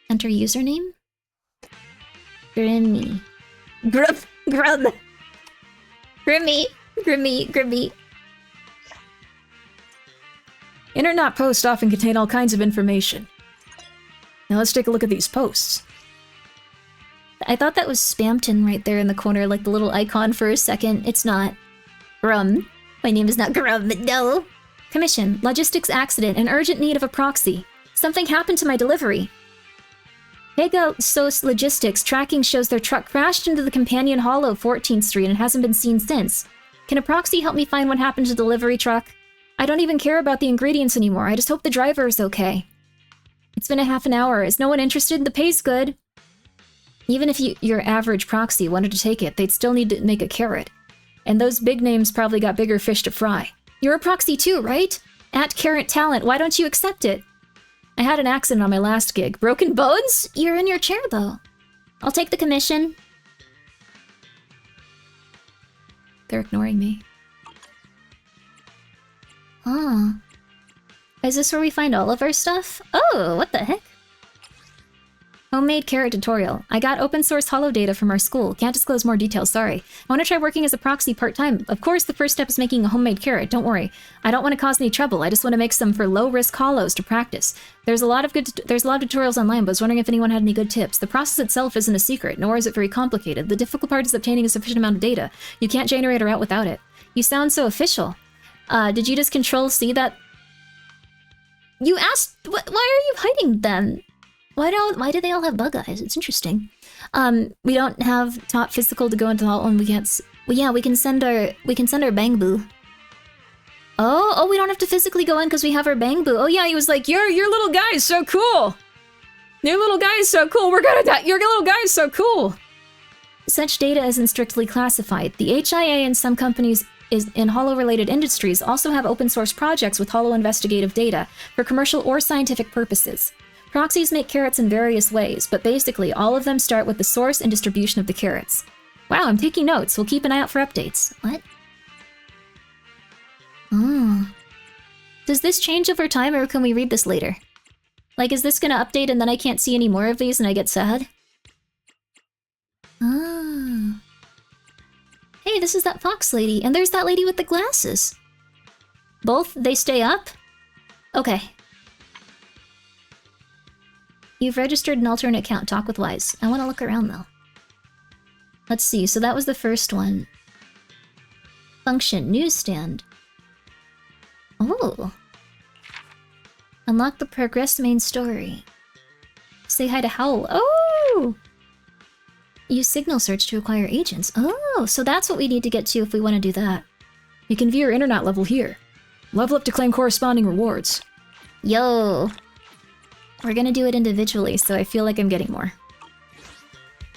Enter username? Grimmi. Grub. Grimmi. Internot posts often contain all kinds of information. Now let's take a look at these posts. I thought that was Spamton right there in the corner, like the little icon for a second. It's not. Grum. My name is not Grum, no. Commission. Logistics accident. An urgent need of a proxy. Something happened to my delivery. Pegasus Logistics tracking shows their truck crashed into the companion hollow 14th Street and hasn't been seen since. Can a proxy help me find what happened to the delivery truck? I don't even care about the ingredients anymore. I just hope the driver is okay. It's been a half an hour. Is no one interested? The pay's good. Even if your average proxy wanted to take it, they'd still need to make a carrot. And those big names probably got bigger fish to fry. You're a proxy too, right? At Carrot Talent, why don't you accept it? I had an accident on my last gig. Broken bones? You're in your chair, though. I'll take the commission. They're ignoring me. Ah. Is this where we find all of our stuff? Oh, what the heck? Homemade carrot tutorial. I got open source holo data from our school. Can't disclose more details, sorry. I want to try working as a proxy part-time. Of course, the first step is making a homemade carrot, don't worry. I don't want to cause any trouble, I just want to make some for low-risk holos to practice. There's a lot of tutorials online, but I was wondering if anyone had any good tips. The process itself isn't a secret, nor is it very complicated. The difficult part is obtaining a sufficient amount of data. You can't generate a route without it. You sound so official. Did you just Control-C that? You asked, why are you hiding then? Why do they all have bug eyes? It's interesting. We don't have top physical to go into the hall, and we can't. Well, yeah, we can send our bang boo. Oh, we don't have to physically go in because we have our bang boo. Oh yeah, he was like, your little guy is so cool. Your little guy is so cool. We're gonna die. Your little guy is so cool. Such data isn't strictly classified. The HIA and some companies in holo-related industries also have open source projects with holo investigative data for commercial or scientific purposes. Proxies make carrots in various ways, but basically all of them start with the source and distribution of the carrots. Wow, I'm taking notes. We'll keep an eye out for updates. What? Does this change over time, or can we read this later? Like, is this gonna update and then I can't see any more of these and I get sad? Hey, this is that fox lady, and there's that lady with the glasses. Both, they stay up? Okay. You've registered an alternate account. Talk with Wise. I want to look around, though. Let's see. So that was the first one. Function. Newsstand. Oh. Unlock the progress main story. Say hi to Howl. Oh! Use signal search to acquire agents. Oh, so that's what we need to get to if we want to do that. You can view your internet level here. Level up to claim corresponding rewards. Yo! We're gonna do it individually, so I feel like I'm getting more.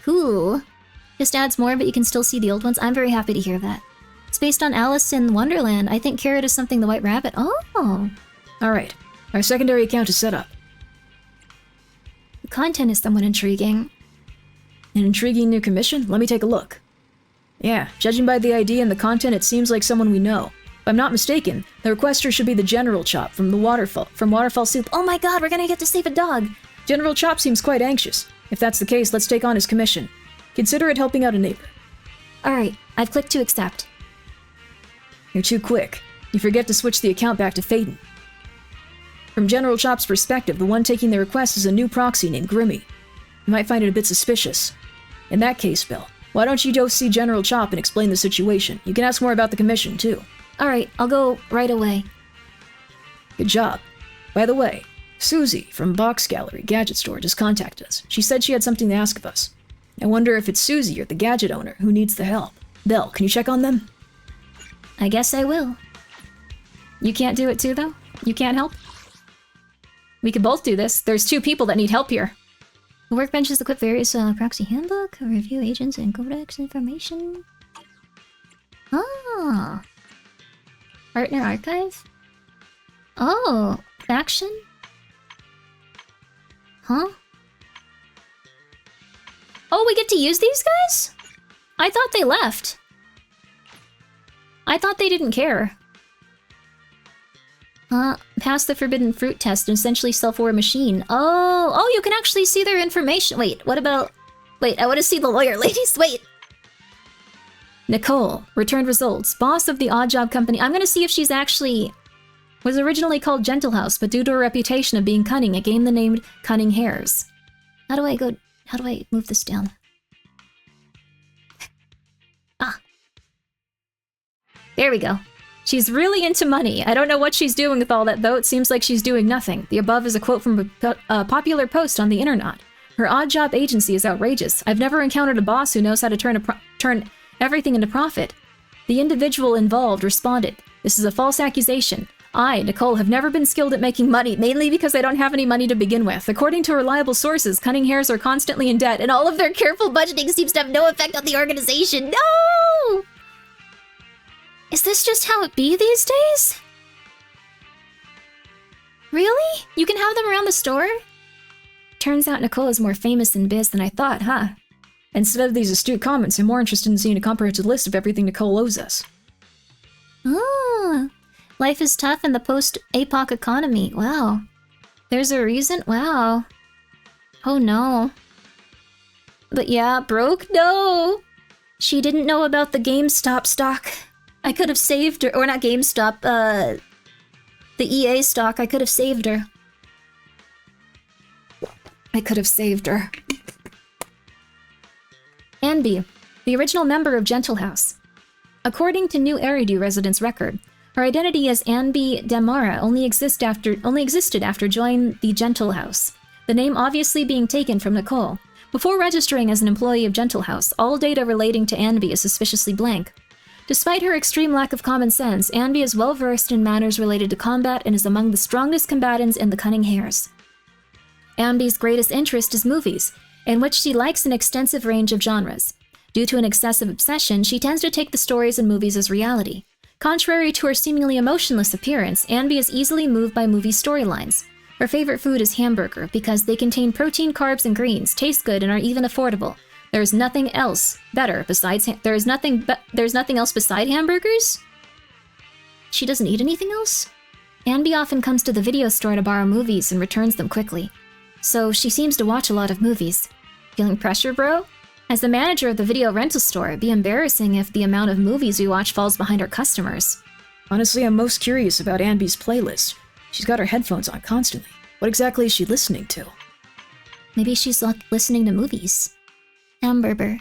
Cool. Just adds more, but you can still see the old ones. I'm very happy to hear that. It's based on Alice in Wonderland. I think carrot is something the White Rabbit. Oh! Alright. Our secondary account is set up. The content is somewhat intriguing. An intriguing new commission? Let me take a look. Yeah, judging by the ID and the content, it seems like someone we know. If I'm not mistaken, the requester should be the General Chop from Waterfall Soup. Oh my god, we're gonna get to save a dog! General Chop seems quite anxious. If that's the case, let's take on his commission. Consider it helping out a neighbor. Alright, I've clicked to accept. You're too quick. You forget to switch the account back to Phaeton. From General Chop's perspective, the one taking the request is a new proxy named Grimmi. You might find it a bit suspicious. In that case, Bill, why don't you go see General Chop and explain the situation? You can ask more about the commission, too. Alright, I'll go right away. Good job. By the way, Susie from Box Gallery Gadget Store just contacted us. She said she had something to ask of us. I wonder if it's Susie or the gadget owner who needs the help. Belle, can you check on them? I guess I will. You can't do it too, though? You can't help? We could both do this. There's two people that need help here. The workbench is equipped various proxy handbook, review agents and codex information. Ah. Partner archive? Oh, faction? Huh? Oh, we get to use these guys? I thought they left. I thought they didn't care. Pass the forbidden fruit test and essentially self-aware machine. Oh, you can actually see their information. Wait, what about... Wait, I want to see the lawyer ladies. Wait. Nicole, returned results. Boss of the Odd Job Company. I'm gonna see if she's actually... Was originally called Gentle House, but due to her reputation of being cunning, it gained the name Cunning Hairs. How do I move this down? There we go. She's really into money. I don't know what she's doing with all that, though. It seems like she's doing nothing. The above is a quote from a popular post on the internet. Her odd job agency is outrageous. I've never encountered a boss who knows how to turn everything into profit. The individual involved responded, "This is a false accusation. I, Nicole, have never been skilled at making money, mainly because I don't have any money to begin with. According to reliable sources, Cunning Hairs are constantly in debt, and all of their careful budgeting seems to have no effect on the organization." No! Is this just how it be these days? Really? You can have them around the store? Turns out Nicole is more famous in biz than I thought, huh? Instead of these astute comments, I'm more interested in seeing a comprehensive list of everything Nicole owes us. Oh, life is tough in the post-APOC economy. Wow. There's a reason? Wow. Oh no. But yeah, broke? No! She didn't know about the GameStop stock. I could have saved her. Or not GameStop, the EA stock. I could have saved her. I could have saved her. Anby, the original member of Gentle House. According to New Eridu residence record, her identity as Anby Demara only existed after joining the Gentle House, the name obviously being taken from Nicole. Before registering as an employee of Gentle House, all data relating to Anby is suspiciously blank. Despite her extreme lack of common sense, Anby is well versed in matters related to combat and is among the strongest combatants in the Cunning Hares. Anby's greatest interest is movies, in which she likes an extensive range of genres. Due to an excessive obsession, she tends to take the stories in movies as reality. Contrary to her seemingly emotionless appearance, Anby is easily moved by movie storylines. Her favorite food is hamburger because they contain protein, carbs, and greens, taste good, and are even affordable. There's nothing else better besides there's nothing else beside hamburgers? She doesn't eat anything else? Anby often comes to the video store to borrow movies and returns them quickly. So she seems to watch a lot of movies. Feeling pressure, bro? As the manager of the video rental store, it'd be embarrassing if the amount of movies we watch falls behind our customers. Honestly, I'm most curious about Anby's playlist. She's got her headphones on constantly. What exactly is she listening to? Maybe she's listening to movies. Hamburger.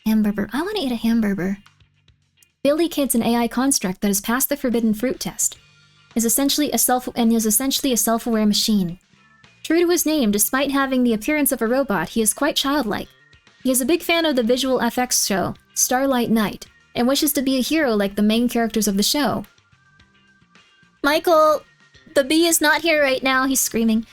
Hamburger. I want to eat a hamburger. Billy Kid's an AI construct that has passed the forbidden fruit test. Is essentially a self-aware machine. True to his name, despite having the appearance of a robot, he is quite childlike. He is a big fan of the visual FX show, Starlight Night, and wishes to be a hero like the main characters of the show. Michael! The bee is not here right now, he's screaming.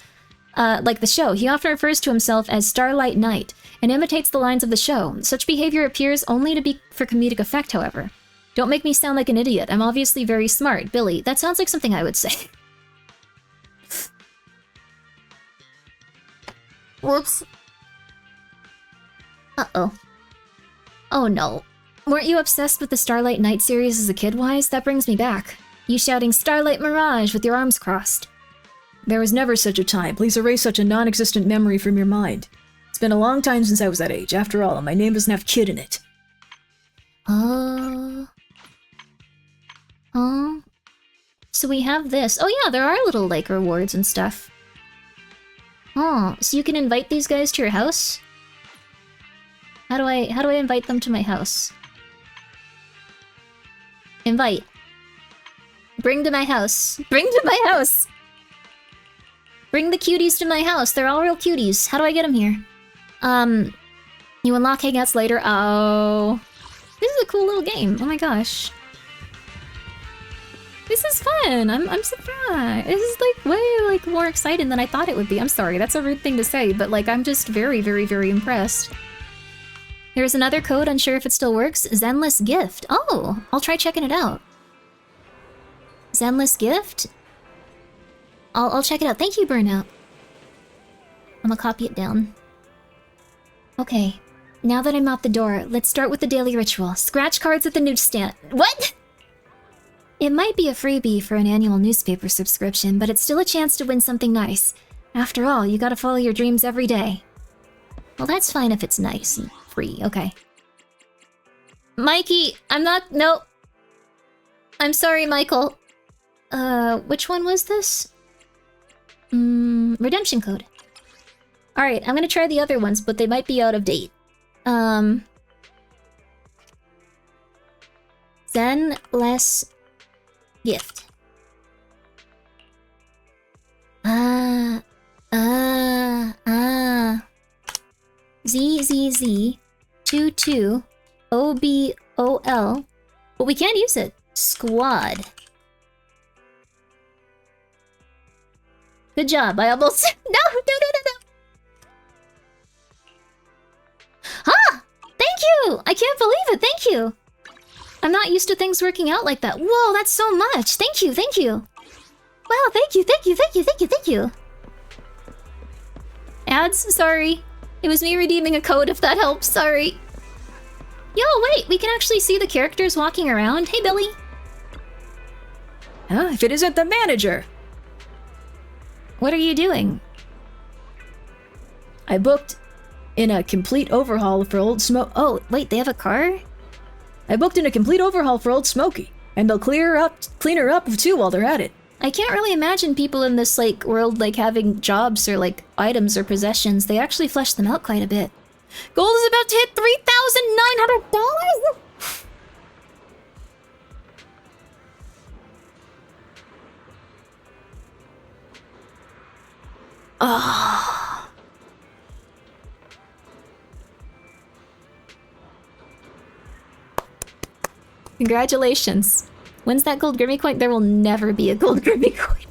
Like the show, he often refers to himself as Starlight Night, and imitates the lines of the show. Such behavior appears only to be for comedic effect, however. Don't make me sound like an idiot, I'm obviously very smart. Billy, that sounds like something I would say. Whoops. Uh-oh. Oh no. Weren't you obsessed with the Starlight Night series as a kid, Wise? That brings me back. You shouting Starlight Mirage with your arms crossed. There was never such a time. Please erase such a non-existent memory from your mind. It's been a long time since I was that age. After all, my name doesn't have kid in it. So we have this. Oh yeah, there are little, like, rewards and stuff. Oh, so you can invite these guys to your house? How do I invite them to my house? Invite. Bring to my house. Bring to my house! Bring the cuties to my house. They're all real cuties. How do I get them here? You unlock hangouts later. Oh. This is a cool little game. Oh my gosh. This is fun. I'm surprised. This is like way more exciting than I thought it would be. I'm sorry. That's a rude thing to say, but like I'm just very, very, very impressed. There's another code, unsure if it still works. Zenless Gift. Oh, I'll try checking it out. Zenless Gift? I'll check it out. Thank you, Burnout. I'm gonna copy it down. Okay, now that I'm out the door, let's start with the daily ritual. Scratch cards at the newsstand. What? It might be a freebie for an annual newspaper subscription, but it's still a chance to win something nice. After all, you gotta follow your dreams every day. Well, that's fine if it's nice and free, okay. Mikey, nope. I'm sorry, Michael. Which one was this? Redemption code. Alright, I'm gonna try the other ones, but they might be out of date. Zenless Gift. ZZZ 22 OBOL. But we can't use it. Squad. Good job. I almost... No! Ah! Thank you! I can't believe it. Thank you. I'm not used to things working out like that. Whoa, that's so much. Thank you. Thank you. Wow, thank you. Thank you. Thank you. Thank you. Thank you. Ads? Sorry. It was me redeeming a code if that helps. Sorry. Yo, wait. We can actually see the characters walking around. Hey, Billy. Huh? If it isn't the manager. What are you doing? I booked in a complete overhaul for Old Smoke. Oh, wait, they have a car? I booked in a complete overhaul for Old Smokey, and they'll clean her up too while they're at it. I can't really imagine people in this, like, world, like, having jobs or, like, items or possessions. They actually flesh them out quite a bit. Gold is about to hit $3,900! Ah. Congratulations. When's that gold Grimmi coin? There will never be a gold Grimmi coin.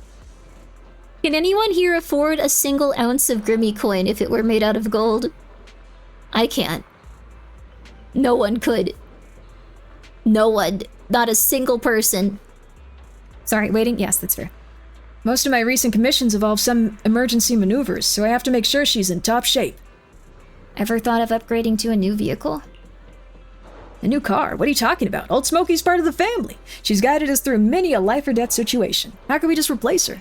Can anyone here afford a single ounce of Grimmi coin if it were made out of gold? I can't. No one could. No one. Not a single person. Sorry, waiting? Yes, that's fair. Most of my recent commissions involve some emergency maneuvers, so I have to make sure she's in top shape. Ever thought of upgrading to a new vehicle? A new car? What are you talking about? Old Smokey's part of the family. She's guided us through many a life or death situation. How can we just replace her?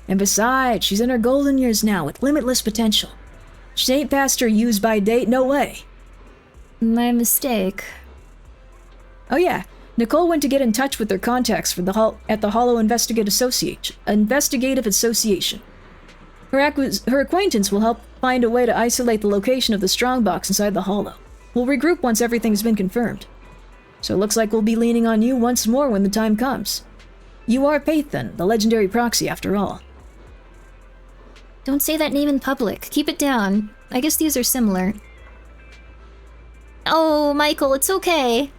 And besides, she's in her golden years now with limitless potential. She ain't past her use-by date, no way. My mistake. Oh yeah, Nicole went to get in touch with their contacts for at the Hollow Investigative Association. Her acquaintance will help find a way to isolate the location of the strongbox inside the Hollow. We'll regroup once everything's been confirmed. So it looks like we'll be leaning on you once more when the time comes. You are Pathan, the legendary proxy after all. Don't say that name in public. Keep it down. I guess these are similar. Oh, Michael, it's okay.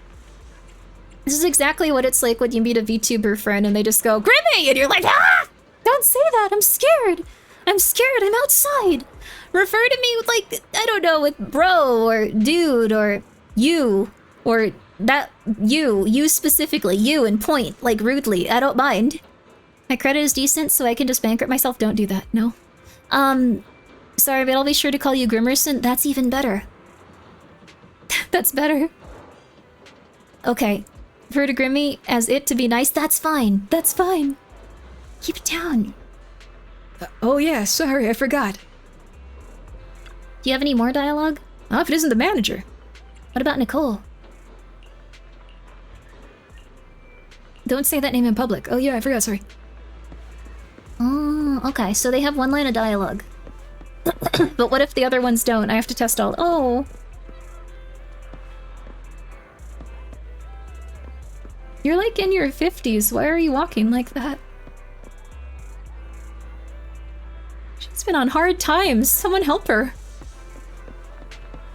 This is exactly what it's like when you meet a VTuber friend and they just go, Grimmi! And you're like, ah! Don't say that, I'm scared. I'm scared, I'm outside. Refer to me with, like, I don't know, with bro or dude or you or that you specifically, you and point, like rudely. I don't mind. My credit is decent, so I can just bankrupt myself. Don't do that, no. Sorry, but I'll be sure to call you Grimmerson. That's even better. That's better. Okay. Refer to Grimmi as it to be nice. That's fine. That's fine. Keep it down. Oh yeah, sorry, I forgot. Do you have any more dialogue? Oh, if it isn't the manager. What about Nicole? Don't say that name in public. Oh yeah, I forgot, sorry. Oh, okay, so they have one line of dialogue. But what if the other ones don't? I have to test all. Oh. You're like in your 50s. Why are you walking like that? She's been on hard times. Someone help her.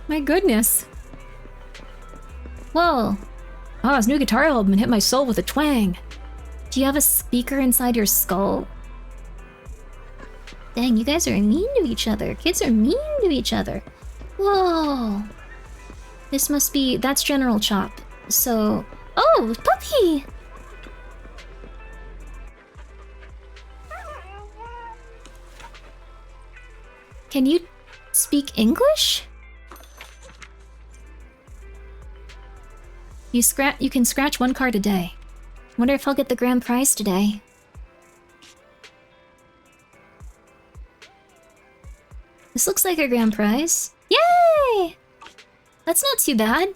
My goodness. Whoa. Oh, his new guitar album hit my soul with a twang. Do you have a speaker inside your skull? Dang, you guys are mean to each other. Kids are mean to each other. Whoa. This must be... That's General Chop. So... Oh, puppy! Can you speak English? You can scratch one card a day. Wonder if I'll get the grand prize today. This looks like a grand prize. Yay! That's not too bad.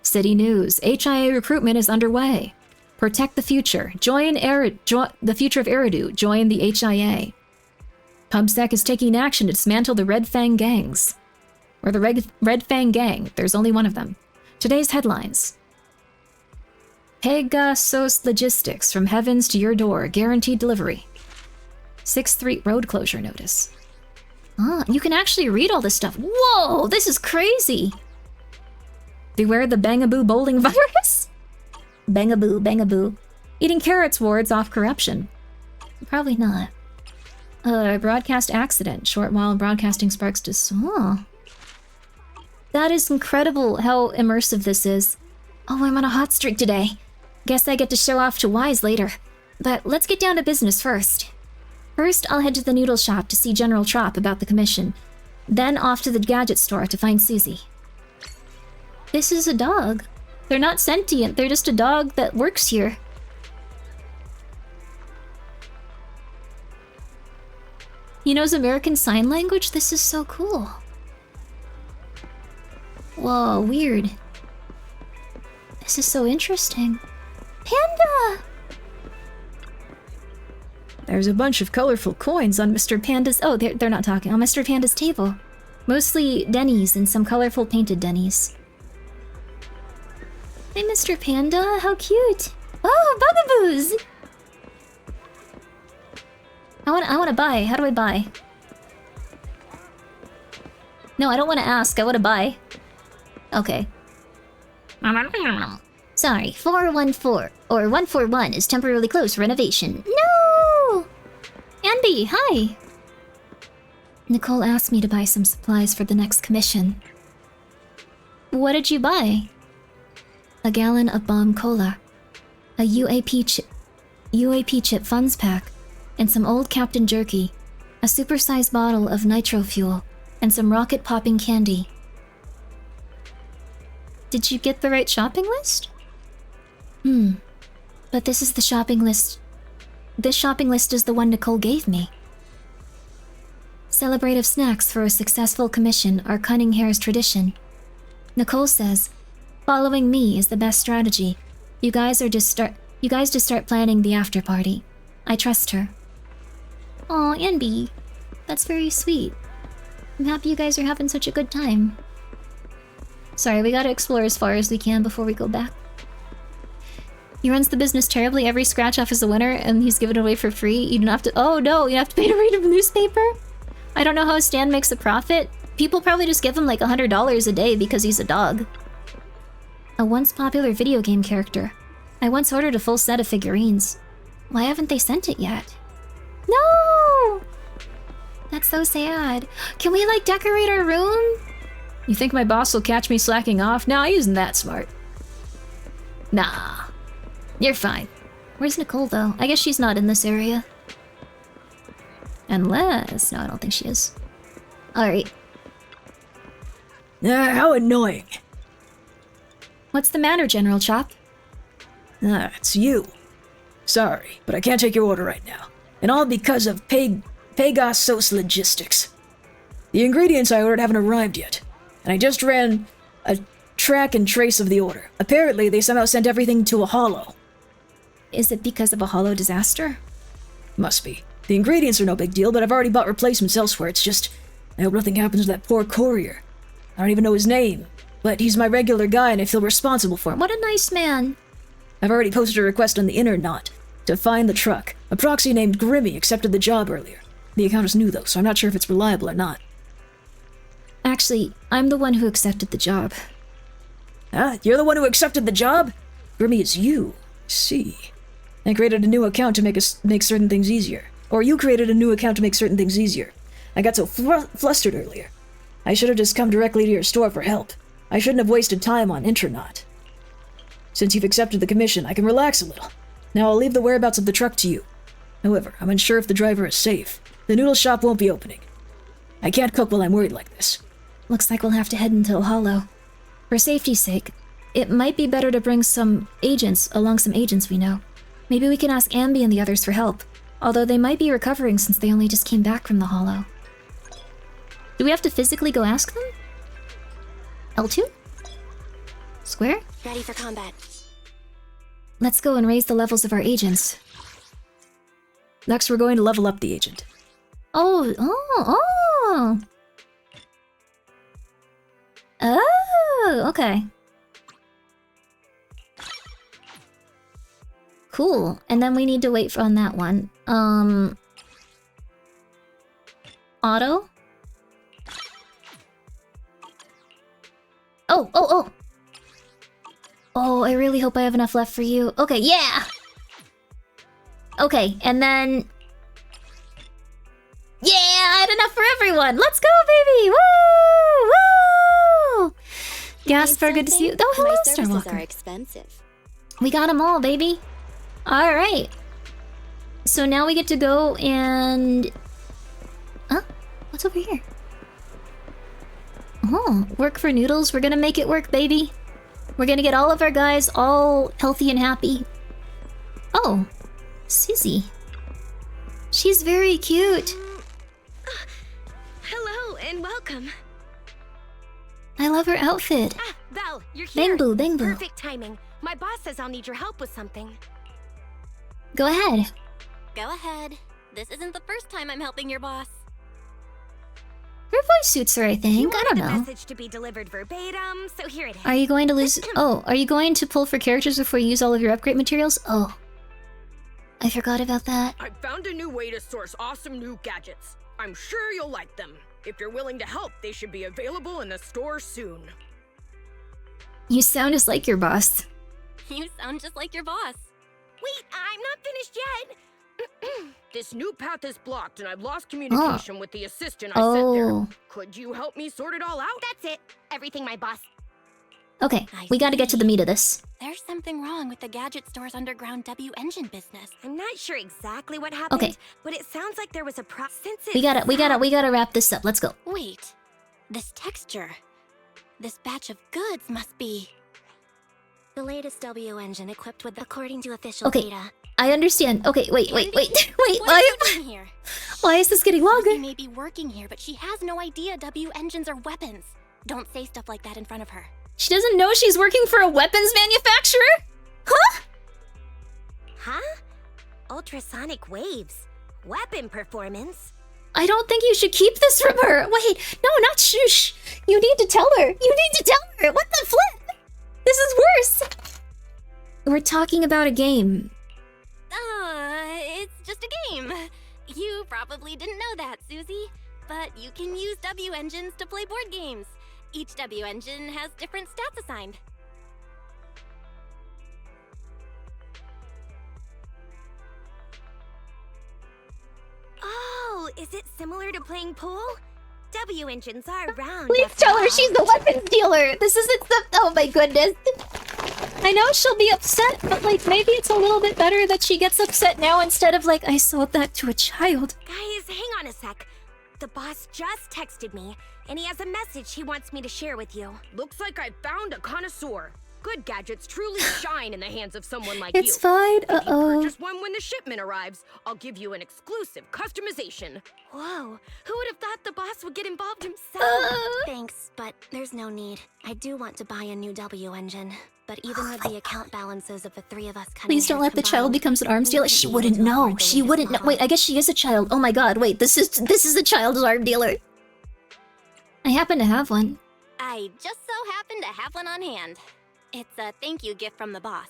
City News. HIA recruitment is underway. Protect the future. The future of Eridu. Join the HIA. Pubsec is taking action to dismantle the Red Fang gangs. Or the Red Fang gang. There's only one of them. Today's headlines. Pegasus Logistics. From heavens to your door. Guaranteed delivery. 6th Street road closure notice. Ah, you can actually read all this stuff. Whoa, this is crazy. Beware the Bangaboo bowling virus? Bangaboo, bangaboo. Eating carrots wards off corruption. Probably not. Broadcast accident. Short while broadcasting sparks That is incredible how immersive this is. Oh, I'm on a hot streak today. Guess I get to show off to Wise later. But let's get down to business first. First, I'll head to the noodle shop to see General Trop about the commission. Then off to the gadget store to find Susie. This is a dog. They're not sentient, they're just a dog that works here. He knows American Sign Language? This is so cool. Whoa, weird. This is so interesting. Panda! There's a bunch of colorful coins on Mr. Panda's... Oh, they're not talking. On Mr. Panda's table. Mostly Denny's and some colorful painted Denny's. Hey, Mr. Panda, how cute! Oh, bugaboos! I want to buy. How do I buy? No, I don't want to ask. I want to buy. Okay. Sorry, 414 or 141 is temporarily closed for renovation. No! Andy, hi! Nicole asked me to buy some supplies for the next commission. What did you buy? A gallon of bomb cola, a UAP chip funds pack, and some old Captain Jerky, a supersized bottle of nitro fuel, and some rocket-popping candy. Did you get the right shopping list? But this is the shopping list. This shopping list is the one Nicole gave me. Celebrative snacks for a successful commission are Cunning Hair's tradition. Nicole says, following me is the best strategy. You guys just start planning the after party. I trust her. Aw, Anby. That's very sweet. I'm happy you guys are having such a good time. Sorry, we gotta explore as far as we can before we go back. He runs the business terribly. Every scratch off is a winner, and he's given it away for free. You don't have to... Oh no, you have to pay to read a newspaper? I don't know how Stan makes a profit. People probably just give him like $100 a day because he's a dog. A once popular video game character. I once ordered a full set of figurines. Why haven't they sent it yet? No! That's so sad. Can we like decorate our room? You think my boss will catch me slacking off? Nah, he isn't that smart. Nah. You're fine. Where's Nicole though? I guess she's not in this area. Unless... No, I don't think she is. Alright. How annoying. What's the matter, General Chop? It's you. Sorry, but I can't take your order right now. And all because of Pegasus Logistics. The ingredients I ordered haven't arrived yet. And I just ran a track and trace of the order. Apparently, they somehow sent everything to a holo. Is it because of a holo disaster? Must be. The ingredients are no big deal, but I've already bought replacements elsewhere. It's just, I hope nothing happens to that poor courier. I don't even know his name, but he's my regular guy and I feel responsible for him. What a nice man. I've already posted a request on the Internet to find the truck. A proxy named Grimmi accepted the job earlier. The account is new though, so I'm not sure if it's reliable or not. Actually, I'm the one who accepted the job. You're the one who accepted the job? Grimmi is you. See. I created a new account to make certain things easier. Or you created a new account to make certain things easier. I got so flustered earlier. I should have just come directly to your store for help. I shouldn't have wasted time on Intronaut. Since you've accepted the commission, I can relax a little. Now I'll leave the whereabouts of the truck to you. However, I'm unsure if the driver is safe. The noodle shop won't be opening. I can't cook while I'm worried like this. Looks like we'll have to head into a holo. For safety's sake, it might be better to bring some agents we know. Maybe we can ask Ambi and the others for help, although they might be recovering since they only just came back from the holo. Do we have to physically go ask them? L2? Square? Ready for combat. Let's go and raise the levels of our agents. Next, we're going to level up the agent. Oh! Oh, okay. Cool. And then we need to wait on that one. Auto? Oh! Oh, I really hope I have enough left for you. Okay, yeah! Okay, and then... Yeah, I had enough for everyone! Let's go, baby! Woo! Woo! Gaspar, good to see you. Oh, hello, My services Starwalker. are expensive. We got them all, baby. Alright. So now we get to go and... Huh? What's over here? Oh, work for noodles. We're gonna make it work, baby. We're gonna get all of our guys all healthy and happy. Oh, Susie. She's very cute. Hello and welcome. I love her outfit. Ah, Val, you're here. Bang boo, bang boo. Perfect timing. My boss says I'll need your help with something. Go ahead. Go ahead. This isn't the first time I'm helping your boss. Her voice suits her, I think. I don't The know. message to be delivered verbatim, so here it is. Are you going to lose... Oh, are you going to pull for characters before you use all of your upgrade materials? Oh. I forgot about that. I found a new way to source awesome new gadgets. I'm sure you'll like them. If you're willing to help, they should be available in the store soon. You sound just like your boss. You sound just like your boss. Wait, I'm not finished yet. This new path is blocked and I've lost communication with the assistant I sent there. Could you help me sort it all out? That's it. Everything my boss. Okay, we gotta get to the meat of this. There's something wrong with the gadget store's underground W engine business. I'm not sure exactly what happened, Okay. but it sounds like there was a since We gotta wrap this up. Let's go. Wait, this texture. This batch of goods must be the latest W engine equipped with, according to official Okay, data. I understand. Okay, wait. What Why? are you doing here? Why is this getting longer? She may be working here, but she has no idea W engines are weapons. Don't say stuff like that in front of her. She doesn't know she's working for a weapons manufacturer? Huh? Huh? Ultrasonic waves. Weapon performance. I don't think you should keep this from her. Wait, no, not shush. You need to tell her. You need to tell her. What the flip? This is worse. We're talking about a game. It's just a game. You probably didn't know that, Susie. But you can use W engines to play board games. Each W engine has different stats assigned. Oh, is it similar to playing pool? W engines are round. Please tell her she's the weapons dealer. This isn't the... Oh my goodness. I know she'll be upset, but like maybe it's a little bit better that she gets upset now instead of like, I sold that to a child. Guys, hang on a sec. The boss just texted me, and he has a message he wants me to share with you. Looks like I found a connoisseur. Good gadgets truly shine in the hands of someone like you. It's fine. If you purchase one when the shipment arrives, I'll give you an exclusive customization. Whoa, who would have thought the boss would get involved himself? Thanks, but there's no need. I do want to buy a new W engine, but even with the account balances of the three of us cutting Please don't let the child becomes an arms dealer. She wouldn't know. She wouldn't know. Wait, I guess she is a child. Oh my god, wait, this is the child's arm dealer. I happen to have one. I just so happen to have one on hand. It's a thank you gift from the boss.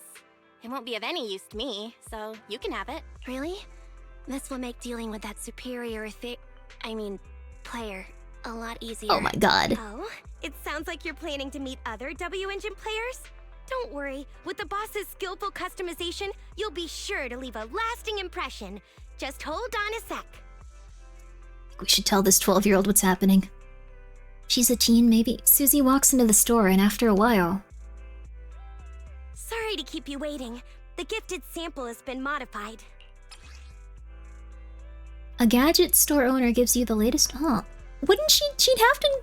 It won't be of any use to me, so you can have it. Really? This will make dealing with that superior player a lot easier. Oh my god. Oh, it sounds like you're planning to meet other W engine players? Don't worry, with the boss's skillful customization, you'll be sure to leave a lasting impression. Just hold on a sec. We should tell this 12-year-old what's happening. She's a teen, maybe. Susie walks into the store, and after a while... Sorry to keep you waiting. The gifted sample has been modified. A gadget store owner gives you the latest... Huh. Wouldn't she'd have to...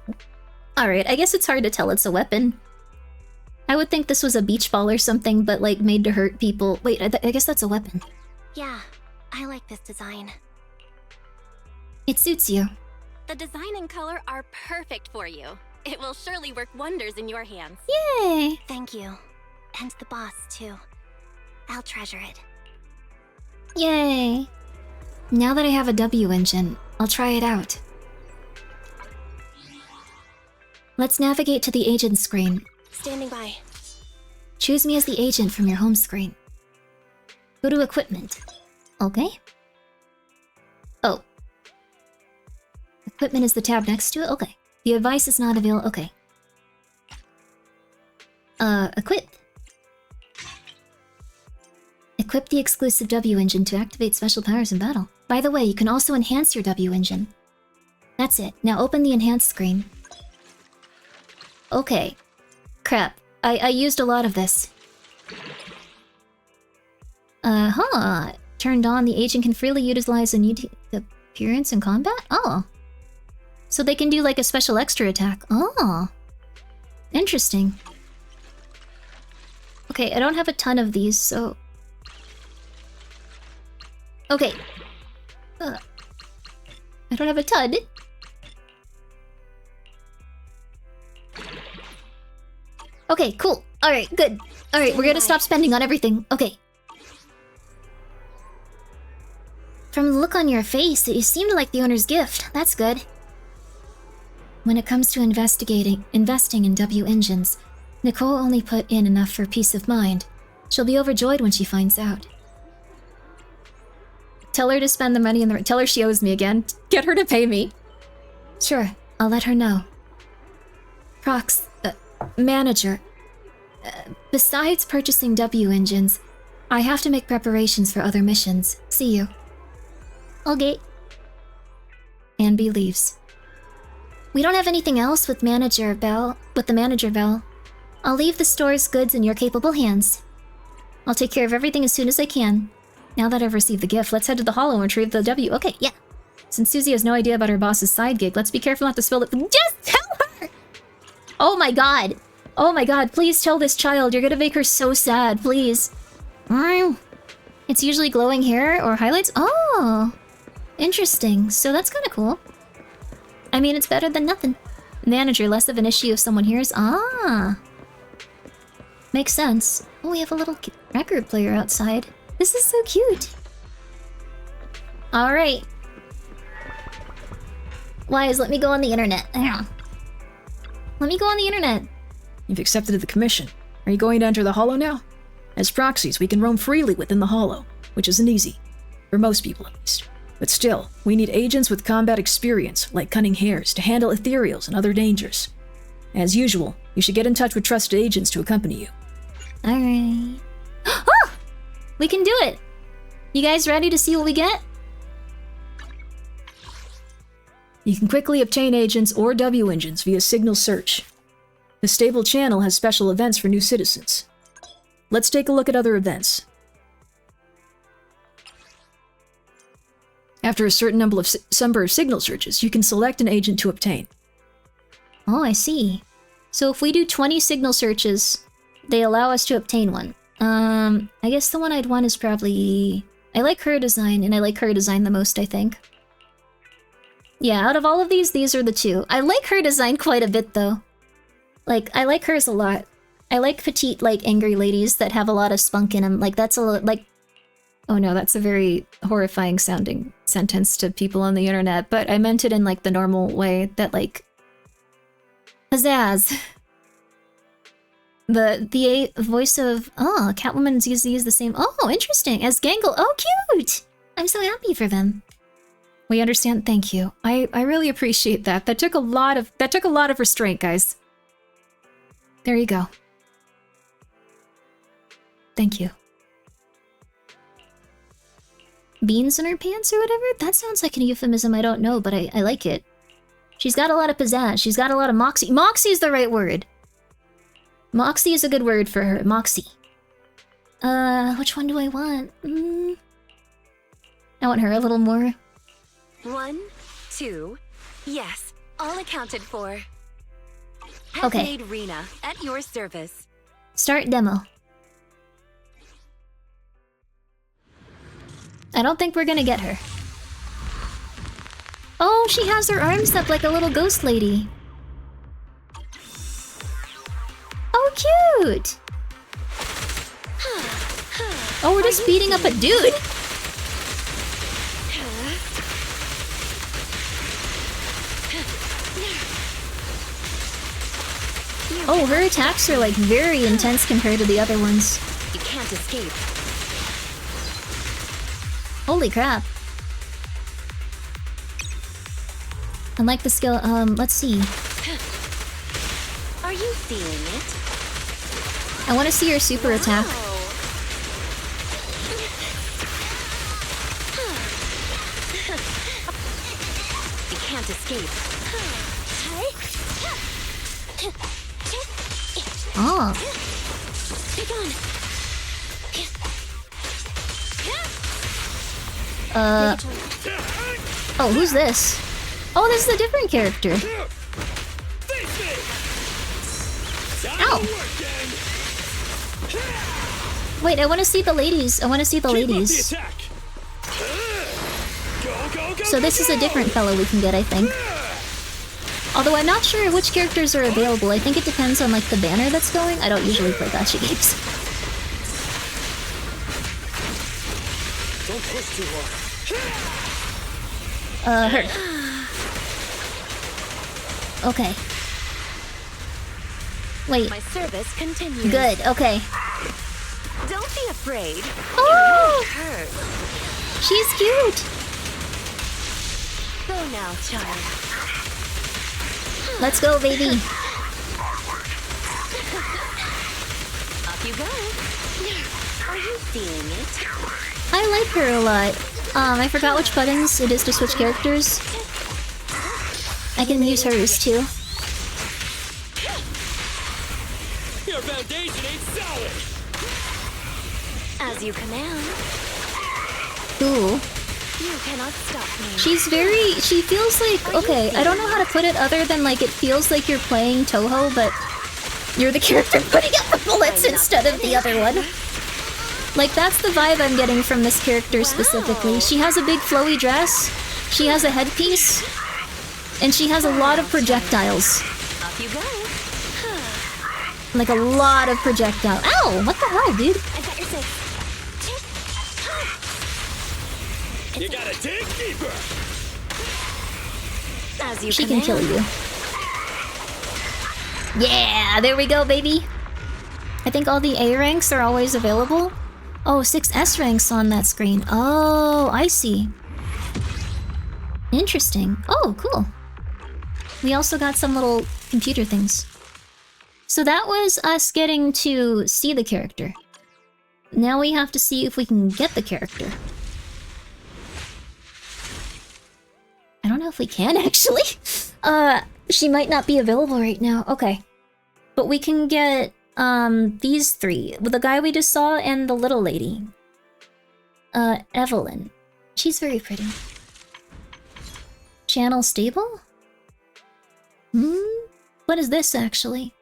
Alright, I guess it's hard to tell it's a weapon. I would think this was a beach ball or something, but like made to hurt people. Wait, I guess that's a weapon. Yeah, I like this design. It suits you. The design and color are perfect for you. It will surely work wonders in your hands. Yay! Thank you. And the boss, too. I'll treasure it. Yay! Now that I have a W engine, I'll try it out. Let's navigate to the agent screen. Standing by. Choose me as the agent from your home screen. Go to equipment. Okay. Oh. Equipment is the tab next to it? Okay. The advice is not available. Okay. Equip. Equip the exclusive W engine to activate special powers in battle. By the way, you can also enhance your W engine. That's it. Now open the enhanced screen. Okay. Crap. I used a lot of this. Turned on, the agent can freely utilize a new appearance in combat? Oh. So they can do like a special extra attack. Oh. Interesting. Okay, I don't have a ton of these, so... Okay. I don't have a ton. Okay, cool. Alright, good. Alright, we're gonna stop spending on everything. Okay. From the look on your face, you seem to like the owner's gift. That's good. When it comes to investing in W engines, Nicole only put in enough for peace of mind. She'll be overjoyed when she finds out. Tell her to spend the money in the... Tell her she owes me again. Get her to pay me. Sure, I'll let her know. Prox... manager. Besides purchasing W engines, I have to make preparations for other missions. See you. Okay. Anby leaves. We don't have anything else with the manager Bell. I'll leave the store's goods in your capable hands. I'll take care of everything as soon as I can. Now that I've received the gift, let's head to the Hollow and retrieve the W. Okay, yeah. Since Susie has no idea about her boss's side gig, let's be careful not to spill it. Just tell her! Oh my god. Oh my god, please tell this child. You're gonna make her so sad, please. It's usually glowing hair or highlights. Oh, interesting. So that's kind of cool. I mean, it's better than nothing. Manager, less of an issue if someone hears. Ah. Makes sense. Oh, we have a little record player outside. This is so cute. Alright. Wise, let me go on the internet. Let me go on the internet. You've accepted the commission. Are you going to enter the Hollow now? As proxies, we can roam freely within the Hollow, which isn't easy. For most people, at least. But still, we need agents with combat experience, like cunning hares, to handle ethereals and other dangers. As usual, you should get in touch with trusted agents to accompany you. Alright. Oh! We can do it! You guys ready to see what we get? You can quickly obtain agents or W engines via signal search. The stable channel has special events for new citizens. Let's take a look at other events. After a certain number of signal searches, you can select an agent to obtain. Oh, I see. So if we do 20 signal searches, they allow us to obtain one. I guess the one I'd want is probably... I like her design, and I like her design the most, I think. Yeah, out of all of these are the two. I like her design quite a bit, though. Like, I like hers a lot. I like petite, like, angry ladies that have a lot of spunk in them. Like, that's a like... Oh no, that's a very horrifying sounding sentence to people on the internet, but I meant it in, like, the normal way that, like... Pizzazz. The voice of... Oh, Catwoman and ZZZ is the same. Oh, interesting. As Gangle. Oh, cute! I'm so happy for them. We understand. Thank you. I really appreciate that. That took a lot of restraint, guys. There you go. Thank you. Beans in her pants or whatever? That sounds like a euphemism I don't know, but I like it. She's got a lot of pizzazz. She's got a lot of moxie. Moxie is the right word. Moxie is a good word for her. Moxie. Which one do I want? I want her a little more. 1, 2, yes, all accounted for. Okay. Handmade Rena, at your service. Start demo. I don't think we're gonna get her. Oh, she has her arms up like a little ghost lady. Oh, cute! Oh, we're just beating up a dude. Oh, her attacks are like very intense compared to the other ones. You can't escape. Holy crap. I like the skill. Let's see. Are you feeling it? I want to see her super attack. You can't escape. Oh. Pick on. Oh, who's this? Oh, this is a different character. Ow! Wait, I want to see the ladies. I want to see the ladies. So this is a different fellow we can get, I think. Although I'm not sure which characters are available. I think it depends on like the banner that's going. I don't usually play gacha games. Don't push too Her. hard. Okay. Wait. My service continues. Good, okay. Don't be afraid. Oh! It won't hurt. She's cute! Go now, child. Let's go, baby. Up you go. Are you feeling it? I like her a lot. I forgot which buttons it is to switch characters. I can use hers too. Your foundation ain't solid. As you command. Ooh. You cannot stop me. She feels like, okay, I don't know how to put it other than like it feels like you're playing Toho, but you're the character putting out the bullets instead of the other one. Like, that's the vibe I'm getting from this character specifically. She has a big flowy dress, she has a headpiece, and she has a lot of projectiles. Up you go. Like a lot of projectiles. Ow! What the hell, dude? I got your six. You gotta dig deeper. As you She can kill you. Yeah, there we go, baby. I think all the A ranks are always available. Oh, 6 S ranks on that screen. Oh, I see. Interesting. Oh, cool. We also got some little computer things. So that was us getting to see the character. Now we have to see if we can get the character. I don't know if we can, actually. She might not be available right now. Okay. But we can get, these 3. The guy we just saw and the little lady. Evelyn. She's very pretty. Channel stable? What is this, actually?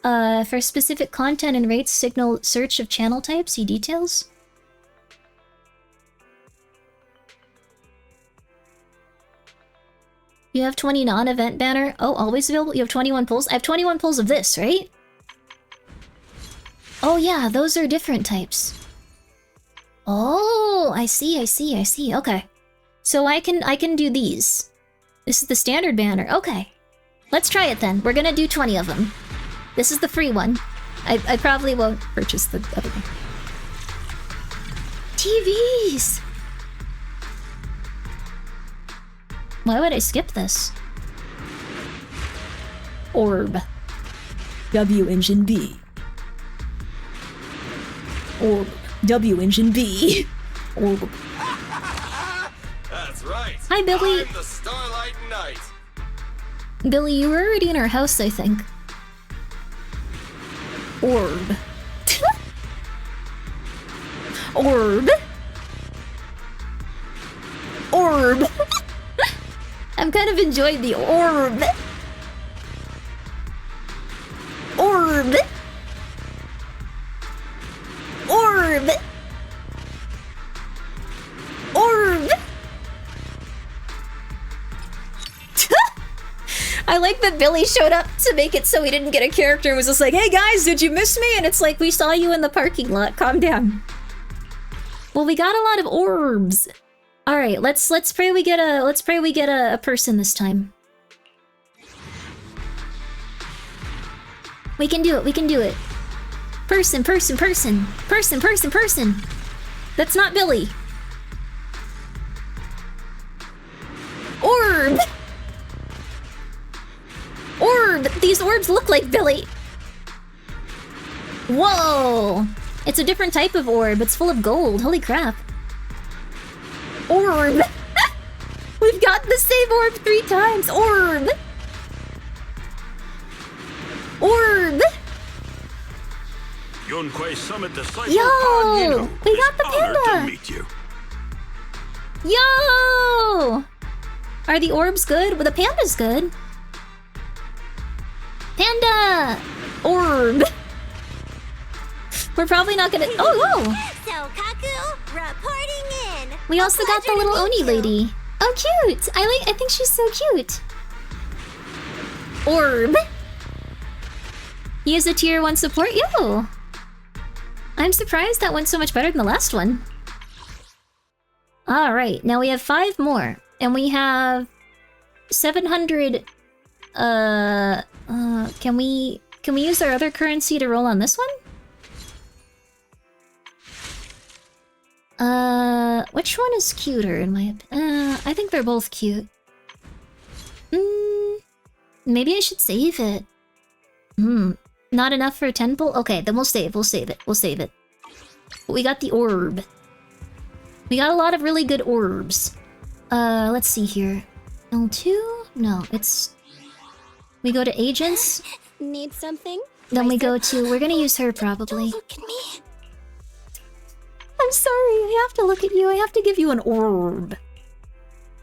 For specific content and rates, signal search of channel type, see details. You have 20 non-event banner. Oh, always available? You have 21 pulls? I have 21 pulls of this, right? Oh yeah, those are different types. Oh, I see. Okay. So I can do these. This is the standard banner. Okay. Let's try it then. We're gonna do 20 of them. This is the free one. I probably won't purchase the other one. TVs! Why would I skip this? Orb. W engine B. Orb. W engine B. Orb. That's right. Hi, Billy. I'm the Starlight Knight. Billy, you were already in our house, I think. Orb. Orb. Orb. I'm kind of enjoying the orb. Orb. Orb. Orb. I like that Billy showed up to make it so he didn't get a character and was just like, "Hey guys, did you miss me?" And it's like, "We saw you in the parking lot. Calm down." Well, we got a lot of orbs. All right, let's pray we get a person this time. We can do it. Person. That's not Billy. Orb. Orb! These orbs look like Billy! Whoa! It's a different type of orb. It's full of gold. Holy crap. Orb! We've gotten the same orb 3 times! Orb! Orb! Yunquei Summit Disciple. Yo! We got the Honored to panda! meet you. Yo! Are the orbs good? Well, the panda's good. Panda! Orb! We're probably not gonna... Oh, whoa! So, Kaku, reporting in. We also got the little Oni lady. Oh, cute! I think she's so cute. Orb. He is a tier 1 support. Yo! I'm surprised that went so much better than the last one. Alright, now we have 5 more. And we have 700... Can we use our other currency to roll on this one? Which one is cuter in my I think they're both cute. Maybe I should save it. Not enough for a 10 pull? Okay, then we'll save it. We got the orb. We got a lot of really good orbs. Let's see here. L2? No, it's... We go to agents. Need something? Then we go to... We're gonna use her probably. Don't look at me. I'm sorry, I have to look at you. I have to give you an orb.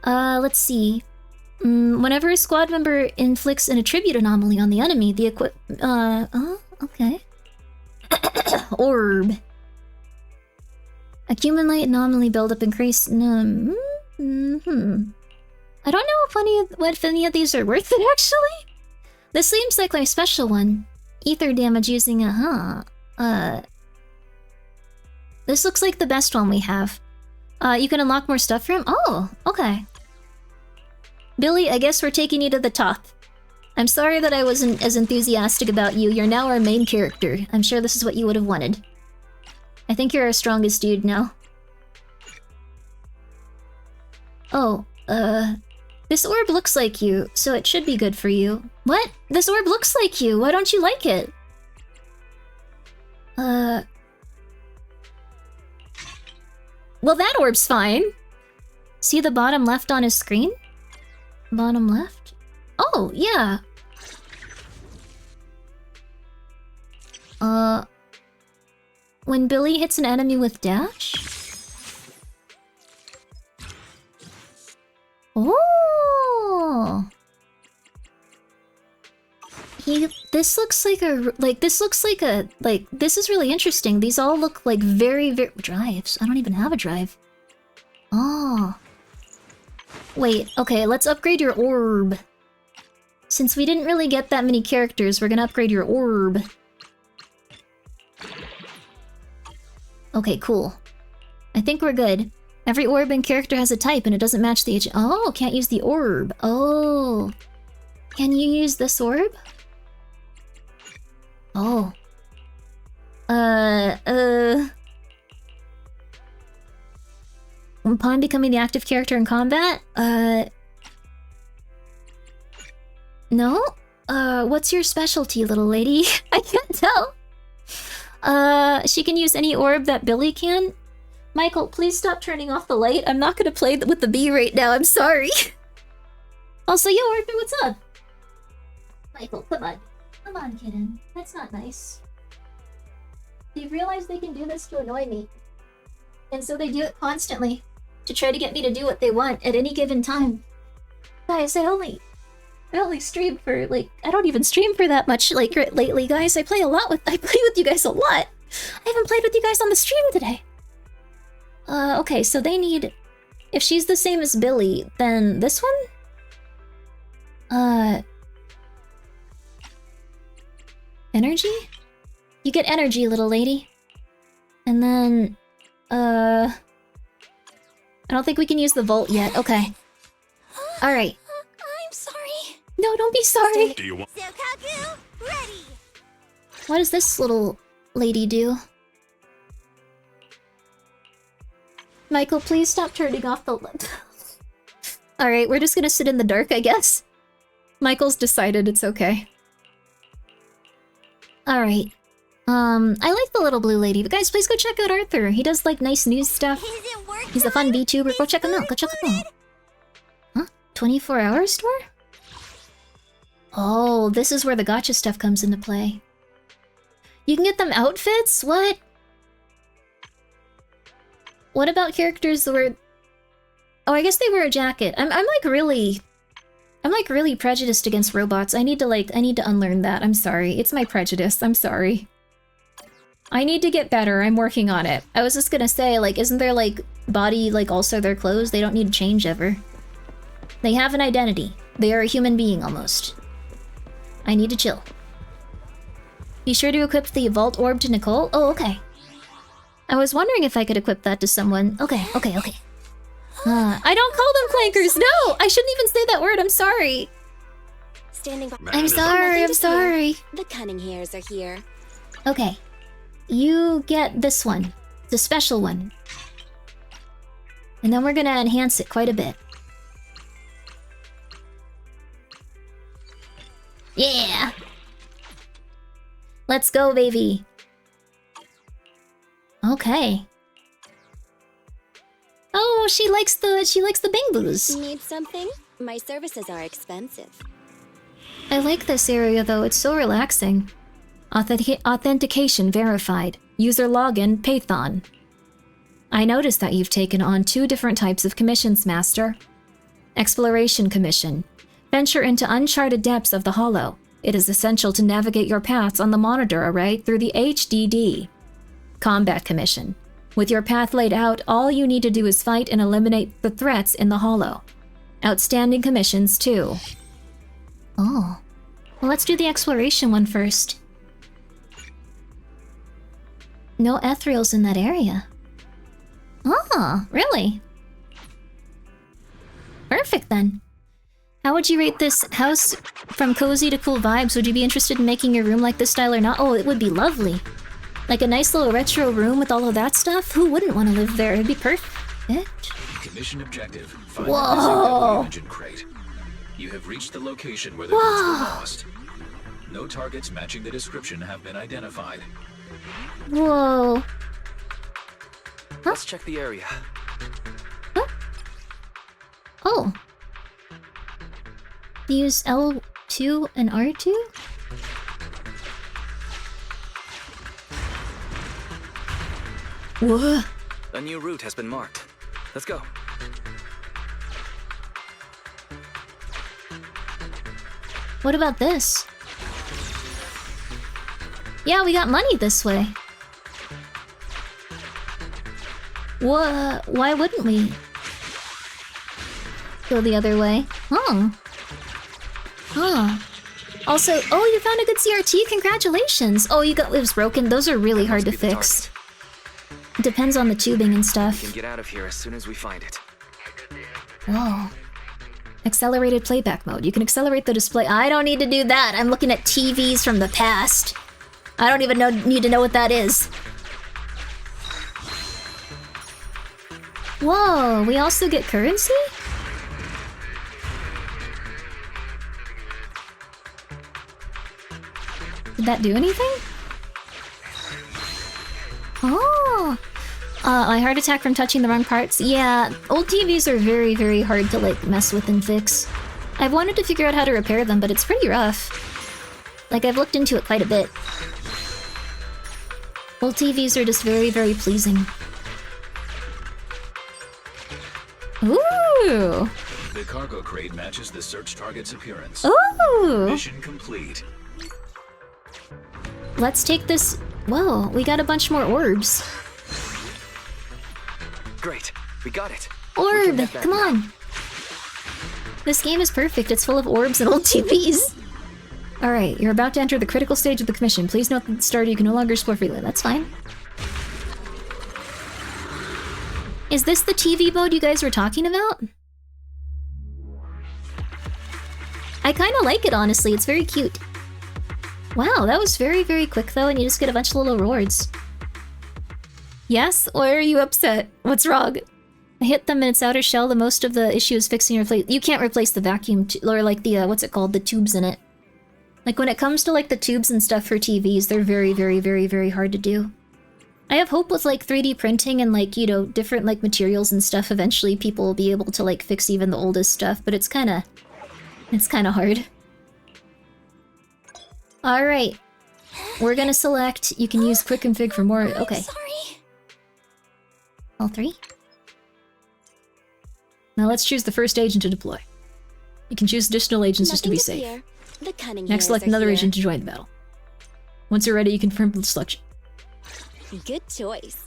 Let's see. Whenever a squad member inflicts an attribute anomaly on the enemy, the okay. Orb. Accumulate anomaly buildup increase. I don't know if any of these are worth it, actually. This seems like my special one. Ether damage using this looks like the best one we have. You can unlock more stuff from him? Oh, okay. Billy, I guess we're taking you to the top. I'm sorry that I wasn't as enthusiastic about you. You're now our main character. I'm sure this is what you would have wanted. I think you're our strongest dude now. Oh, this orb looks like you, so it should be good for you. What? This orb looks like you. Why don't you like it? Well, that orb's fine. See the bottom left on his screen? Bottom left? Oh, yeah. When Billy hits an enemy with dash? Oh! This looks like this is really interesting. These all look like very drives. I don't even have a drive. Oh. Wait, okay, let's upgrade your orb. Since we didn't really get that many characters, we're gonna upgrade your orb. Okay, cool. I think we're good. Every orb and character has a type and it doesn't match the Oh, can't use the orb. Oh. Can you use this orb? Oh. Upon becoming the active character in combat? No? What's your specialty, little lady? I can't tell. She can use any orb that Billy can? Michael, please stop turning off the light. I'm not gonna play with the bee right now, I'm sorry. Also, yo, Arthur, what's up? Michael, come on. Come on, kitten. That's not nice. They realize they can do this to annoy me. And so they do it constantly. To try to get me to do what they want at any given time. Guys, I only stream for, like, I don't even stream for that much, like, lately, guys. I play with you guys a lot. I haven't played with you guys on the stream today. Okay, so they need... If she's the same as Billy, then this one? Energy? You get energy, little lady. And then... I don't think we can use the Volt yet. Okay. Alright. I'm sorry. No, don't be sorry. Do you want... Sokaku, ready! What does this little lady do? Michael, please stop turning off the light. Alright, we're just gonna sit in the dark, I guess. Michael's decided it's okay. Alright. I like the little blue lady, but guys, please go check out Arthur. He does, like, nice news stuff. He's a fun VTuber. Go check him out. Go check him out. Huh? 24-hour store? Oh, this is where the gacha stuff comes into play. You can get them outfits? What? What about characters that were... Oh, I guess they wear a jacket. I'm like really prejudiced against robots. I need to unlearn that. I'm sorry. It's my prejudice. I'm sorry. I need to get better. I'm working on it. I was just gonna say, like, isn't there, like, body, like, also their clothes? They don't need to change ever. They have an identity. They are a human being almost. I need to chill. Be sure to equip the Vault Orb to Nicole. Oh, okay. I was wondering if I could equip that to someone. Okay. I don't call them clankers. No, I shouldn't even say that word. I'm sorry. Standing by. I'm sorry. The cunning hairs are here. Okay. You get this one. The special one. And then we're gonna enhance it quite a bit. Yeah! Let's go, baby! Okay. Oh, she likes the bangoos. Need something? My services are expensive. I like this area though, it's so relaxing. Authentication verified. User login Python. I noticed that you've taken on 2 different types of commissions, Master. Exploration Commission. Venture into uncharted depths of the Hollow. It is essential to navigate your paths on the monitor array through the HDD. Combat Commission. With your path laid out, all you need to do is fight and eliminate the threats in the Hollow. Outstanding commissions, too. Oh. Well, let's do the exploration one first. No ethereals in that area. Oh, really? Perfect, then. How would you rate this house from cozy to cool vibes? Would you be interested in making your room like this style or not? Oh, it would be lovely. Like a nice little retro room with all of that stuff? Who wouldn't want to live there? It'd be perfect. Mission objective. Find Whoa! The engine crate. You have reached the location where the goods were lost. No targets matching the description have been identified. Whoa. Let's check the area. Huh? Oh. Use L2 and R2? Whoa. A new route has been marked. Let's go. What about this? Yeah, we got money this way. What? Why wouldn't we go the other way? Huh. Also, oh, you found a good CRT. Congratulations. Oh, it was broken. Those are really hard to fix. It depends on the tubing and stuff. We can get out of here as soon as we find it. Whoa. Accelerated playback mode. You can accelerate the display. I don't need to do that. I'm looking at TVs from the past. I don't even need to know what that is. Whoa, we also get currency? Did that do anything? Oh! A heart attack from touching the wrong parts? Yeah, old TVs are very, very hard to, like, mess with and fix. I've wanted to figure out how to repair them, but it's pretty rough. Like, I've looked into it quite a bit. Old TVs are just very, very pleasing. Ooh! The cargo crate matches the search target's appearance. Ooh! Mission complete. Let's take this... Whoa, we got a bunch more orbs. Great, we got it. Orb, come on. This game is perfect. It's full of orbs and old TVs. Alright, you're about to enter the critical stage of the commission. Please note that at the start you can no longer explore freely. That's fine. Is this the TV mode you guys were talking about? I kind of like it, honestly. It's very cute. Wow, that was very, very quick, though, and you just get a bunch of little rewards. Yes? Why are you upset? What's wrong? I hit them in its outer shell. The most of the issue is fixing or replace. You can't replace the vacuum, or like the, what's it called? The tubes in it. Like, when it comes to, like, the tubes and stuff for TVs, they're very, very, very, very hard to do. I have hope with, like, 3D printing and, like, you know, different, like, materials and stuff. Eventually, people will be able to, like, fix even the oldest stuff, but it's kind of hard. Alright. We're gonna select... You can use quick config for more... Okay. Sorry. All 3? Now let's choose the first agent to deploy. You can choose additional agents just to be safe. The cunning Next, select another agent to join the battle. Once you're ready, you can confirm the selection. Good choice.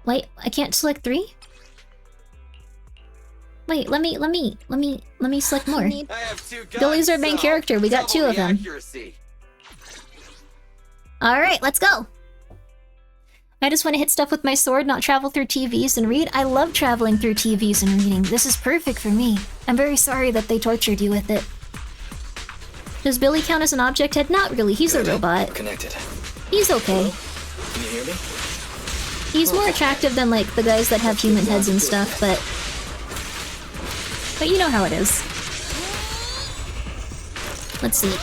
Wait, I can't select 3? Wait, let me select more. Billy's our main character. We got 2 of them. Alright, let's go! I just want to hit stuff with my sword, not travel through TVs and read. I love traveling through TVs and reading. This is perfect for me. I'm very sorry that they tortured you with it. Does Billy count as an object head? Not really, he's a robot. Connected. He's okay. Can you hear me? He's more attractive than, like, the guys that have human heads and stuff, but you know how it is. Let's see.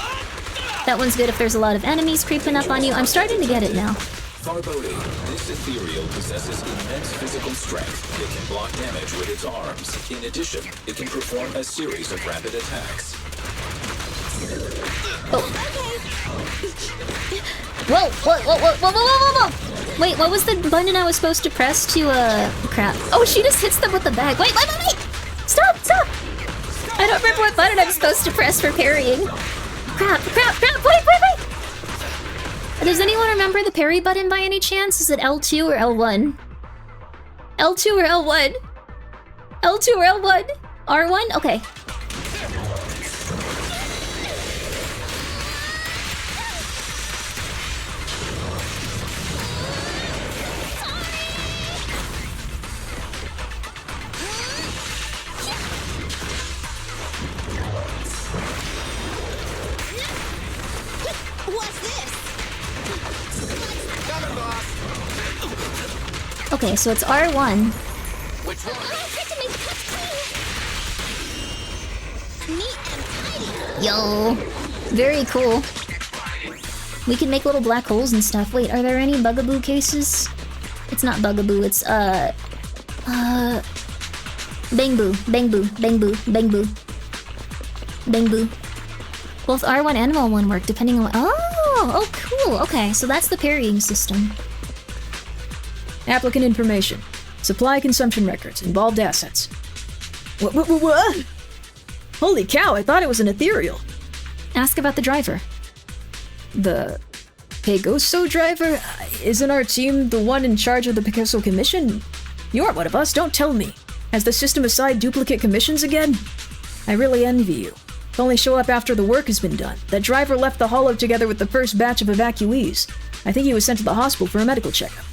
That one's good if there's a lot of enemies creeping up on you. I'm starting to get it now. Foreboding, this ethereal possesses immense physical strength. It can block damage with its arms. In addition, it can perform a series of rapid attacks. Oh. Whoa! Wait, what was the button I was supposed to press to, crap. Oh, she just hits them with the bag. Wait! Stop! I don't remember what button I'm supposed to press for parrying. Crap! Wait! Does anyone remember the parry button by any chance? Is it L2 or L1? L2 or L1? L2 or L1? R1? Okay. Okay, so it's R1. Which one? Yo! Very cool. We can make little black holes and stuff. Wait, are there any bugaboo cases? It's not bugaboo, it's, Bangboo. Both R1 and L1 work, depending on what— Oh, cool. Okay, so that's the parrying system. Applicant information. Supply consumption records. Involved assets. What? Holy cow, I thought it was an ethereal. Ask about the driver. The Pegaso driver? Isn't our team the one in charge of the Pegaso commission? You aren't one of us, don't tell me. Has the system assigned duplicate commissions again? I really envy you. Only show up after the work has been done. That driver left the holo together with the first batch of evacuees. I think he was sent to the hospital for a medical checkup.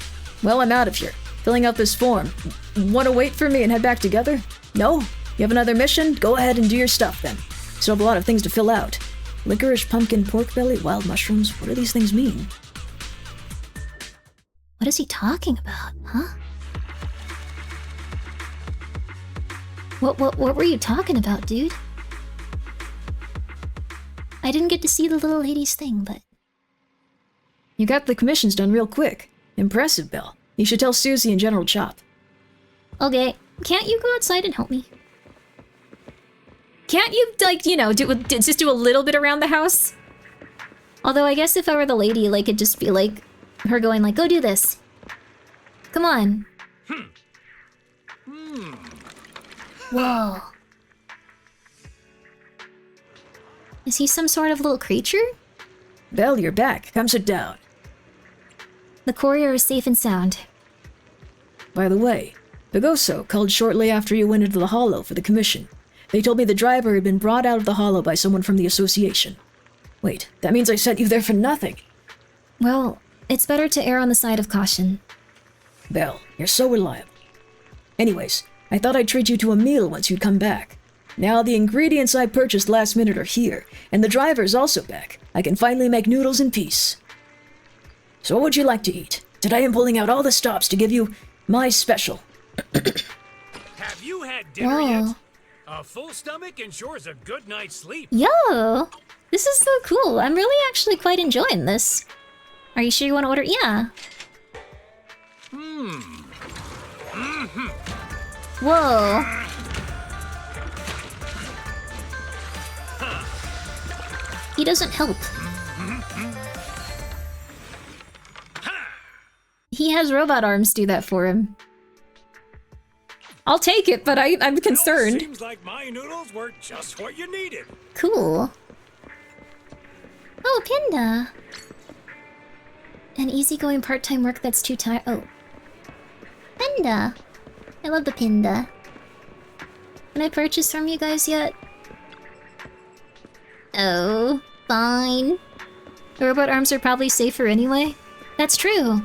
Well, I'm out of here. Filling out this form. Wanna wait for me and head back together? No? You have another mission? Go ahead and do your stuff then. Still have a lot of things to fill out. Licorice, pumpkin, pork belly, wild mushrooms. What do these things mean? What is he talking about, huh? What were you talking about, dude? I didn't get to see the little lady's thing, but... You got the commissions done real quick. Impressive, Belle. You should tell Susie and General Chop. Okay, can't you go outside and help me? Can't you, like, you know, just do a little bit around the house? Although I guess if I were the lady, like, it'd just be like her going like, go do this. Come on. Whoa. Is he some sort of little creature? Belle, you're back. Come sit down. The courier is safe and sound. By the way, Pegaso called shortly after you went into the holo for the commission. They told me the driver had been brought out of the holo by someone from the association. Wait, that means I sent you there for nothing. Well, it's better to err on the side of caution. Belle, you're so reliable. Anyways, I thought I'd treat you to a meal once you'd come back. Now the ingredients I purchased last minute are here, and the driver's also back. I can finally make noodles in peace. So what would you like to eat? Today I'm pulling out all the stops to give you my special. Have you had dinner yet? A full stomach ensures a good night's sleep. Yo! This is so cool. I'm really actually quite enjoying this. Are you sure you want to order? Yeah. Whoa. He doesn't help. He has robot arms do that for him. I'll take it, but I'm concerned. Seems like my noodles were just what you needed. Cool. Oh, Pinda. An easygoing part-time work that's too tired. Oh. Pinda. I love the Pinda. Can I purchase from you guys yet? Oh, fine. Robot arms are probably safer anyway. That's true.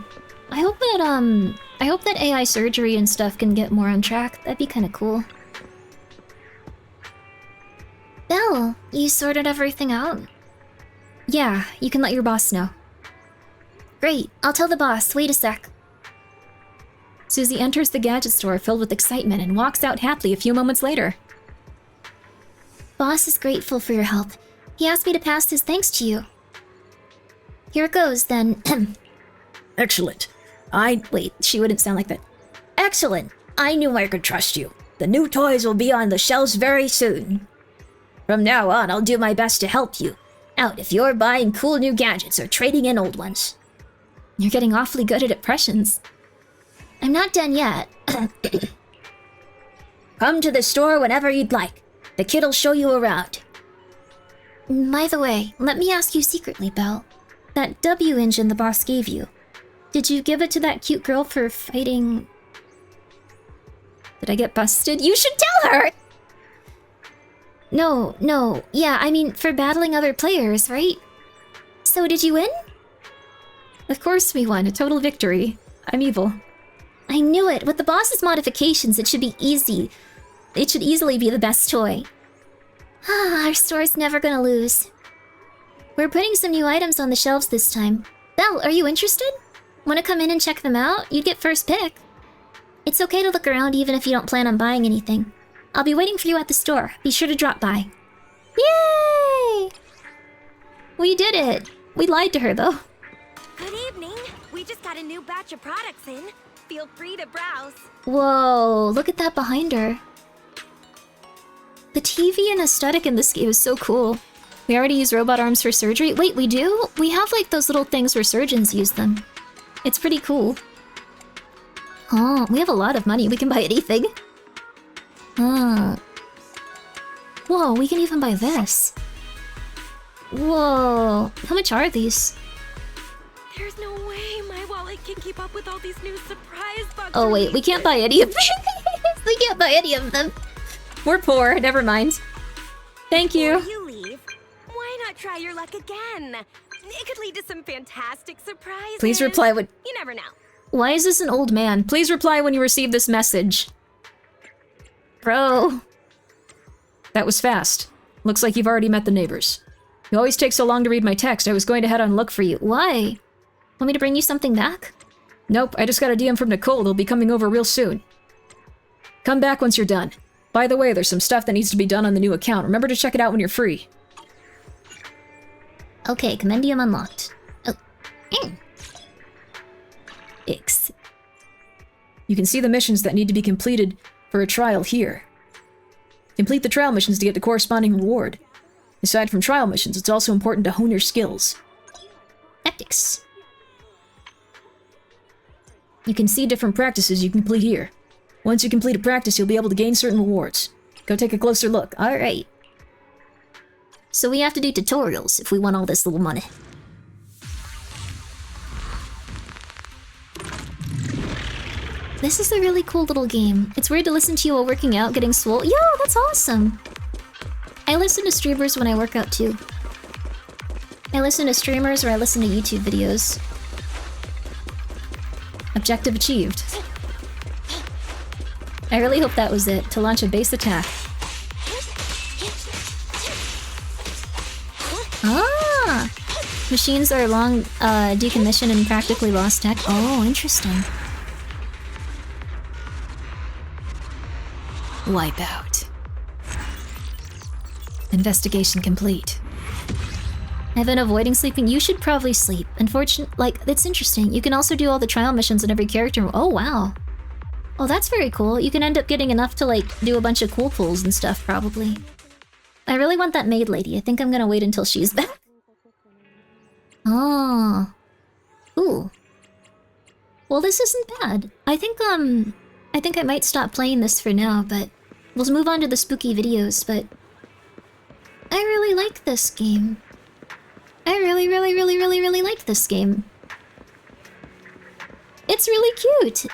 I hope that AI surgery and stuff can get more on track. That'd be kind of cool. Belle, you sorted everything out? Yeah, you can let your boss know. Great, I'll tell the boss. Wait a sec. Susie enters the gadget store filled with excitement and walks out happily a few moments later. Boss is grateful for your help. He asked me to pass his thanks to you. Here it goes, then. Excellent. Wait, she wouldn't sound like that. Excellent. I knew I could trust you. The new toys will be on the shelves very soon. From now on, I'll do my best to help you out if you're buying cool new gadgets or trading in old ones. You're getting awfully good at impressions. I'm not done yet. Come to the store whenever you'd like. The kid'll show you around. By the way, let me ask you secretly, Belle. That W engine the boss gave you, did you give it to that cute girl for fighting... Did I get busted? You should tell her! No, yeah, I mean, for battling other players, right? So did you win? Of course we won, a total victory. I'm evil. I knew it. With the boss's modifications, it should be easy. It should easily be the best toy. Our store's never gonna lose. We're putting some new items on the shelves this time. Belle, are you interested? Wanna come in and check them out? You'd get first pick. It's okay to look around even if you don't plan on buying anything. I'll be waiting for you at the store. Be sure to drop by. Yay! We did it! We lied to her, though. Good evening. We just got a new batch of products in. Feel free to browse. Whoa, look at that behind her. The TV and aesthetic in this game is so cool. We already use robot arms for surgery. Wait, we do? We have like those little things where surgeons use them. It's pretty cool. Oh, we have a lot of money. We can buy anything. Whoa, we can even buy this. Whoa, how much are these? There's no way my wallet can keep up with all these new surprise bugs. Oh wait, we can't buy any of them. We can't buy any of them. We're poor, never mind. Thank you. Before you leave, why not try your luck again? It could lead to some fantastic surprises. Please reply when... You never know. Why is this an old man? Please reply when you receive this message. Bro. That was fast. Looks like you've already met the neighbors. You always take so long to read my text. I was going to head on and look for you. Why? Want me to bring you something back? Nope, I just got a DM from Nicole. They'll be coming over real soon. Come back once you're done. By the way, there's some stuff that needs to be done on the new account. Remember to check it out when you're free. Okay, Compendium unlocked. Oh. Ix. You can see the missions that need to be completed for a trial here. Complete the trial missions to get the corresponding reward. Aside from trial missions, it's also important to hone your skills. Ethics. You can see different practices you can complete here. Once you complete a practice, you'll be able to gain certain rewards. Go take a closer look. Alright. So we have to do tutorials if we want all this little money. This is a really cool little game. It's weird to listen to you while working out, getting swole. Yo, that's awesome! I listen to streamers when I work out too. I listen to streamers or I listen to YouTube videos. Objective achieved. I really hope that was it, to launch a base attack. Ah! Machines are long decommissioned and practically lost tech. Oh, interesting. Wipeout. Investigation complete. I've been avoiding sleeping. You should probably sleep. That's interesting. You can also do all the trial missions on every character. Oh, wow. Oh, that's very cool. You can end up getting enough to, do a bunch of cool pulls and stuff, probably. I really want that maid lady. I think I'm gonna wait until she's back. Oh. Ooh. Well, this isn't bad. I think I might stop playing this for now, but we'll move on to the spooky videos, but I really like this game. I really like this game. It's really cute.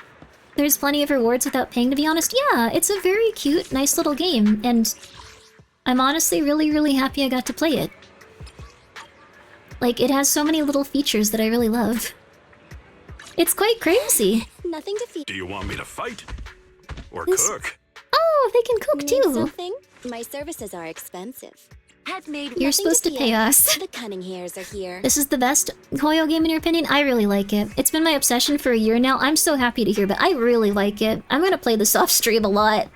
There's plenty of rewards without paying, to be honest. Yeah, it's a very cute, nice little game, and I'm honestly really happy I got to play it. Like, it has so many little features that I really love. It's quite crazy. Nothing to feed. Do you want me to fight? Or This- cook? Oh, they can cook Need too. something? My services are expensive. You're supposed to pay us. The cunning hairs are here. This is the best Hoyo game in your opinion? I really like it. It's been my obsession for a year now. I'm so happy to hear that. I really like it. I'm gonna play this off stream a lot.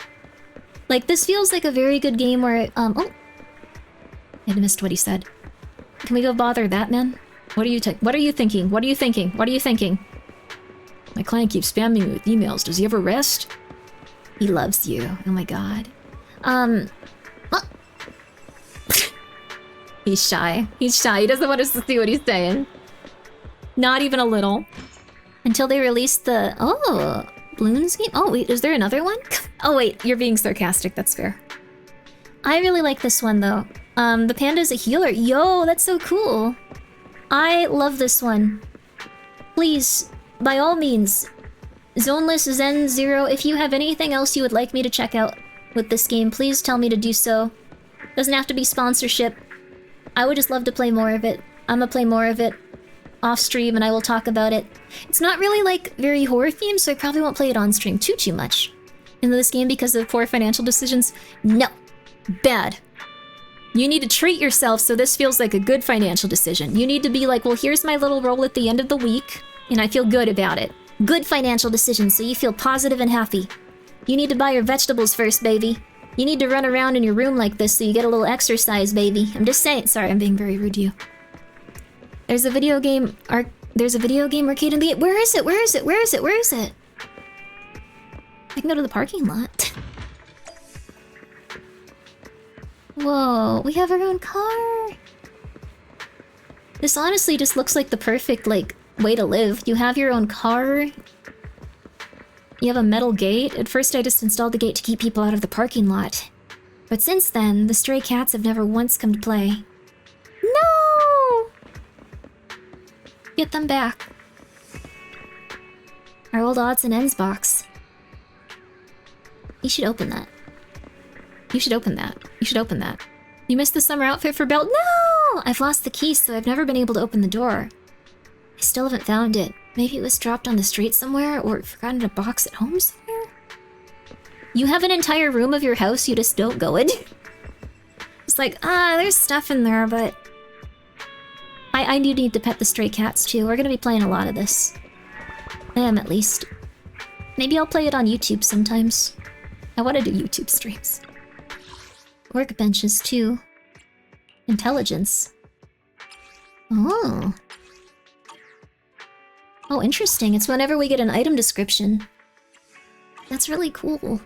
Like, this feels like a very good game where, oh. I missed what he said. Can we go bother that man? What are you thinking? What are you thinking? What are you thinking? My client keeps spamming me with emails. Does he ever rest? He loves you. Oh my god. He's shy. He's shy. He doesn't want us to see what he's saying. Not even a little. Until they release the... Oh, Bloons game? Oh, wait, is there another one? Oh, wait, you're being sarcastic. That's fair. I really like this one, though. The panda's a healer. Yo, that's so cool. I love this one. Please, by all means, Zenless Zone Zero, if you have anything else you would like me to check out with this game, please tell me to do so. Doesn't have to be sponsorship. I would just love to play more of it. I'm gonna play more of it off stream and I will talk about it. It's not really like very horror themed, so I probably won't play it on stream too much. In this game because of poor financial decisions? No. Bad. You need to treat yourself so this feels like a good financial decision. You need to be like, well, here's my little roll at the end of the week, and I feel good about it. Good financial decision so you feel positive and happy. You need to buy your vegetables first, baby. You need to run around in your room like this so you get a little exercise, baby. I'm just saying. Sorry, I'm being very rude to you. There's a video game arcade in the... Where is it? Where is it? Where is it? Where is it? I can go to the parking lot. Whoa, we have our own car. This honestly just looks like the perfect, like, way to live. You have your own car. You have a metal gate. At first I just installed the gate to keep people out of the parking lot. But since then, the stray cats have never once come to play. No! Get them back. Our old odds and ends box. You should open that. You should open that. You should open that. You missed the summer outfit for Belle? No! I've lost the key, so I've never been able to open the door. I still haven't found it. Maybe it was dropped on the street somewhere, or forgotten in a box at home somewhere? You have an entire room of your house you just don't go in? It's like, there's stuff in there, but... I do need to pet the stray cats, too. We're gonna be playing a lot of this. I am, at least. Maybe I'll play it on YouTube sometimes. I want to do YouTube streams. Workbenches, too. Intelligence. Oh. Oh, interesting. It's whenever we get an item description. That's really cool.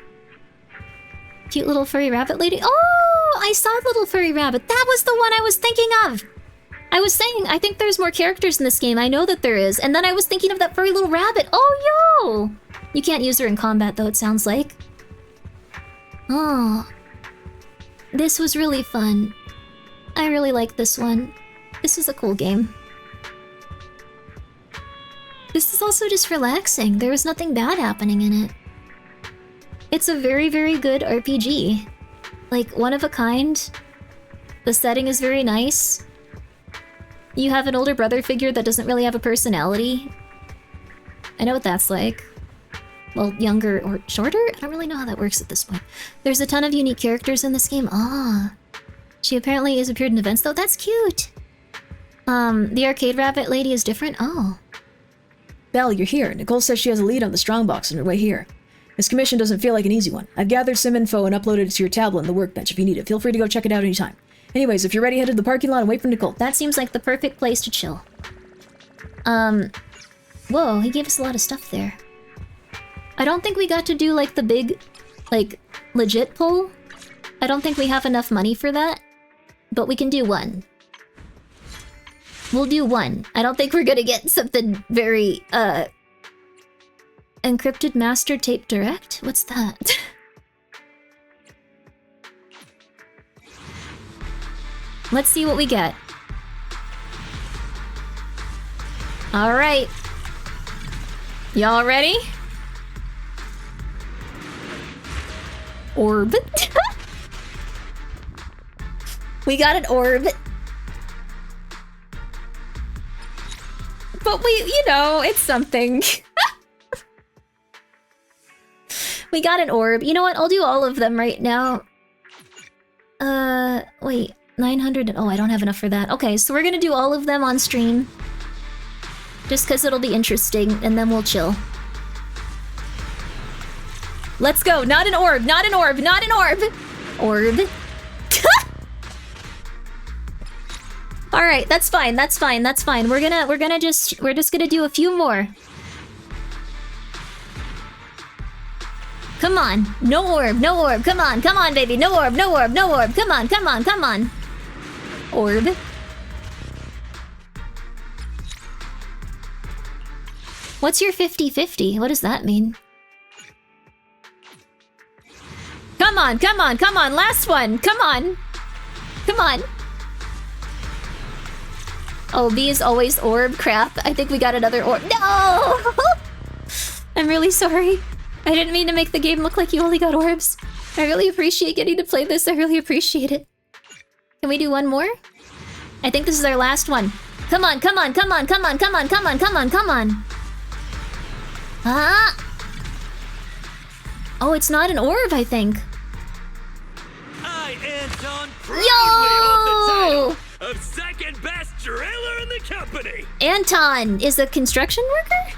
Cute little furry rabbit lady. Oh, I saw little furry rabbit. That was the one I was thinking of. I was saying, I think there's more characters in this game. I know that there is. And then I was thinking of that furry little rabbit. Oh, yo! You can't use her in combat, though, it sounds like. Oh. This was really fun. I really like this one. This is a cool game. This is also just relaxing. There was nothing bad happening in it. It's a very, very good RPG. Like, one of a kind. The setting is very nice. You have an older brother figure that doesn't really have a personality. I know what that's like. Well, younger or shorter? I don't really know how that works at this point. There's a ton of unique characters in this game. Ah. She apparently has appeared in events, though. That's cute. The arcade rabbit lady is different. Oh. Belle, you're here. Nicole says she has a lead on the strongbox on her way here. This commission doesn't feel like an easy one. I've gathered some info and uploaded it to your tablet on the workbench if you need it. Feel free to go check it out anytime. Anyways, if you're ready, head to the parking lot and wait for Nicole. That seems like the perfect place to chill. Whoa, he gave us a lot of stuff there. I don't think we got to do, like, the big, like, legit pull. I don't think we have enough money for that. But we can do one. We'll do one. I don't think we're gonna get something very, Encrypted Master Tape Direct? What's that? Let's see what we get. Alright. Y'all ready? orb. We got an orb. But we, you know, it's something. We got an orb. You know what? I'll do all of them right now. Wait. 900. Oh, I don't have enough for that. Okay, so we're gonna do all of them on stream. Just because it'll be interesting, and then we'll chill. Let's go. Not an orb. Not an orb. Not an orb. Orb. All right, that's fine. That's fine. That's fine. We're just gonna do a few more. Come on. No orb. No orb. Come on. Come on, baby. No orb. No orb. No orb. Come on. Come on. Come on. Orb. What's your 50-50? What does that mean? Come on, come on, come on, last one! Come on! Come on! Oh, B is always orb? Crap, I think we got another orb. No! I'm really sorry. I didn't mean to make the game look like you only got orbs. I really appreciate getting to play this, I really appreciate it. Can we do one more? I think this is our last one. Come on, come on, come on, come on, come on, come on, come on, come on! Ah! Oh, it's not an orb, I think. I, Anton, Yo! hold the title of second best driller in the company. Anton is a construction worker?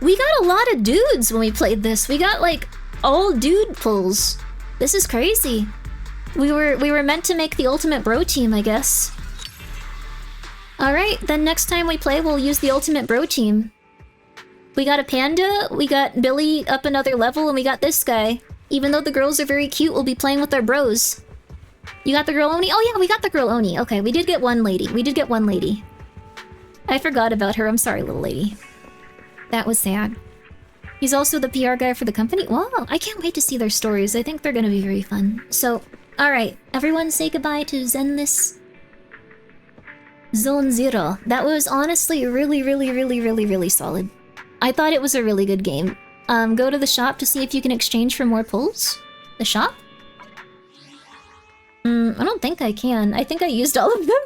We got a lot of dudes when we played this. We got like all dude pulls. This is crazy. We were meant to make the ultimate bro team, I guess. Alright, then next time we play, we'll use the ultimate bro team. We got a panda, we got Billy up another level, and we got this guy. Even though the girls are very cute, we'll be playing with our bros. You got the girl Oni? Oh yeah, we got the girl Oni. Okay, we did get one lady. We did get one lady. I forgot about her. I'm sorry, little lady. That was sad. He's also the PR guy for the company? Wow, I can't wait to see their stories. I think they're gonna be very fun. So, alright, everyone say goodbye to Zenless Zone Zero. That was honestly really solid. I thought it was a really good game. Go to the shop to see if you can exchange for more pulls. The shop? I don't think I can. I think I used all of them.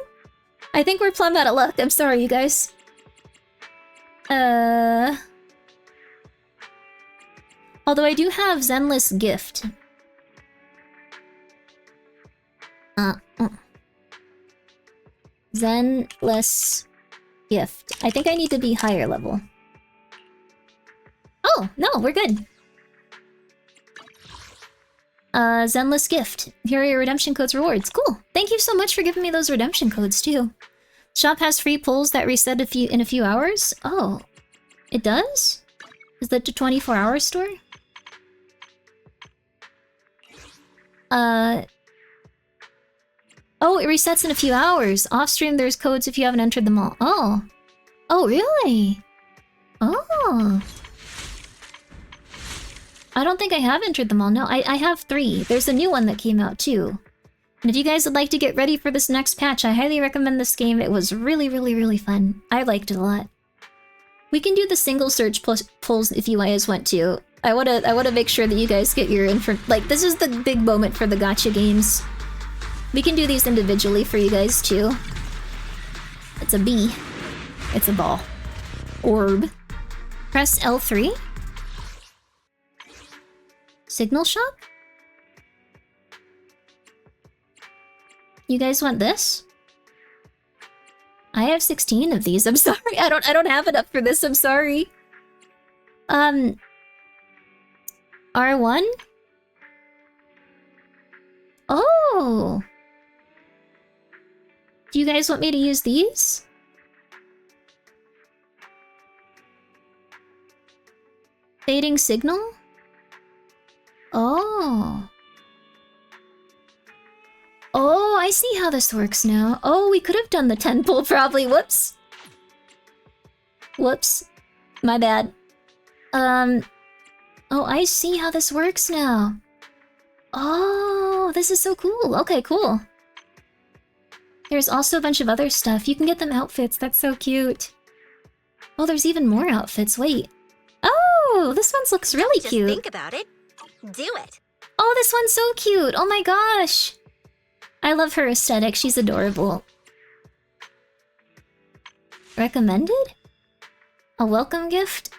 I think we're plumb out of luck. I'm sorry, you guys. Although I do have Zenless Gift. Zenless Gift. I think I need to be higher level. Oh, no, we're good. Zenless Gift. Here are your redemption codes rewards. Cool. Thank you so much for giving me those redemption codes, too. Shop has free pulls that reset in a few hours. Oh, it does? Is that the 24-hour store? Oh, it resets in a few hours. Off-stream, there's codes if you haven't entered them all. Oh. Oh, really? Oh. I don't think I have entered them all. No, I have 3. There's a new one that came out, too. And if you guys would like to get ready for this next patch, I highly recommend this game. It was really fun. I liked it a lot. We can do the single search pulls if you guys want to. I wanna make sure that you guys get your info. Like, this is the big moment for the gacha games. We can do these individually for you guys too. It's a bee. It's a ball. Orb. Press L3. Signal shock? You guys want this? I have 16 of these. I'm sorry. I don't have enough for this. I'm sorry. R1? Oh. Do you guys want me to use these? Fading signal? Oh. Oh, I see how this works now. Oh, we could have done the 10 pull probably. Whoops. Whoops. My bad. Oh, I see how this works now. Oh, this is so cool. Okay, cool. There's also a bunch of other stuff. You can get them outfits. That's so cute. Oh, there's even more outfits. Wait. Ooh, this one looks really Just cute. think about it. Do it. Oh, this one's so cute. Oh my gosh. I love her aesthetic. She's adorable. Recommended? A welcome gift?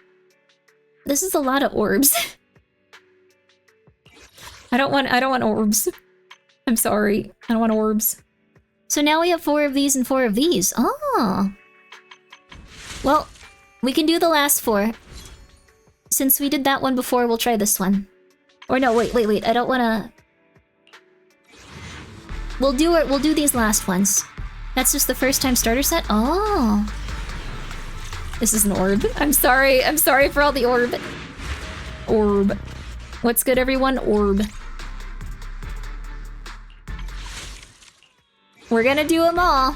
This is a lot of orbs. I don't want orbs. I'm sorry. I don't want orbs. So now we have 4 of these and 4 of these. Oh. Well, we can do the last 4. Since we did that one before, we'll try this one. Or no, wait. I don't wanna... We'll do these last ones. That's just the first time starter set? Oh. This is an orb. I'm sorry for all the orb. Orb. What's good, everyone? Orb. We're gonna do them all.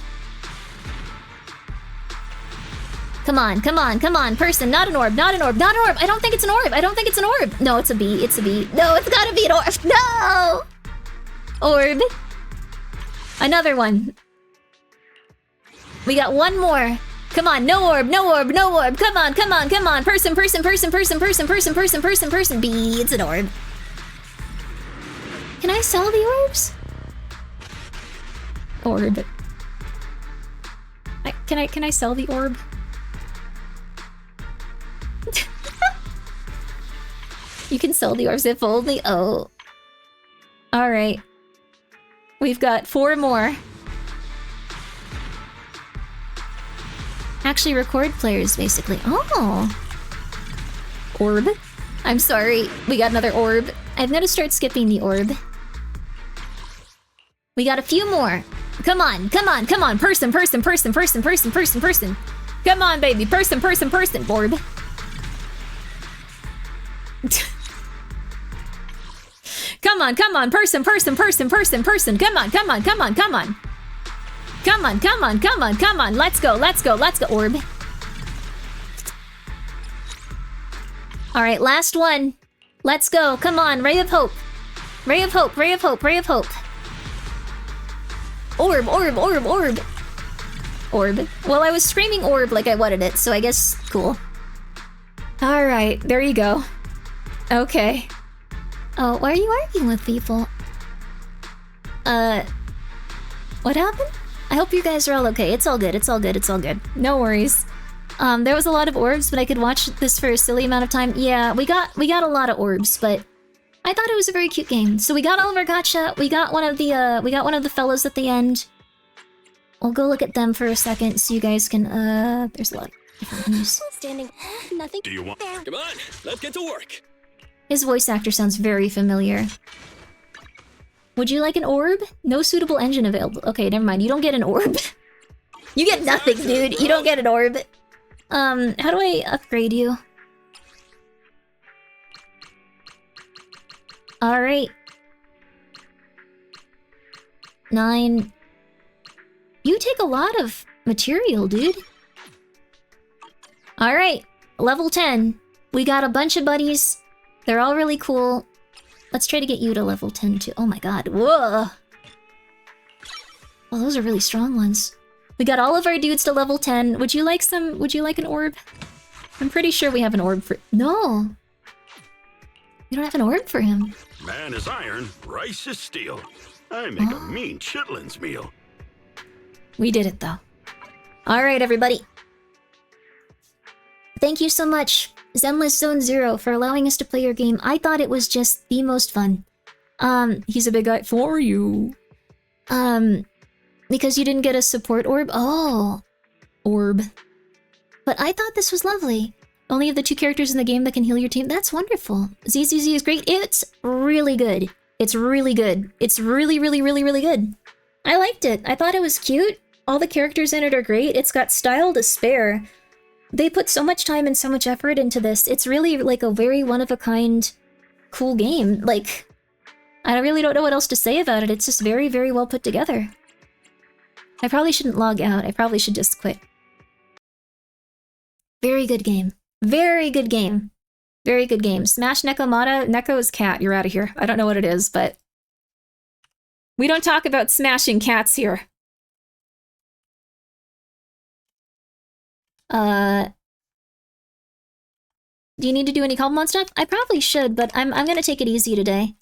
Come on. Person, not an orb. I don't think it's an orb. No, it's a bee. No, it's gotta be an orb. No! Orb. Another one. We got one more. Come on, no orb. Come on. Person. Bee, it's an orb. Can I sell the orbs? Orb. Can I sell the orb? You can sell the orbs if only. Oh. Alright. We've got 4 more. Actually, record players, basically. Oh. Orb. I'm sorry. We got another orb. I'm gonna start skipping the orb. We got a few more. Come on. Person. Come on, baby. Person. Orb. Come on. Person. Come on. Let's go. Orb. Alright, last one. Let's go. Come on. Ray of hope. Orb. Well, I was screaming orb like I wanted it, so I guess cool. Alright, there you go. Okay. Oh, why are you arguing with people? What happened? I hope you guys are all okay. It's all good. No worries. There was a lot of orbs, but I could watch this for a silly amount of time. Yeah, we got a lot of orbs, but I thought it was a very cute game. So we got all of our gacha. We got one of the fellows at the end. I'll go look at them for a second so you guys can there's a lot of different news. Standing. Nothing. Do you want? Come on, let's get to work. His voice actor sounds very familiar. Would you like an orb? No suitable engine available. Okay, never mind. You don't get an orb. You get nothing, dude. You don't get an orb. How do I upgrade you? Alright. 9. You take a lot of material, dude. Alright. Level 10. We got a bunch of buddies. They're all really cool. Let's try to get you to level 10 too. Oh my god. Whoa. Well, those are really strong ones. We got all of our dudes to level 10. Would you like an orb? I'm pretty sure we have an orb for... No. We don't have an orb for him. Man is iron, rice is steel. I make a mean chitlins meal. We did it though. Alright, everybody. Thank you so much, Zenless Zone Zero, for allowing us to play your game. I thought it was just the most fun. He's a big guy for you. Because you didn't get a support orb? Oh. Orb. But I thought this was lovely. Only of the 2 characters in the game that can heal your team. That's wonderful. ZZZ is great. It's really good. It's really good. It's really good. I liked it. I thought it was cute. All the characters in it are great. It's got style to spare. They put so much time and so much effort into this. It's really like a very one-of-a-kind cool game. Like, I really don't know what else to say about it. It's just very, very well put together. I probably shouldn't log out. I probably should just quit. Very good game. Very good game. Very good game. Smash Nekomata. Neko is cat. You're out of here. I don't know what it is, but... we don't talk about smashing cats here. Do you need to do any Cobblemon stuff? I probably should, but I'm gonna take it easy today.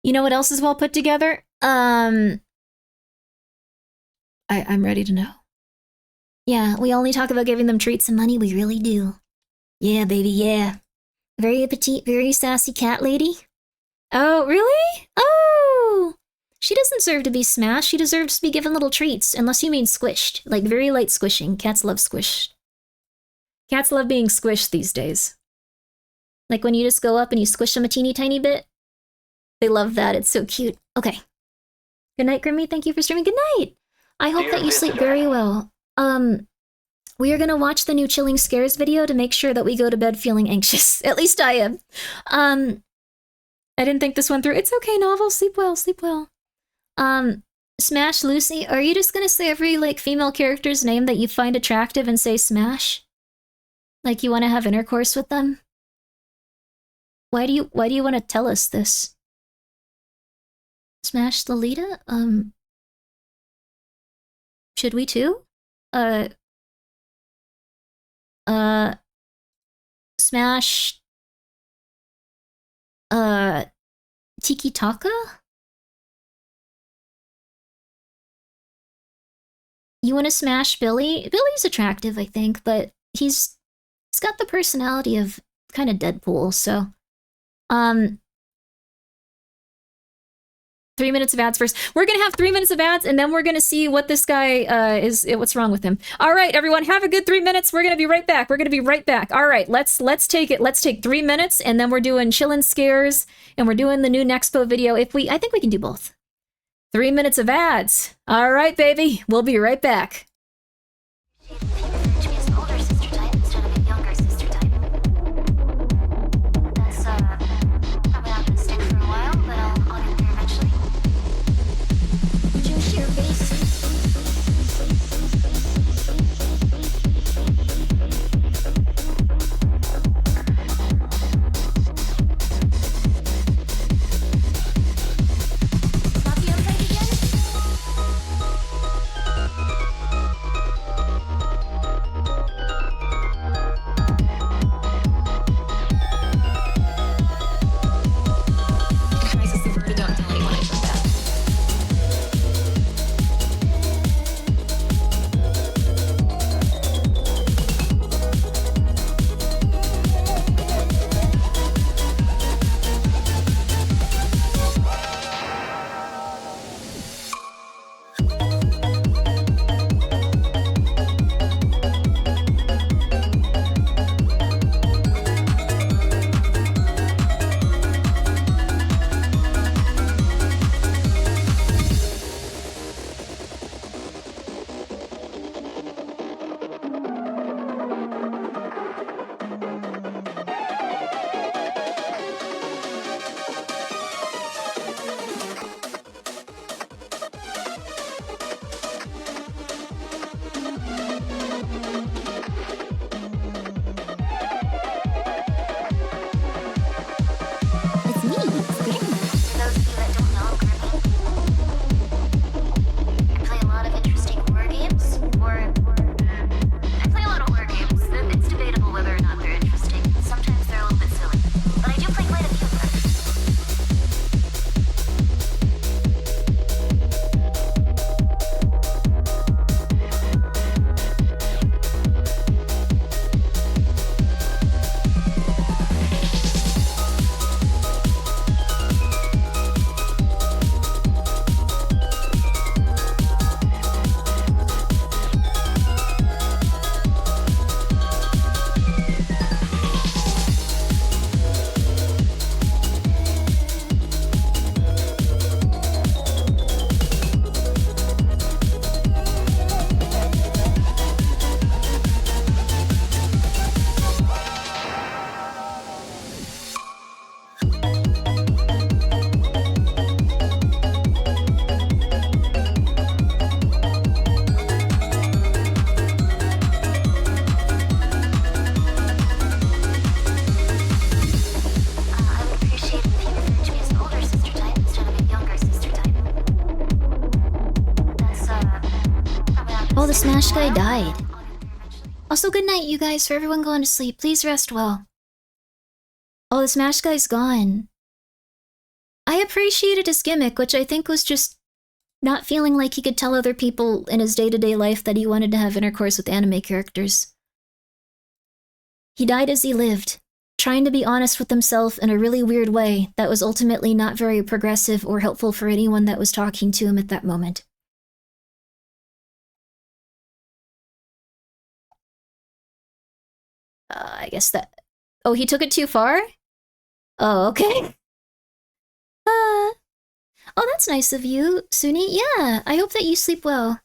You know what else is well put together? I'm ready to know. Yeah, we only talk about giving them treats and money, we really do. Yeah, baby, yeah. Very petite, very sassy cat lady. Oh, really? Oh! She doesn't deserve to be smashed, she deserves to be given little treats, unless you mean squished. Like, very light squishing. Cats love squished. Cats love being squished these days. Like when you just go up and you squish them a teeny tiny bit. They love that, it's so cute. Okay. Good night, Grimmi, thank you for streaming. Good night! I hope that you sleep very well. We are gonna watch the new Chilling Scares video to make sure that we go to bed feeling anxious. At least I am. I didn't think this one through. It's okay, Novel. Sleep well, sleep well. Smash Lucy, are you just gonna say every, like, female character's name that you find attractive and say smash? Like you want to have intercourse with them? Why do you want to tell us this? Smash Lolita? Should we too? Smash... Tiki Taka? You want to smash Billy? Billy's attractive, I think, but he's got the personality of kind of Deadpool, so... 3 minutes of ads first. We're gonna have 3 minutes of ads, and then we're gonna see what this guy what's wrong with him. All right, everyone, have a good 3 minutes. We're gonna be right back. We're gonna be right back. All right, let's take it. Let's take 3 minutes, and then we're doing Chillin' Scares, and we're doing the new Nexpo video. I think we can do both. 3 minutes of ads. All right, baby. We'll be right back. Oh, the Smash guy died. Also, good night, you guys, for everyone going to sleep. Please rest well. Oh, the Smash guy's gone. I appreciated his gimmick, which I think was just not feeling like he could tell other people in his day-to-day life that he wanted to have intercourse with anime characters. He died as he lived, trying to be honest with himself in a really weird way that was ultimately not very progressive or helpful for anyone that was talking to him at that moment. I guess that... Oh, he took it too far? Oh, okay. Oh, that's nice of you, Suni. Yeah, I hope that you sleep well.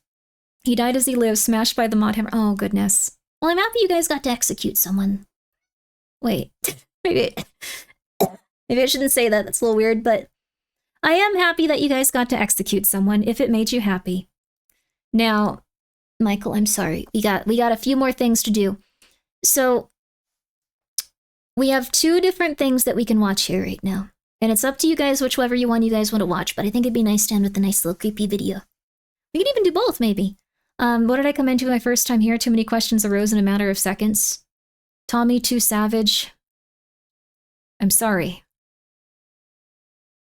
He died as he lived, smashed by the mod hammer. Oh, goodness. Well, I'm happy you guys got to execute someone. Wait, maybe I shouldn't say that. That's a little weird, but I am happy that you guys got to execute someone, if it made you happy. Now, Michael, I'm sorry. We got a few more things to do. So, we have 2 different things that we can watch here right now. And it's up to you guys whichever one you guys want to watch, but I think it'd be nice to end with a nice little creepy video. We could even do both, maybe. What did I come into my first time here? Too many questions arose in a matter of seconds. Tommy too savage. I'm sorry.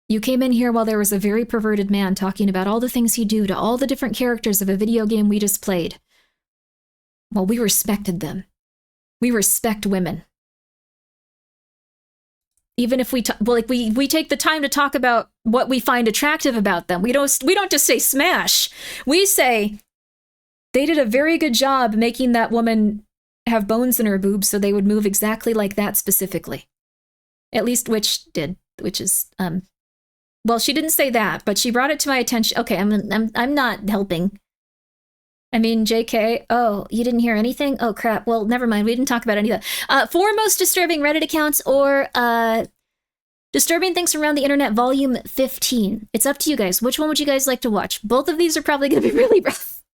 You came in here while there was a very perverted man talking about all the things he'd do to all the different characters of a video game we just played. Well, we respected them. We respect women. Even if we take the time to talk about what we find attractive about them. We don't just say smash. We say they did a very good job making that woman have bones in her boobs so they would move exactly like that specifically. At least which is well, she didn't say that, but she brought it to my attention. Okay, I'm not helping. I mean, JK, oh, you didn't hear anything? Oh, crap. Well, never mind. We didn't talk about any of that. 4 most disturbing Reddit accounts or disturbing things around the internet, volume 15. It's up to you guys. Which one would you guys like to watch? Both of these are probably going to be really rough.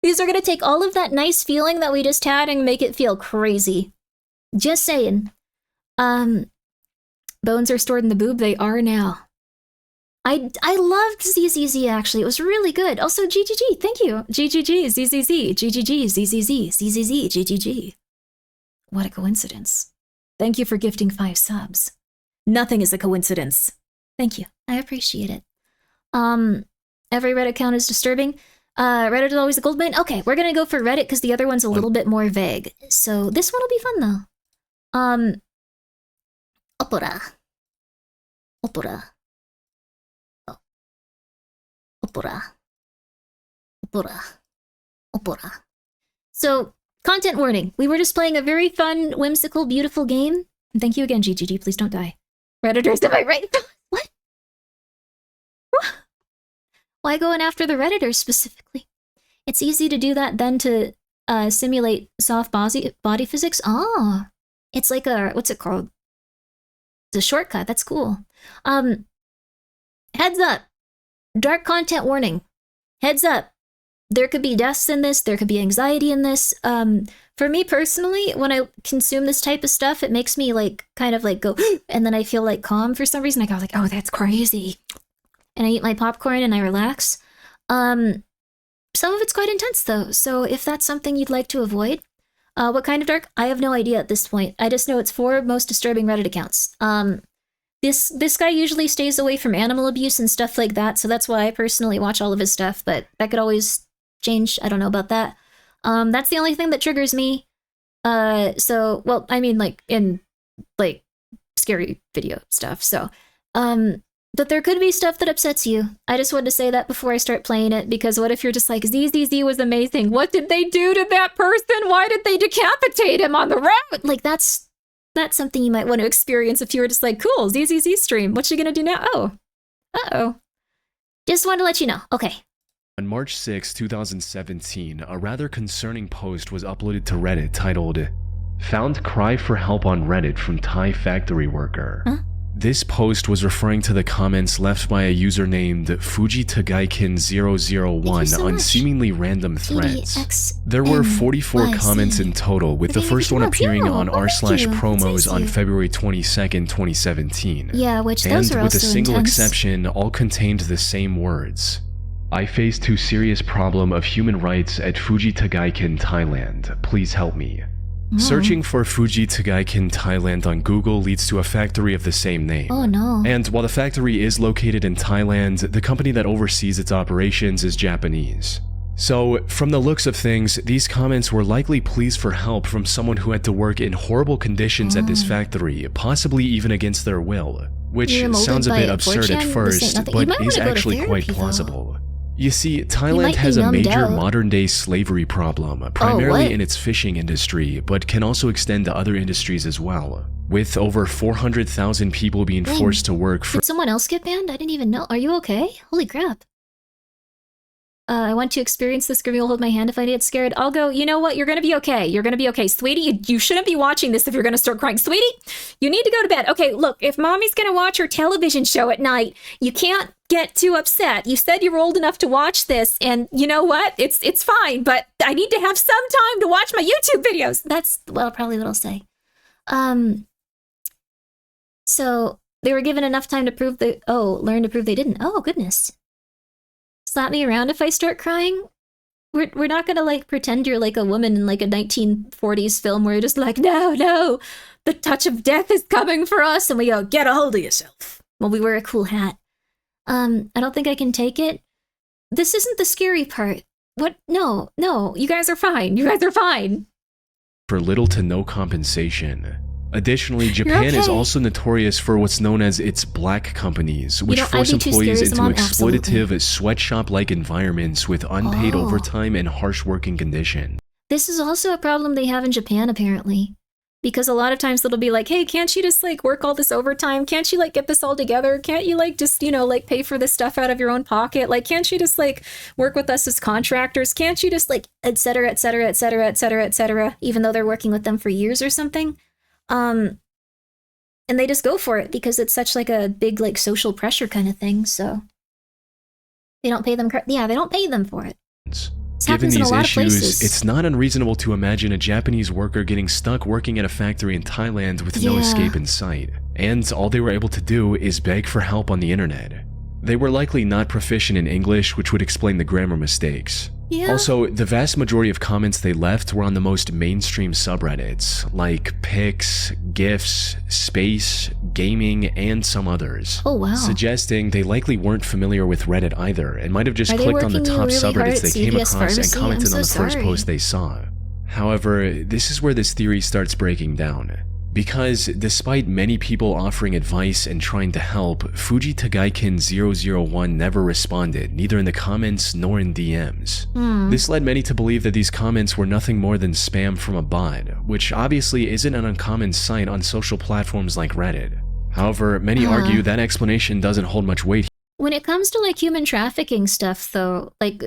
These are going to take all of that nice feeling that we just had and make it feel crazy. Just saying. Bones are stored in the boob. They are now. I loved ZZZ, actually. It was really good. Also, GGG, thank you. GGG, ZZZ, GGG, ZZZ, ZZZ, GGG. What a coincidence. Thank you for gifting 5 subs. Nothing is a coincidence. Thank you. I appreciate it. Every Reddit account is disturbing. Reddit is always a gold mine. Okay, we're gonna go for Reddit because the other one's a little bit more vague. So this one will be fun, though. Opera. Opera. Opera. Opera. Opera. So, content warning. We were just playing a very fun, whimsical, beautiful game. And thank you again, GGG. Please don't die. Redditors, am I right? What? Why going after the Redditors specifically? It's easy to do that then to simulate soft body physics. Ah, it's like a, what's it called? It's a shortcut. That's cool. Heads up. Dark content warning. Heads up. There could be deaths in this. There could be anxiety in this. For me personally, when I consume this type of stuff, it makes me like kind of like go, and then I feel like calm for some reason. I go like, oh, that's crazy. And I eat my popcorn and I relax. Some of it's quite intense though. So if that's something you'd like to avoid, what kind of dark? I have no idea at this point. I just know it's 4 most disturbing Reddit accounts. This guy usually stays away from animal abuse and stuff like that, so that's why I personally watch all of his stuff, but that could always change. I don't know about that. That's the only thing that triggers me. So, well, I mean, like, in, like, scary video stuff, so. But there could be stuff that upsets you. I just wanted to say that before I start playing it, because what if you're just like, ZZZ was amazing. What did they do to that person? Why did they decapitate him on the road? Like, that's something you might want to experience if you were just like, cool, ZZZ stream. What's she gonna do now? Oh. Uh-oh. Just wanted to let you know. Okay. On March 6, 2017, a rather concerning post was uploaded to Reddit titled, "Found Cry for Help on Reddit from Thai Factory Worker." Huh? This post was referring to the comments left by a user named Fujitagaikin001 on seemingly random threads. There were 44 comments in total, with the first one appearing on r/promos on February 22nd, 2017. Yeah, which and those are with also a single intense. exception, all contained the same words. I face too serious problem of human rights at Fuji Tagaikan, Thailand. Please help me. Searching for Fuji Tagaikan, Thailand on Google leads to a factory of the same name. Oh no. And while the factory is located in Thailand, the company that oversees its operations is Japanese. So, from the looks of things, these comments were likely pleas for help from someone who had to work in horrible conditions at this factory, possibly even against their will. Which sounds a bit absurd at first, but is actually quite plausible. You see, Thailand has a major modern-day slavery problem, primarily in its fishing industry, but can also extend to other industries as well. With over 400,000 people being forced to work for— Did someone else get banned? I didn't even know. Are you okay? Holy crap. I want to experience this. Grimmi will hold my hand if I get scared. I'll go, you know what? You're gonna be okay. You're gonna be okay. Sweetie, you shouldn't be watching this if you're gonna start crying. Sweetie, you need to go to bed. Okay, look, if mommy's gonna watch her television show at night, you can't get too upset. You said you were old enough to watch this, and you know what? It's fine, but I need to have some time to watch my YouTube videos. That's, well, probably what I'll say. So they were given enough time to prove they, learn to prove they didn't. Oh, goodness. Slap me around if I start crying? We're not gonna, like, pretend you're like a woman in, like, a 1940s film where you're just like, no, the touch of death is coming for us, and we go, get a hold of yourself. Well, we wear a cool hat. I don't think I can take it. This isn't the scary part. What? No, you guys are fine. You guys are fine. For little to no compensation. Additionally, Japan is also notorious for what's known as its black companies, which force employees into exploitative sweatshop-like environments with unpaid overtime and harsh working conditions. This is also a problem they have in Japan, apparently. Because a lot of times it'll be like, hey, can't you just, like, work all this overtime? Can't you, like, get this all together? Can't you, like, just, you know, like, pay for this stuff out of your own pocket? Like, can't you just, like, work with us as contractors? Can't you just, like, et cetera, et cetera, et cetera, et cetera, et cetera, even though they're working with them for years or something? And they just go for it because it's such, like, a big, like, social pressure kind of thing, so they don't pay them, they don't pay them for it. Given these issues, it's not unreasonable to imagine a Japanese worker getting stuck working at a factory in Thailand with no escape in sight, and all they were able to do is beg for help on the internet. They were likely not proficient in English, which would explain the grammar mistakes. Also, the vast majority of comments they left were on the most mainstream subreddits, like pics, GIFs, space, gaming, and some others. Suggesting they likely weren't familiar with Reddit either, and might have just clicked on the top subreddits they came across and commented on the first post they saw. However, this is where this theory starts breaking down. Because despite many people offering advice and trying to help, Fuji Tagaikan 001 never responded, neither in the comments nor in DMs. This led many to believe that these comments were nothing more than spam from a bot, which obviously isn't an uncommon sight on social platforms like Reddit. However, many argue that explanation doesn't hold much weight. When it comes to, like, human trafficking stuff, though, like,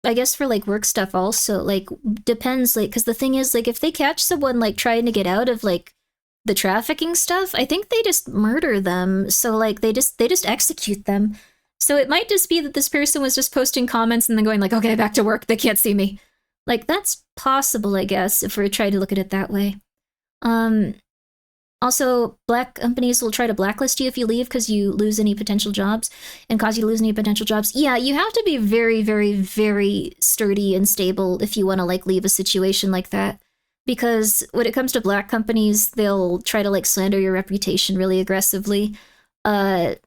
I guess for, like, work stuff also, like, depends, like, because the thing is, like, if they catch someone, like, trying to get out of, like, the trafficking stuff, I think they just murder them. So, like, they just execute them. So it might just be that this person was just posting comments and then going like, okay, back to work. They can't see me. Like, that's possible, I guess, if we try to look at it that way. Also, black companies will try to blacklist you if you leave because you lose any potential jobs and cause you to lose any potential jobs. Yeah, you have to be very, very, very sturdy and stable if you want to, like, leave a situation like that. Because when it comes to black companies, they'll try to, like, slander your reputation really aggressively. Like,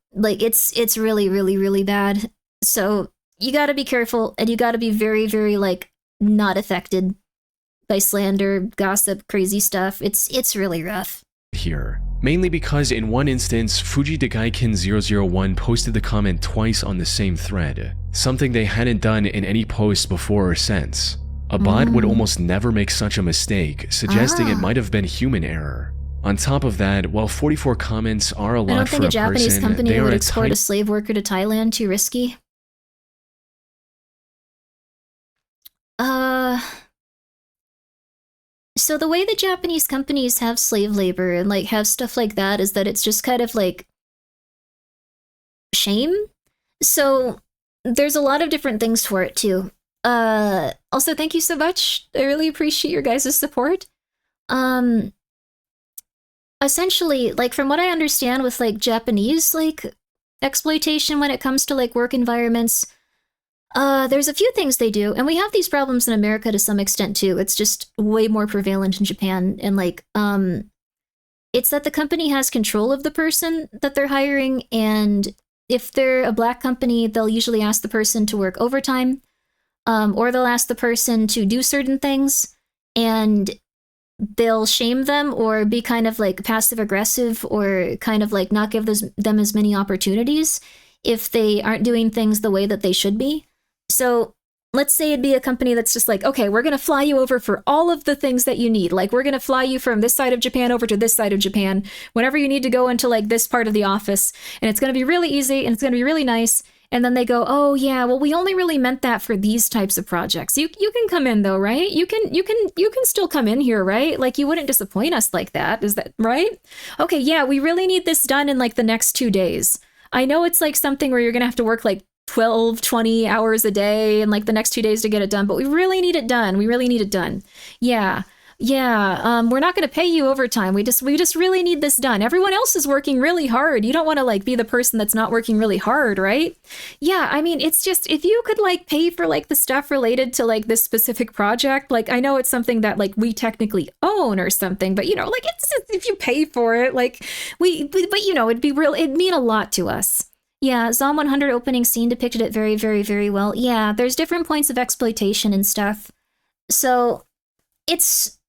it's really, really, really bad. So you gotta be careful, and you gotta be very, very, like, not affected by slander, gossip, crazy stuff. It's really rough. Here. Mainly because in one instance, Fuji Tagaikan 001 posted the comment twice on the same thread, something they hadn't done in any post before or since. A bot would almost never make such a mistake, suggesting it might have been human error. On top of that, while 44 comments are a lot for a person, I don't think a Japanese company would export a slave worker to Thailand. Too risky. So the way the Japanese companies have slave labor and, like, have stuff like that is that it's just kind of, like, shame. So there's a lot of different things for it, too. Also, thank you so much. I really appreciate your guys' support. Essentially, like, from what I understand with, like, Japanese, like, exploitation when it comes to, like, work environments, There's a few things they do, and we have these problems in America to some extent too. It's just way more prevalent in Japan, and like, it's that the company has control of the person that they're hiring, and if they're a black company, they'll usually ask the person to work overtime, or they'll ask the person to do certain things, and they'll shame them or be kind of like passive aggressive or kind of like not give them as many opportunities if they aren't doing things the way that they should be. So let's say it'd be a company that's just like, okay, we're going to fly you over for all of the things that you need. Like, we're going to fly you from this side of Japan over to this side of Japan whenever you need to go into like this part of the office. And it's going to be really easy and it's going to be really nice. And then they go, oh yeah, well, we only really meant that for these types of projects. You can come in though, right? You can still come in here, right? Like, you wouldn't disappoint us like that. Is that right? Okay, yeah, we really need this done in like the next 2 days. I know it's like something where you're going to have to work like 12, 20 hours a day and like the next 2 days to get it done, but we really need it done. We really need it done. Yeah. We're not going to pay you overtime. We just really need this done. Everyone else is working really hard. You don't want to like be the person that's not working really hard, right? Yeah, I mean, it's just, if you could like pay for like the stuff related to like this specific project, like I know it's something that like we technically own or something, but you know, like it's just, if you pay for it, like but you know, it'd mean a lot to us. Yeah, Zom 100 opening scene depicted it very, very, very well. Yeah, there's different points of exploitation and stuff. So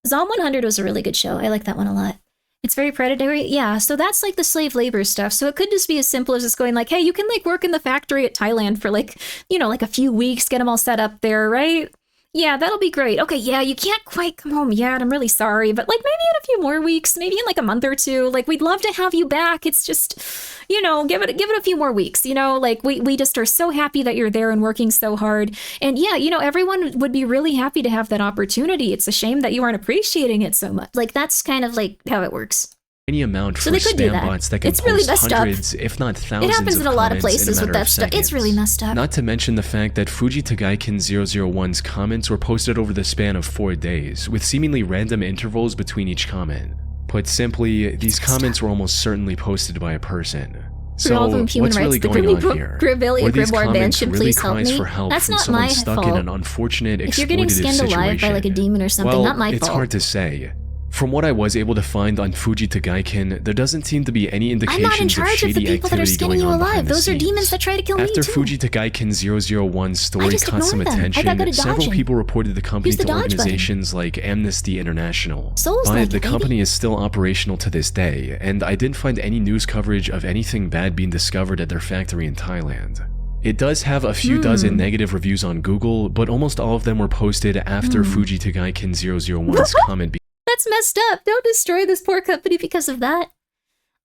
Zom 100 was a really good show. I like that one a lot. It's very predatory. Yeah, so that's like the slave labor stuff. So it could just be as simple as just going like, hey, you can like work in the factory at Thailand for like, you know, like a few weeks, get them all set up there, right? Yeah, that'll be great. Okay, yeah, you can't quite come home yet. I'm really sorry, but like maybe in a few more weeks, maybe in like a month or two, like we'd love to have you back. It's just, you know, give it a few more weeks, you know, like we just are so happy that you're there and working so hard. And yeah, you know, everyone would be really happy to have that opportunity. It's a shame that you aren't appreciating it so much. Like that's kind of like how it works. Any amount for spam bots that can it's really post messed hundreds, up. if not thousands, it happens of in a lot of comments places in a with matter that of stuff. It's seconds. really messed up. Not to mention the fact that Fuji Tagaiken 001's comments were posted over the span of 4 days, with seemingly random intervals between each comment. Put simply, these comments were almost certainly posted by a person. So, what's really going on here? Were these comments really cries for help That's from not someone my stuck fault. in an unfortunate, If you're getting exploitative skinned alive situation? by like a demon or something, Well, not my it's fault. hard to say. From what I was able to find on Fuji Tagaiken, there doesn't seem to be any indications I'm not in of charge of the shady people that are activity skinning going you on behind alive. the Those are scenes. demons that try to kill me After too. Fuji Tagaiken 001's story just caught some ignore them. I attention, got good at several dodging. people reported the company Use the to dodge button. organizations like Amnesty International. Souls But like the it, baby. company is still operational to this day, and I didn't find any news coverage of anything bad being discovered at their factory in Thailand. It does have a few dozen negative reviews on Google, but almost all of them were posted after Fuji Tagaiken 001's comment. That's messed up. Don't destroy this poor company because of that.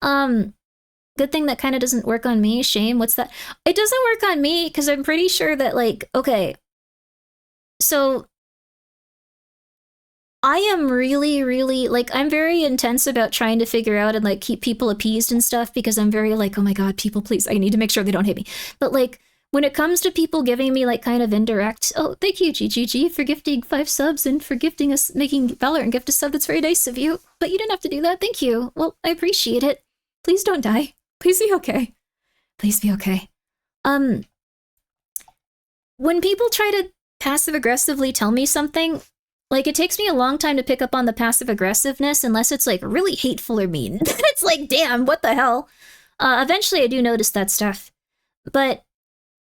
Good thing that kind of doesn't work on me. Shame. What's that? It doesn't work on me because I'm pretty sure that like, okay. So I am really, really like, I'm very intense about trying to figure out and like keep people appeased and stuff because I'm very like, oh my God, people, please, I need to make sure they don't hate me. But like, when it comes to people giving me like kind of indirect, oh, thank you, GGG, for gifting 5 subs and for gifting us, making Valorant gift a sub. That's very nice of you. But you didn't have to do that. Thank you. Well, I appreciate it. Please don't die. Please be okay. Please be okay. When people try to passive aggressively tell me something, like it takes me a long time to pick up on the passive aggressiveness unless it's like really hateful or mean. It's like, damn, what the hell? Eventually I do notice that stuff. But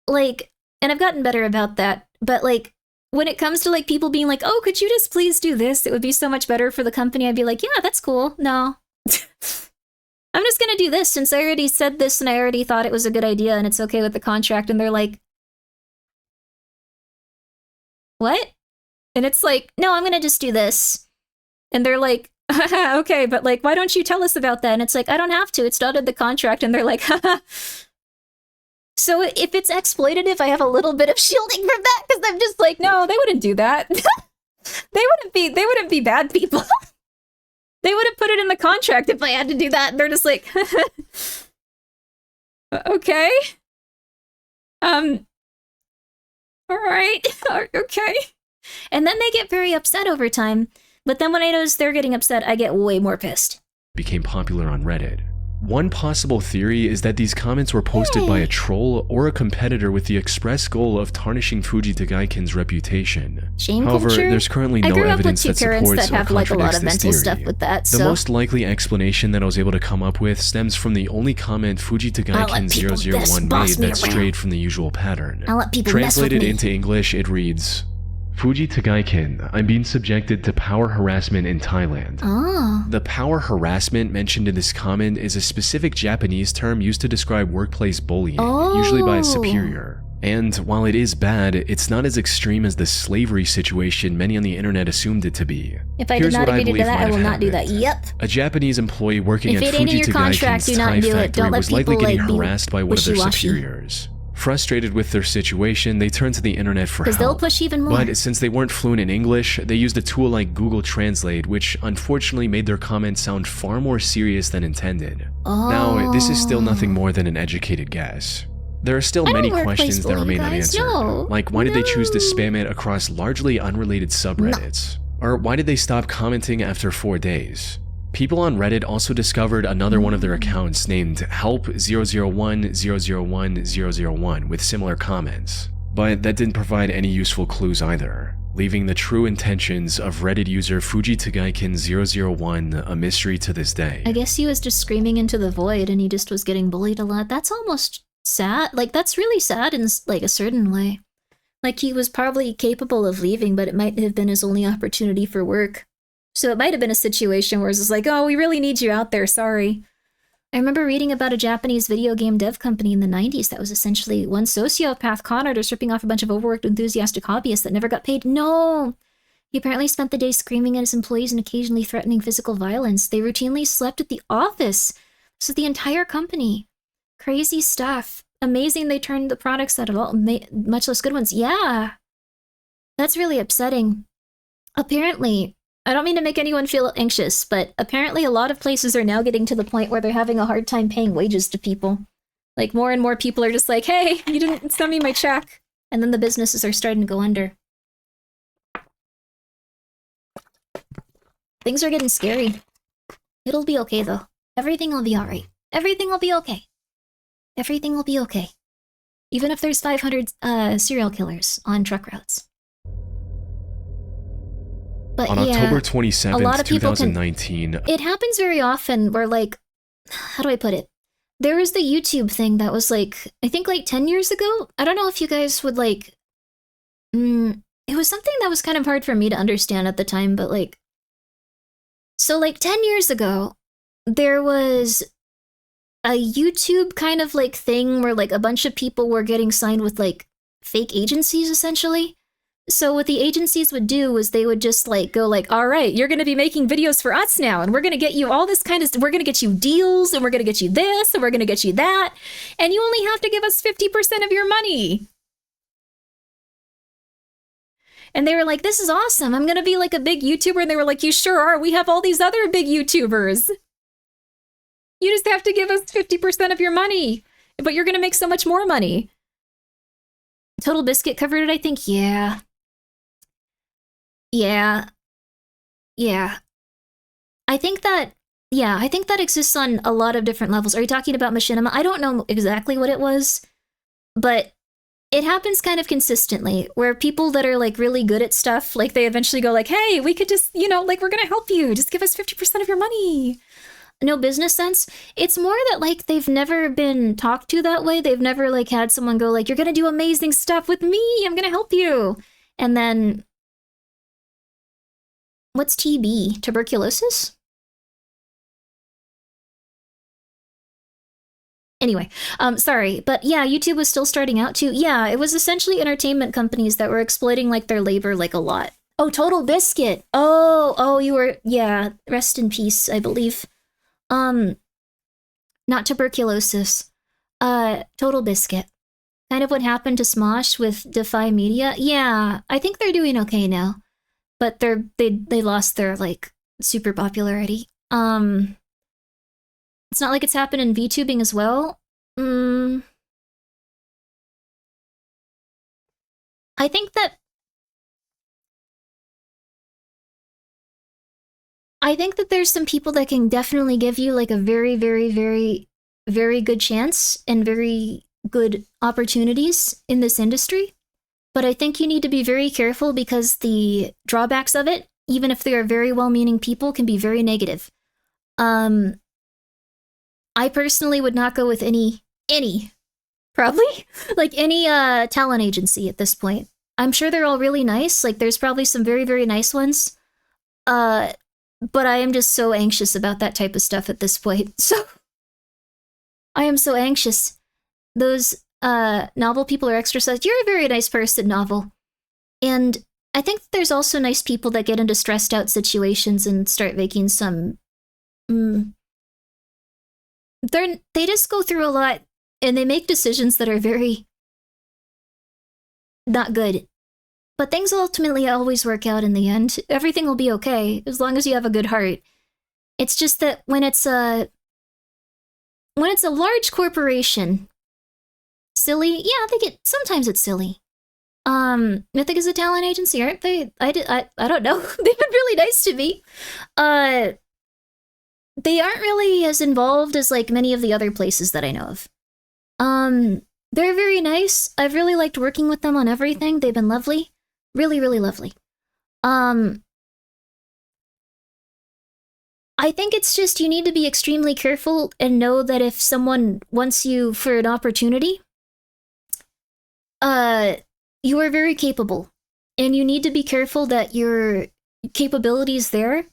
like, and I've gotten better about that, but like, when it comes to like people being like, oh, could you just please do this? It would be so much better for the company. I'd be like, yeah, that's cool. No. I'm just gonna do this since I already said this and I already thought it was a good idea and it's okay with the contract. And they're like, what? And it's like, no, I'm gonna just do this. And they're like, okay, but like, why don't you tell us about that? And it's like, I don't have to. It's not in the contract. And they're like, haha. So if it's exploitative, I have a little bit of shielding from that because I'm just like, no, they wouldn't do that. They wouldn't be bad people. They would have put it in the contract if I had to do that. And they're just like, okay. All right. Okay. And then they get very upset over time. But then when I notice they're getting upset, I get way more pissed. Became popular on Reddit. One possible theory is that these comments were posted by a troll or a competitor with the express goal of tarnishing Fuji Tagaiken's reputation. Shame However, culture? there's currently I no grew up with evidence two that parents supports that or have like a lot contradicts of this mental theory. stuff with that, The so most likely explanation that I was able to come up with stems from the only comment Fuji Tagaiken 001 made that strayed from the usual pattern. I'll let people mess with Translated me. into English, it reads, Fuji Tagaiken, I'm being subjected to power harassment in Thailand. Oh. The power harassment mentioned in this comment is a specific Japanese term used to describe workplace bullying, usually by a superior. And while it is bad, it's not as extreme as the slavery situation many on the internet assumed it to be. If I Here's did not what agree to believe that, might I will have not do that. happened. Yep. A Japanese employee working If at it ain't in Fuji your contract, Tagaiken's do not Thai do it. factory Don't let was likely people, getting like, be harassed by one of their wishy-washy. superiors. Frustrated with their situation, they turned to the internet for help. Because they'll push even more. But since they weren't fluent in English, they used a tool like Google Translate, which unfortunately made their comments sound far more serious than intended. Now, this is still nothing more than an educated guess. There are still many questions that remain unanswered. Like, why did they choose to spam it across largely unrelated subreddits? Or why did they stop commenting after 4 days? People on Reddit also discovered another one of their accounts named help001001001 with similar comments, but that didn't provide any useful clues either, leaving the true intentions of Reddit user Fuji Tagaiken 001 a mystery to this day. I guess he was just screaming into the void and he just was getting bullied a lot. That's almost sad. Like, that's really sad in like a certain way. Like, he was probably capable of leaving, but it might have been his only opportunity for work. So it might have been a situation where it's just like, oh, we really need you out there, sorry. I remember reading about a Japanese video game dev company in the 90s that was essentially one sociopath con artist ripping off a bunch of overworked enthusiastic hobbyists that never got paid. No! He apparently spent the day screaming at his employees and occasionally threatening physical violence. They routinely slept at the office. So the entire company. Crazy stuff. Amazing they turned the products out of all, much less good ones. Yeah. That's really upsetting. Apparently, I don't mean to make anyone feel anxious, but apparently a lot of places are now getting to the point where they're having a hard time paying wages to people. Like, more and more people are just like, hey, you didn't send me my check. And then the businesses are starting to go under. Things are getting scary. It'll be okay, though. Everything will be alright. Everything will be okay. Everything will be okay. Even if there's 500 serial killers on truck routes. But on yeah, October a 27th, lot of people 2019, it happens very often where, like, how do I put it? There was the YouTube thing that was like, I think like 10 years ago. I don't know if you guys would like, it was something that was kind of hard for me to understand at the time, but like, so like 10 years ago, there was a YouTube kind of like thing where like a bunch of people were getting signed with like fake agencies essentially. So what the agencies would do was they would just like go like, all right, you're going to be making videos for us now. And we're going to get you all this kind of, we're going to get you deals and we're going to get you this and we're going to get you that. And you only have to give us 50% of your money. And they were like, this is awesome. I'm going to be like a big YouTuber. And they were like, you sure are. We have all these other big YouTubers. You just have to give us 50% of your money, but you're going to make so much more money. Total Biscuit covered it, I think. Yeah. Yeah. I think that exists on a lot of different levels. Are you talking about Machinima? I don't know exactly what it was, but it happens kind of consistently where people that are like really good at stuff, like they eventually go like, hey, we could just, like we're going to help you. Just give us 50% of your money. No business sense. It's more that like they've never been talked to that way. They've never like had someone go like, you're going to do amazing stuff with me. I'm going to help you. And then what's TB? Tuberculosis? Anyway, sorry, but yeah, YouTube was still starting out too. Yeah, it was essentially entertainment companies that were exploiting like their labor like a lot. Oh, Total Biscuit. Oh, you were, yeah, rest in peace, I believe. Not tuberculosis. Total Biscuit. Kind of what happened to Smosh with Defy Media. Yeah, I think they're doing okay now. But they lost their like super popularity. It's not like it's happened in VTubing as well. I think that I think that there's some people that can definitely give you like a very, very, very, very good chance and very good opportunities in this industry. But I think you need to be very careful because the drawbacks of it, even if they are very well-meaning people, can be very negative. I personally would not go with any, probably, like any talent agency at this point. I'm sure they're all really nice. Like, there's probably some very, very nice ones. But I am just so anxious about that type of stuff at this point. So, I am so anxious. Those novel people are extra sad. You're a very nice person, Novel. And I think there's also nice people that get into stressed out situations and start making some... They just go through a lot, and they make decisions that are very... not good. But things will ultimately always work out in the end. Everything will be okay, as long as you have a good heart. It's just that when it's a large corporation... Silly? Yeah, sometimes it's silly. I think it's a talent agency, aren't they? I don't know. They've been really nice to me. They aren't really as involved as like many of the other places that I know of. They're very nice. I've really liked working with them on everything. They've been lovely. Really, really lovely. I think it's just you need to be extremely careful and know that if someone wants you for an opportunity, you are very capable. And you need to be careful that your capabilities there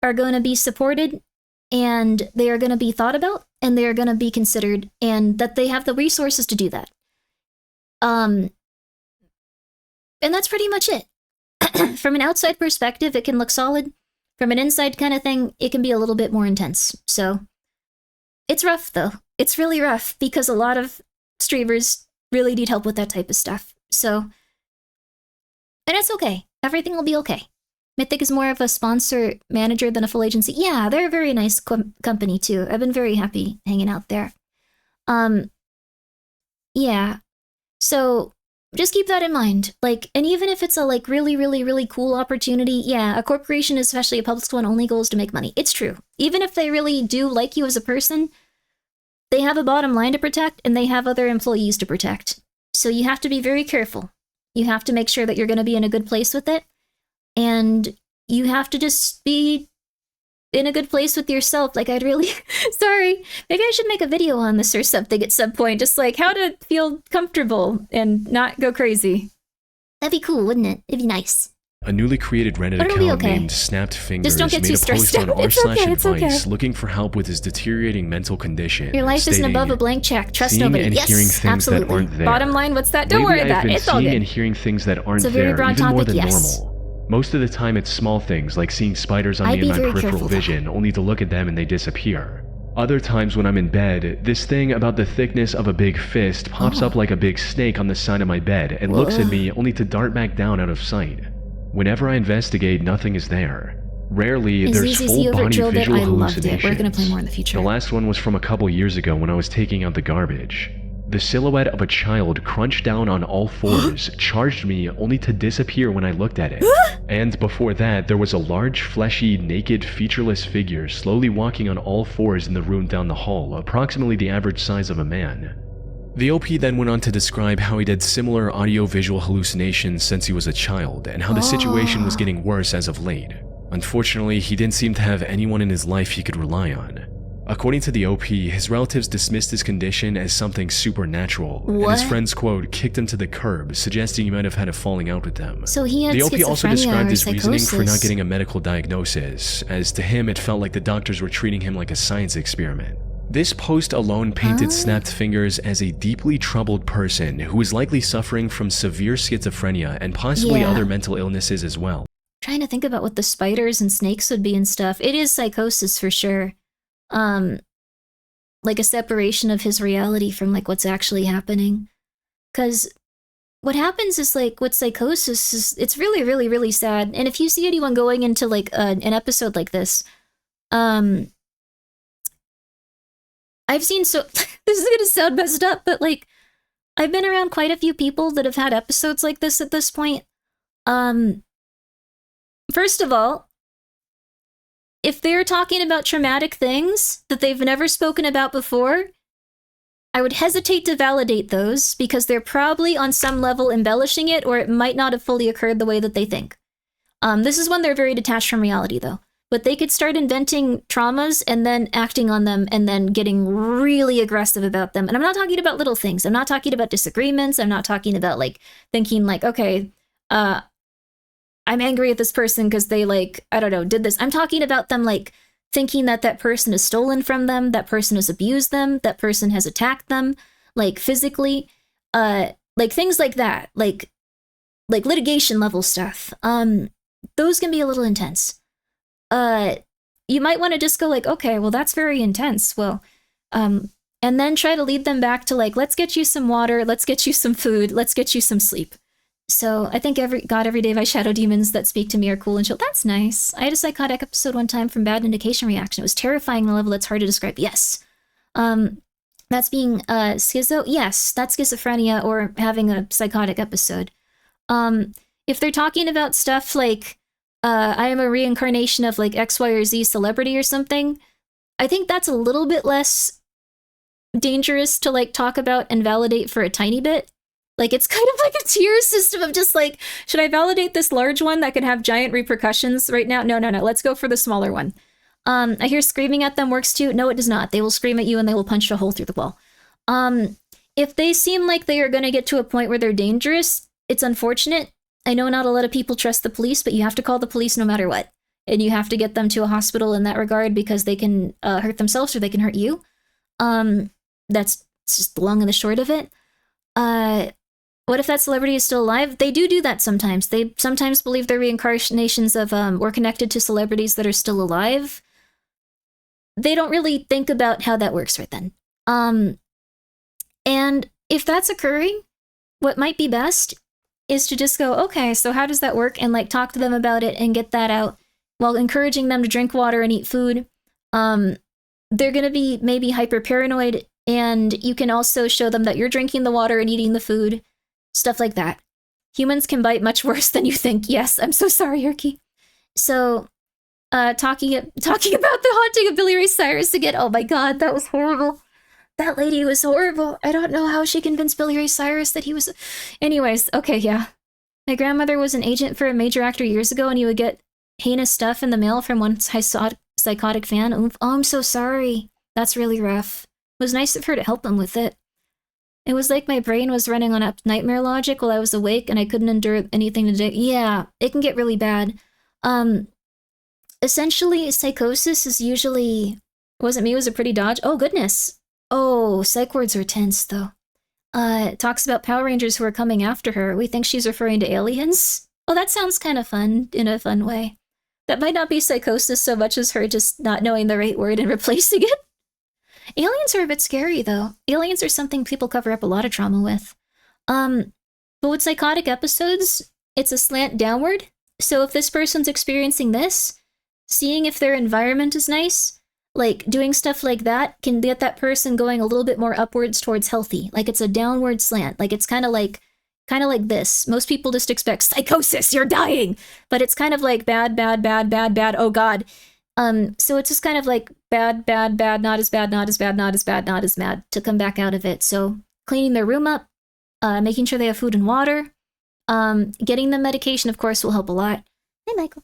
are going to be supported and they are going to be thought about and they are going to be considered and that they have the resources to do that. And that's pretty much it. From an outside perspective, it can look solid. From an inside kind of thing, it can be a little bit more intense. So it's rough, though. It's really rough because a lot of streamers really need help with that type of stuff. So, and it's okay. Everything will be okay. Mythic is more of a sponsor manager than a full agency. Yeah, they're a very nice company, too. I've been very happy hanging out there. Yeah. So just keep that in mind. Like, and even if it's a like really, really, really cool opportunity, yeah, a corporation, especially a public one, only goes to make money. It's true. Even if they really do like you as a person, they have a bottom line to protect and they have other employees to protect. So you have to be very careful. You have to make sure that you're going to be in a good place with it. And you have to just be in a good place with yourself. Like, I'd really... Sorry. Maybe I should make a video on this or something at some point. Just, like, how to feel comfortable and not go crazy. That'd be cool, wouldn't it? It'd be nice. A newly created Reddit account named Snapped Fingers made a post on r/advice looking for help with his deteriorating mental condition. Your life isn't above a blank check. Trust nobody. And hearing things that aren't there. Bottom line, what's that? Don't worry about it. It's all good. Seeing and hearing things that aren't there even more than normal. Most of the time it's small things like seeing spiders on me in my peripheral vision, only to look at them and they disappear. Other times when I'm in bed, this thing about the thickness of a big fist pops up like a big snake on the side of my bed and looks at me only to dart back down out of sight. Whenever I investigate, nothing is there. Rarely, there's full-body visual hallucinations. We're gonna play more in the future. The last one was from a couple years ago when I was taking out the garbage. The silhouette of a child crunched down on all fours, charged me only to disappear when I looked at it. And before that, there was a large, fleshy, naked, featureless figure slowly walking on all fours in the room down the hall, approximately the average size of a man. The OP then went on to describe how he'd had similar audio-visual hallucinations since he was a child, and how the situation was getting worse as of late. Unfortunately, he didn't seem to have anyone in his life he could rely on. According to the OP, his relatives dismissed his condition as something supernatural, and his friends, quote, kicked him to the curb, suggesting he might have had a falling out with them. So he had the OP also described his reasoning psychosis. for not getting a medical diagnosis, as to him it felt like the doctors were treating him like a science experiment. This post alone painted Snapped Fingers as a deeply troubled person who is likely suffering from severe schizophrenia and possibly other mental illnesses as well. Trying to think about what the spiders and snakes would be and stuff. It is psychosis for sure. Like a separation of his reality from like what's actually happening. Because what happens is like with psychosis is it's really, really, really sad. And if you see anyone going into like an episode like this, I've seen so this is gonna sound messed up, but like I've been around quite a few people that have had episodes like this at this point. First of all, if they're talking about traumatic things that they've never spoken about before, I would hesitate to validate those because they're probably on some level embellishing it, or it might not have fully occurred the way that they think. This is when they're very detached from reality, though. But they could start inventing traumas and then acting on them and then getting really aggressive about them. And I'm not talking about little things. I'm not talking about disagreements. I'm not talking about, like, thinking, like, okay, I'm angry at this person because they, like, I don't know, did this. I'm talking about them, like, thinking that that person has stolen from them, that person has abused them, that person has attacked them, like, physically. Like, things like that. Like litigation level stuff. Those can be a little intense. You might want to just go like, okay, well, that's very intense. Well, and then try to lead them back to like, let's get you some water, let's get you some food, let's get you some sleep. So I think every day my shadow demons that speak to me are cool and chill. That's nice. I had a psychotic episode one time from Bad Indication Reaction. It was terrifying on a level that's hard to describe. Yes. That's being schizo. Yes, that's schizophrenia or having a psychotic episode. If they're talking about stuff like, I am a reincarnation of like X, Y, or Z celebrity or something, I think that's a little bit less dangerous to like talk about and validate for a tiny bit. Like it's kind of like a tier system of just like, should I validate this large one that could have giant repercussions right now? No. Let's go for the smaller one. I hear screaming at them works too. No, it does not. They will scream at you and they will punch a hole through the wall. If they seem like they are going to get to a point where they're dangerous, it's unfortunate. I know not a lot of people trust the police, but you have to call the police no matter what. And you have to get them to a hospital in that regard because they can hurt themselves or they can hurt you. That's just the long and the short of it. What if that celebrity is still alive? They do that sometimes. They sometimes believe they're reincarnations of or connected to celebrities that are still alive. They don't really think about how that works right then. And if that's occurring, what might be best is to just go, okay, so how does that work? And like talk to them about it and get that out while encouraging them to drink water and eat food. They're going to be maybe hyper paranoid, and you can also show them that you're drinking the water and eating the food, stuff like that. Humans can bite much worse than you think. Yes, I'm so sorry, Yerky. So, talking about the haunting of Billy Ray Cyrus again. Oh my god, that was horrible. That lady was horrible. I don't know how she convinced Billy Ray Cyrus that he was... Anyways, okay, yeah. My grandmother was an agent for a major actor years ago, and he would get heinous stuff in the mail from one psychotic fan. Oh, I'm so sorry. That's really rough. It was nice of her to help him with it. It was like my brain was running on nightmare logic while I was awake, and I couldn't endure anything to do. Yeah, it can get really bad. Essentially, psychosis is usually... Wasn't me, it was a pretty dodge. Oh, goodness. Oh, psych words are tense, though. It talks about Power Rangers who are coming after her. We think she's referring to aliens. Oh, that sounds kind of fun, in a fun way. That might not be psychosis so much as her just not knowing the right word and replacing it. Aliens are a bit scary, though. Aliens are something people cover up a lot of trauma with. But with psychotic episodes, it's a slant downward. So if this person's experiencing this, seeing if their environment is nice, like doing stuff like that can get that person going a little bit more upwards towards healthy. Like it's a downward slant. Like it's kind of like this. Most people just expect psychosis, you're dying. But it's kind of like bad, oh god. So it's just kind of like bad, not as bad, not as bad, not as bad, not as mad to come back out of it. So cleaning their room up, making sure they have food and water, getting them medication, of course, will help a lot. Hey, Michael.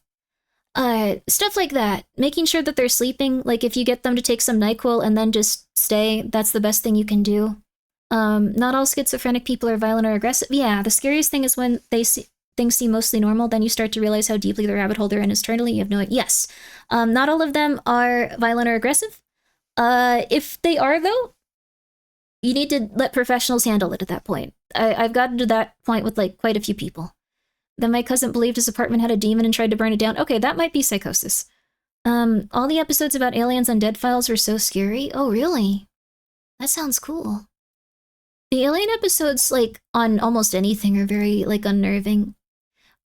Stuff like that. Making sure that they're sleeping. Like if you get them to take some NyQuil and then just stay, that's the best thing you can do. Not all schizophrenic people are violent or aggressive. Yeah, the scariest thing is when things seem mostly normal, then you start to realize how deeply the rabbit hole they're in is eternally. You have no idea. Yes. Not all of them are violent or aggressive. If they are, though, you need to let professionals handle it at that point. I've gotten to that point with like quite a few people. Then my cousin believed his apartment had a demon and tried to burn it down. Okay, that might be psychosis. All the episodes about aliens on Dead Files were so scary. Oh, really? That sounds cool. The alien episodes, like, on almost anything are very, like, unnerving.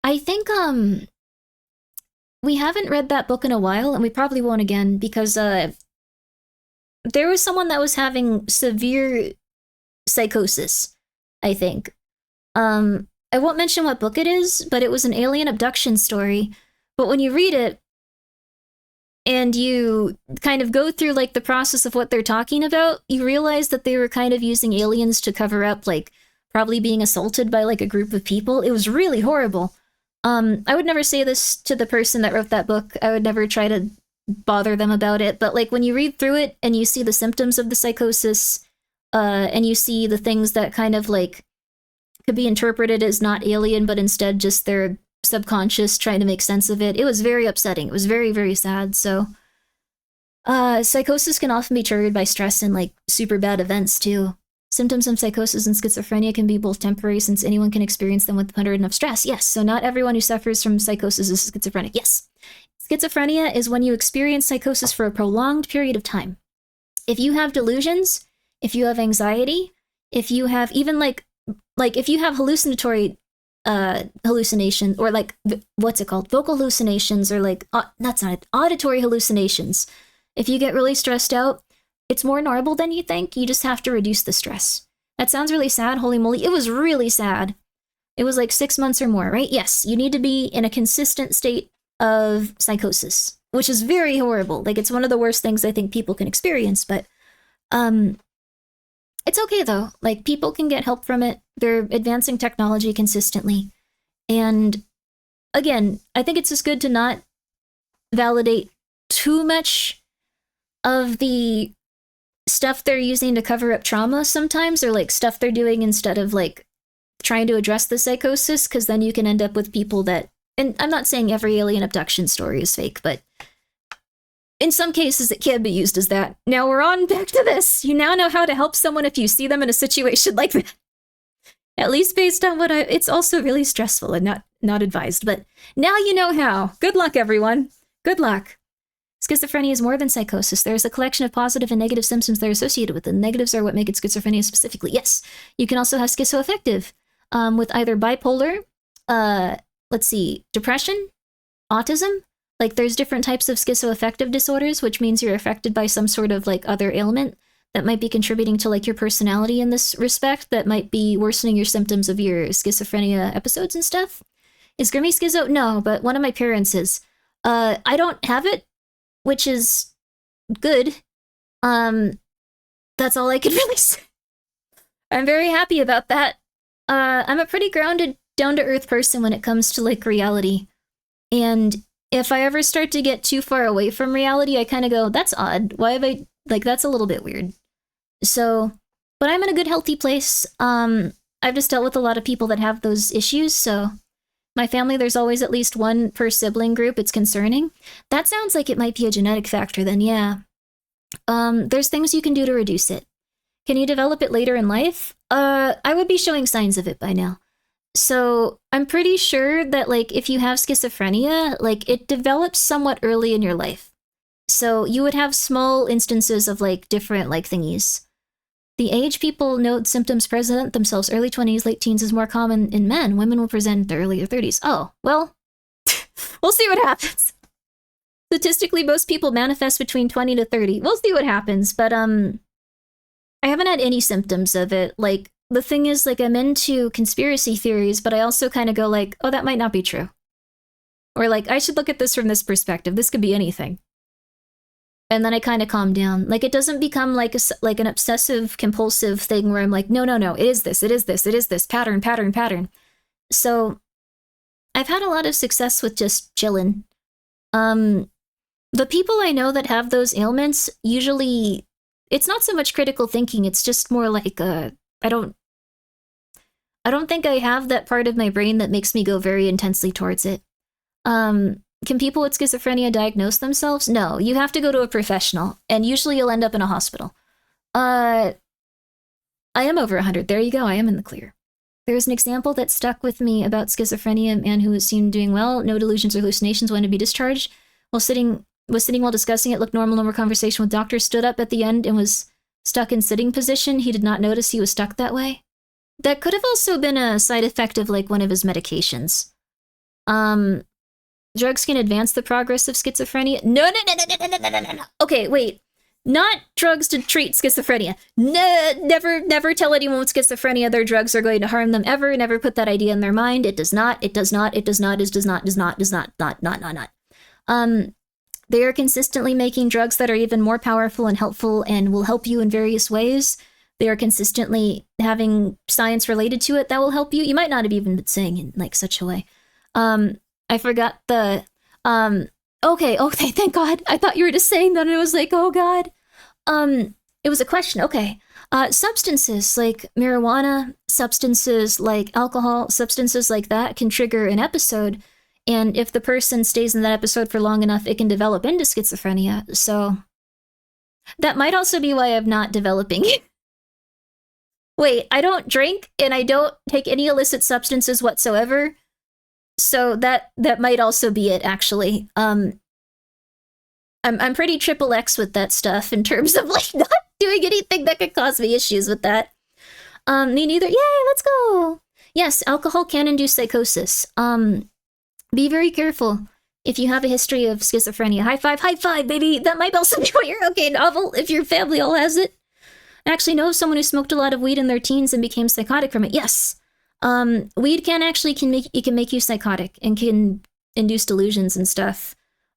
I think, we haven't read that book in a while, and we probably won't again, because, there was someone that was having severe psychosis, I think. I won't mention what book it is, but it was an alien abduction story. But when you read it, and you kind of go through like the process of what they're talking about, you realize that they were kind of using aliens to cover up like probably being assaulted by like a group of people. It was really horrible. I would never say this to the person that wrote that book. I would never try to bother them about it. But like when you read through it and you see the symptoms of the psychosis, and you see the things that kind of like could be interpreted as not alien, but instead just their subconscious trying to make sense of it, it was very upsetting. It was very, very sad. So psychosis can often be triggered by stress and like super bad events too. Symptoms of psychosis and schizophrenia can be both temporary, since anyone can experience them with under enough stress. Yes, so not everyone who suffers from psychosis is schizophrenic. Yes. Schizophrenia is when you experience psychosis for a prolonged period of time. If you have delusions, if you have anxiety, if you have even like if you have hallucinatory hallucination, or like what's it called, vocal hallucinations, or like that's not it, auditory hallucinations. If you get really stressed out, it's more normal than you think. You just have to reduce the stress. That sounds really sad. Holy moly, it was really sad. It was like 6 months or more, right? Yes, you need to be in a consistent state of psychosis, which is very horrible. Like, it's one of the worst things I think people can experience, but it's okay though. Like, people can get help from it. They're advancing technology consistently. And again, I think it's just good to not validate too much of the stuff they're using to cover up trauma sometimes, or like stuff they're doing instead of like trying to address the psychosis, because then you can end up with people that, and I'm not saying every alien abduction story is fake, but in some cases it can be used as that. Now we're on back to this. You now know how to help someone if you see them in a situation like that. At least based on what it's also really stressful and not advised, but now you know how. Good luck, everyone. Good luck. Schizophrenia is more than psychosis. There's a collection of positive and negative symptoms that are associated with it. The negatives are what make it schizophrenia specifically. Yes, you can also have schizoaffective with either bipolar, depression, autism. Like, there's different types of schizoaffective disorders, which means you're affected by some sort of like other ailment that might be contributing to like your personality in this respect, that might be worsening your symptoms of your schizophrenia episodes and stuff. Is Grimmi schizo? No, but one of my parents is. I don't have it, which is good. That's all I could really say. I'm very happy about that. I'm a pretty grounded, down-to-earth person when it comes to, like, reality. And if I ever start to get too far away from reality, I kind of go, that's odd. Why have I, like, that's a little bit weird. So, but I'm in a good, healthy place. I've just dealt with a lot of people that have those issues, so my family, there's always at least one per sibling group. It's concerning. That sounds like it might be a genetic factor then, yeah. There's things you can do to reduce it. Can you develop it later in life? I would be showing signs of it by now. So I'm pretty sure that, like, if you have schizophrenia, like, it develops somewhat early in your life. So you would have small instances of, like, different, like, thingies. The age people note symptoms present themselves early 20s, late teens is more common in men. Women will present their earlier 30s. Oh, well, we'll see what happens. Statistically, most people manifest between 20 to 30. We'll see what happens, but I haven't had any symptoms of it. Like, the thing is, like, I'm into conspiracy theories, but I also kind of go like, oh, that might not be true. Or like, I should look at this from this perspective. This could be anything. And then I kind of calm down. Like, it doesn't become like an obsessive compulsive thing where I'm like, no, it is this, pattern. So I've had a lot of success with just chilling. The people I know that have those ailments, usually it's not so much critical thinking. It's just more like, I don't think I have that part of my brain that makes me go very intensely towards it. Can people with schizophrenia diagnose themselves? No, you have to go to a professional, and usually you'll end up in a hospital. I am over 100. There you go. I am in the clear. There's an example that stuck with me about schizophrenia. A man who was seen doing well, no delusions or hallucinations, wanted to be discharged. Was sitting while discussing it, looked normal conversation with doctor, stood up at the end and was stuck in sitting position. He did not notice he was stuck that way. That could have also been a side effect of, like, one of his medications. Drugs can advance the progress of schizophrenia. No. Okay, wait. Not drugs to treat schizophrenia. No, never tell anyone with schizophrenia their drugs are going to harm them ever. Never put that idea in their mind. It does not. They are consistently making drugs that are even more powerful and helpful and will help you in various ways. They are consistently having science related to it that will help you. You might not have even been saying in like such a way. I forgot the okay, thank God. I thought you were just saying that and I was like, oh God. It was a question. Okay. Substances like marijuana, substances like alcohol, substances like that can trigger an episode. And if the person stays in that episode for long enough, it can develop into schizophrenia. So that might also be why I'm not developing. Wait, I don't drink and I don't take any illicit substances whatsoever. So that might also be it, actually. I'm pretty triple X with that stuff in terms of like not doing anything that could cause me issues with that. Me neither. Yay, let's go. Yes, alcohol can induce psychosis. Be very careful if you have a history of schizophrenia. High five, baby. That might also be why you're okay, novel, if your family all has it. I actually know someone who smoked a lot of weed in their teens and became psychotic from it. Yes. Weed can make you psychotic and can induce delusions and stuff.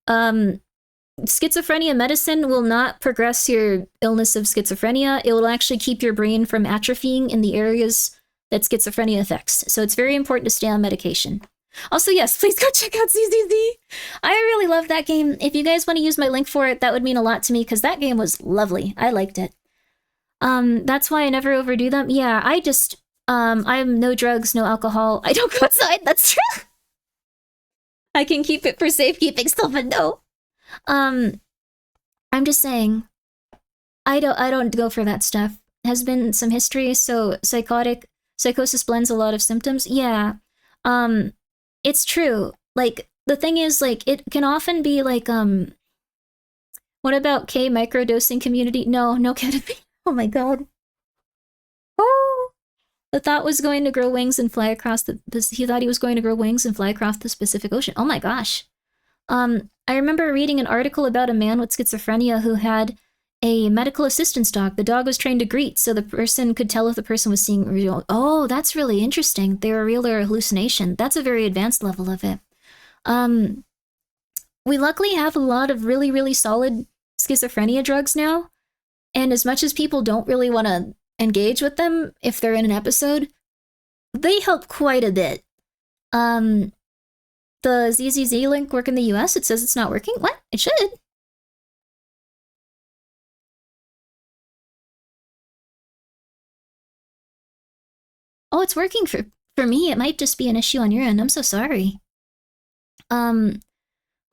Schizophrenia medicine will not progress your illness of schizophrenia. It will actually keep your brain from atrophying in the areas that schizophrenia affects. So it's very important to stay on medication. Also, yes, please go check out ZZZ. I really love that game. If you guys want to use my link for it, that would mean a lot to me because that game was lovely. I liked it. That's why I never overdo them. Yeah, I'm no drugs, no alcohol. I don't go outside, that's true. I can keep it for safekeeping stuff, but no. I'm just saying, I don't go for that stuff. Has been some history, so psychosis blends a lot of symptoms. Yeah. It's true. Like, the thing is, like, it can often be like, what about K microdosing community? No kidding me. Oh my God. Oh! The thought was going to grow wings and fly across he thought he was going to grow wings and fly across the Pacific Ocean. Oh my gosh. I remember reading an article about a man with schizophrenia who had a medical assistance dog. The dog was trained to greet, so the person could tell if the person was seeing real. Oh, that's really interesting. They were real or a hallucination. That's a very advanced level of it. We luckily have a lot of really, really solid schizophrenia drugs now. And as much as people don't really want to engage with them if they're in an episode, they help quite a bit. The ZZZ link work in the US, it says it's not working. What? It should. Oh, it's working for me. It might just be an issue on your end. I'm so sorry. I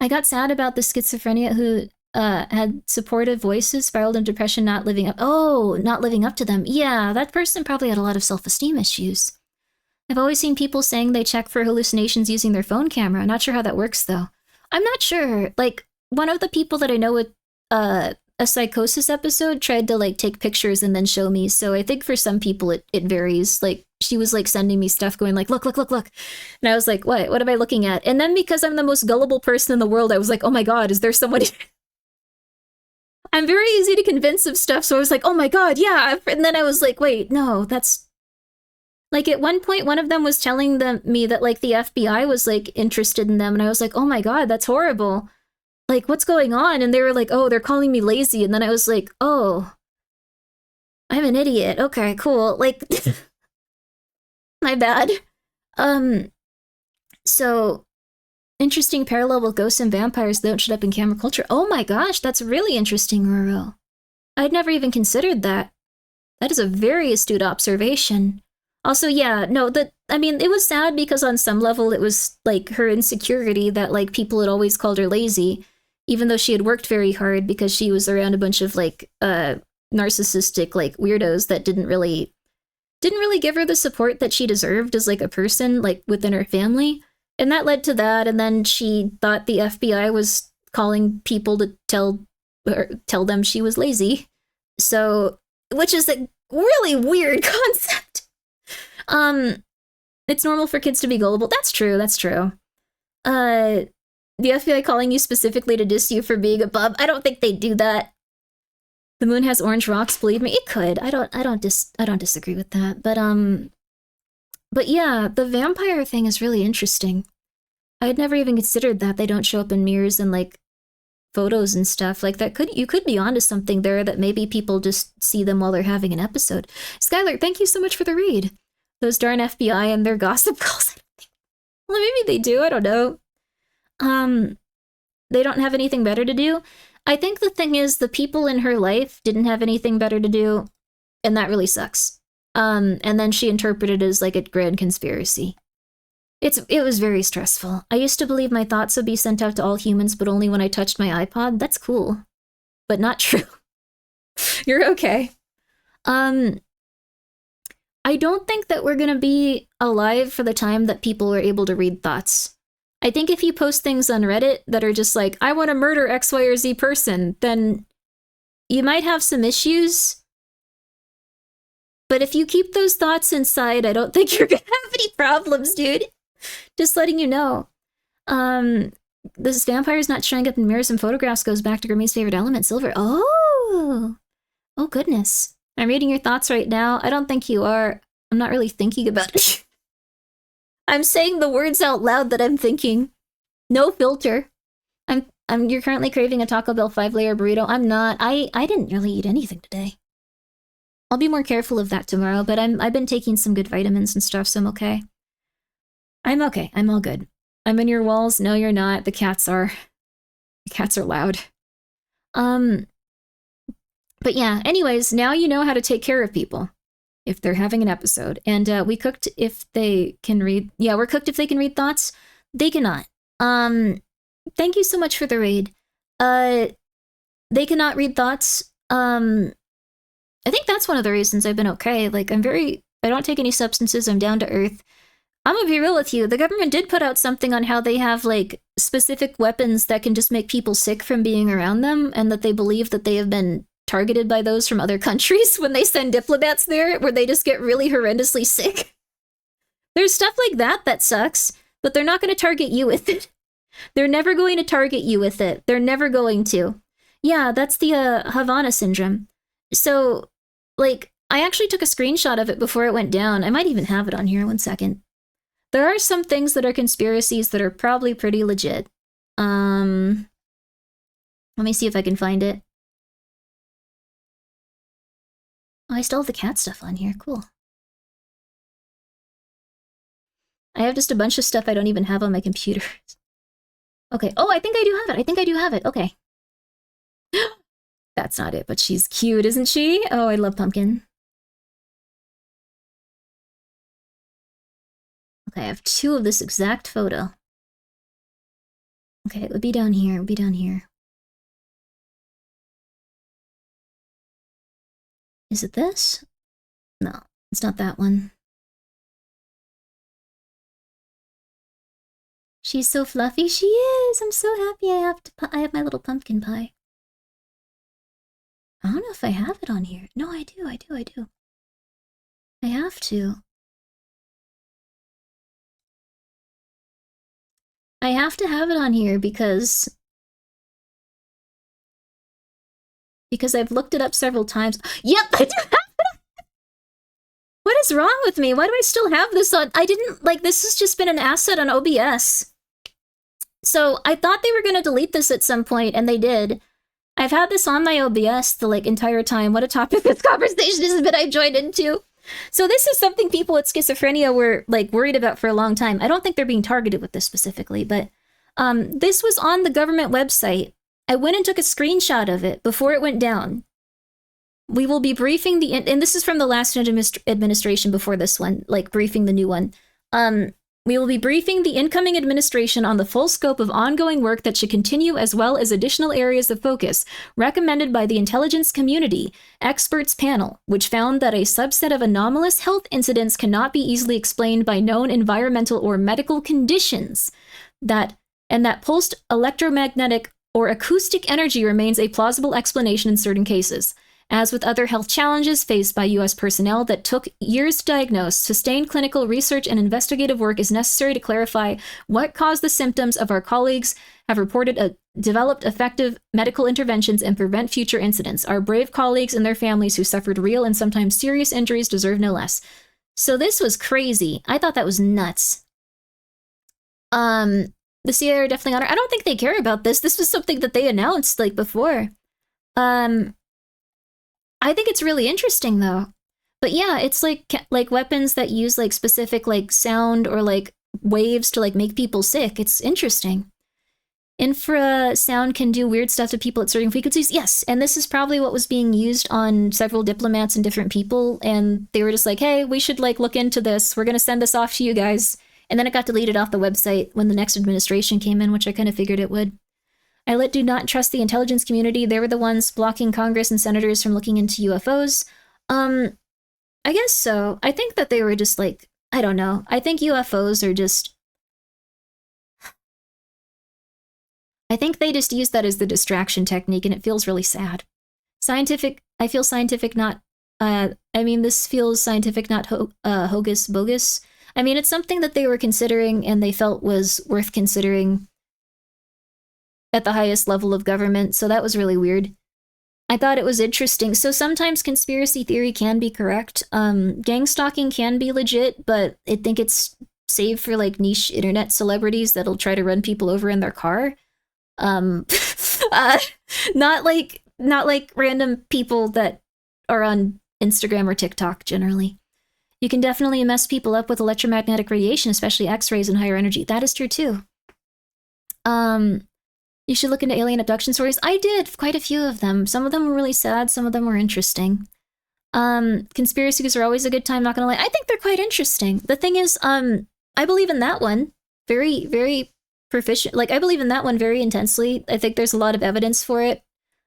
got sad about the schizophrenia who had supportive voices, spiraled into depression, not living up to them. Yeah, that person probably had a lot of self-esteem issues. I've always seen people saying they check for hallucinations using their phone camera. Not sure how that works, though. I'm not sure. Like, one of the people that I know with a psychosis episode tried to, like, take pictures and then show me, so I think for some people it varies. Like, she was, like, sending me stuff going, like, look. And I was like, what am I looking at? And then because I'm the most gullible person in the world, I was like, oh my God, is there someone... I'm very easy to convince of stuff, so I was like, oh my God, yeah. And then I was like, wait, no, that's... Like, at one point, one of them was telling me that, like, the FBI was, like, interested in them, and I was like, oh my God, that's horrible. Like, what's going on? And they were like, oh, they're calling me lazy, and then I was like, oh, I'm an idiot. Okay, cool. Like, my bad. So... Interesting parallel with ghosts and vampires that don't shut up in camera culture. Oh my gosh, that's really interesting, Ruro. I'd never even considered that. That is a very astute observation. Also, yeah, no, I mean, it was sad because on some level it was, like, her insecurity that, like, people had always called her lazy, even though she had worked very hard because she was around a bunch of, like, narcissistic, like, weirdos that didn't really give her the support that she deserved as, like, a person, like, within her family. And that led to that, and then she thought the FBI was calling people to tell them she was lazy. So, which is a really weird concept. It's normal for kids to be gullible. That's true. The FBI calling you specifically to diss you for being a bub. I don't think they'd do that. The moon has orange rocks, believe me. It could. I don't disagree with that. But yeah, the vampire thing is really interesting. I had never even considered that they don't show up in mirrors and, like, photos and stuff like that. You could be onto something there that maybe people just see them while they're having an episode. Skylar, thank you so much for the read. Those darn FBI and their gossip calls. Well, maybe they do. I don't know. They don't have anything better to do. I think the thing is the people in her life didn't have anything better to do, and that really sucks. And then she interpreted it as like a grand conspiracy. It was very stressful. I used to believe my thoughts would be sent out to all humans, but only when I touched my iPod. That's cool, but not true. You're okay. I don't think that we're gonna be alive for the time that people are able to read thoughts. I think if you post things on Reddit that are just like, I want to murder X, Y, or Z person, then you might have some issues. But if you keep those thoughts inside, I don't think you're gonna have any problems, dude. Just letting you know. This vampire's not showing up in mirrors and photographs goes back to Grimmi's favorite element, silver. Oh goodness. I'm reading your thoughts right now. I don't think you are. I'm not really thinking about it. I'm saying the words out loud that I'm thinking. No filter. You're currently craving a Taco Bell 5-layer burrito. I'm not. I didn't really eat anything today. I'll be more careful of that tomorrow, but I've been taking some good vitamins and stuff, so I'm okay. I'm okay. I'm all good. I'm in your walls. No, you're not. The cats are. The cats are loud. But yeah, anyways, now you know how to take care of people if they're having an episode. And we cooked if they can read. Yeah, we're cooked if they can read thoughts. They cannot. Thank you so much for the raid. They cannot read thoughts. I think that's one of the reasons I've been okay. Like, I don't take any substances. I'm down to earth. I'm gonna be real with you. The government did put out something on how they have, like, specific weapons that can just make people sick from being around them, and that they believe that they have been targeted by those from other countries when they send diplomats there, where they just get really horrendously sick. There's stuff like that that sucks, but they're not going to target you with it. They're never going to target you with it. They're never going to. Yeah, that's the Havana syndrome. So, like, I actually took a screenshot of it before it went down. I might even have it on here. 1 second. There are some things that are conspiracies that are probably pretty legit. Let me see if I can find it. Oh, I still have the cat stuff on here. Cool. I have just a bunch of stuff I don't even have on my computer. Okay. Oh, I think I do have it. I think I do have it. Okay. That's not it, but she's cute, isn't she? Oh, I love Pumpkin. Okay, I have 2 of this exact photo. Okay, it would be down here. It would be down here. Is it this? No, it's not that one. She's so fluffy. She is. I'm so happy I have my little pumpkin pie. I don't know if I have it on here. No, I do. I have to. I have to have it on here because I've looked it up several times. Yep, I do have it. What is wrong with me? Why do I still have this on? I didn't, like, this has just been an asset on OBS. So I thought they were going to delete this at some point, and they did. I've had this on my OBS the, like, entire time. What a topic this conversation has been I joined into. So this is something people with schizophrenia were, like, worried about for a long time. I don't think they're being targeted with this specifically, but this was on the government website. I went and took a screenshot of it before it went down. We will be briefing the... And this is from the last administration before this one, like, briefing the new one. We will be briefing the incoming administration on the full scope of ongoing work that should continue, as well as additional areas of focus recommended by the intelligence community experts panel, which found that a subset of anomalous health incidents cannot be easily explained by known environmental or medical conditions, and that pulsed electromagnetic or acoustic energy remains a plausible explanation in certain cases. As with other health challenges faced by U.S. personnel that took years to diagnose, sustained clinical research and investigative work is necessary to clarify what caused the symptoms of our colleagues have reported developed effective medical interventions and prevent future incidents. Our brave colleagues and their families who suffered real and sometimes serious injuries deserve no less. So this was crazy. I thought that was nuts. The CIA are definitely on her. I don't think they care about this. This was something that they announced, like, before. I think it's really interesting, though. But yeah, it's like weapons that use, like, specific, like, sound or, like, waves to, like, make people sick. It's interesting. Infrasound can do weird stuff to people at certain frequencies. Yes, and this is probably what was being used on several diplomats and different people, and they were just like, hey, we should, like, look into this. We're going to send this off to you guys. And then it got deleted off the website when the next administration came in, which I kind of figured it would. I do not trust the intelligence community. They were the ones blocking Congress and senators from looking into UFOs. I guess so. I think that they were just like, I don't know. I think UFOs are just... I think they just use that as the distraction technique, and it feels really sad. I feel scientific, not... this feels scientific, not hocus bogus. I mean, it's something that they were considering and they felt was worth considering at the highest level of government, so that was really weird. I thought it was interesting. So sometimes conspiracy theory can be correct. Gang stalking can be legit, but I think it's saved for, like, niche internet celebrities that'll try to run people over in their car. Not like random people that are on Instagram or TikTok generally. You can definitely mess people up with electromagnetic radiation, especially X-rays and higher energy. That is true too. You should look into alien abduction stories. I did quite a few of them. Some of them were really sad, some of them were interesting. Conspiracies are always a good time, not gonna lie. I think they're quite interesting. The thing is, I believe in that one very, very proficient. Like, I believe in that one very intensely. I think there's a lot of evidence for it.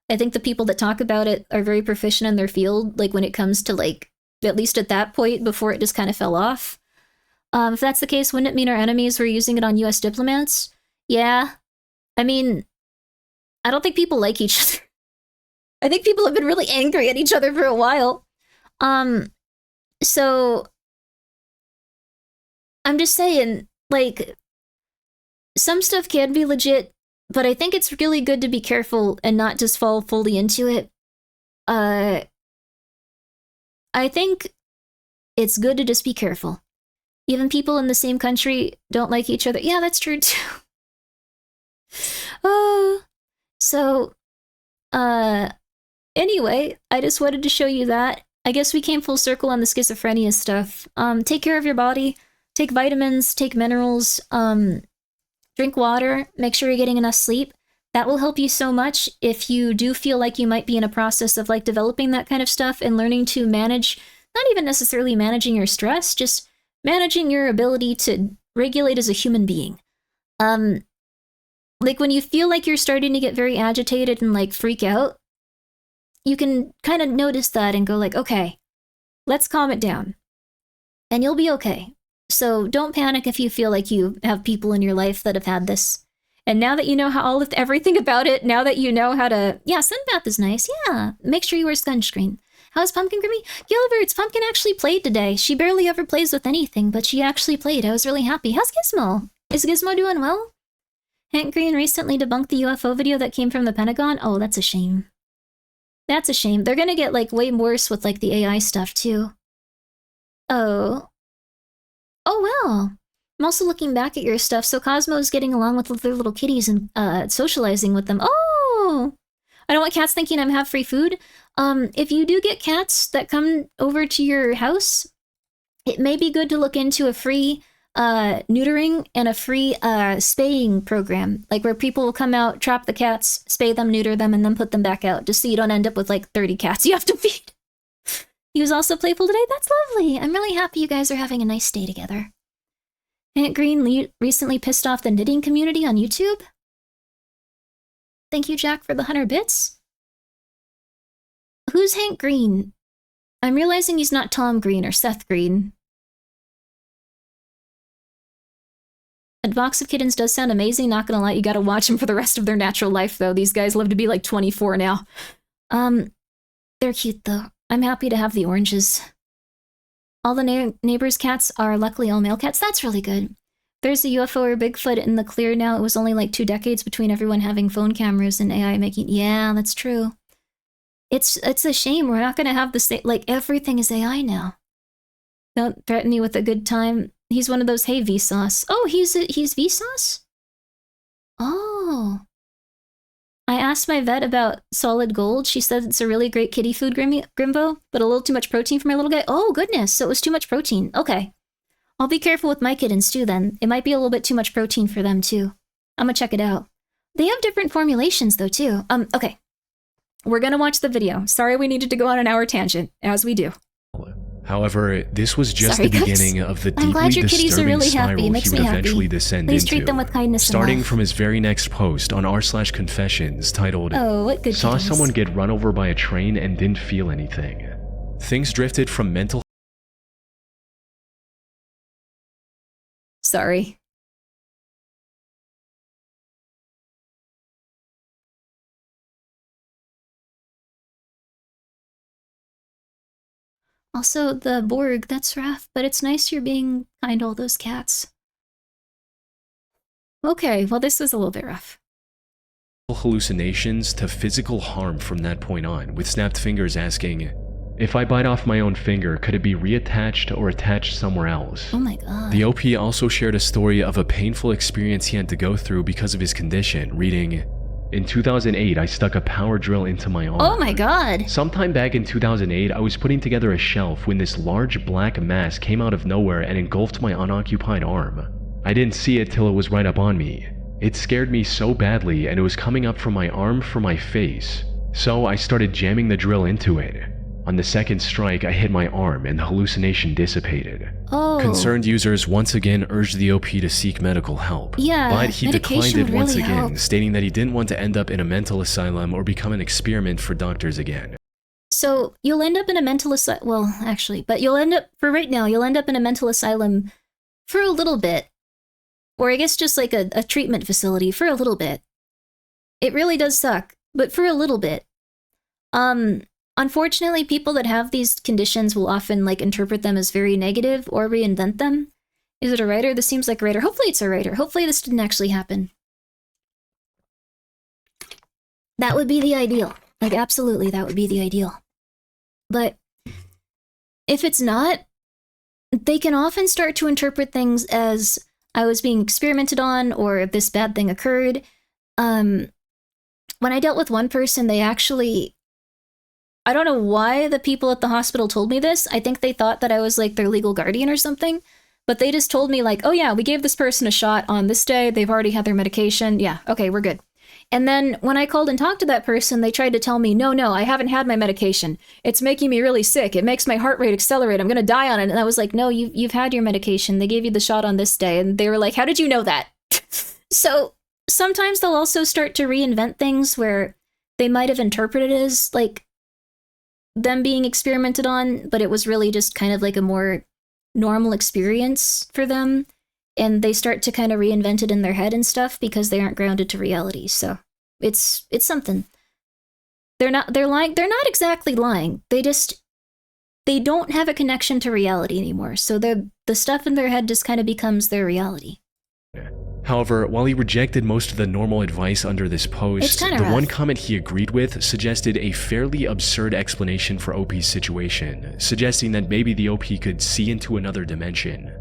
I think the people that talk about it are very proficient in their field, like when it comes to, like, at least at that point before it just kind of fell off. If that's the case, wouldn't it mean our enemies were using it on US diplomats? Yeah. I mean, I don't think people like each other. I think people have been really angry at each other for a while. So I'm just saying, like, some stuff can be legit, but I think it's really good to be careful and not just fall fully into it. I think it's good to just be careful. Even people in the same country don't like each other. Yeah, that's true too. Anyway, I just wanted to show you that. I guess we came full circle on the schizophrenia stuff. Take care of your body. Take vitamins, take minerals, drink water, make sure you're getting enough sleep. That will help you so much if you do feel like you might be in a process of, like, developing that kind of stuff and learning to manage, not even necessarily managing your stress, just managing your ability to regulate as a human being. Like, when you feel like you're starting to get very agitated and, like, freak out, you can kind of notice that and go like, okay, let's calm it down. And you'll be okay. So don't panic if you feel like you have people in your life that have had this. And now that you know how everything about it, now that you know how to... Yeah, sunbath is nice, yeah. Make sure you wear sunscreen. How's Pumpkin, Grimmi? Gilbert's Pumpkin actually played today. She barely ever plays with anything, but she actually played. I was really happy. How's Gizmo? Is Gizmo doing well? Hank Green recently debunked the UFO video that came from the Pentagon. Oh, that's a shame. That's a shame. They're gonna get, like, way worse with, like, the AI stuff, too. Oh. Oh, well. I'm also looking back at your stuff. So Cosmo's getting along with their little kitties and socializing with them. Oh! I don't want cats thinking I'm have free food. If you do get cats that come over to your house, it may be good to look into a free neutering and a free spaying program. Like, where people will come out, trap the cats, spay them, neuter them, and then put them back out, just so you don't end up with, like, 30 cats you have to feed. He was also playful today? That's lovely! I'm really happy you guys are having a nice day together. Hank Green recently pissed off the knitting community on YouTube. Thank you, Jack, for the 100 bits. Who's Hank Green? I'm realizing he's not Tom Green or Seth Green. A Box of Kittens does sound amazing, not gonna lie. You gotta watch them for the rest of their natural life, though. These guys live to be like 24 now. They're cute, though. I'm happy to have the oranges. All the neighbors' cats are luckily all male cats. That's really good. There's a UFO or Bigfoot in the clear now. It was only like 2 decades between everyone having phone cameras and AI making... Yeah, that's true. It's a shame. We're not going to have the same... Like, everything is AI now. Don't threaten me with a good time. He's one of those, hey, Vsauce. Oh, he's Vsauce? Oh. I asked my vet about solid gold. She said it's a really great kitty food, Grimbo, but a little too much protein for my little guy. Oh, goodness. So it was too much protein. Okay. I'll be careful with my kittens, too, then. It might be a little bit too much protein for them, too. I'm gonna check it out. They have different formulations, though, too. Okay. We're gonna watch the video. Sorry we needed to go on an hour tangent, as we do. However, this was just the beginning of the deeply disturbing spiral he would eventually descend Please into, treat them with kindness and starting love. from his very next post on r/confessions titled, Oh, what good Saw kittens. someone get run over by a train and didn't feel anything. Things drifted from mental... Sorry. Also, the Borg, that's rough, but it's nice you're being kind to all those cats. Okay, well this is a little bit rough. hallucinations to physical harm from that point on, with snapped fingers asking, if I bite off my own finger, could it be reattached or attached somewhere else? Oh my god. The OP also shared a story of a painful experience he had to go through because of his condition, reading, in 2008, I stuck a power drill into my arm. Oh my god. Sometime back in 2008, I was putting together a shelf when this large black mass came out of nowhere and engulfed my unoccupied arm. I didn't see it till it was right up on me. It scared me so badly, and it was coming up from my arm for my face. So I started jamming the drill into it. On the second strike, I hit my arm and the hallucination dissipated. Oh. Concerned users once again urged the OP to seek medical help. Yeah, but he declined it medication would once really again, help. stating that he didn't want to end up in a mental asylum or become an experiment for doctors again. So, you'll end up in a mental asylum, well, actually, but you'll end up, for right now, you'll end up in a mental asylum for a little bit. Or I guess just like a treatment facility for a little bit. It really does suck, but for a little bit. Unfortunately, people that have these conditions will often like interpret them as very negative or reinvent them. Is it a writer? This seems like a writer. Hopefully it's a writer. Hopefully this didn't actually happen. That would be the ideal. Like, absolutely, that would be the ideal. But if it's not, they can often start to interpret things as I was being experimented on or this bad thing occurred. When I dealt with one person, they actually... I don't know why the people at the hospital told me this. I think they thought that I was like their legal guardian or something. But they just told me like, oh yeah, we gave this person a shot on this day. They've already had their medication. Yeah, okay, we're good. And then when I called and talked to that person, they tried to tell me, no, I haven't had my medication. It's making me really sick. It makes my heart rate accelerate. I'm going to die on it. And I was like, no, you've had your medication. They gave you the shot on this day. And they were like, how did you know that? So sometimes they'll also start to reinvent things where they might have interpreted it as like them being experimented on, but it was really just kind of like a more normal experience for them. And they start to kind of reinvent it in their head and stuff because they aren't grounded to reality. So it's something. They're not exactly lying. They don't have a connection to reality anymore. So the stuff in their head just kind of becomes their reality. However, while he rejected most of the normal advice under this post, the one comment he agreed with suggested a fairly absurd explanation for OP's situation, suggesting that maybe the OP could see into another dimension.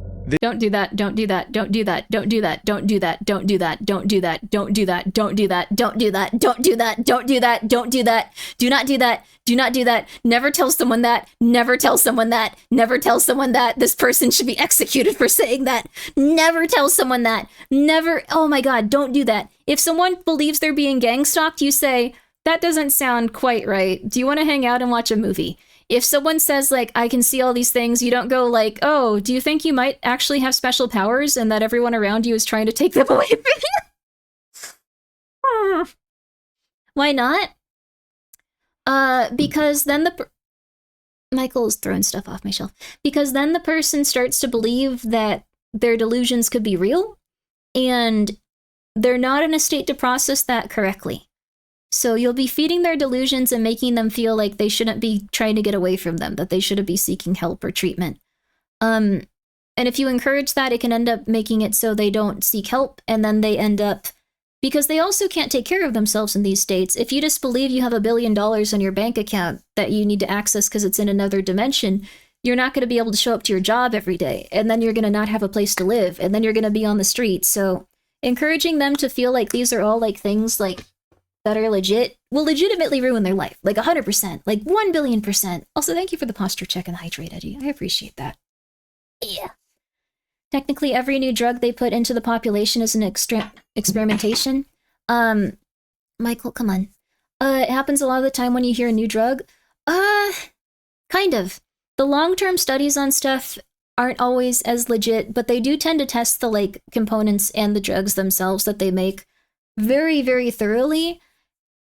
Don't do that, don't do that, don't do that, don't do that, don't do that, don't do that, don't do that, don't do that, don't do that, don't do that, don't do that, don't do that, don't do that, do not do that, do not do that, never tell someone that, never tell someone that, never tell someone that, this person should be executed for saying that, never tell someone that, never, oh my god, don't do that. If someone believes they're being gang stalked, you say, that doesn't sound quite right, do you want to hang out and watch a movie? If someone says, like, I can see all these things, you don't go like, oh, do you think you might actually have special powers and that everyone around you is trying to take them away from you? Why not? Because then Michael's throwing stuff off my shelf. Because then the person starts to believe that their delusions could be real, and they're not in a state to process that correctly. So you'll be feeding their delusions and making them feel like they shouldn't be trying to get away from them, that they shouldn't be seeking help or treatment. And if you encourage that, it can end up making it so they don't seek help, and then they end up... Because they also can't take care of themselves in these states. If you just believe you have $1 billion on your bank account that you need to access because it's in another dimension, you're not going to be able to show up to your job every day, and then you're going to not have a place to live, and then you're going to be on the street. So encouraging them to feel like these are all like things like that are legit will legitimately ruin their life. Like 100%, like 1,000,000,000%. Also, thank you for the posture check and the hydrate, Eddie. I appreciate that. Yeah. Technically, every new drug they put into the population is an experimentation. Michael, come on. It happens a lot of the time when you hear a new drug. Kind of. The long-term studies on stuff aren't always as legit, but they do tend to test the like components and the drugs themselves that they make very, very thoroughly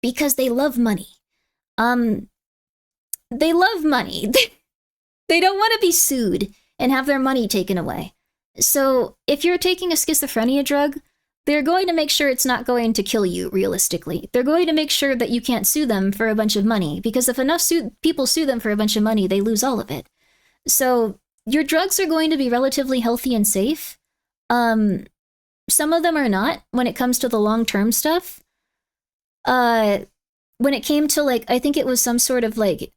because they love money. They love money. They don't want to be sued and have their money taken away. So if you're taking a schizophrenia drug, they're going to make sure it's not going to kill you, realistically. They're going to make sure that you can't sue them for a bunch of money, because if enough people sue them for a bunch of money, they lose all of it. So your drugs are going to be relatively healthy and safe. Some of them are not when it comes to the long-term stuff. When it came to, like, I think it was some sort of, like,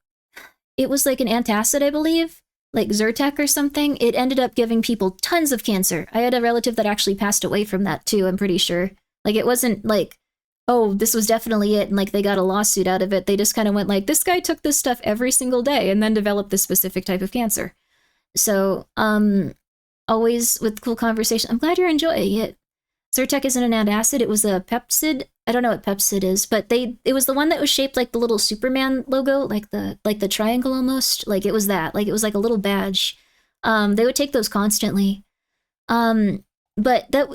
it was like an antacid, I believe, like Zyrtec or something. It ended up giving people tons of cancer. I had a relative that actually passed away from that too, I'm pretty sure. Like, it wasn't like, oh, this was definitely it, and like they got a lawsuit out of it. They just kind of went like, this guy took this stuff every single day and then developed this specific type of cancer. So, always with cool conversation. I'm glad you're enjoying it. Zyrtec isn't an antacid, it was a pepsid. I don't know what pepsid is, but it was the one that was shaped like the little Superman logo, like the triangle almost. Like it was that. Like it was like a little badge. They would take those constantly. But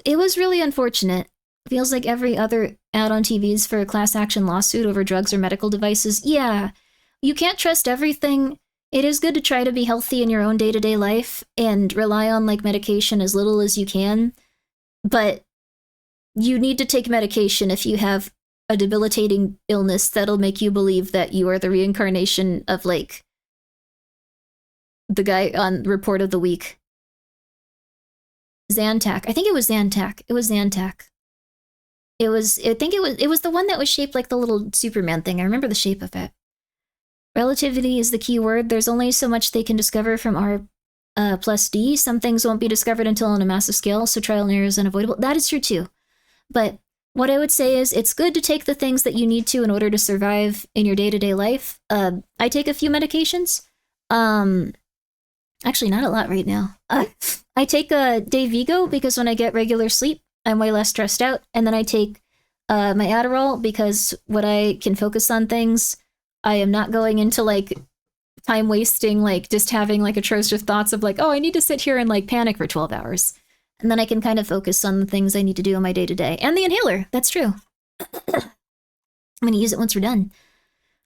it was really unfortunate. Feels like every other ad on TVs for a class action lawsuit over drugs or medical devices. Yeah, you can't trust everything. It is good to try to be healthy in your own day-to-day life and rely on like medication as little as you can. But you need to take medication if you have a debilitating illness that'll make you believe that you are the reincarnation of, like, the guy on Report of the Week. Zantac. I think it was Zantac. It was Zantac. It was the one that was shaped like the little Superman thing. I remember the shape of it. Relativity is the key word. There's only so much they can discover from R plus D. Some things won't be discovered until on a massive scale, so trial and error is unavoidable. That is true too. But what I would say is it's good to take the things that you need to in order to survive in your day-to-day life. I take a few medications. Actually, not a lot right now. I take a Dayvigo because when I get regular sleep, I'm way less stressed out. And then I take my Adderall because when I can focus on things, I am not going into, like, time wasting, like, just having, like, atrocious thoughts of, like, oh, I need to sit here and, like, panic for 12 hours. And then I can kind of focus on the things I need to do in my day-to-day. And the inhaler, that's true. I'm going to use it once we're done.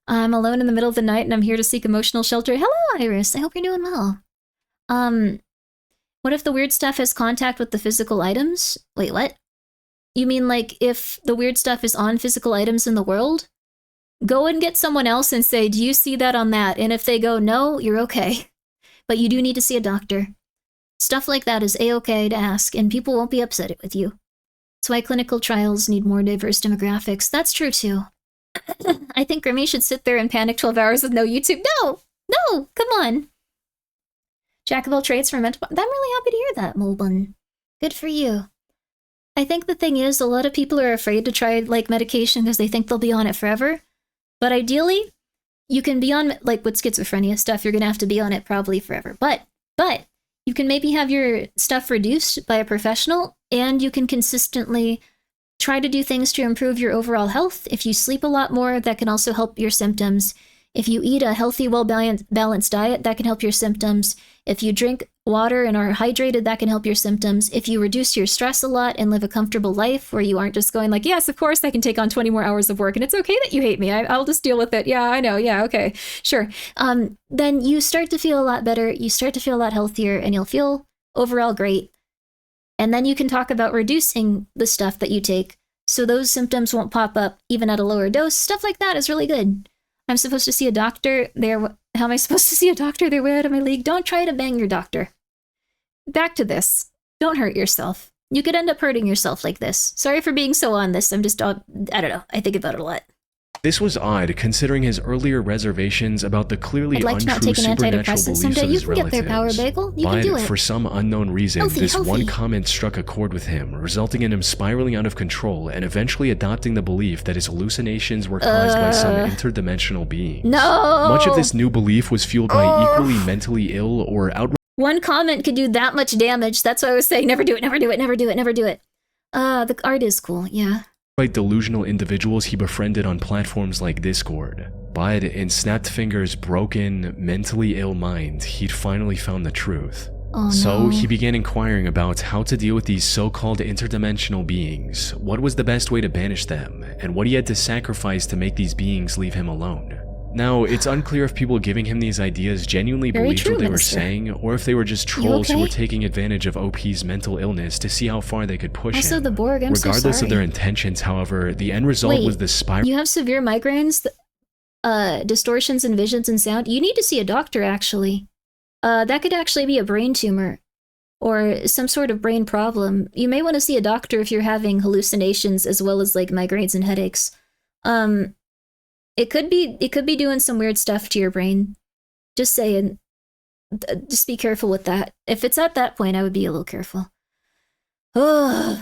I'm alone in the middle of the night and I'm here to seek emotional shelter. Hello, Iris. I hope you're doing well. What if the weird stuff has contact with the physical items? Wait, what? You mean like if the weird stuff is on physical items in the world? Go and get someone else and say, do you see that on that? And if they go, no, you're okay. But you do need to see a doctor. Stuff like that is a-okay to ask, and people won't be upset with you. That's why clinical trials need more diverse demographics. That's true, too. I think Grimmi should sit there and panic 12 hours with no YouTube. No! No! Come on! Jack of all trades for mental... I'm really happy to hear that, Molbun. Good for you. I think the thing is, a lot of people are afraid to try, like, medication because they think they'll be on it forever. But ideally, you can be on, like, with schizophrenia stuff, you're gonna have to be on it probably forever. But... you can maybe have your stuff reduced by a professional, and you can consistently try to do things to improve your overall health. If you sleep a lot more, that can also help your symptoms. If you eat a healthy, well-balanced diet, that can help your symptoms. If you drink water and are hydrated, that can help your symptoms. If you reduce your stress a lot and live a comfortable life where you aren't just going like, yes, of course I can take on 20 more hours of work and it's okay that you hate me. I'll just deal with it. Yeah, I know. Yeah, okay, sure. Then you start to feel a lot better. You start to feel a lot healthier and you'll feel overall great. And then you can talk about reducing the stuff that you take so those symptoms won't pop up even at a lower dose. Stuff like that is really good. I'm supposed to see a doctor. How am I supposed to see a doctor? They're way out of my league. Don't try to bang your doctor. Back to this. Don't hurt yourself. You could end up hurting yourself like this. Sorry for being so on this. I'm just, I don't know. I think about it a lot. This was odd, considering his earlier reservations about the clearly I'd like to not untrue take an supernatural antidepressant beliefs someday. of You his can get there, Power relatives. Bagel. You can But do it. for some unknown reason, Healthy, this healthy. one comment struck a chord with him, resulting in him spiraling out of control and eventually adopting the belief that his hallucinations were caused by some interdimensional beings. No! Much of this new belief was fueled by equally mentally ill or outright One comment could do that much damage. That's why I was saying never do it, never do it, never do it, never do it. The art is cool, yeah. delusional individuals he befriended on platforms like Discord. But in Snapped Finger's broken, mentally ill mind, he'd finally found the truth. Oh, So no. he began inquiring about how to deal with these so-called interdimensional beings, what was the best way to banish them, and what he had to sacrifice to make these beings leave him alone. Now, it's unclear if people giving him these ideas genuinely Very believed true, what they were Minister. saying, or if they were just You trolls who okay? were taking advantage of OP's mental illness to see how far they could push Also, him. the Borg, I'm so Regardless sorry. of their intentions, however, the end result Wait, was the spiral. You have severe migraines, distortions in visions and sound. You need to see a doctor, actually. That could actually be a brain tumor or some sort of brain problem. You may want to see a doctor if you're having hallucinations as well as like migraines and headaches. It could be doing some weird stuff to your brain. Just saying. Just be careful with that. If it's at that point, I would be a little careful. Ugh.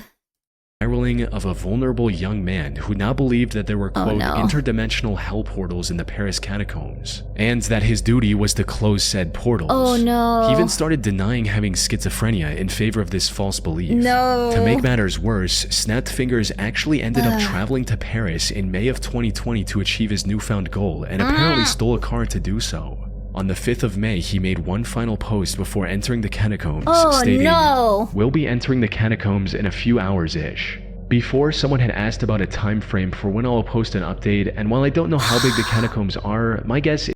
Spiraling of a vulnerable young man who now believed that there were, quote, no. interdimensional hell portals in the Paris catacombs, and that his duty was to close said portals. Oh, no. He even started denying having schizophrenia in favor of this false belief. No. To make matters worse, Snapped Fingers actually ended up traveling to Paris in May of 2020 to achieve his newfound goal, and apparently stole a car to do so. On the 5th of May, he made one final post before entering the catacombs, Oh, stating, no. "We'll be entering the catacombs in a few hours-ish." Before, someone had asked about a time frame for when I'll post an update, and while I don't know how big the catacombs are, my guess is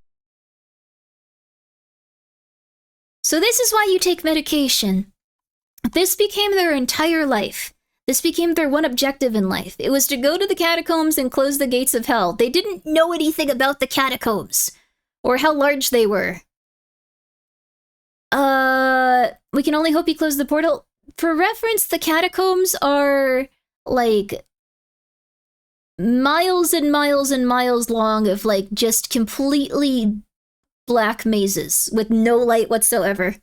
So this is why you take medication. This became their entire life. This became their one objective in life. It was to go to the catacombs and close the gates of hell. They didn't know anything about the catacombs or how large they were. We can only hope he closed the portal. For reference, the catacombs are like miles and miles and miles long of like just completely black mazes with no light whatsoever.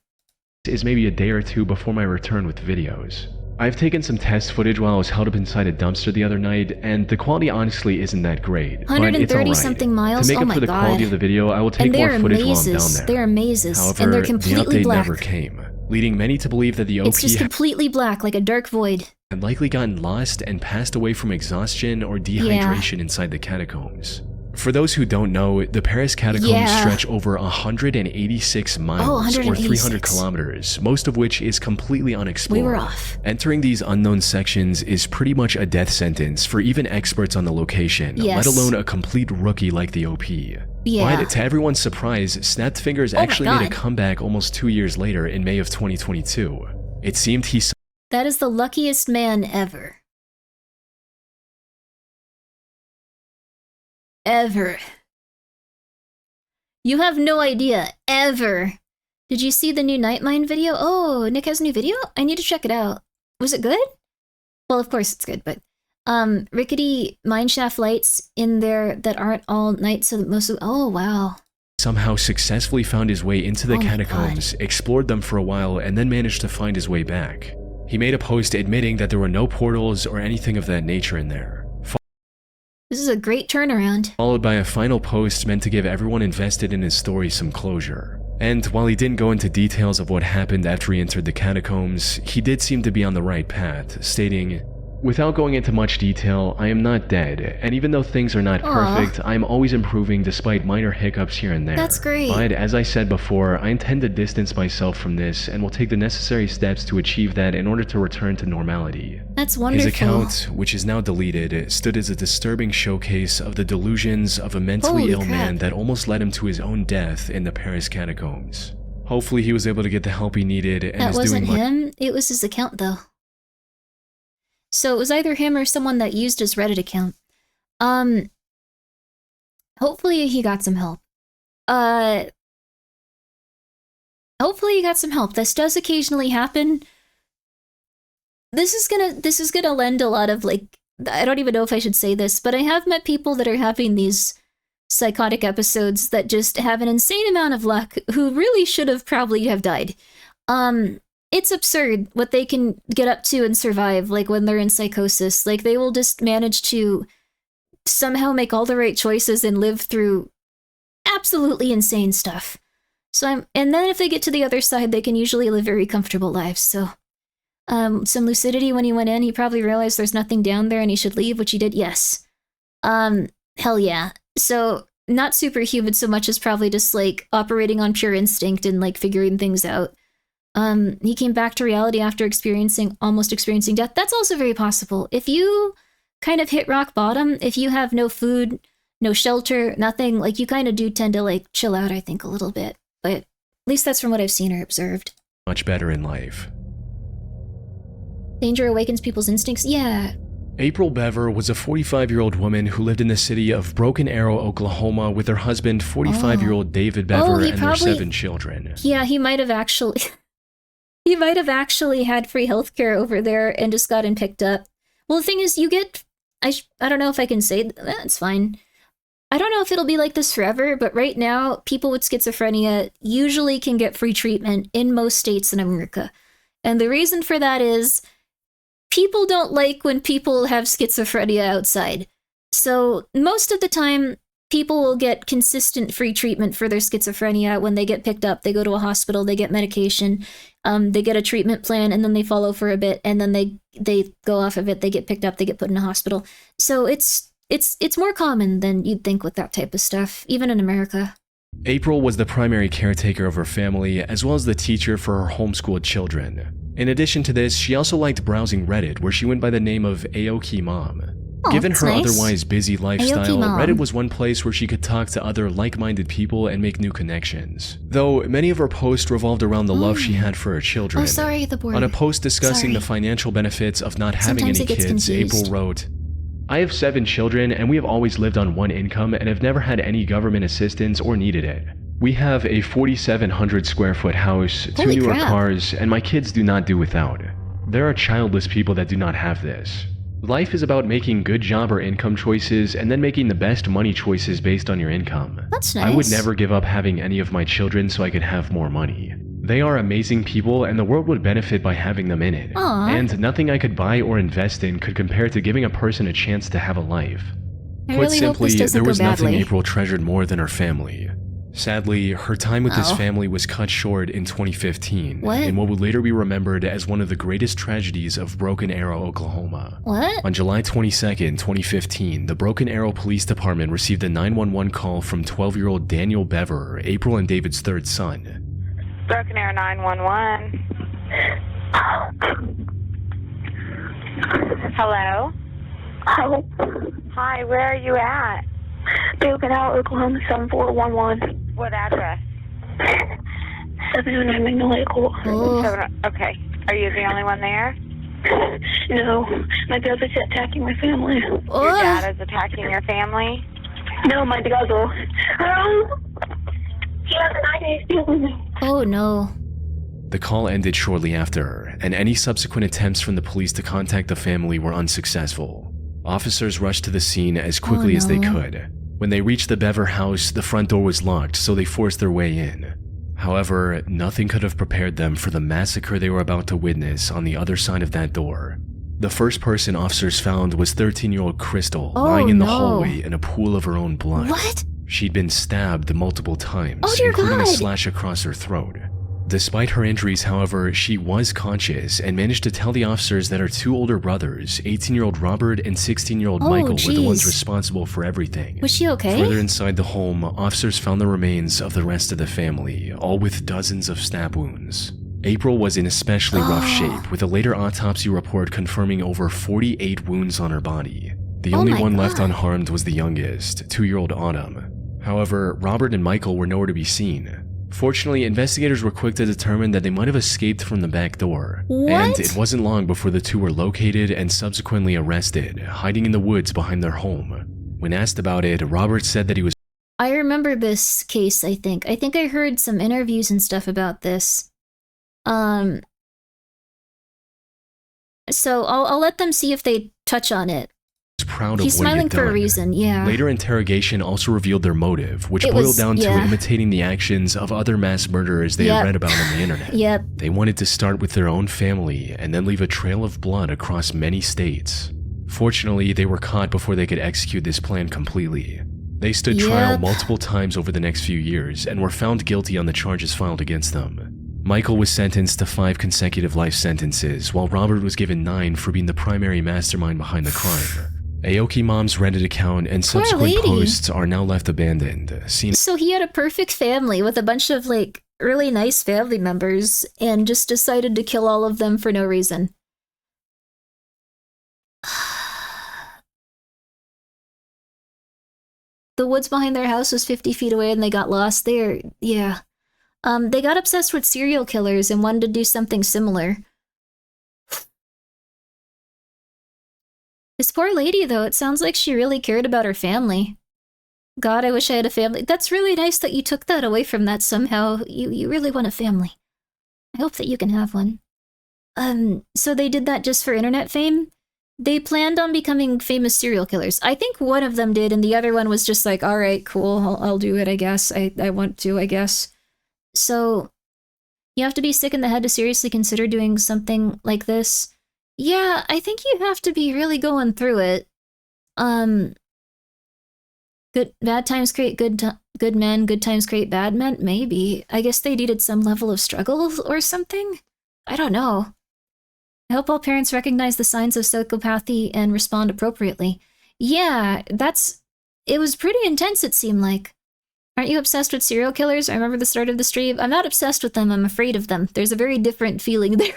is maybe a day or two before my return with videos. I've taken some test footage while I was held up inside a dumpster the other night, and the quality honestly isn't that great. But it's 130 alright. something miles? To make Oh up my for the God. quality of the video, I will take And more they're footage while I'm down mazes. there. They're mazes. However, And they're the completely update black. never came, leading many to believe that the OP It's just completely black, like a dark void. had likely gotten lost and passed away from exhaustion or dehydration inside the catacombs. For those who don't know, the Paris catacombs stretch over 186 miles or 300 186. kilometers, most of which is completely unexplored. We were off. Entering these unknown sections is pretty much a death sentence for even experts on the location, Yes. let alone a complete rookie like the OP. Yeah. But to everyone's surprise, Snapped Fingers Oh my actually made a God. comeback almost 2 years later in May of 2022. It seemed he That is the luckiest man ever. Ever. You have no idea. Ever. Did you see the new Nightmine video? Oh, Nick has a new video? I need to check it out. Was it good? Well, of course it's good, but rickety mineshaft lights in there that aren't all night, so that most of oh wow. somehow successfully found his way into the Oh my catacombs, explored them for a while, and then managed to find his way back. He made a post admitting that there were no portals or anything of that nature in there, This is a great turnaround. followed by a final post meant to give everyone invested in his story some closure. And while he didn't go into details of what happened after he entered the catacombs, he did seem to be on the right path, stating, "Without going into much detail, I am not dead, and even though things are not perfect, I am always improving despite minor hiccups here and there. That's great. But as I said before, I intend to distance myself from this and will take the necessary steps to achieve that in order to return to normality." That's wonderful. His account, which is now deleted, stood as a disturbing showcase of the delusions of a mentally Holy ill crap. man that almost led him to his own death in the Paris catacombs. Hopefully he was able to get the help he needed and That is wasn't doing him. It was his account, though. So it was either him or someone that used his Reddit account. Hopefully he got some help. Hopefully he got some help. This does occasionally happen. This is gonna lend a lot of like I don't even know if I should say this, but I have met people that are having these psychotic episodes that just have an insane amount of luck who really should have probably have died. It's absurd what they can get up to and survive, like when they're in psychosis. Like they will just manage to somehow make all the right choices and live through absolutely insane stuff. And then if they get to the other side, they can usually live very comfortable lives. So, some lucidity when he went in, he probably realized there's nothing down there and he should leave, which he did. Yes. Hell yeah. So, not superhuman so much as probably just like operating on pure instinct and like figuring things out. He came back to reality after almost experiencing death. That's also very possible. If you kind of hit rock bottom, if you have no food, no shelter, nothing, like you kind of do tend to like chill out, I think, a little bit. But at least that's from what I've seen or observed. Much better in life. Danger awakens people's instincts? Yeah. April Bever was a 45-year-old woman who lived in the city of Broken Arrow, Oklahoma, with her husband, 45-year-old David Bever, and their 7 children. Yeah, he might have actually... he might have actually had free healthcare over there and just gotten picked up. Well, the thing is, you get... I don't know if I can say... That's fine. I don't know if it'll be like this forever, but right now, people with schizophrenia usually can get free treatment in most states in America. And the reason for that is people don't like when people have schizophrenia outside. So most of the time, people will get consistent free treatment for their schizophrenia when they get picked up. They go to a hospital, they get medication, they get a treatment plan, and then they follow for a bit, and then they go off of it, they get picked up, they get put in a hospital. So it's more common than you'd think with that type of stuff, even in America. April was the primary caretaker of her family, as well as the teacher for her homeschooled children. In addition to this, she also liked browsing Reddit, where she went by the name of Aoki Mom. Given her otherwise busy lifestyle, Reddit was one place where she could talk to other like-minded people and make new connections. Though many of her posts revolved around the love she had for her children. Oh, sorry, the board. On a post discussing the financial benefits of not having any kids, April wrote, "I have 7 children and we have always lived on one income and have never had any government assistance or needed it. We have a 4,700 square foot house, 2 newer cars, and my kids do not do without. There are childless people that do not have this. Life is about making good job or income choices and then making the best money choices based on your income. That's nice. I would never give up having any of my children so I could have more money. They are amazing people and the world would benefit by having them in it. Aww. And nothing I could buy or invest in could compare to giving a person a chance to have a life." Put simply, there was nothing April treasured more than her family. Sadly, her time with this family was cut short in 2015 in what would later be remembered as one of the greatest tragedies of Broken Arrow, Oklahoma. What? On July 22nd, 2015, the Broken Arrow Police Department received a 911 call from 12-year-old Daniel Bever, April and David's third son. Broken Arrow 911. Hello? Oh. Hi, where are you at? Broken Arrow, Oklahoma 7411. What address? 709 Magnolia Court. Okay. Are you the only one there? No. My brother's attacking my family. Your dad is attacking your family? No, my brother. He has an ID. Oh no. The call ended shortly after, and any subsequent attempts from the police to contact the family were unsuccessful. Officers rushed to the scene as quickly as they could. When they reached the Bever house, the front door was locked, so they forced their way in. However, nothing could have prepared them for the massacre they were about to witness on the other side of that door. The first person officers found was 13-year-old Crystal, lying in the hallway in a pool of her own blood. What? She'd been stabbed multiple times, including a slash across her throat. Despite her injuries, however, she was conscious and managed to tell the officers that her 2 older brothers, 18-year-old Robert and 16-year-old Michael, were the ones responsible for everything. Was she okay? Further inside the home, officers found the remains of the rest of the family, all with dozens of stab wounds. April was in especially rough shape, with a later autopsy report confirming over 48 wounds on her body. The only one left unharmed was the youngest, 2-year-old Autumn. However, Robert and Michael were nowhere to be seen. Fortunately, investigators were quick to determine that they might have escaped from the back door. And it wasn't long before the 2 were located and subsequently arrested, hiding in the woods behind their home. When asked about it, Robert said that he was... I remember this case, I think. I think I heard some interviews and stuff about this. So I'll let them see if they touch on it. proud of He's what he smiling had done. for a reason, yeah. Later interrogation also revealed their motive, which boiled down to imitating the actions of other mass murderers they had read about on the internet. Yep. They wanted to start with their own family and then leave a trail of blood across many states. Fortunately, they were caught before they could execute this plan completely. They stood trial multiple times over the next few years and were found guilty on the charges filed against them. Michael was sentenced to 5 consecutive life sentences, while Robert was given 9 for being the primary mastermind behind the crime. Aoki Mom's Reddit account and subsequent posts are now left abandoned. So he had a perfect family with a bunch of, like, really nice family members and just decided to kill all of them for no reason. The woods behind their house was 50 feet away and they got lost there. Yeah. They got obsessed with serial killers and wanted to do something similar. This poor lady, though, it sounds like she really cared about her family. God, I wish I had a family. That's really nice that you took that away from that somehow. You really want a family. I hope that you can have one. So they did that just for internet fame? They planned on becoming famous serial killers. I think one of them did, and the other one was just like, all right, cool, I'll do it, I guess. I want to, I guess. So, you have to be sick in the head to seriously consider doing something like this. Yeah, I think you have to be really going through it. Bad times create good men, good times create bad men? Maybe. I guess they needed some level of struggle or something? I don't know. I hope all parents recognize the signs of psychopathy and respond appropriately. Yeah, it was pretty intense, it seemed like. Aren't you obsessed with serial killers? I remember the start of the stream. I'm not obsessed with them, I'm afraid of them. There's a very different feeling there.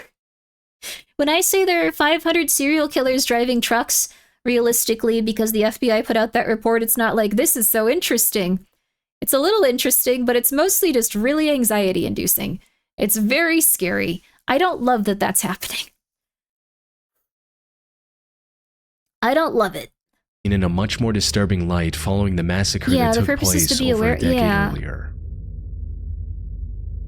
When I say there are 500 serial killers driving trucks, realistically, because the FBI put out that report, it's not like, this is so interesting. It's a little interesting, but it's mostly just really anxiety-inducing. It's very scary. I don't love that that's happening. I don't love it. In a much more disturbing light following the massacre that took place over a decade earlier.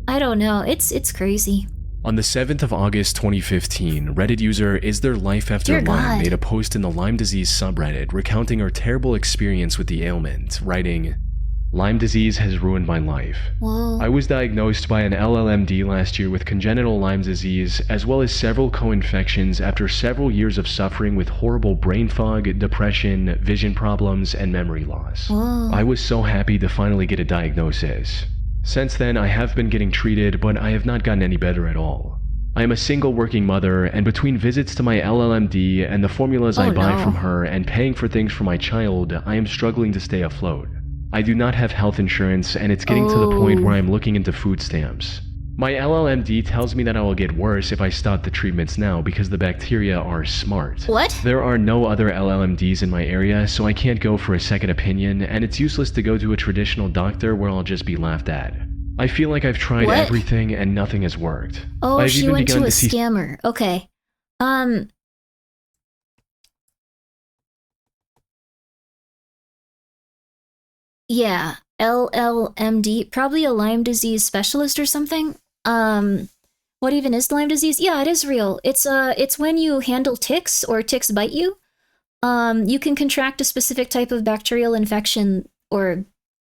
I don't know. It's crazy. On the 7th of August 2015, Reddit user Is There Life After Lyme made a post in the Lyme disease subreddit recounting her terrible experience with the ailment, writing, Lyme disease has ruined my life. Whoa. I was diagnosed by an LLMD last year with congenital Lyme disease, as well as several co-infections after several years of suffering with horrible brain fog, depression, vision problems, and memory loss. Whoa. I was so happy to finally get a diagnosis. Since then, I have been getting treated, but I have not gotten any better at all. I am a single working mother, and between visits to my LLMD and the formulas I buy from her and paying for things for my child, I am struggling to stay afloat. I do not have health insurance, and it's getting to the point where I'm looking into food stamps. My LLMD tells me that I will get worse if I stop the treatments now because the bacteria are smart. What? There are no other LLMDs in my area, so I can't go for a second opinion, and it's useless to go to a traditional doctor where I'll just be laughed at. I feel like I've tried everything and nothing has worked. Oh, she went to a scammer. Okay. Yeah, LLMD, probably a Lyme disease specialist or something. What even is Lyme disease? Yeah, it is real. It's when you handle ticks or ticks bite you. You can contract a specific type of bacterial infection, or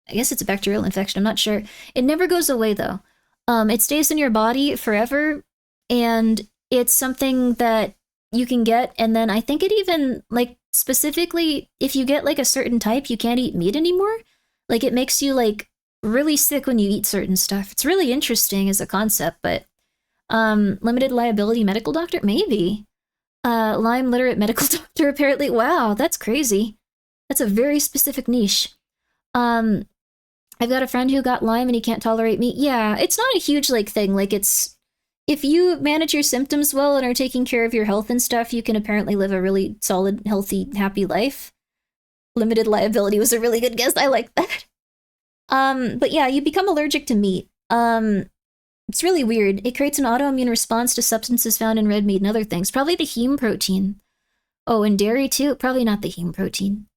I guess it's a bacterial infection, I'm not sure. It never goes away though. It stays in your body forever, and it's something that you can get, and then I think it even, like, specifically, if you get like a certain type, you can't eat meat anymore. Like, it makes you, like, really sick when you eat certain stuff. It's really interesting as a concept, but limited liability medical doctor? Maybe. Lyme literate medical doctor, apparently. Wow, that's crazy. That's a very specific niche. I've got a friend who got Lyme and he can't tolerate meat. Yeah, it's not a huge, like, thing. Like, it's... If you manage your symptoms well and are taking care of your health and stuff, you can apparently live a really solid, healthy, happy life. Limited liability was a really good guess. I like that. But yeah, you become allergic to meat. It's really weird. It creates an autoimmune response to substances found in red meat and other things. Probably the heme protein. Oh, and dairy too? Probably not the heme protein.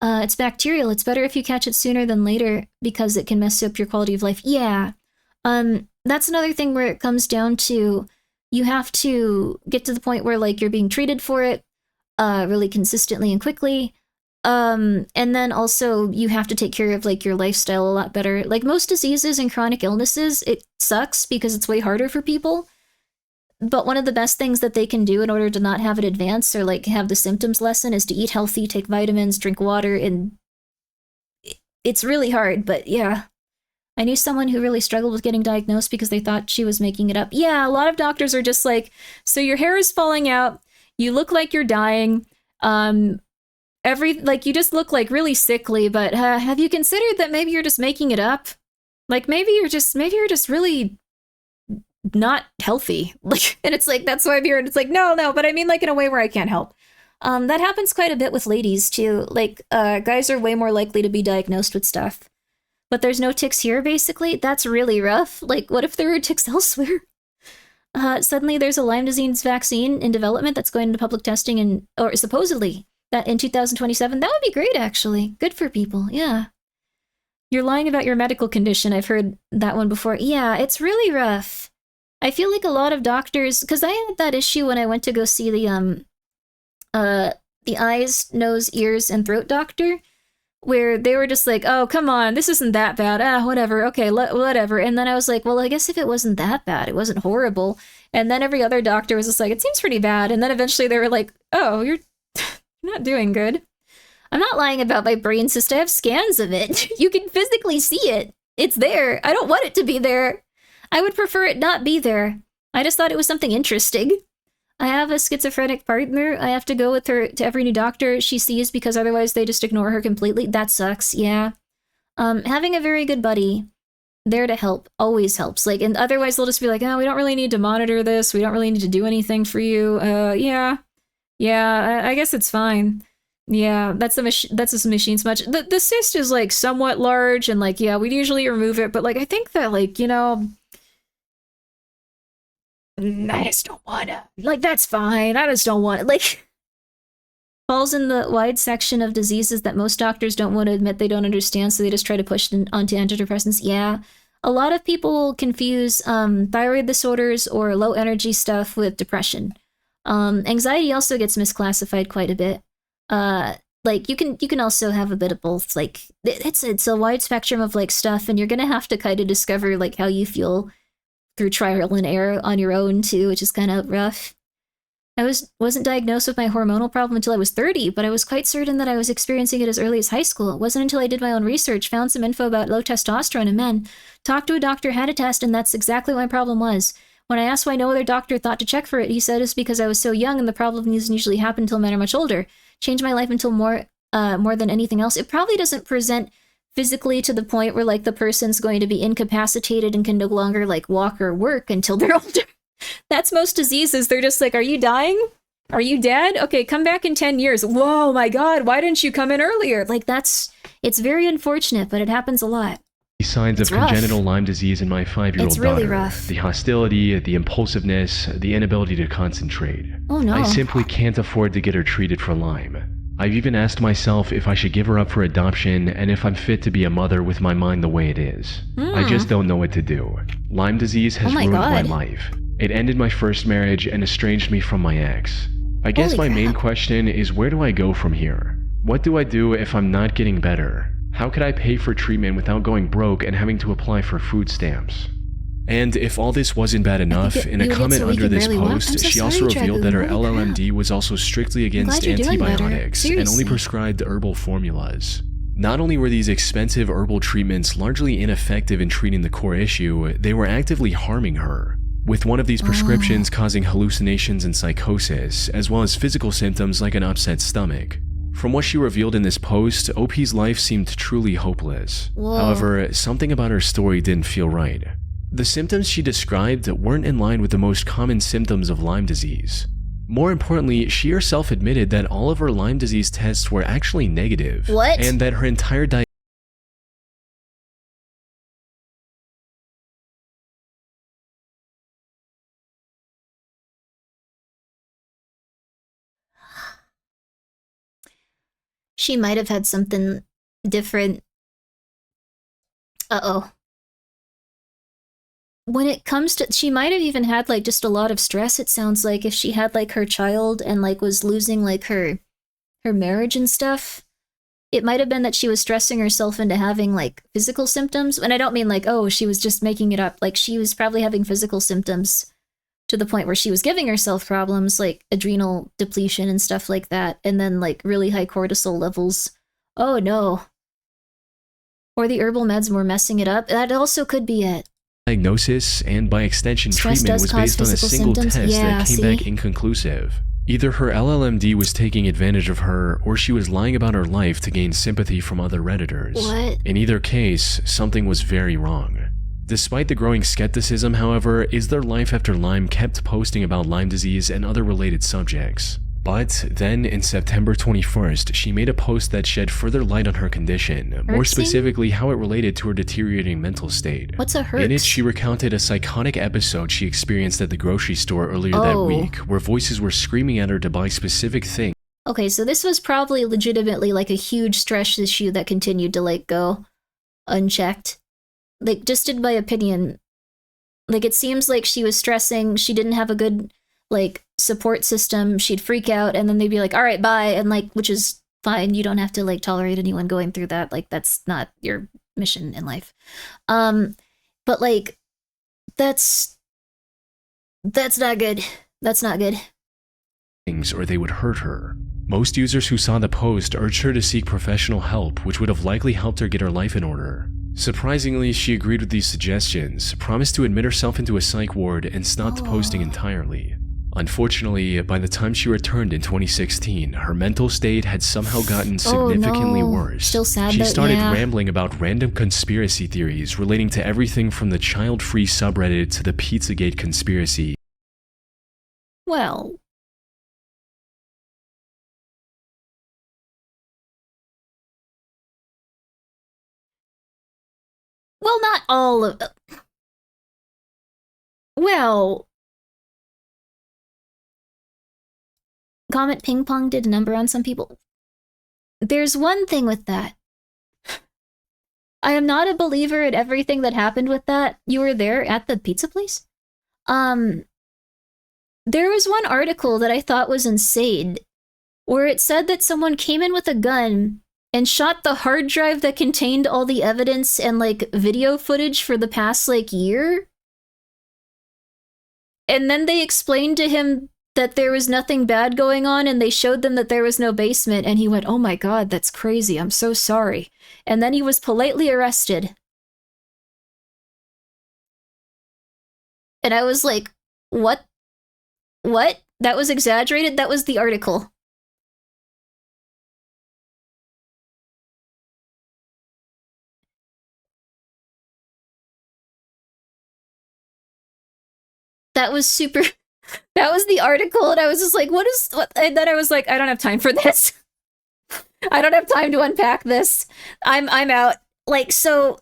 It's bacterial. It's better if you catch it sooner than later because it can mess up your quality of life. Yeah. That's another thing where it comes down to you have to get to the point where, like, you're being treated for it. really consistently and quickly. And then also you have to take care of like your lifestyle a lot better. Like most diseases and chronic illnesses, it sucks because it's way harder for people. But one of the best things that they can do in order to not have it advance or like have the symptoms lessen is to eat healthy, take vitamins, drink water, and it's really hard, but yeah. I knew someone who really struggled with getting diagnosed because they thought she was making it up. Yeah, a lot of doctors are just like, so your hair is falling out, you look like you're dying, you just look like really sickly, but have you considered that maybe you're just making it up? Like maybe you're just really not healthy. Like, and it's like, that's why I'm here. And it's like, no, but I mean like in a way where I can't help. That happens quite a bit with ladies too. Like, guys are way more likely to be diagnosed with stuff. But there's no ticks here, basically. That's really rough. Like, what if there were ticks elsewhere? Suddenly there's a Lyme disease vaccine in development that's going into public testing or supposedly that in 2027. That would be great, actually. Good for people, yeah. You're lying about your medical condition. I've heard that one before. Yeah, it's really rough. I feel like a lot of doctors, because I had that issue when I went to go see the eyes, nose, ears, and throat doctor, where they were just like, oh, come on, this isn't that bad. Whatever. Okay, whatever. And then I was like, well, I guess if it wasn't that bad, it wasn't horrible. And then every other doctor was just like, it seems pretty bad. And then eventually they were like, oh, you're not doing good. I'm not lying about my brain cyst. I have scans of it. You can physically see it. It's there. I don't want it to be there. I would prefer it not be there. I just thought it was something interesting. I have a schizophrenic partner. I have to go with her to every new doctor she sees because otherwise they just ignore her completely. That sucks, yeah. Having a very good buddy there to help always helps. Like, and otherwise they'll just be like, oh, we don't really need to monitor this. We don't really need to do anything for you. Yeah, I guess it's fine. Yeah, that's a machine smudge. The cyst is like somewhat large and like, yeah, we'd usually remove it. But like, I think that like, you know, I just don't wanna. Like, that's fine. I just don't want it. Like, falls in the wide section of diseases that most doctors don't want to admit they don't understand, so they just try to push it onto antidepressants. Yeah. A lot of people confuse thyroid disorders or low energy stuff with depression. Anxiety also gets misclassified quite a bit. Like, you can also have a bit of both. Like, it's a wide spectrum of, like, stuff, and you're gonna have to kind of discover, like, how you feel through trial and error on your own too, which is kind of rough. I wasn't diagnosed with my hormonal problem until I was 30, but I was quite certain that I was experiencing it as early as high school. It wasn't until I did my own research, found some info about low testosterone in men, talked to a doctor, had a test, and that's exactly what my problem was. When I asked why no other doctor thought to check for it, he said it's because I was so young and the problem doesn't usually happen until men are much older. Changed my life until more than anything else. It probably doesn't present physically to the point where like the person's going to be incapacitated and can no longer like walk or work until they're older. That's most diseases. They're just like, are you dying? Are you dead? Okay, come back in 10 years. Whoa, my God, why didn't you come in earlier? Like it's very unfortunate, but it happens a lot. Signs of congenital Lyme disease in my 5-year-old It's really daughter. rough. The hostility, the impulsiveness, the inability to concentrate. Oh no. I simply can't afford to get her treated for Lyme. I've even asked myself if I should give her up for adoption and if I'm fit to be a mother with my mind the way it is. I just don't know what to do. Lyme disease has ruined my life. It ended my first marriage and estranged me from my ex. I guess my main question is, where do I go from here? What do I do if I'm not getting better? How could I pay for treatment without going broke and having to apply for food stamps? And if all this wasn't bad enough, in a comment under this post, she also revealed that her LLMD was also strictly against antibiotics and only prescribed herbal formulas. Not only were these expensive herbal treatments largely ineffective in treating the core issue, they were actively harming her, with one of these prescriptions causing hallucinations and psychosis, as well as physical symptoms like an upset stomach. From what she revealed in this post, OP's life seemed truly hopeless. However, something about her story didn't feel right. The symptoms she described weren't in line with the most common symptoms of Lyme disease. More importantly, she herself admitted that all of her Lyme disease tests were actually negative. What? And that her entire diet. She might have had something different. Uh-oh. when it comes to, she might have even had like just a lot of stress, it sounds like, if she had like her child and like was losing like her marriage and stuff. It might have been that she was stressing herself into having like physical symptoms. And I don't mean like, oh, she was just making it up. Like she was probably having physical symptoms to the point where she was giving herself problems like adrenal depletion and stuff like that. And then like really high cortisol levels. Oh no. Or the herbal meds were messing it up. That also could be it. Diagnosis and by extension Stress treatment was based on a single symptoms. test that came back See? inconclusive. Either her LLMD was taking advantage of her, or she was lying about her life to gain sympathy from other Redditors. What? In either case, something was very wrong. Despite the growing skepticism, however, Is There Life After Lyme kept posting about Lyme disease and other related subjects. But then, in September 21st, she made a post that shed further light on her condition, more specifically how it related to her deteriorating mental state. What's a herx? In it, she recounted a psychotic episode she experienced at the grocery store earlier that week, where voices were screaming at her to buy specific things. Okay, so this was probably legitimately like a huge stress issue that continued to like go unchecked. Like, just in my opinion, like it seems like she was stressing, she didn't have a good like support system, she'd freak out and then they'd be like, all right, bye, and like, which is fine, you don't have to like tolerate anyone going through that, like that's not your mission in life. But like that's not good. That's not good. Or they would hurt her. Most users who saw the post urged her to seek professional help, which would have likely helped her get her life in order. Surprisingly, she agreed with these suggestions, promised to admit herself into a psych ward, and stopped posting entirely. Unfortunately, by the time she returned in 2016, her mental state had somehow gotten significantly worse. Still sad, she but started yeah. rambling about random conspiracy theories relating to everything from the child-free subreddit to the Pizzagate conspiracy. Well, not all of well, Comet Ping Pong did a number on some people. There's one thing with that. I am not a believer in everything that happened with that. You were there at the pizza place? There was one article that I thought was insane, where it said that someone came in with a gun and shot the hard drive that contained all the evidence and like video footage for the past like year. And then they explained to him that there was nothing bad going on, and they showed them that there was no basement, and he went, oh my god, that's crazy, I'm so sorry. And then he was politely arrested. And I was like, what? What? That was exaggerated? That was the article. That was super... That was the article, and I was just like, what? And then I was like, I don't have time for this. I don't have time to unpack this. I'm out. Like, so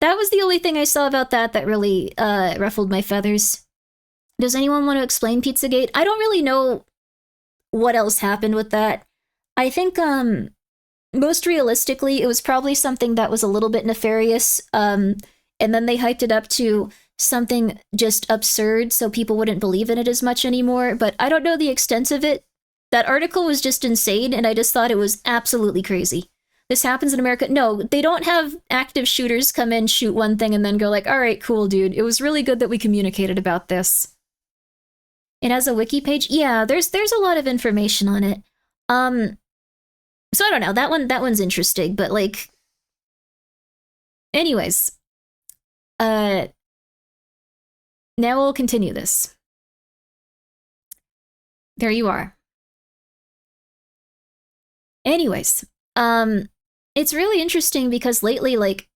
that was the only thing I saw about that really ruffled my feathers. Does anyone want to explain Pizzagate? I don't really know what else happened with that. I think most realistically, it was probably something that was a little bit nefarious, and then they hyped it up to something just absurd so people wouldn't believe in it as much anymore, but I don't know the extent of it. That article was just insane, and I just thought it was absolutely crazy. This happens in America. No, they don't have active shooters come in, shoot one thing, and then go like, all right, cool, dude. It was really good that we communicated about this. It has a wiki page? Yeah, there's a lot of information on it. So I don't know, that one's interesting, but like... Anyways. Now we'll continue this. There you are. Anyways, it's really interesting because lately, like,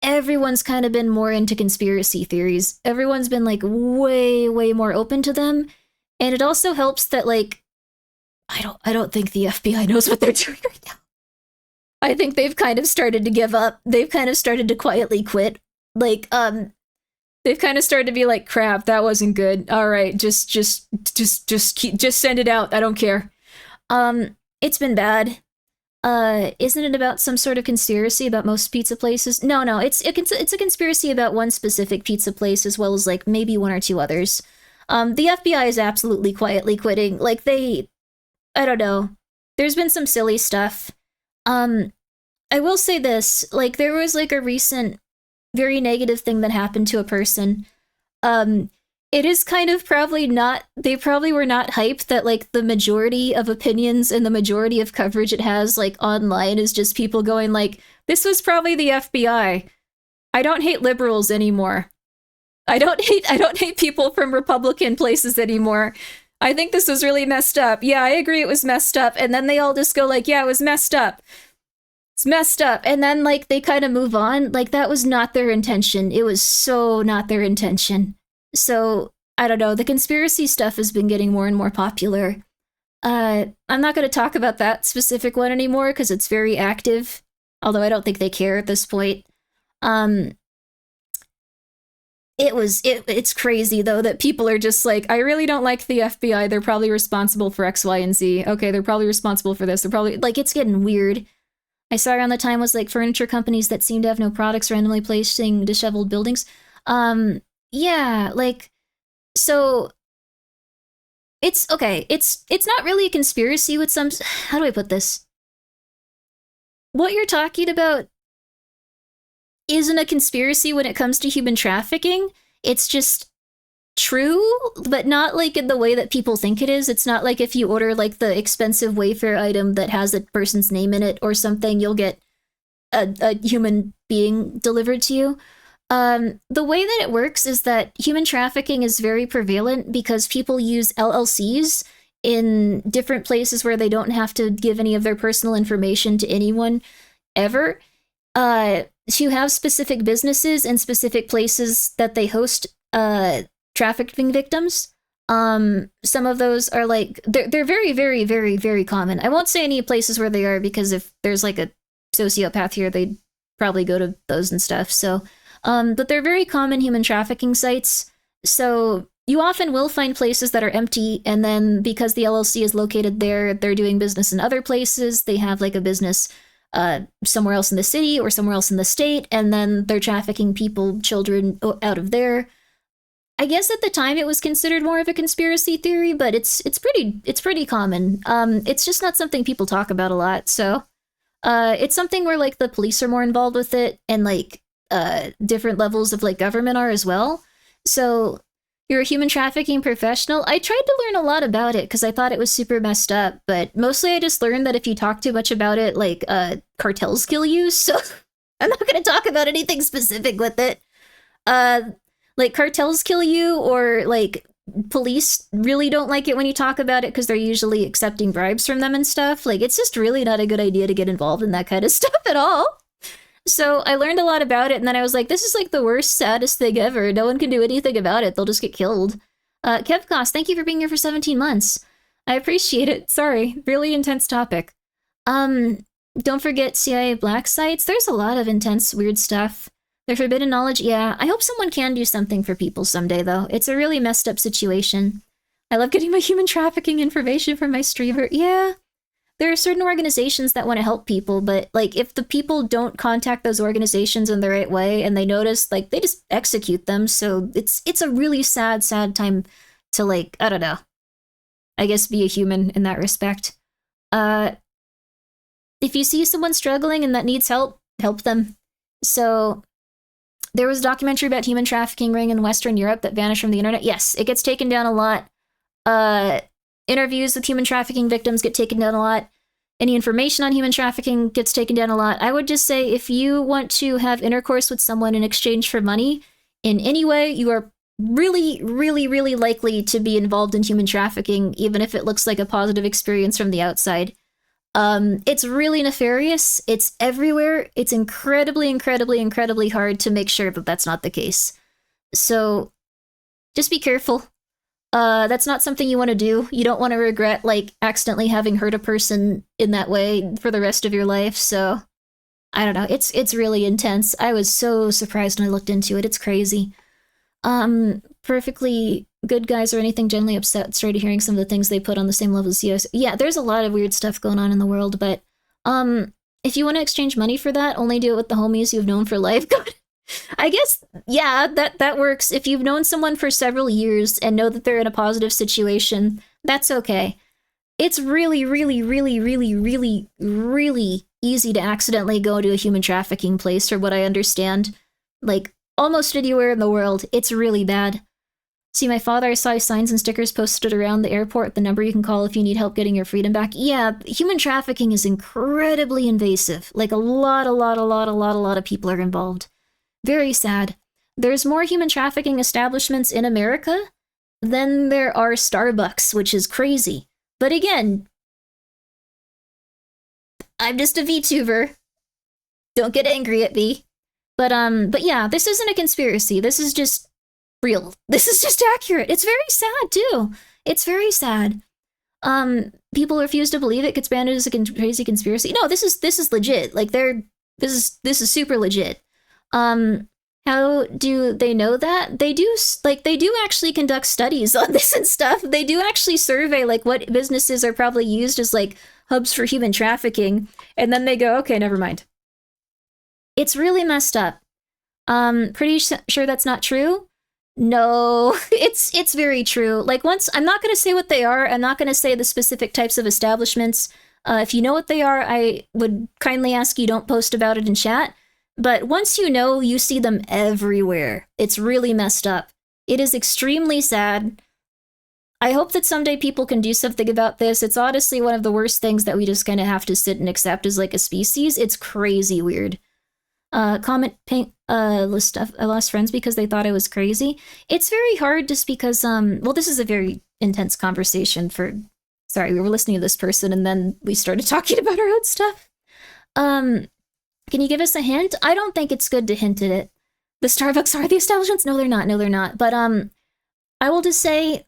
everyone's kind of been more into conspiracy theories. Everyone's been, like, way, way more open to them. And it also helps that, like, I don't think the FBI knows what they're doing right now. I think they've kind of started to give up. They've kind of started to quietly quit. Like, they've kind of started to be like, crap, that wasn't good. All right, just send it out. I don't care. It's been bad. Isn't it about some sort of conspiracy about most pizza places? No, it's a conspiracy about one specific pizza place as well as like maybe one or two others. The FBI is absolutely quietly quitting. Like I don't know. There's been some silly stuff. I will say this, like there was like a recent very negative thing that happened to a person. It is kind of they probably were not hyped that like the majority of opinions and the majority of coverage it has like online is just people going like, this was probably the FBI. I don't hate liberals anymore. I don't hate people from Republican places anymore. I think this was really messed up. Yeah, I agree it was messed up. And then they all just go like, yeah, it was messed up. It's messed up. And then like they kind of move on. Like that was not their intention. It was so not their intention. So, I don't know, the conspiracy stuff has been getting more and more popular. I'm not going to talk about that specific one anymore because it's very active, although I don't think they care at this point. It's crazy, though, that people are just like, I really don't like the FBI. They're probably responsible for X, Y, and Z. Okay, they're probably responsible for this. They're probably, like, it's getting weird. I saw around the time was, like, furniture companies that seem to have no products randomly placing disheveled buildings. Yeah, like, so it's okay. It's not really a conspiracy with some, how do I put this? What you're talking about isn't a conspiracy when it comes to human trafficking. It's just true, but not like in the way that people think it is. It's not like if you order like the expensive Wayfair item that has a person's name in it or something, you'll get a human being delivered to you. The way that it works is that human trafficking is very prevalent because people use LLCs in different places where they don't have to give any of their personal information to anyone ever, to have specific businesses and specific places that they host trafficking victims. Some of those are like, they're very, very, very, very common. I won't say any places where they are because if there's like a sociopath here, they'd probably go to those and stuff. So, but they're very common human trafficking sites. So you often will find places that are empty, and then because the LLC is located there, they're doing business in other places. They have like a business somewhere else in the city or somewhere else in the state, and then they're trafficking people, children out of there. I guess at the time it was considered more of a conspiracy theory, but it's pretty common. It's just not something people talk about a lot. So it's something where like the police are more involved with it, and like different levels of like government are as well. So you're a human trafficking professional. I tried to learn a lot about it because I thought it was super messed up, but mostly I just learned that if you talk too much about it, like cartels kill you. So I'm not going to talk about anything specific with it. Like cartels kill you, or like police really don't like it when you talk about it because they're usually accepting bribes from them and stuff. Like it's just really not a good idea to get involved in that kind of stuff at all. So I learned a lot about it, and then I was like, this is like the worst, saddest thing ever. No one can do anything about it. They'll just get killed. Kevcos, thank you for being here for 17 months. I appreciate it. Sorry, really intense topic. Don't forget CIA black sites. There's a lot of intense, weird stuff. The forbidden knowledge, yeah. I hope someone can do something for people someday, though. It's a really messed up situation. I love getting my human trafficking information from my streamer. Yeah. There are certain organizations that want to help people, but like if the people don't contact those organizations in the right way and they notice, like they just execute them. So it's a really sad time to like, I don't know, I guess be a human in that respect. If you see someone struggling and that needs help, help them. So there was a documentary about human trafficking ring in Western Europe that vanished from the internet. Yes, it gets taken down a lot. Interviews with human trafficking victims get taken down a lot. Any information on human trafficking gets taken down a lot. I would just say if you want to have intercourse with someone in exchange for money in any way, you are really, really, really likely to be involved in human trafficking, even if it looks like a positive experience from the outside. It's really nefarious. It's everywhere. It's incredibly, incredibly, incredibly hard to make sure that that's not the case. So just be careful. That's not something you want to do. You don't want to regret, like, accidentally having hurt a person in that way for the rest of your life, so I don't know. It's really intense. I was so surprised when I looked into it. It's crazy. Perfectly good guys or anything generally upset started hearing some of the things they put on the same level as us. Yeah, there's a lot of weird stuff going on in the world, but If you want to exchange money for that, only do it with the homies you've known for life. God. I guess, yeah, that works. If you've known someone for several years and know that they're in a positive situation, that's okay. It's really, really, really, really, really, really easy to accidentally go to a human trafficking place, or what I understand. Like, almost anywhere in the world, it's really bad. See, my father, I saw signs and stickers posted around the airport, the number you can call if you need help getting your freedom back. Yeah, human trafficking is incredibly invasive. Like, a lot of people are involved. Very sad. There's more human trafficking establishments in America than there are Starbucks, which is crazy. But again, I'm just a VTuber. Don't get angry at me. But yeah, this isn't a conspiracy. This is just real. This is just accurate. It's very sad too. It's very sad. People refuse to believe it gets branded as a crazy conspiracy. No, this is legit. Like this is super legit. How do they know that? They do actually conduct studies on this and stuff. They do actually survey like what businesses are probably used as like hubs for human trafficking, and then they go, okay, never mind. It's really messed up. Pretty sure that's not true. No, it's very true. Like, once, I'm not going to say what they are. I'm not going to say the specific types of establishments. If you know what they are, I would kindly ask you don't post about it in chat. But once you know, you see them everywhere. It's really messed up. It is extremely sad. I hope that someday people can do something about this. It's honestly one of the worst things that we just kind of have to sit and accept as like a species. It's crazy weird. Comment paint list stuff. I lost friends because they thought I was crazy. It's very hard just because well, this is a very intense conversation for, sorry, we were listening to this person and then we started talking about our own stuff. Can you give us a hint? I don't think it's good to hint at it. The Starbucks are the establishments? No, they're not. No, they're not. But I will just say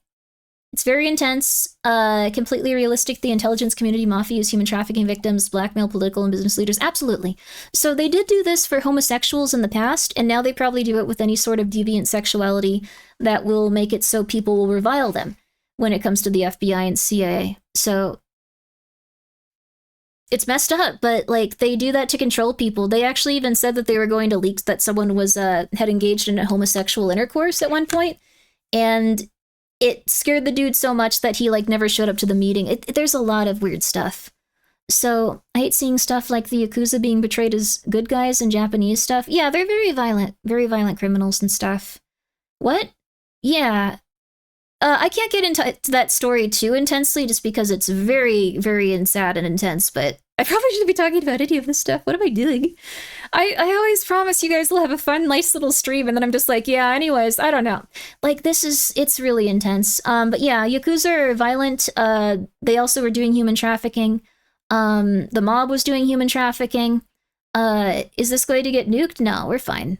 it's very intense, completely realistic. The intelligence community, mafia, use human trafficking victims, blackmail political and business leaders. Absolutely. So they did do this for homosexuals in the past, and now they probably do it with any sort of deviant sexuality that will make it so people will revile them when it comes to the FBI and CIA. So it's messed up, but like they do that to control people. They actually even said that they were going to leak that someone was had engaged in a homosexual intercourse at one point, and it scared the dude so much that he like never showed up to the meeting. There's a lot of weird stuff. So I hate seeing stuff like the Yakuza being portrayed as good guys and Japanese stuff. Yeah, they're very violent criminals and stuff. What? Yeah. I can't get into that story too intensely just because it's very, very sad and intense, but I probably shouldn't be talking about any of this stuff. What am I doing? I always promise you guys will have a fun, nice little stream, and then I'm just like, yeah, anyways, I don't know. Like, it's really intense. But yeah, Yakuza are violent. They also were doing human trafficking. The mob was doing human trafficking. Is this going to get nuked? No, we're fine.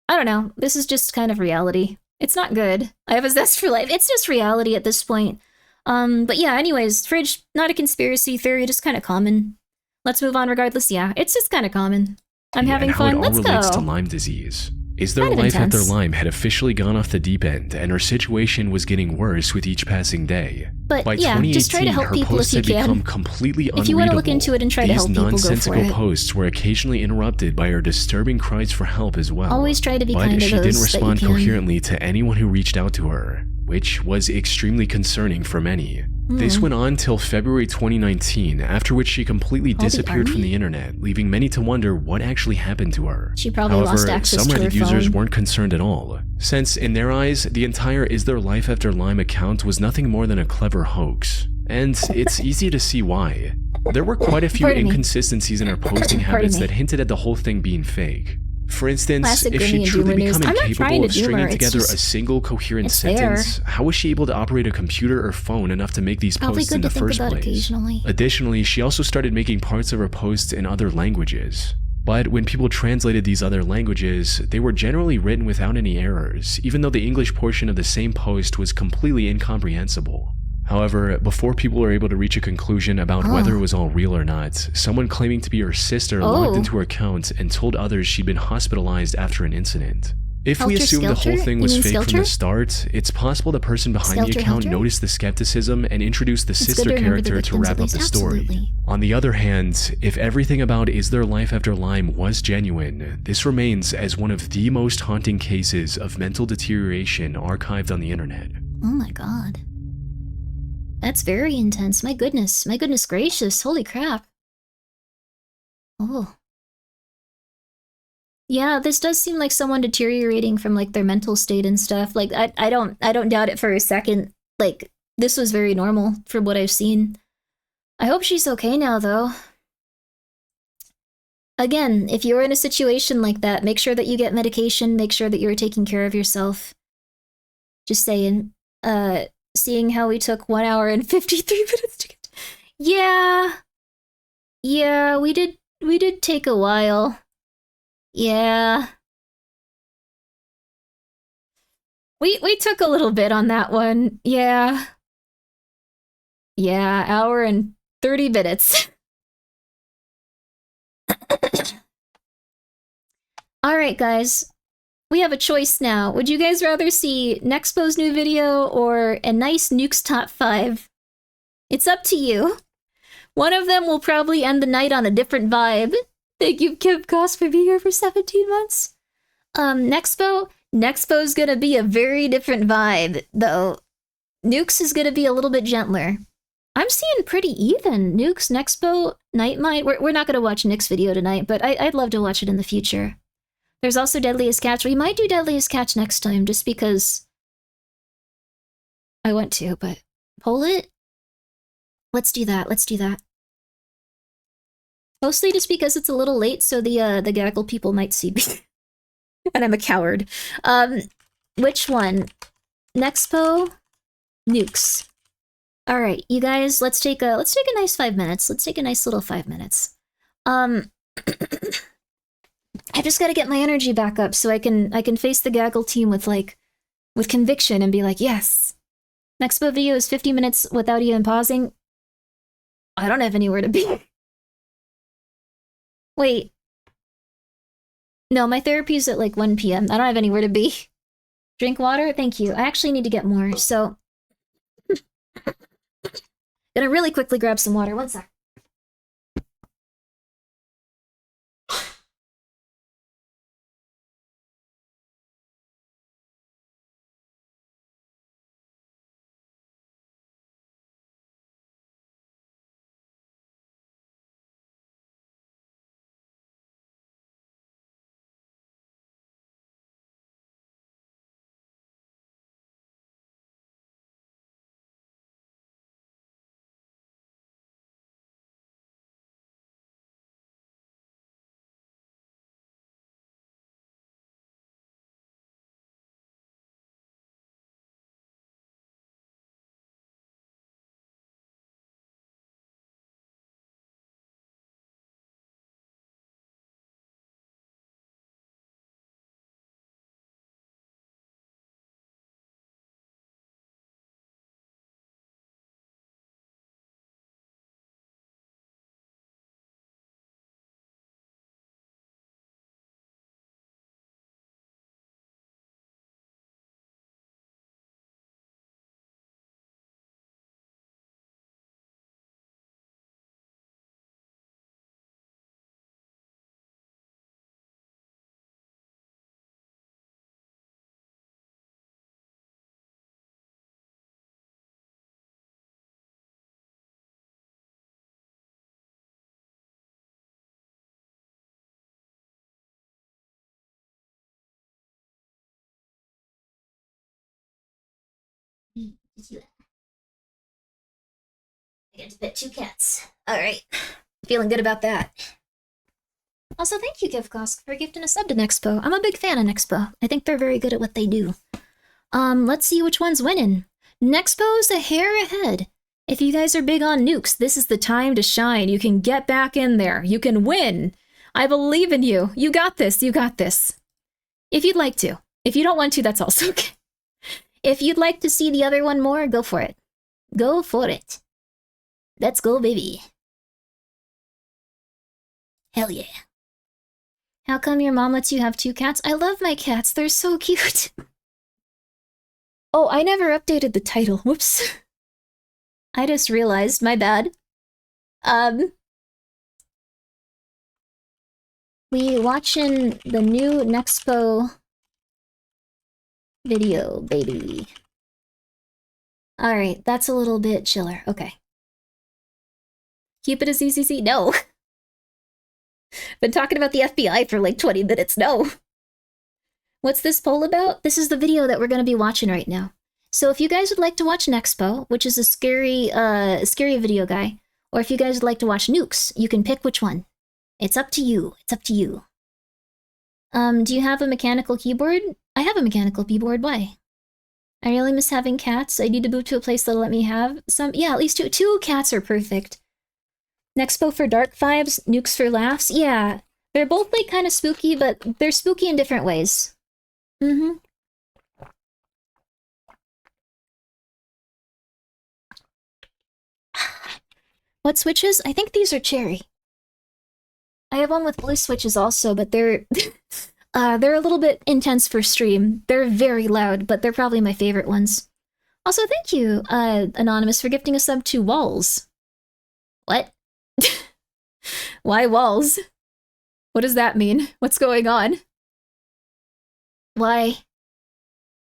I don't know. This is just kind of reality. It's not good. I have a zest for life. It's just reality at this point. But yeah, anyways, Fridge, not a conspiracy theory, just kind of common. Let's move on regardless. Yeah, it's just kind of common. I'm having fun. Let's go. How it all relates to Lyme disease is their Kind of life after intense. Lyme had officially gone off the deep end, and her situation was getting worse with each passing day. But By yeah, just try to 2018, help her people posts if you had can. become completely unreadable. If you want to look into it and try to help These people, go for nonsensical it. posts were occasionally interrupted by her disturbing cries for help as well. Always try to be but kind to she those didn't that you respond can. coherently to anyone who reached out to her, which was extremely concerning for many. This went on till February 2019, after which she completely disappeared from the internet, leaving many to wonder what actually happened to her. She probably However, lost access some to her Reddit users phone. weren't concerned at all, since in their eyes, the entire Is Their Life After Lyme account was nothing more than a clever hoax. And it's easy to see why. There were quite a few Pardon me. inconsistencies in her posting Pardon habits me. that hinted at the whole thing being fake. For instance, Classic if Grimmi she and truly Doomer news. become I'm not trying incapable to of stringing doomer, it's together just- a single coherent it's sentence, there. how was she able to operate a computer or phone enough to make these Probably posts in good the to think first about place? occasionally. Additionally, she also started making parts of her posts in other languages. But when people translated these other languages, they were generally written without any errors, even though the English portion of the same post was completely incomprehensible. However, before people were able to reach a conclusion about whether it was all real or not, someone claiming to be her sister logged into her account and told others she'd been hospitalized after an incident. If we assume the whole thing was fake from Skelter? the start, it's possible the person behind the Skelter account Helter? noticed the skepticism and introduced the It's good sister to remember the character to victims wrap at up the least, story. absolutely. On the other hand, if everything about Is There Life After Lyme was genuine, this remains as one of the most haunting cases of mental deterioration archived on the internet. Oh my god. That's very intense. My goodness gracious. Holy crap. Oh. Yeah, this does seem like someone deteriorating from like their mental state and stuff. Like I don't doubt it for a second. Like this was very normal from what I've seen. I hope she's okay now though. Again, if you're in a situation like that, make sure that you get medication, make sure that you're taking care of yourself. Just saying. Seeing how we took 1 hour and 53 minutes to get. Yeah, we did take a while. Yeah. We took a little bit on that one. Yeah. Yeah, hour and 30 minutes. Alright, guys. We have a choice now. Would you guys rather see Nexpo's new video or a nice Nukes Top 5? It's up to you. One of them will probably end the night on a different vibe. Thank you, Kim Koss, for being here for 17 months. Nexpo's gonna be a very different vibe, though. Nukes is gonna be a little bit gentler. I'm seeing pretty even. Nukes, Nexpo, Nightmind. We're not gonna watch Nick's video tonight, but I'd love to watch it in the future. There's also Deadliest Catch. We might do Deadliest Catch next time, just because I want to, but poll it? Let's do that, Mostly just because it's a little late, so the gaggle people might see me. And I'm a coward. Which one? Nexpo? Nukes. Alright, you guys, let's take a nice 5 minutes. Let's take a nice little 5 minutes. I just gotta get my energy back up so I can face the gaggle team with conviction and be like, yes. Nexpo video is 50 minutes without even pausing. I don't have anywhere to be. Wait. No, my therapy's at like 1 p.m. I don't have anywhere to be. Drink water? Thank you. I actually need to get more, so... Gonna really quickly grab some water. 1 sec. I get to pet 2 cats. Alright. Feeling good about that. Also, thank you, Givkosk, for gifting a sub to Nexpo. I'm a big fan of Nexpo. I think they're very good at what they do. Let's see which one's winning. Nexpo's a hair ahead. If you guys are big on nukes, this is the time to shine. You can get back in there. You can win. I believe in you. You got this. You got this. If you'd like to. If you don't want to, that's also okay. If you'd like to see the other one more, go for it. Go for it. Let's go, baby. Hell yeah. How come your mom lets you have 2 cats? I love my cats. They're so cute. Oh, I never updated the title. Whoops. I just realized, my bad. We watching the new Nexpo video, baby. Alright, that's a little bit chiller. Okay. Keep it as ZZZ? No. Been talking about the FBI for like 20 minutes. No. What's this poll about? This is the video that we're going to be watching right now. So if you guys would like to watch Nexpo, which is a scary video guy, or if you guys would like to watch Nukes, you can pick which one. It's up to you. It's up to you. Do you have a mechanical keyboard? I have a mechanical keyboard. Why? I really miss having cats. I need to move to a place that'll let me have some. Yeah, at least two cats are perfect. Nexpo for dark vibes, Nukes for laughs. Yeah, they're both like kind of spooky, but they're spooky in different ways. Mm-hmm. What switches? I think these are cherry. I have one with blue switches also, but they're they're a little bit intense for stream. They're very loud, but they're probably my favorite ones. Also, thank you, Anonymous, for gifting a sub to Walls. What? Why Walls? What does that mean? What's going on? Why?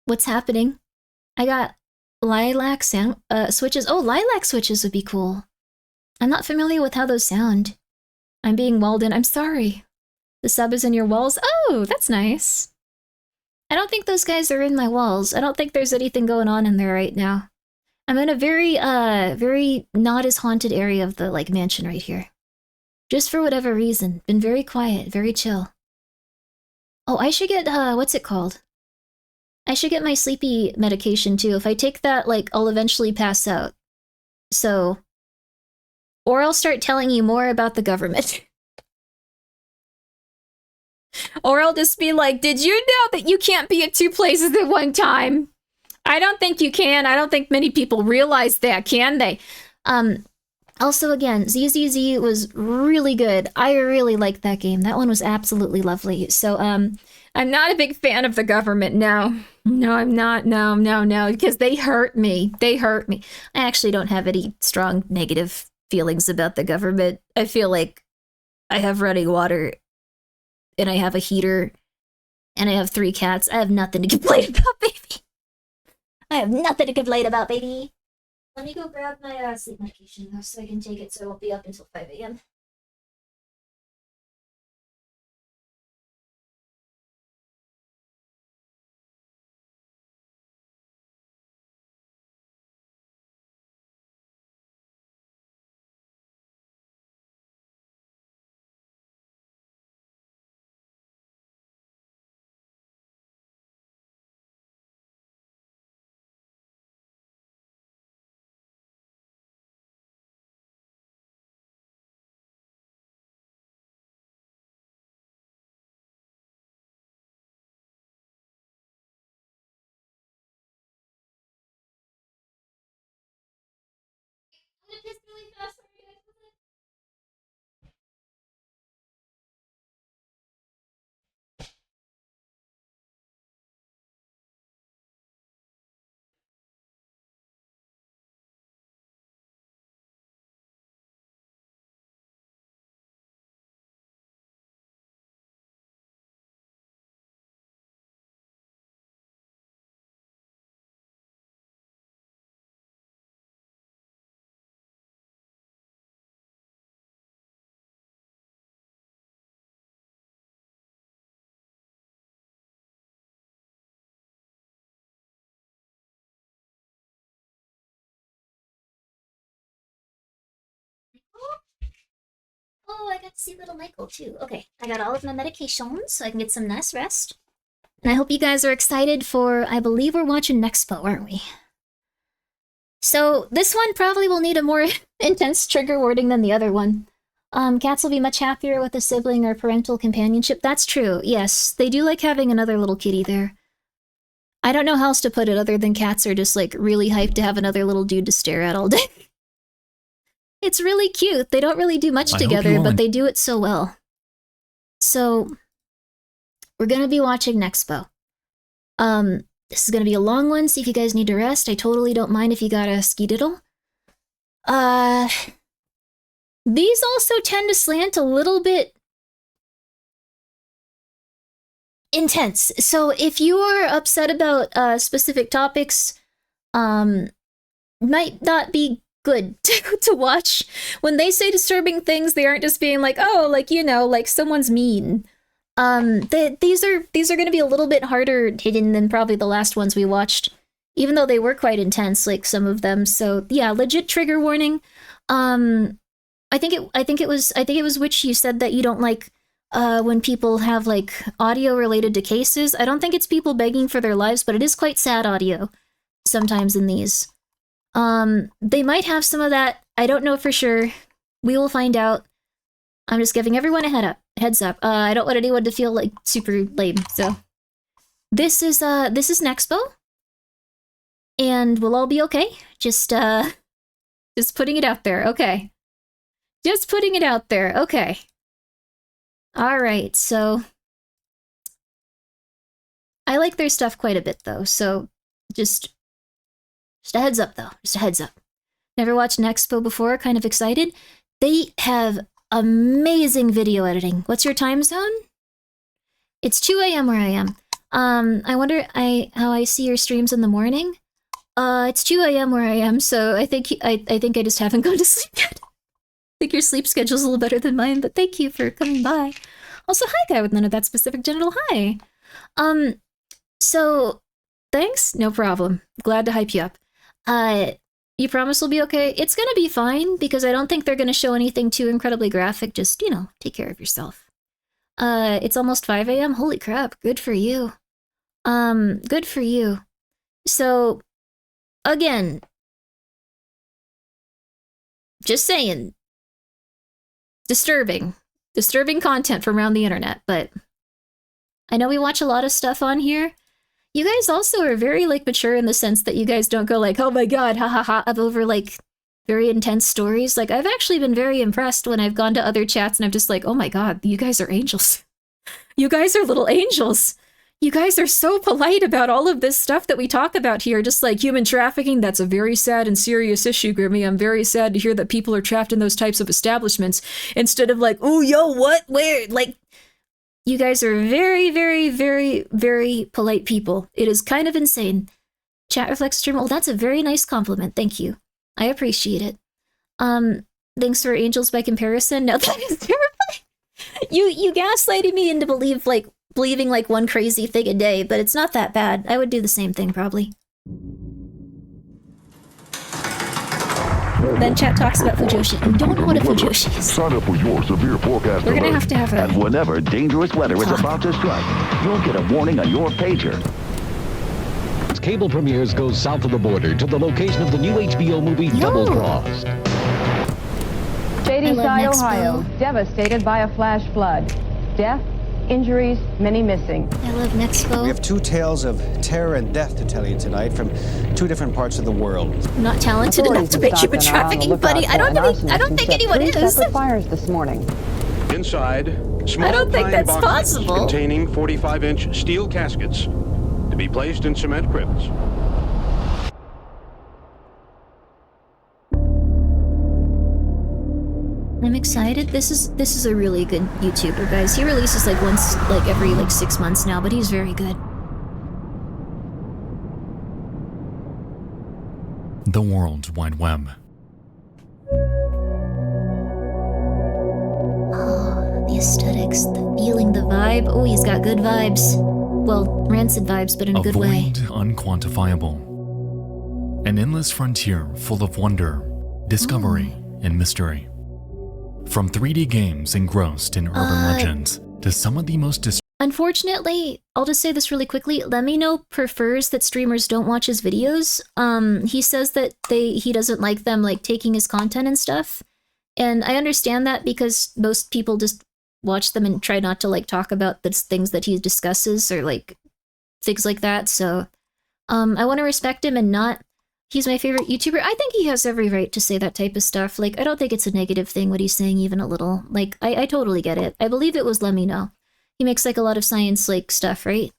What's happening? I got lilac sound switches. Oh, lilac switches would be cool. I'm not familiar with how those sound. I'm being walled in. I'm sorry. The sub is in your walls? Oh, that's nice. I don't think those guys are in my walls. I don't think there's anything going on in there right now. I'm in a very not as haunted area of the, like, mansion right here. Just for whatever reason. Been very quiet, very chill. Oh, I should get, what's it called? I should get my sleepy medication, too. If I take that, like, I'll eventually pass out. So... Or I'll start telling you more about the government. Or I'll just be like, did you know that you can't be at 2 places at one time? I don't think you can. I don't think many people realize that, can they? Also, again, ZZZ was really good. I really liked that game. That one was absolutely lovely. So, I'm not a big fan of the government, no. No, I'm not. No. Because they hurt me. They hurt me. I actually don't have any strong negative feelings about the government. I feel like I have running water, and I have a heater, and I have 3 cats. I have nothing to complain about, baby. I have nothing to complain about, baby. Let me go grab my sleep medication, though, so I can take it so I won't be up until 5 a.m. Oh, I got to see little Michael, too. Okay, I got all of my medications, so I can get some nice rest. And I hope you guys are excited for, I believe we're watching Nexpo, aren't we? So, this one probably will need a more intense trigger warning than the other one. Cats will be much happier with a sibling or parental companionship. That's true, yes. They do like having another little kitty there. I don't know how else to put it other than cats are just, like, really hyped to have another little dude to stare at all day. It's really cute. They don't really do much together, but they do it so well. So, we're gonna be watching Nexpo. This is gonna be a long one, so if you guys need to rest, I totally don't mind if you got a ski-diddle. These also tend to slant a little bit intense. So if you are upset about specific topics, might not be good to watch. When they say disturbing things, they aren't just being like, oh, like, you know, like someone's mean. These are going to be a little bit harder hidden than probably the last ones we watched, even though they were quite intense, like some of them. So yeah, legit trigger warning. I think it was which you said that you don't like when people have like audio related to cases. I don't think it's people begging for their lives, but it is quite sad audio sometimes in these. They might have some of that. I don't know for sure. We will find out. I'm just giving everyone a heads up. I don't want anyone to feel like super lame. So this is Nexpo, and we'll all be okay. Just putting it out there. Okay. Just putting it out there. Okay. All right. So I like their stuff quite a bit though. So just a heads up though. Just a heads up. Never watched Nexpo before. Kind of excited. They have amazing video editing. What's your time zone? It's 2 a.m. where I am. I wonder how I see your streams in the morning. It's 2 a.m. where I am, so I think I just haven't gone to sleep yet. I think your sleep schedule's a little better than mine, but thank you for coming by. Also, hi, guy with none of that specific genital. Hi. So thanks. No problem. Glad to hype you up. You promise we'll be okay? It's gonna be fine, because I don't think they're gonna show anything too incredibly graphic. Just, you know, take care of yourself. It's almost 5 a.m. Holy crap, good for you. Good for you. So, again, just saying, disturbing content from around the internet, but I know we watch a lot of stuff on here. You guys also are very, like, mature in the sense that you guys don't go like, oh my god, ha ha ha, up over, like, very intense stories. Like, I've actually been very impressed when I've gone to other chats and I'm just like, oh my god, you guys are angels. You guys are little angels. You guys are so polite about all of this stuff that we talk about here, just like human trafficking. That's a very sad and serious issue, Grimmi. I'm very sad to hear that people are trapped in those types of establishments, instead of like, oh, yo, what, where, like, you guys are very, very, very, very polite people. It is kind of insane. Chat reflects stream. Oh, that's a very nice compliment. Thank you. I appreciate it. Thanks for angels by comparison. No, that is terrifying. You gaslighted me into believing like one crazy thing a day, but it's not that bad. I would do the same thing probably. Then chat talks about Fujoshi. You don't know what a Fujoshi is. Sign up for your severe forecast We're gonna alert. have to have a... And whenever dangerous weather is about to strike, you'll get a warning on your pager. Cable premieres goes south of the border to the location of the new HBO movie Double Cross. Shadyside, Ohio, devastated by a flash flood. Death, injuries, many missing. I love Nexpo. We have two tales of terror and death to tell you tonight from two different parts of the world. I'm not talented enough to make human trafficking, buddy. I don't think anyone is. Fires this morning. Inside, small I don't think pine that's boxes possible. containing 45-inch steel caskets to be placed in cement crypts. I'm excited. This is a really good YouTuber, guys. He releases like once, like every like 6 months now, but he's very good. The World Wide Web. Oh, the aesthetics, the feeling, the vibe. Oh, he's got good vibes. Well, rancid vibes, but in a good way. Unquantifiable. An endless frontier full of wonder, discovery, and mystery. From 3D games engrossed in urban legends to some of the most Unfortunately, I'll just say this really quickly. Lemino prefers that streamers don't watch his videos. He says that he doesn't like them like taking his content and stuff. And I understand that because most people just watch them and try not to like talk about the things that he discusses or like things like that. So I want to respect him and not... He's my favorite YouTuber. I think he has every right to say that type of stuff. Like, I don't think it's a negative thing what he's saying even a little. Like, I totally get it. I believe it was Lemino. He makes like a lot of science like stuff, right?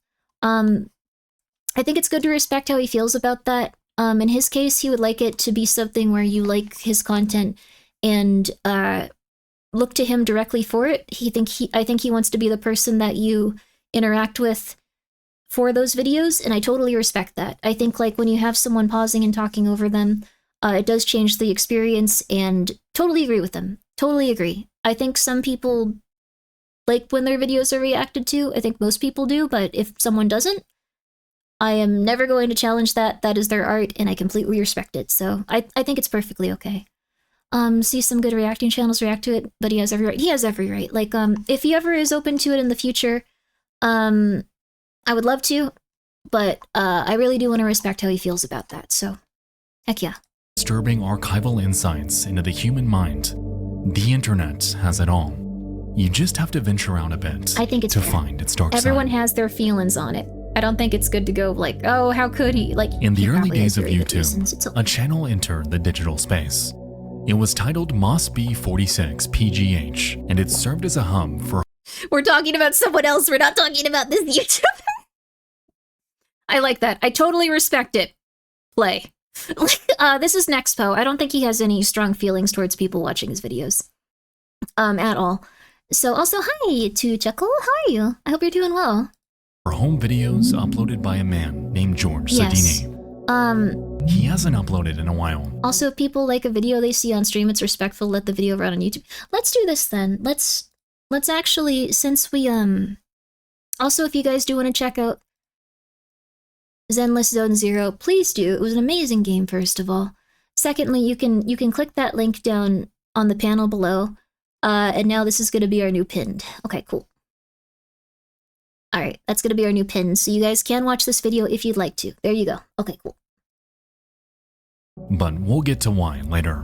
I think it's good to respect how he feels about that. In his case, he would like it to be something where you like his content and look to him directly for it. I think he wants to be the person that you interact with for those videos, and I totally respect that. I think like when you have someone pausing and talking over them, it does change the experience, and totally agree with them. Totally agree. I think some people like when their videos are reacted to. I think most people do, but if someone doesn't, I am never going to challenge that. That is their art, and I completely respect it. So I think it's perfectly okay. See some good reacting channels react to it, but he has every right. He has every right. Like, if he ever is open to it in the future, I would love to, but I really do want to respect how he feels about that. So, heck yeah. Disturbing archival insights into the human mind. The internet has it all. You just have to venture out a bit I think it's to fair. find its dark Everyone side. has their feelings on it. I don't think it's good to go like, oh, how could he? Like, In the he early probably has days of very good reasons. YouTube, a channel entered the digital space. It was titled MossB46 PGH, and it served as a hub for... We're talking about someone else. We're not talking about this YouTuber. I like that. I totally respect it. Play. This is Nexpo. I don't think he has any strong feelings towards people watching his videos. At all. So also, hi to Chuckle. How are you? I hope you're doing well. for home videos uploaded by a man named George Sadini. He hasn't uploaded in a while. Also, if people like a video they see on stream, it's respectful, let the video run on YouTube. Let's do this then. Let's actually, since we, also, if you guys do want to check out Zenless Zone Zero, please do. It was an amazing game, first of all. Secondly, you can click that link down on the panel below. And now this is going to be our new pinned. Okay, cool. Alright, that's going to be our new pin, so you guys can watch this video if you'd like to. There you go. Okay, cool. But we'll get to why later.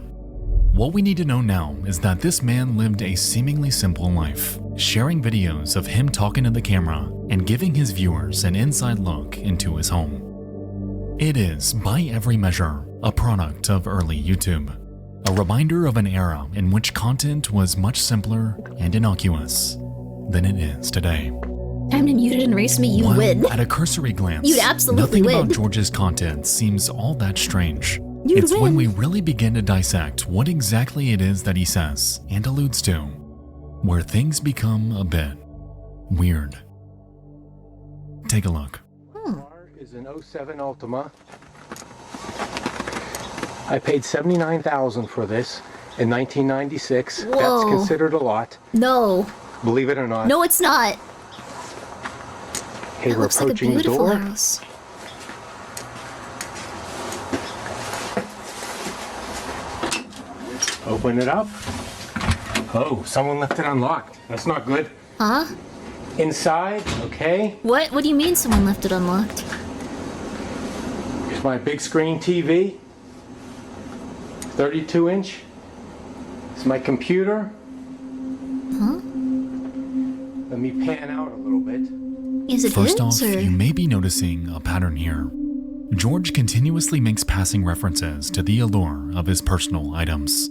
What we need to know now is that this man lived a seemingly simple life, sharing videos of him talking to the camera and giving his viewers an inside look into his home. It is, by every measure, a product of early YouTube. A reminder of an era in which content was much simpler and innocuous than it is today. Time to mute it and race me, you While win. At a cursory glance, You'd absolutely nothing win. about George's content seems all that strange. You'd It's win. when we really begin to dissect what exactly it is that he says and alludes to, where things become a bit weird. Take a look. Is an 07 Ultima. I paid $79,000 for this in 1996. Whoa. That's considered a lot. No. Believe it or not. No, it's not. Hey, That we're looks like a approaching the beautiful door. house. Open it up. Oh, someone left it unlocked. That's not good. Huh? Inside, okay. What? What do you mean someone left it unlocked? Here's my big screen TV. 32-inch. It's my computer. Huh? Let me pan out a little bit. Is it First his, off, or? you may be noticing a pattern here. George continuously makes passing references to the allure of his personal items.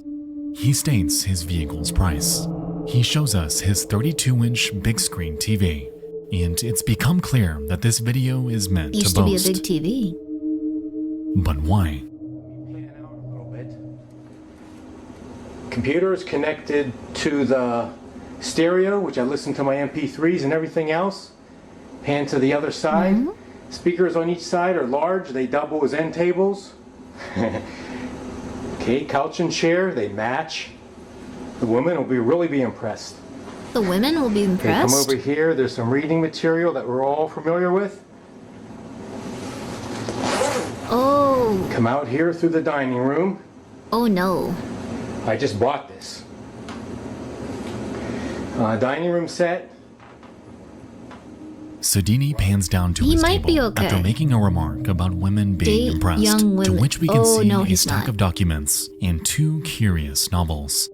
He states his vehicle's price. He shows us his 32-inch big screen TV, and it's become clear that this video is meant Used to to be a boast. big TV. But why? Computer is connected to the stereo, which I listen to my MP3s and everything else. Pan to the other side. Speakers on each side are large. They double as end tables. Okay, couch and chair, they match. The women will really be impressed. The women will be Okay, come impressed. over here. There's some reading material that we're all familiar with. Oh. Come out here through the dining room. Oh no. I just bought this. Dining room set. Sadini pans down to He his might table be okay. after making a remark about women being Date impressed, young to women. which we can Oh, see no, a he's stack not. of documents and two curious novels.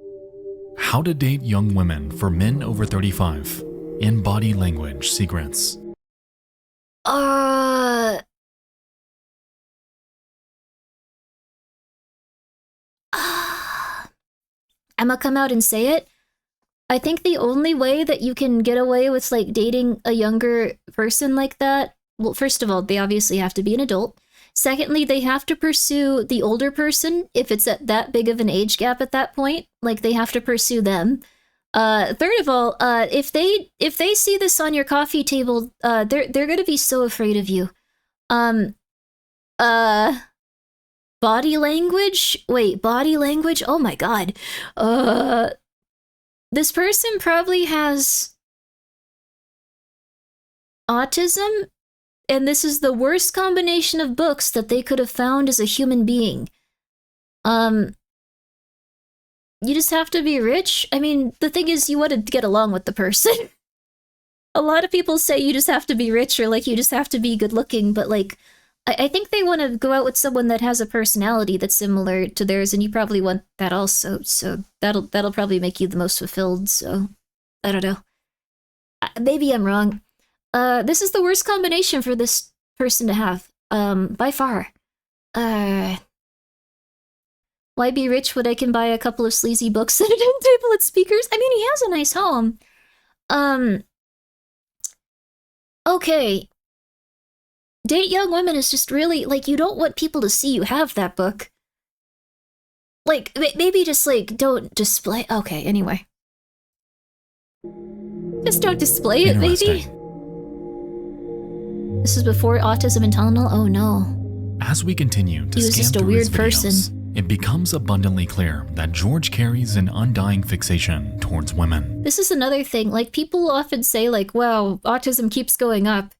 How to Date Young Women for Men Over 35 and Body Language Secrets. I'ma come out and say it. I think the only way that you can get away with like dating a younger person like that, well, first of all, they obviously have to be an adult. Secondly, they have to pursue the older person if it's at that big of an age gap at that point. Like they have to pursue them. Third of all, if they see this on your coffee table, they're gonna be so afraid of you. Body language? Wait, body language? Oh my god. This person probably has autism, and this is the worst combination of books that they could have found as a human being. You just have to be rich. I mean, the thing is, you want to get along with the person. A lot of people say you just have to be rich or like you just have to be good looking, but like, I think they want to go out with someone that has a personality that's similar to theirs, and you probably want that also. So that'll probably make you the most fulfilled. So I don't know. Maybe I'm wrong. This is the worst combination for this person to have. By far. Why be rich when I can buy a couple of sleazy books and a table and speakers? I mean, he has a nice home. Okay. Date young women is just really, like, you don't want people to see you have that book. Like, maybe just, like, don't display... Okay, anyway. Just don't display it, maybe? This is before autism and Tylenol? Oh, no. As we continue to he was scan just a through weird his videos, person. It becomes abundantly clear that George carries an undying fixation towards women. This is another thing. Like, people often say, like, wow, autism keeps going up.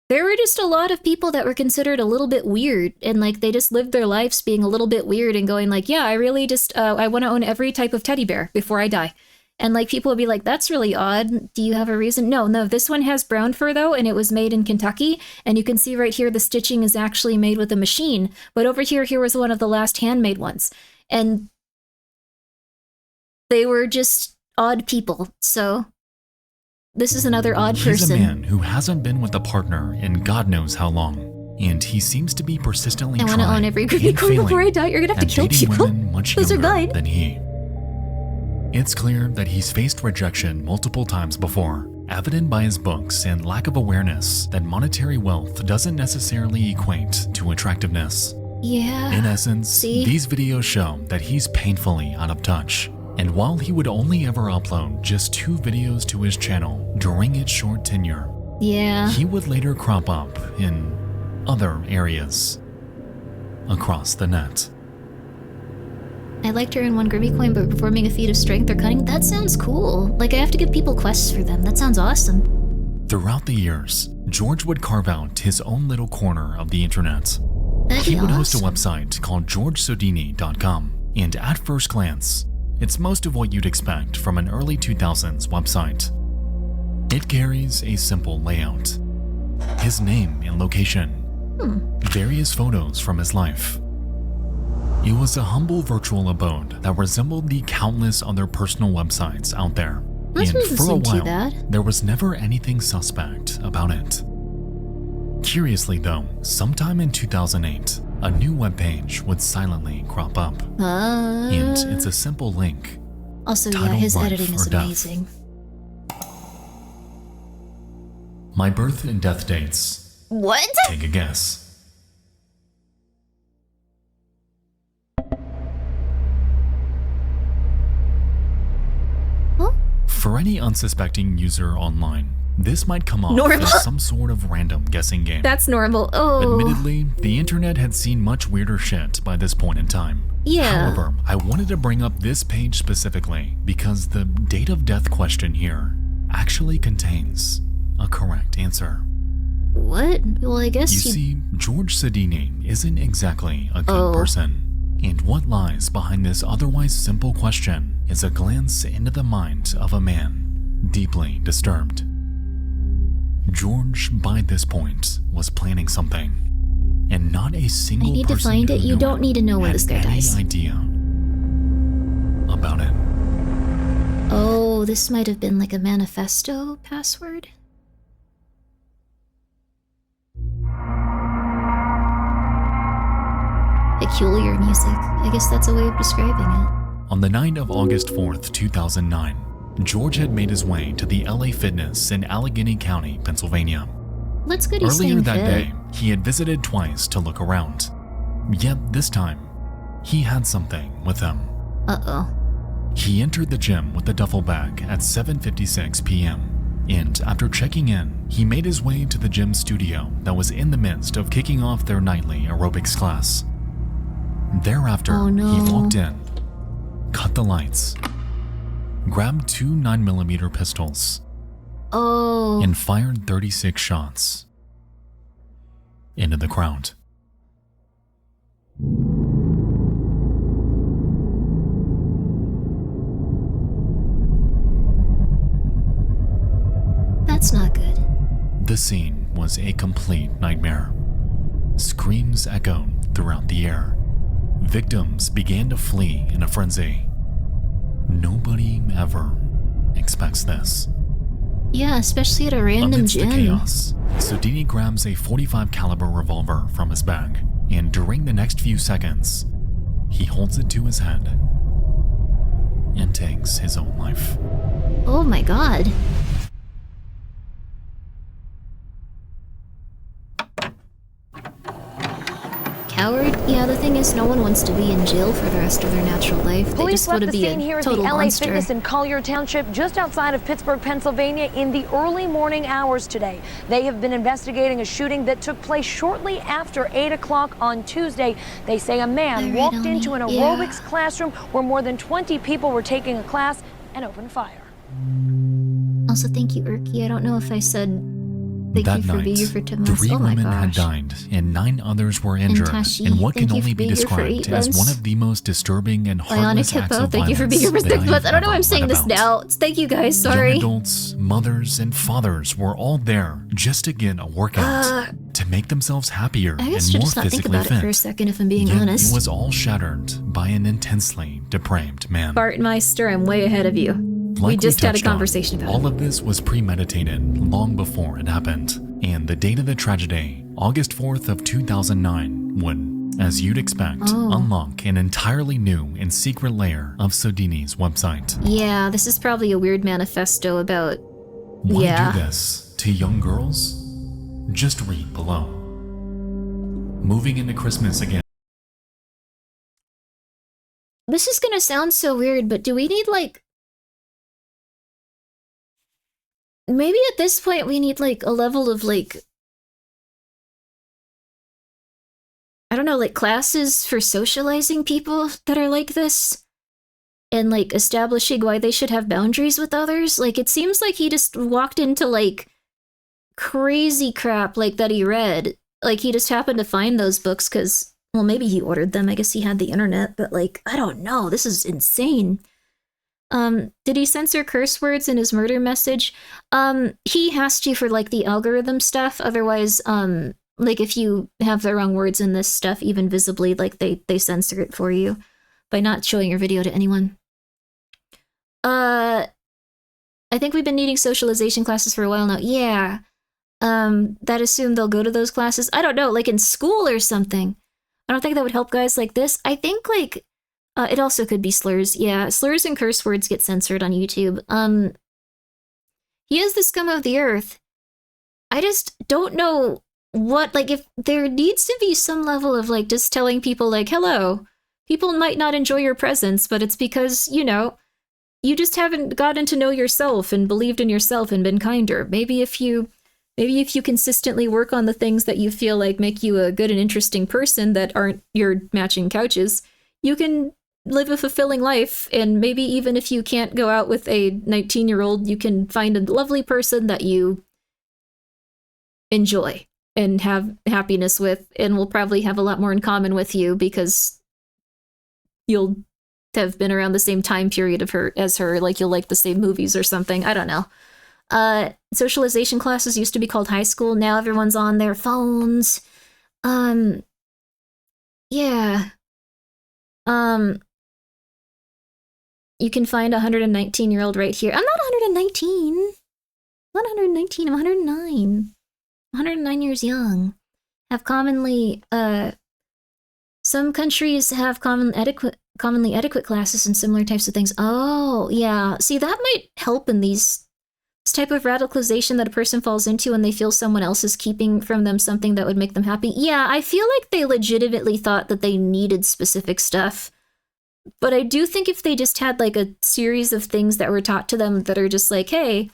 There were just a lot of people that were considered a little bit weird, and, like, they just lived their lives being a little bit weird and going, like, yeah, I really just, I want to own every type of teddy bear before I die. And, like, people would be like, that's really odd. Do you have a reason? No, this one has brown fur, though, and it was made in Kentucky. And you can see right here the stitching is actually made with a machine. But over here was one of the last handmade ones. And they were just odd people. So this is another odd person. He's a man who hasn't been with a partner in God knows how long. And he seems to be persistently I want to own every Grimmi coin before I die. You're going to have to kill people. Those are mine. Than he. It's clear that he's faced rejection multiple times before, evident by his books and lack of awareness that monetary wealth doesn't necessarily equate to attractiveness. Yeah. In essence, these videos show that he's painfully out of touch. And while he would only ever upload just 2 videos to his channel during its short tenure, he would later crop up in other areas across the net. I liked her in one Grimmi coin, but performing a feat of strength or cunning, that sounds cool. Like, I have to give people quests for them. That sounds awesome. Throughout the years, George would carve out his own little corner of the internet. He would host a website called georgesodini.com, and at first glance, it's most of what you'd expect from an early 2000s website. It carries a simple layout. His name and location. Various photos from his life. It was a humble virtual abode that resembled the countless other personal websites out there. And for a while, there was never anything suspect about it. Curiously though, sometime in 2008, a new webpage would silently crop up. And it's a simple link. Also, yeah, his editing is amazing. My birth and death dates. What? Take a guess. For any unsuspecting user online, this might come off as some sort of random guessing game. That's normal. Oh. Admittedly, the internet had seen much weirder shit by this point in time. Yeah. However, I wanted to bring up this page specifically because the date of death question here actually contains a correct answer. What? Well, I guess you see, George Sodini isn't exactly a good person. And what lies behind this otherwise simple question is a glance into the mind of a man deeply disturbed. George, by this point, was planning something, and not a single person I need to find it. You don't need to know when this guy dies. Idea about it. Oh, this might have been like a manifesto password. Peculiar music. I guess that's a way of describing it. On the night of August 4th, 2009, George had made his way to the LA Fitness in Allegheny County, Pennsylvania. That's good he's Earlier staying that fit. day, he had visited twice to look around. Yet this time, he had something with him. Uh-oh. He entered the gym with a duffel bag at 7:56 p.m. And after checking in, he made his way to the gym studio that was in the midst of kicking off their nightly aerobics class. Thereafter, he walked in, cut the lights, grabbed two 9mm pistols, and fired 36 shots into the crowd. That's not good. The scene was a complete nightmare. Screams echoed throughout the air. Victims began to flee in a frenzy. Nobody ever expects this. Yeah, especially at a random Amidst gym. the chaos, Sodini grabs a .45 caliber revolver from his bag, and during the next few seconds, he holds it to his head and takes his own life. Oh my god. Coward? Yeah, the thing is, no one wants to be in jail for the rest of their natural life. They Police just want left to the be scene a here at the total LA monster. Fitness in Collier Township, just outside of Pittsburgh, Pennsylvania, in the early morning hours today. They have been investigating a shooting that took place shortly after 8 o'clock on Tuesday. They say a man walked into an aerobics classroom where more than 20 people were taking a class and opened fire. Also, thank you, Urki. I don't know if I said thank That you for night, being here for 10 months. 3 Oh my women had gosh. died and 9 others were injured Tashi, in what thank can you for only be being here for described 8 as months. one of the most disturbing and Bionic heartless acts Hippo, of thank you for being here for violence 6 that months. I don't know why I've I'm saying ever this read now. Thank you guys, sorry. Young adults, mothers, and fathers were all there just to get a workout, to make themselves happier I and guess I should more just not think physically about fit. it for a second if I'm being Yet honest. it was all shattered by an intensely depraved man. Bartmeister, I'm way ahead of you. Like we just had a touched on, conversation about all of this was premeditated long before it happened, and the date of the tragedy, August 4th of 2009, would, as you'd expect, unlock an entirely new and secret layer of Sodini's website. Yeah, this is probably a weird manifesto about... Want to do this to young girls? Just read below. Moving into Christmas again. This is gonna sound so weird, but do we need, like... Maybe at this point we need, like, a level of, like... I don't know, like, classes for socializing people that are like this? And, like, establishing why they should have boundaries with others? Like, it seems like he just walked into, like, crazy crap, like, that he read. Like, he just happened to find those books because, well, maybe he ordered them. I guess he had the internet, but, like, I don't know. This is insane. Did he censor curse words in his murder message? He has to for, like, the algorithm stuff. Otherwise, like, if you have the wrong words in this stuff, even visibly, like, they censor it for you by not showing your video to anyone. I think we've been needing socialization classes for a while now. Yeah. That assume they'll go to those classes. I don't know, like in school or something. I don't think that would help guys like this. I think, like, it also could be slurs. Yeah, slurs and curse words get censored on YouTube. He is the scum of the earth. I just don't know what, like, if there needs to be some level of, like, just telling people, like, hello, people might not enjoy your presence, but it's because, you know, you just haven't gotten to know yourself and believed in yourself and been kinder. Maybe if you consistently work on the things that you feel like make you a good and interesting person that aren't your matching couches, you can live a fulfilling life. And maybe even if you can't go out with a 19-year-old, you can find a lovely person that you enjoy and have happiness with, and will probably have a lot more in common with you because you'll have been around the same time period of her as her, like you'll like the same movies or something. I don't know. Socialization classes used to be called high school. Now everyone's on their phones. Yeah. You can find a 119-year-old right here. I'm not 119. I'm not 119. I'm 109. 109 years young. Have commonly, some countries have common commonly adequate classes and similar types of things. Oh, yeah. See, that might help in this type of radicalization that a person falls into when they feel someone else is keeping from them something that would make them happy. Yeah, I feel like they legitimately thought that they needed specific stuff. But I do think if they just had like a series of things that were taught to them that are just like, hey,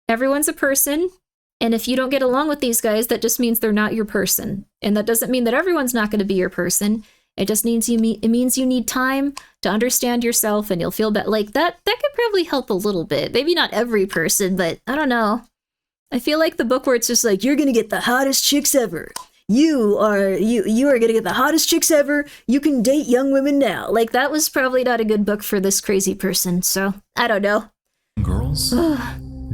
everyone's a person, and if you don't get along with these guys, that just means they're not your person. And that doesn't mean that everyone's not going to be your person. It just means it means you need time to understand yourself, and you'll feel better. Like that could probably help a little bit. Maybe not every person, but I don't know. I feel like the book where it's just like, you're going to get the hottest chicks ever. You are going to get the hottest chicks ever. You can date young women now. Like, that was probably not a good book for this crazy person. So, I don't know. Girls,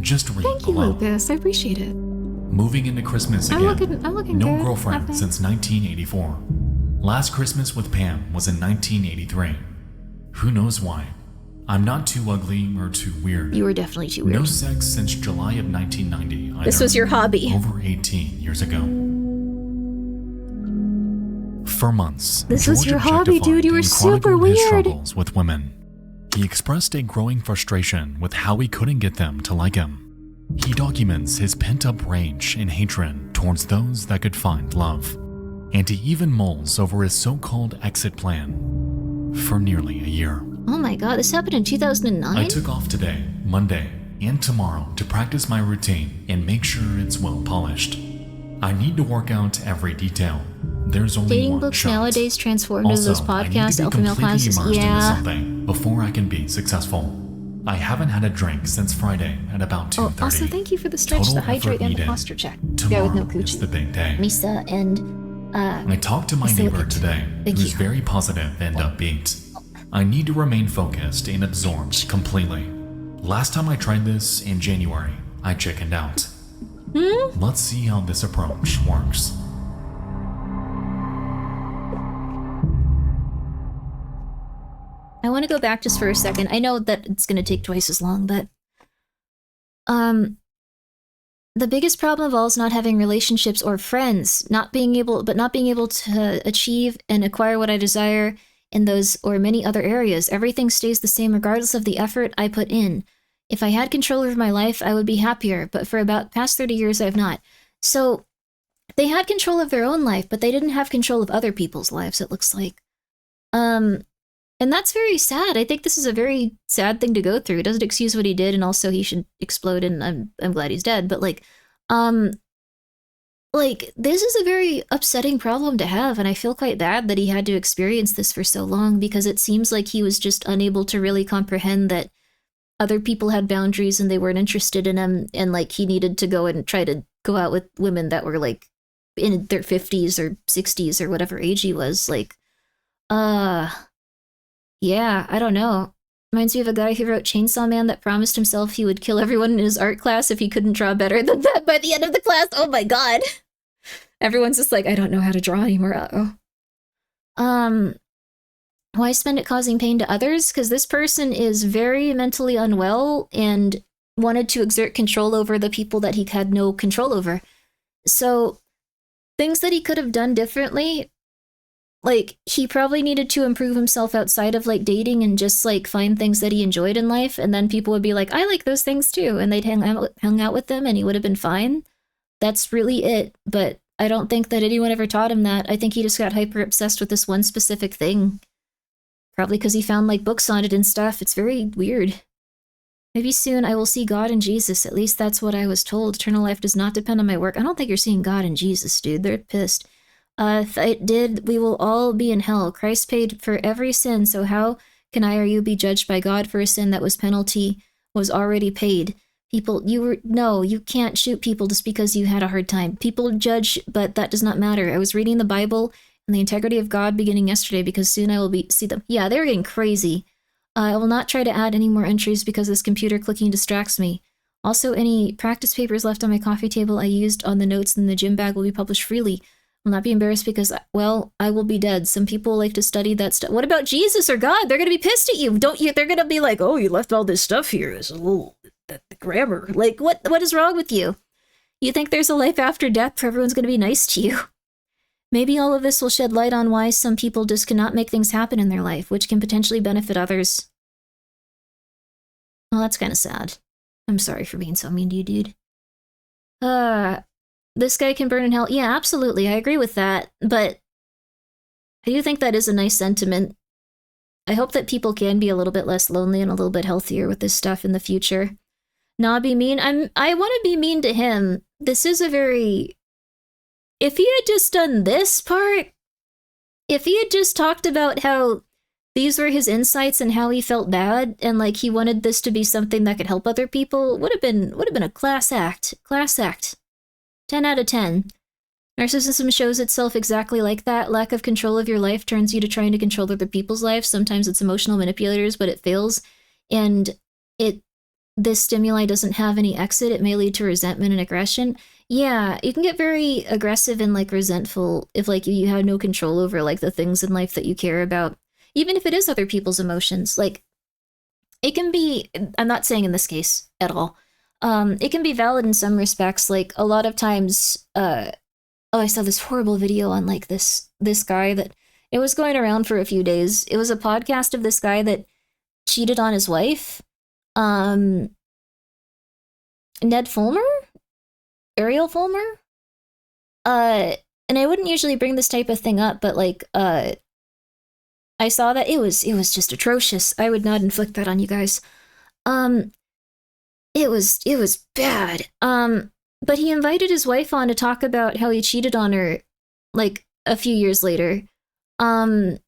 just read Thank you, below. Lucas. I appreciate it. Moving into Christmas again. I'm looking no good, girlfriend since 1984. Last Christmas with Pam was in 1983. Who knows why? I'm not too ugly or too weird. You were definitely too weird. No sex since July of 1990. Either. This was your hobby. Over 18 years ago. For months, This George was your hobby, dude. You were and super chronicled his weird. struggles with women. He expressed a growing frustration with how he couldn't get them to like him. He documents his pent-up rage and hatred towards those that could find love. And he even mulls over his so-called exit plan for nearly a year. Oh my god, this happened in 2009? I took off today, Monday, and tomorrow to practice my routine and make sure it's well polished. I need to work out every detail. There's only Dating one books shot. nowadays transformed into Also, those I need podcasts, to be alpha male completely classes. immersed into Yeah. something before I can be successful. I haven't had a drink since Friday at about 2:30. Oh, also, thank you for the stretch, Total the hydrate, effort and the needed. posture check. Tomorrow Yeah, with no is coochie. the big day. Misa and, I talked to my neighbor today, Thank who's you. very positive and upbeat. I need to remain focused and absorbed completely. Last time I tried this in January, I chickened out. Let's see how this approach works. I want to go back just for a second. I know that it's going to take twice as long, but the biggest problem of all is not having relationships or friends, not being able to achieve and acquire what I desire in those or many other areas. Everything stays the same regardless of the effort I put in. If I had control over my life, I would be happier, but for about past 30 years, I've not. So they had control of their own life, but they didn't have control of other people's lives, it looks like. And that's very sad. I think this is a very sad thing to go through. It doesn't excuse what he did, and also he should explode, and I'm glad he's dead. But like this is a very upsetting problem to have, and I feel quite bad that he had to experience this for so long, because it seems like he was just unable to really comprehend that other people had boundaries and they weren't interested in him, and like he needed to go and try to go out with women that were like in their 50s or 60s or whatever age he was. Like, yeah, I don't know. Reminds me of a guy who wrote Chainsaw Man that promised himself he would kill everyone in his art class if he couldn't draw better than that by the end of the class. Oh my god. Everyone's just like, I don't know how to draw anymore. Uh-oh. Why spend it causing pain to others? Because this person is very mentally unwell and wanted to exert control over the people that he had no control over. So, things that he could have done differently, like, he probably needed to improve himself outside of, like, dating and just, like, find things that he enjoyed in life, and then people would be like, I like those things too, and they'd hang out with them, and he would have been fine. That's really it, but I don't think that anyone ever taught him that. I think he just got hyper obsessed with this one specific thing. Probably because he found, like, books on it and stuff. It's very weird. Maybe soon I will see God and Jesus. At least that's what I was told. Eternal life does not depend on my work. I don't think you're seeing God and Jesus, dude. They're pissed. If it did, we will all be in hell. Christ paid for every sin, so how can I or you be judged by God for a sin that penalty was already paid? You can't shoot people just because you had a hard time. People judge, but that does not matter. I was reading the Bible and the integrity of God beginning yesterday, because soon I will see them. Yeah, they're getting crazy. I will not try to add any more entries because this computer clicking distracts me. Also, any practice papers left on my coffee table I used on the notes in the gym bag will be published freely. I'll not be embarrassed because, well, I will be dead. Some people like to study that stuff. What about Jesus or God? They're going to be pissed at you. They're going to be like, oh, you left all this stuff here. It's a little, the grammar. Like, what is wrong with you? You think there's a life after death where everyone's going to be nice to you? Maybe all of this will shed light on why some people just cannot make things happen in their life, which can potentially benefit others. Oh, that's kind of sad. I'm sorry for being so mean to you, dude. This guy can burn in hell. Yeah, absolutely, I agree with that, but I do think that is a nice sentiment. I hope that people can be a little bit less lonely and a little bit healthier with this stuff in the future. Not be mean. I want to be mean to him. This is a very... If he had just done this part, if he had just talked about how these were his insights and how he felt bad and like he wanted this to be something that could help other people, would have been a class act. Class act. 10 out of 10. Narcissism shows itself exactly like that. Lack of control of your life turns you to trying to control other people's lives. Sometimes it's emotional manipulators, but it fails. And this stimuli doesn't have any exit. It may lead to resentment and aggression. Yeah, you can get very aggressive and like resentful if like you have no control over like the things in life that you care about. Even if it is other people's emotions. Like, it can be, I'm not saying in this case at all. It can be valid in some respects. Like a lot of times, I saw this horrible video on like this guy that it was going around for a few days. It was a podcast of this guy that cheated on his wife. Ned Fulmer? Ariel Fulmer? And I wouldn't usually bring this type of thing up, but like, I saw that it was just atrocious. I would not inflict that on you guys. It was bad. But he invited his wife on to talk about how he cheated on her, like, a few years later. It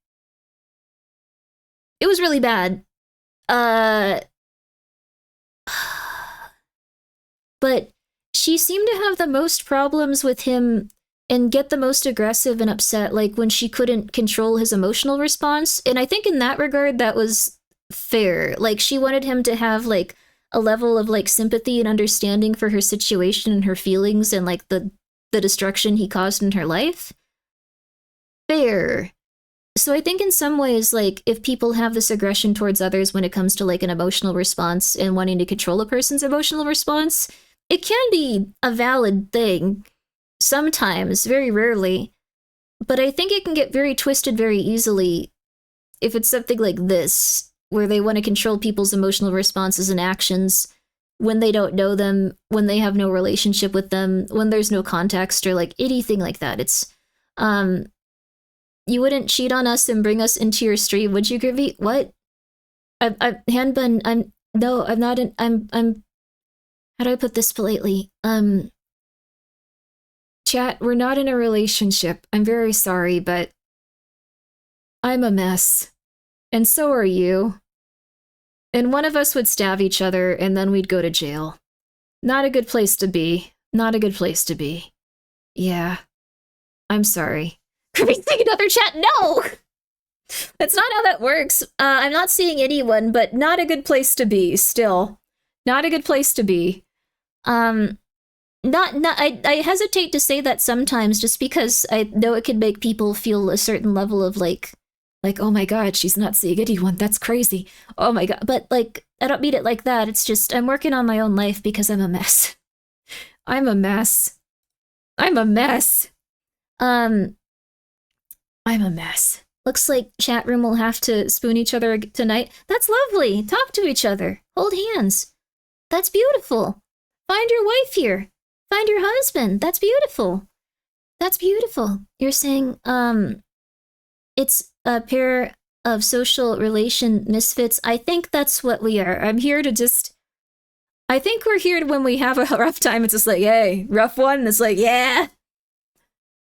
was really bad. But she seemed to have the most problems with him and get the most aggressive and upset, like, when she couldn't control his emotional response. And I think in that regard, that was fair. Like, she wanted him to have, like, a level of like sympathy and understanding for her situation and her feelings and like the destruction he caused in her life. Fair. So I think in some ways, like if people have this aggression towards others when it comes to like an emotional response and wanting to control a person's emotional response, it can be a valid thing. Sometimes, very rarely. But I think it can get very twisted very easily if it's something like this, where they want to control people's emotional responses and actions when they don't know them, when they have no relationship with them, when there's no context or like anything like that. It's, you wouldn't cheat on us and bring us into your stream, would you, Grimmi? What? Handbun, I'm not in, I'm, how do I put this politely? Chat, we're not in a relationship. I'm very sorry, but I'm a mess. And so are you. And one of us would stab each other, and then we'd go to jail. Not a good place to be. Not a good place to be. Yeah. I'm sorry. Could we see another chat? No! That's not how that works. I'm not seeing anyone, but not a good place to be, still. Not a good place to be. I hesitate to say that sometimes just because I know it can make people feel a certain level of like, oh my god, she's not seeing anyone, that's crazy. Oh my god, but like, I don't mean it like that, it's just, I'm working on my own life because I'm a mess. I'm a mess. I'm a mess. I'm a mess. Looks like chat room will have to spoon each other tonight. That's lovely, talk to each other, hold hands. That's beautiful. Find your wife here. Find your husband, that's beautiful. That's beautiful. You're saying, it's a pair of social relation misfits. I think that's what we are. I'm here to just... I think we're here when we have a rough time. It's just like, hey, rough one. And it's like, yeah.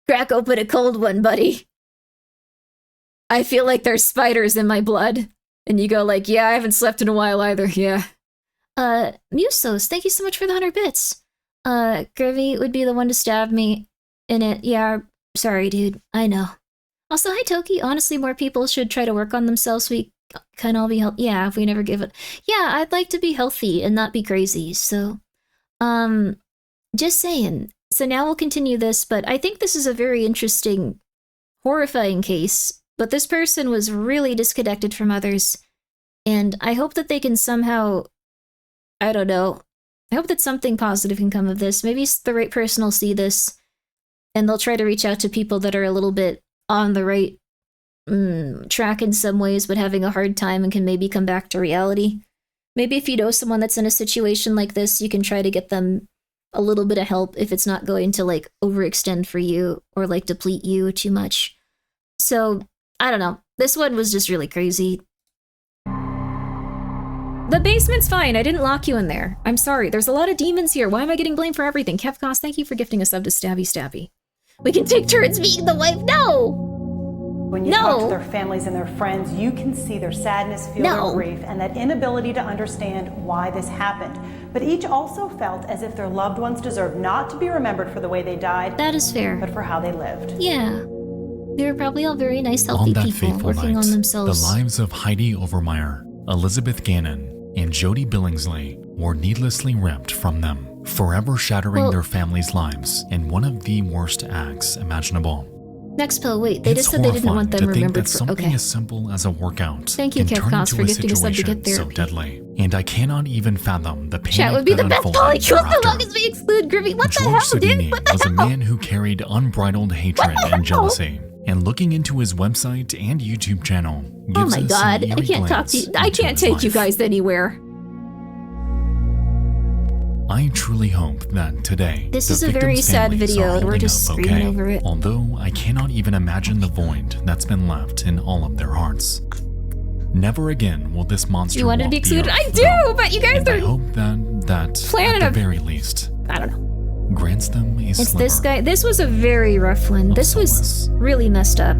Crack open a cold one, buddy. I feel like there's spiders in my blood. And you go like, yeah, I haven't slept in a while either. Yeah. Musos, thank you so much for the 100 bits. Grimmi would be the one to stab me in it. Yeah, sorry, dude. I know. Also, hi, Toki. Honestly, more people should try to work on themselves so we can all be healthy. Yeah, if we never give it. Yeah, I'd like to be healthy and not be crazy. So, just saying. So now we'll continue this, but I think this is a very interesting, horrifying case. But this person was really disconnected from others. And I hope that they can somehow, I don't know, I hope that something positive can come of this. Maybe the right person will see this and they'll try to reach out to people that are a little bit on the right track in some ways, but having a hard time and can maybe come back to reality. Maybe if you know someone that's in a situation like this, you can try to get them a little bit of help if it's not going to like overextend for you or like deplete you too much. So, I don't know. This one was just really crazy. The basement's fine. I didn't lock you in there. I'm sorry. There's a lot of demons here. Why am I getting blamed for everything? Kevcos, thank you for gifting a sub to Stabby Stabby. We can take turns being the wife. No! When you talk to their families and their friends, you can see their sadness, feel their grief, and that inability to understand why this happened. But each also felt as if their loved ones deserved not to be remembered for the way they died. That is fair. But for how they lived. Yeah. They were probably all very nice, healthy people working on themselves. The lives of Heidi Overmeyer, Elizabeth Gannon, and Jody Billingsley were needlessly ripped from them, forever shattering their families' lives in one of the worst acts imaginable. Nexpo, wait, they just said they didn't want them remembered for. Something as simple as a workout Thank you, can turn Kevcos, for into a gifting us up to situation get so therapy. deadly, and I cannot even fathom the panic Chat would be the that best unfolded polycule thereafter. so long as we exclude Grimmi. What the George hell, dude? Savini What the was a hell? man who carried unbridled hatred and jealousy, and looking into his website and YouTube channel Oh gives my us god, an I eerie can't talk glance to you. I into can't his take you life. guys anywhere. I truly hope that today This the is a very victims' sad families video, are and we're holding just up screaming okay, over it. Although I cannot even imagine the void that's been left in all of their hearts. Never again will this monster You wanted to walk be the excluded? earth I do, but you guys and I are hope that planning at the a- very least, I don't know. grants them a It's sliver. this guy. This was a very rough one. This was really messed up.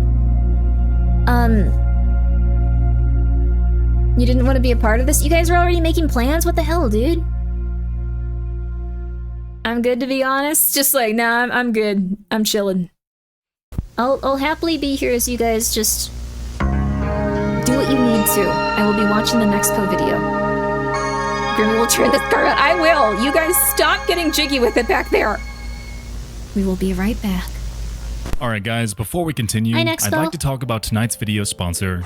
You didn't want to be a part of this? You guys were already making plans? What the hell, dude? I'm good, to be honest. Just like, nah, I'm good. I'm chilling. I'll happily be here as you guys just do what you need to. I will be watching the next video. Grimmi will turn this car out. I will. You guys stop getting jiggy with it back there. We will be right back. Alright guys, before we continue, Hi, I'd Nexpo. like to talk about tonight's video sponsor,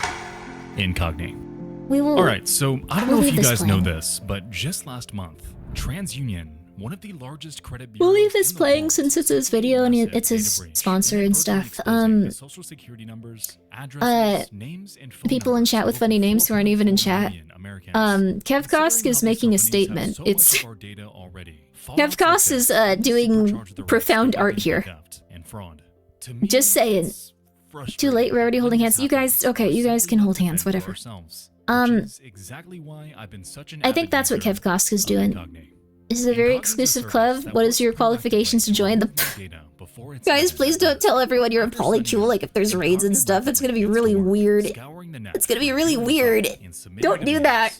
Incogni. We will. Alright, so I don't we'll know if leave you this guys know playing. this, but just last month, TransUnion, one of the largest credit We'll bureaus leave this playing since it's his video and it's his sponsor and stuff. social security numbers, People in chat with funny names who aren't even in chat. Kevcos is making a statement. It's Kevcos is doing profound art here. Just saying. Too late, we're already holding hands. You guys, okay, you guys can hold hands, whatever. I think that's what Kevcos is doing. This is a very exclusive club. What is your qualifications to join the... Guys, please don't tell everyone you're a polycule, like if there's raids and stuff. It's gonna be really weird. It's gonna be really weird. Don't do that.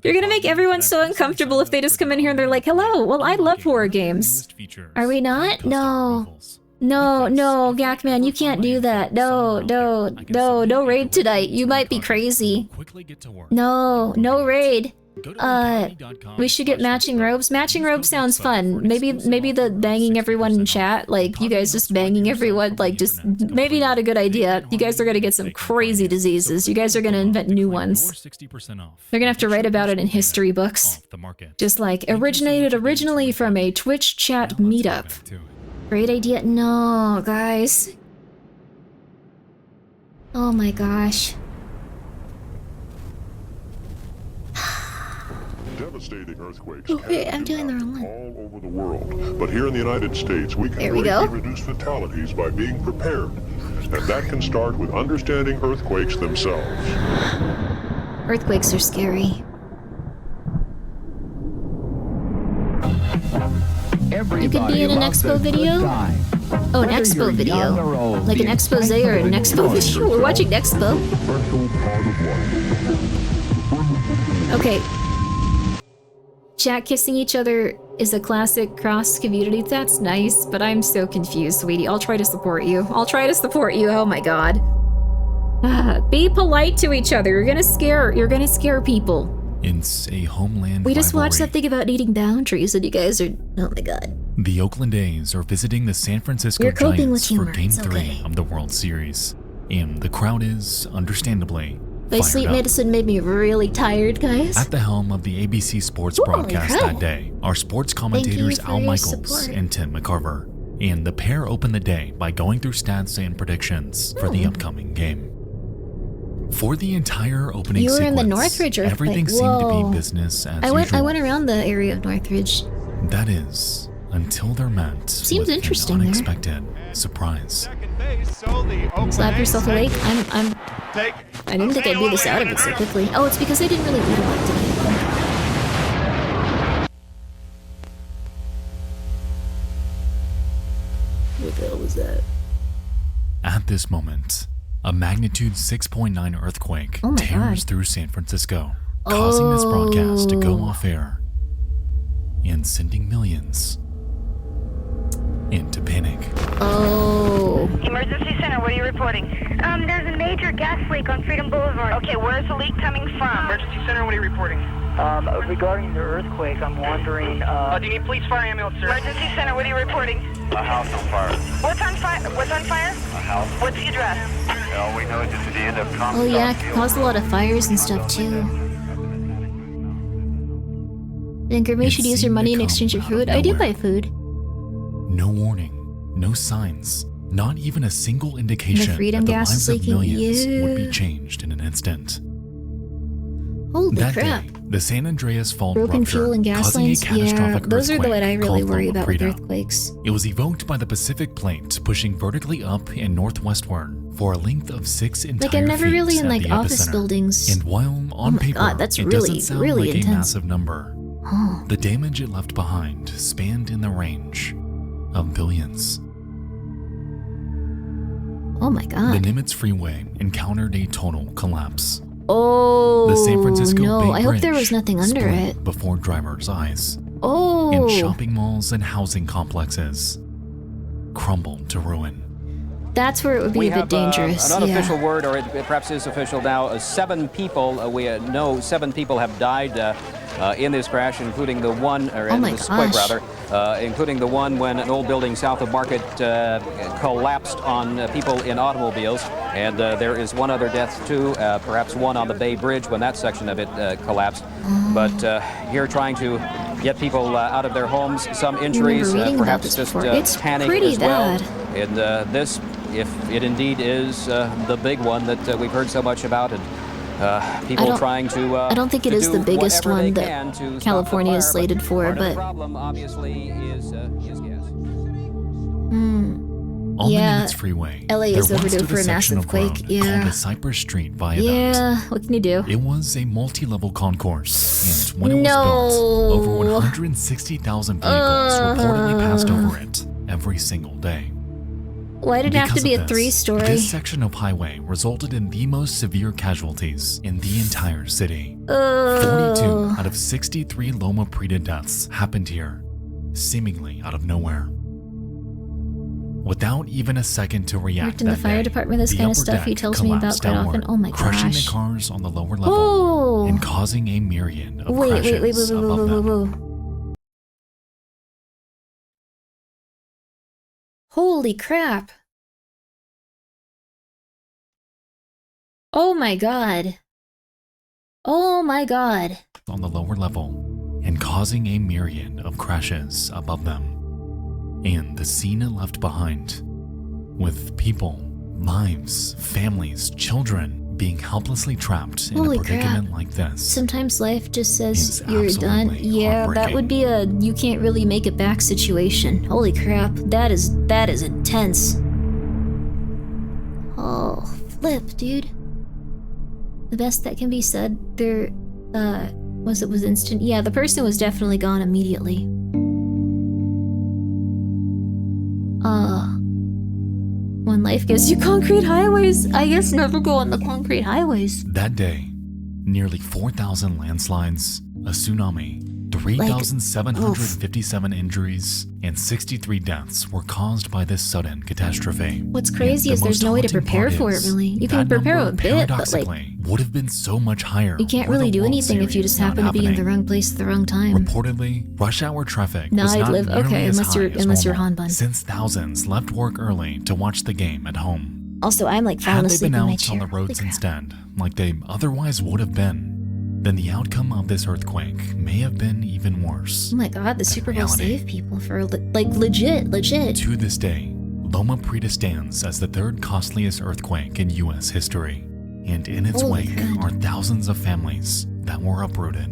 You're gonna make everyone so uncomfortable if they just come in here and they're like, hello, well, I love horror games. Are we not? No. No, no, Gakman, you can't do that. No raid tonight. You might be crazy. No raid. We should get matching robes. Matching robes sounds fun. Maybe the banging everyone in chat, like you guys just banging everyone, like just maybe not a good idea. You guys are gonna get some crazy diseases. You guys are gonna invent new ones. They're gonna have to write about it in history books. Just like originated originally from a Twitch chat meetup. Great idea. No, guys. Oh my gosh. Devastating earthquakes Okay, I'm doing the wrong one. all over the world. But here in the United States, we can There we greatly go. reduce fatalities by being prepared. And that can start with understanding earthquakes themselves. Earthquakes are scary. You could be in an expo video? Oh, an expo video. Like an expose or an expo video. We're watching expo. Okay. Chat kissing each other is a classic cross community. That's nice, but I'm so confused, sweetie. I'll try to support you. I'll try to support you. Oh my god. Be polite to each other. You're gonna scare people. It's a homeland We just watched rivalry. that thing about needing boundaries and you guys are... Oh my god. The Oakland A's are visiting the San Francisco You're coping Giants with for humor, Game it's 3 okay. of the World Series. And the crowd is, understandably, My sleep medicine made me really tired, guys. At the helm of the ABC Sports broadcast that day are sports commentators Al Michaels and Tim McCarver, and the pair opened the day by going through stats and predictions for the upcoming game. For the entire opening You were sequence, in the Northridge earthquake. everything seemed to Whoa. be business as I usual. went around the area of Northridge. That is, until they're met Seems with interesting an there. unexpected surprise. Slap yourself awake. I didn't think I'd be this out of it so quickly. Oh, it's because I didn't really lead a lot today. What the hell was that? At this moment, a magnitude 6.9 earthquake Oh my tears God. through San Francisco, causing this broadcast to go off air and sending millions into panic. Oh. Emergency center, what are you reporting? There's a major gas leak on Freedom Boulevard. Okay, where's the leak coming from? Emergency center, what are you reporting? Regarding the earthquake, I'm wondering, do you need police, fire, ambulance, sir? Emergency center, what are you reporting? A house on fire. What's on fire? What's on fire? A house. What's the address? All we know is it's at the end of Oh yeah, it caused a lot of fires and stuff too. Then Grimmi should use her money in exchange for food. I do buy food. No warning, no signs, not even a single indication freedom that the gas lives is of leaking. millions would be Yeah. changed in an instant. Holy That crap. day, the San Andreas Fault Broken ruptured, fuel and gas causing lines. a catastrophic Yeah, those are the what I earthquake really called worry Loma about with Prieta. earthquakes. It was evoked by the Pacific Plate pushing vertically up and northwestward for a length of 6 entire Like I'm never feet really in at like the office epicenter. buildings. And while on my paper God, that's it really, doesn't sound really like intense. a massive number, the damage it left behind spanned in the range of billions. Oh my God. The Nimitz Freeway encountered a total collapse. Oh The San Francisco no! Bay I hope there Bridge was nothing under split it. before drivers' eyes. Oh. And shopping malls and housing complexes crumbled to ruin. That's where it would be a bit dangerous. An unofficial Yeah. word, or it perhaps is official now. 7 people, we know 7 people have died in this crash, including the one, or Oh in my this quake gosh. rather, including the one when an old building south of Market collapsed on people in automobiles. And there is one other death too, perhaps one on the Bay Bridge when that section of it collapsed. But here trying to get people out of their homes, some injuries, reading about perhaps this just before. It's panic pretty as well. bad. And this, if it indeed is the big one that we've heard so much about, and people trying to I don't think it to is the do biggest whatever one they that can to stop the California is fire, slated for, part of the but problem obviously is gas. On yeah, the Nimitz Freeway, LA is there once overdue stood for a section massive of road quake. called Yeah, the Cypress Street Viaduct. yeah. What can you do? It was a multi-level concourse, and when it was No. built, over 160,000 vehicles reportedly passed over it every single day. Why did it have to Because be of a this, 3-story? This section of highway resulted in the most severe casualties in the entire city. 42 out of 63 Loma Prieta deaths happened here, seemingly out of nowhere. Without even a second to react, Worked in the that fire day, department. This the kind of upper stuff he deck tells me about collapsed quite often. downward, Oh my crushing gosh. the cars on the lower level Oh. and causing a myriad of Wait, crashes wait, above them. whoa. Holy crap. Oh my God. Oh my God. On the lower level and causing a myriad of crashes above them. And the scene it left behind, with people, lives, families, children being helplessly trapped in Holy a predicament crap. like this. Sometimes life just says It's you're done. absolutely Yeah, that heartbreaking. would be a you can't really make it back situation. Holy crap. That is intense. Oh, flip, dude. The best that can be said, there was instant. Yeah, the person was definitely gone immediately. When life gives you concrete highways, I guess never go on the concrete highways. That day, nearly 4,000 landslides, a tsunami, 3,757 injuries, and 63 deaths were caused by this sudden catastrophe. What's crazy And is the there's most no way to haunting prepare part for it, is really. You can that prepare a number, bit, but like, paradoxically, would have been so much higher. you can't were really the do World anything if you Series just not happen to be in the happening. wrong place at the wrong time. Reportedly, rush hour traffic No, was I'd not live- nearly okay, as unless high you're- as unless you're normal, Hanbun. since thousands left work early to watch the game at home. Also, I'm like falling Had they asleep been in my out chair. on the roads instead, like they otherwise would have been, then the outcome of this earthquake may have been even worse. Oh my god, the Super Bowl reality. saved people for like legit. To this day, Loma Prieta stands as the third costliest earthquake in U.S. history, and in its Holy wake crap. are thousands of families that were uprooted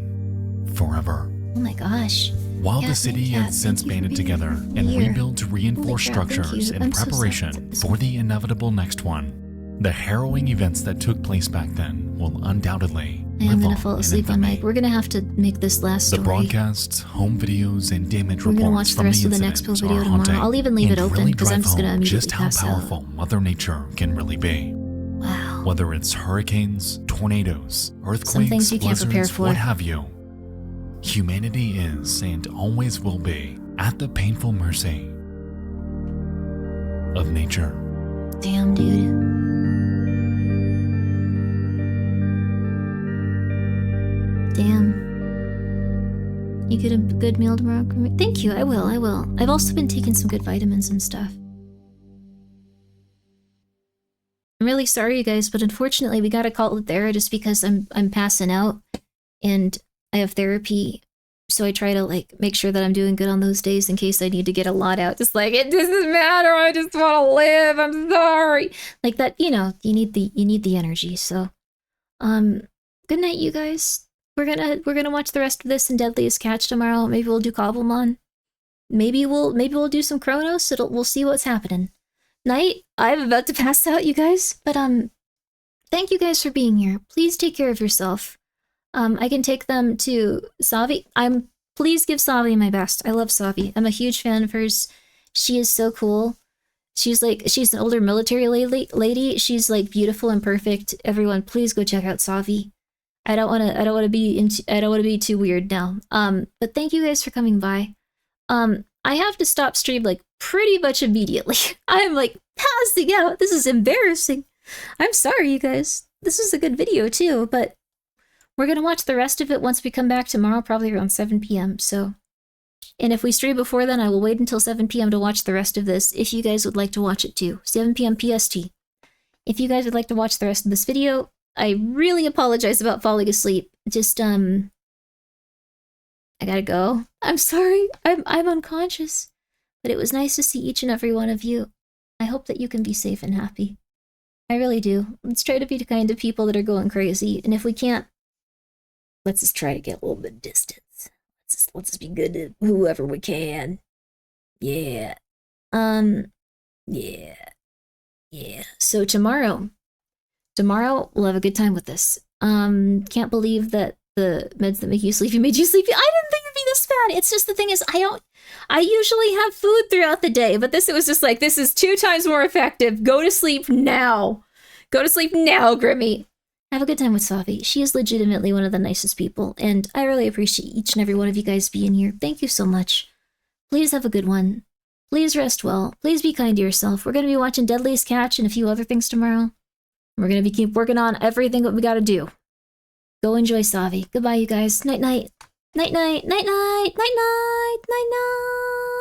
forever. Oh my gosh. While Cat, the city my cat, has since thank you for banded being together and here. rebuilt to reinforce Holy crap, thank structures you. in I'm so sad preparation for the inevitable next one, the harrowing events that took place back then will undoubtedly I am live gonna on fall in asleep on infamy. my. We're gonna have to make this last The story. broadcasts, home videos, and damage We're gonna reports watch the from rest the of the next incidents video are tomorrow. haunting I'll even leave it and open really because I'm drive just gonna home immediately just how pass out. powerful Mother Nature can really be. Wow. Whether it's hurricanes, tornadoes, earthquakes, things you can't prepare blizzards, for. what have you, humanity is and always will be at the painful mercy of nature. Damn, dude. Damn. You get a good meal tomorrow? Grimmi? Thank you, I will. I've also been taking some good vitamins and stuff. I'm really sorry, you guys, but unfortunately we gotta call it there just because I'm passing out and I have therapy. So I try to like make sure that I'm doing good on those days in case I need to get a lot out. Just like, it doesn't matter, I just want to live. I'm sorry. Like that, you know, you need the energy. So good night, you guys. We're gonna watch the rest of this in Deadliest Catch tomorrow. Maybe we'll do Cobblemon. Maybe we'll do some Chronos. We'll see what's happening. Night. I'm about to pass out, you guys. But thank you guys for being here. Please take care of yourself. I can take them to Savi. Please give Savi my best. I love Savi. I'm a huge fan of hers. She is so cool. She's an older military lady. She's like beautiful and perfect. Everyone, please go check out Savi. I don't want to be too weird now. But thank you guys for coming by. I have to stop stream like pretty much immediately. I'm like passing out. This is embarrassing. I'm sorry, you guys. This is a good video too, but we're going to watch the rest of it once we come back tomorrow, probably around 7 p.m. So, and if we stream before then, I will wait until 7 p.m. to watch the rest of this if you guys would like to watch it too. 7 p.m. PST. If you guys would like to watch the rest of this video, I really apologize about falling asleep. Just, I gotta go. I'm sorry. I'm unconscious. But it was nice to see each and every one of you. I hope that you can be safe and happy. I really do. Let's try to be the kind of people that are going crazy. And if we can't, let's just try to get a little bit of distance. Let's just be good to whoever we can. Yeah. Yeah. So tomorrow we'll have a good time with this. Can't believe that the meds that make you sleepy made you sleepy. I didn't think it'd be this bad. It's just the thing is, I usually have food throughout the day, but it was just like, this is 2 times more effective. Go to sleep now. Go to sleep now, Grimmi. Have a good time with Savi. She is legitimately one of the nicest people, and I really appreciate each and every one of you guys being here. Thank you so much. Please have a good one. Please rest well. Please be kind to yourself. We're going to be watching Deadliest Catch and a few other things tomorrow. We're going to keep working on everything that we got to do. Go enjoy Savi. Goodbye, you guys. Night-night. Night-night. Night-night. Night-night. Night-night.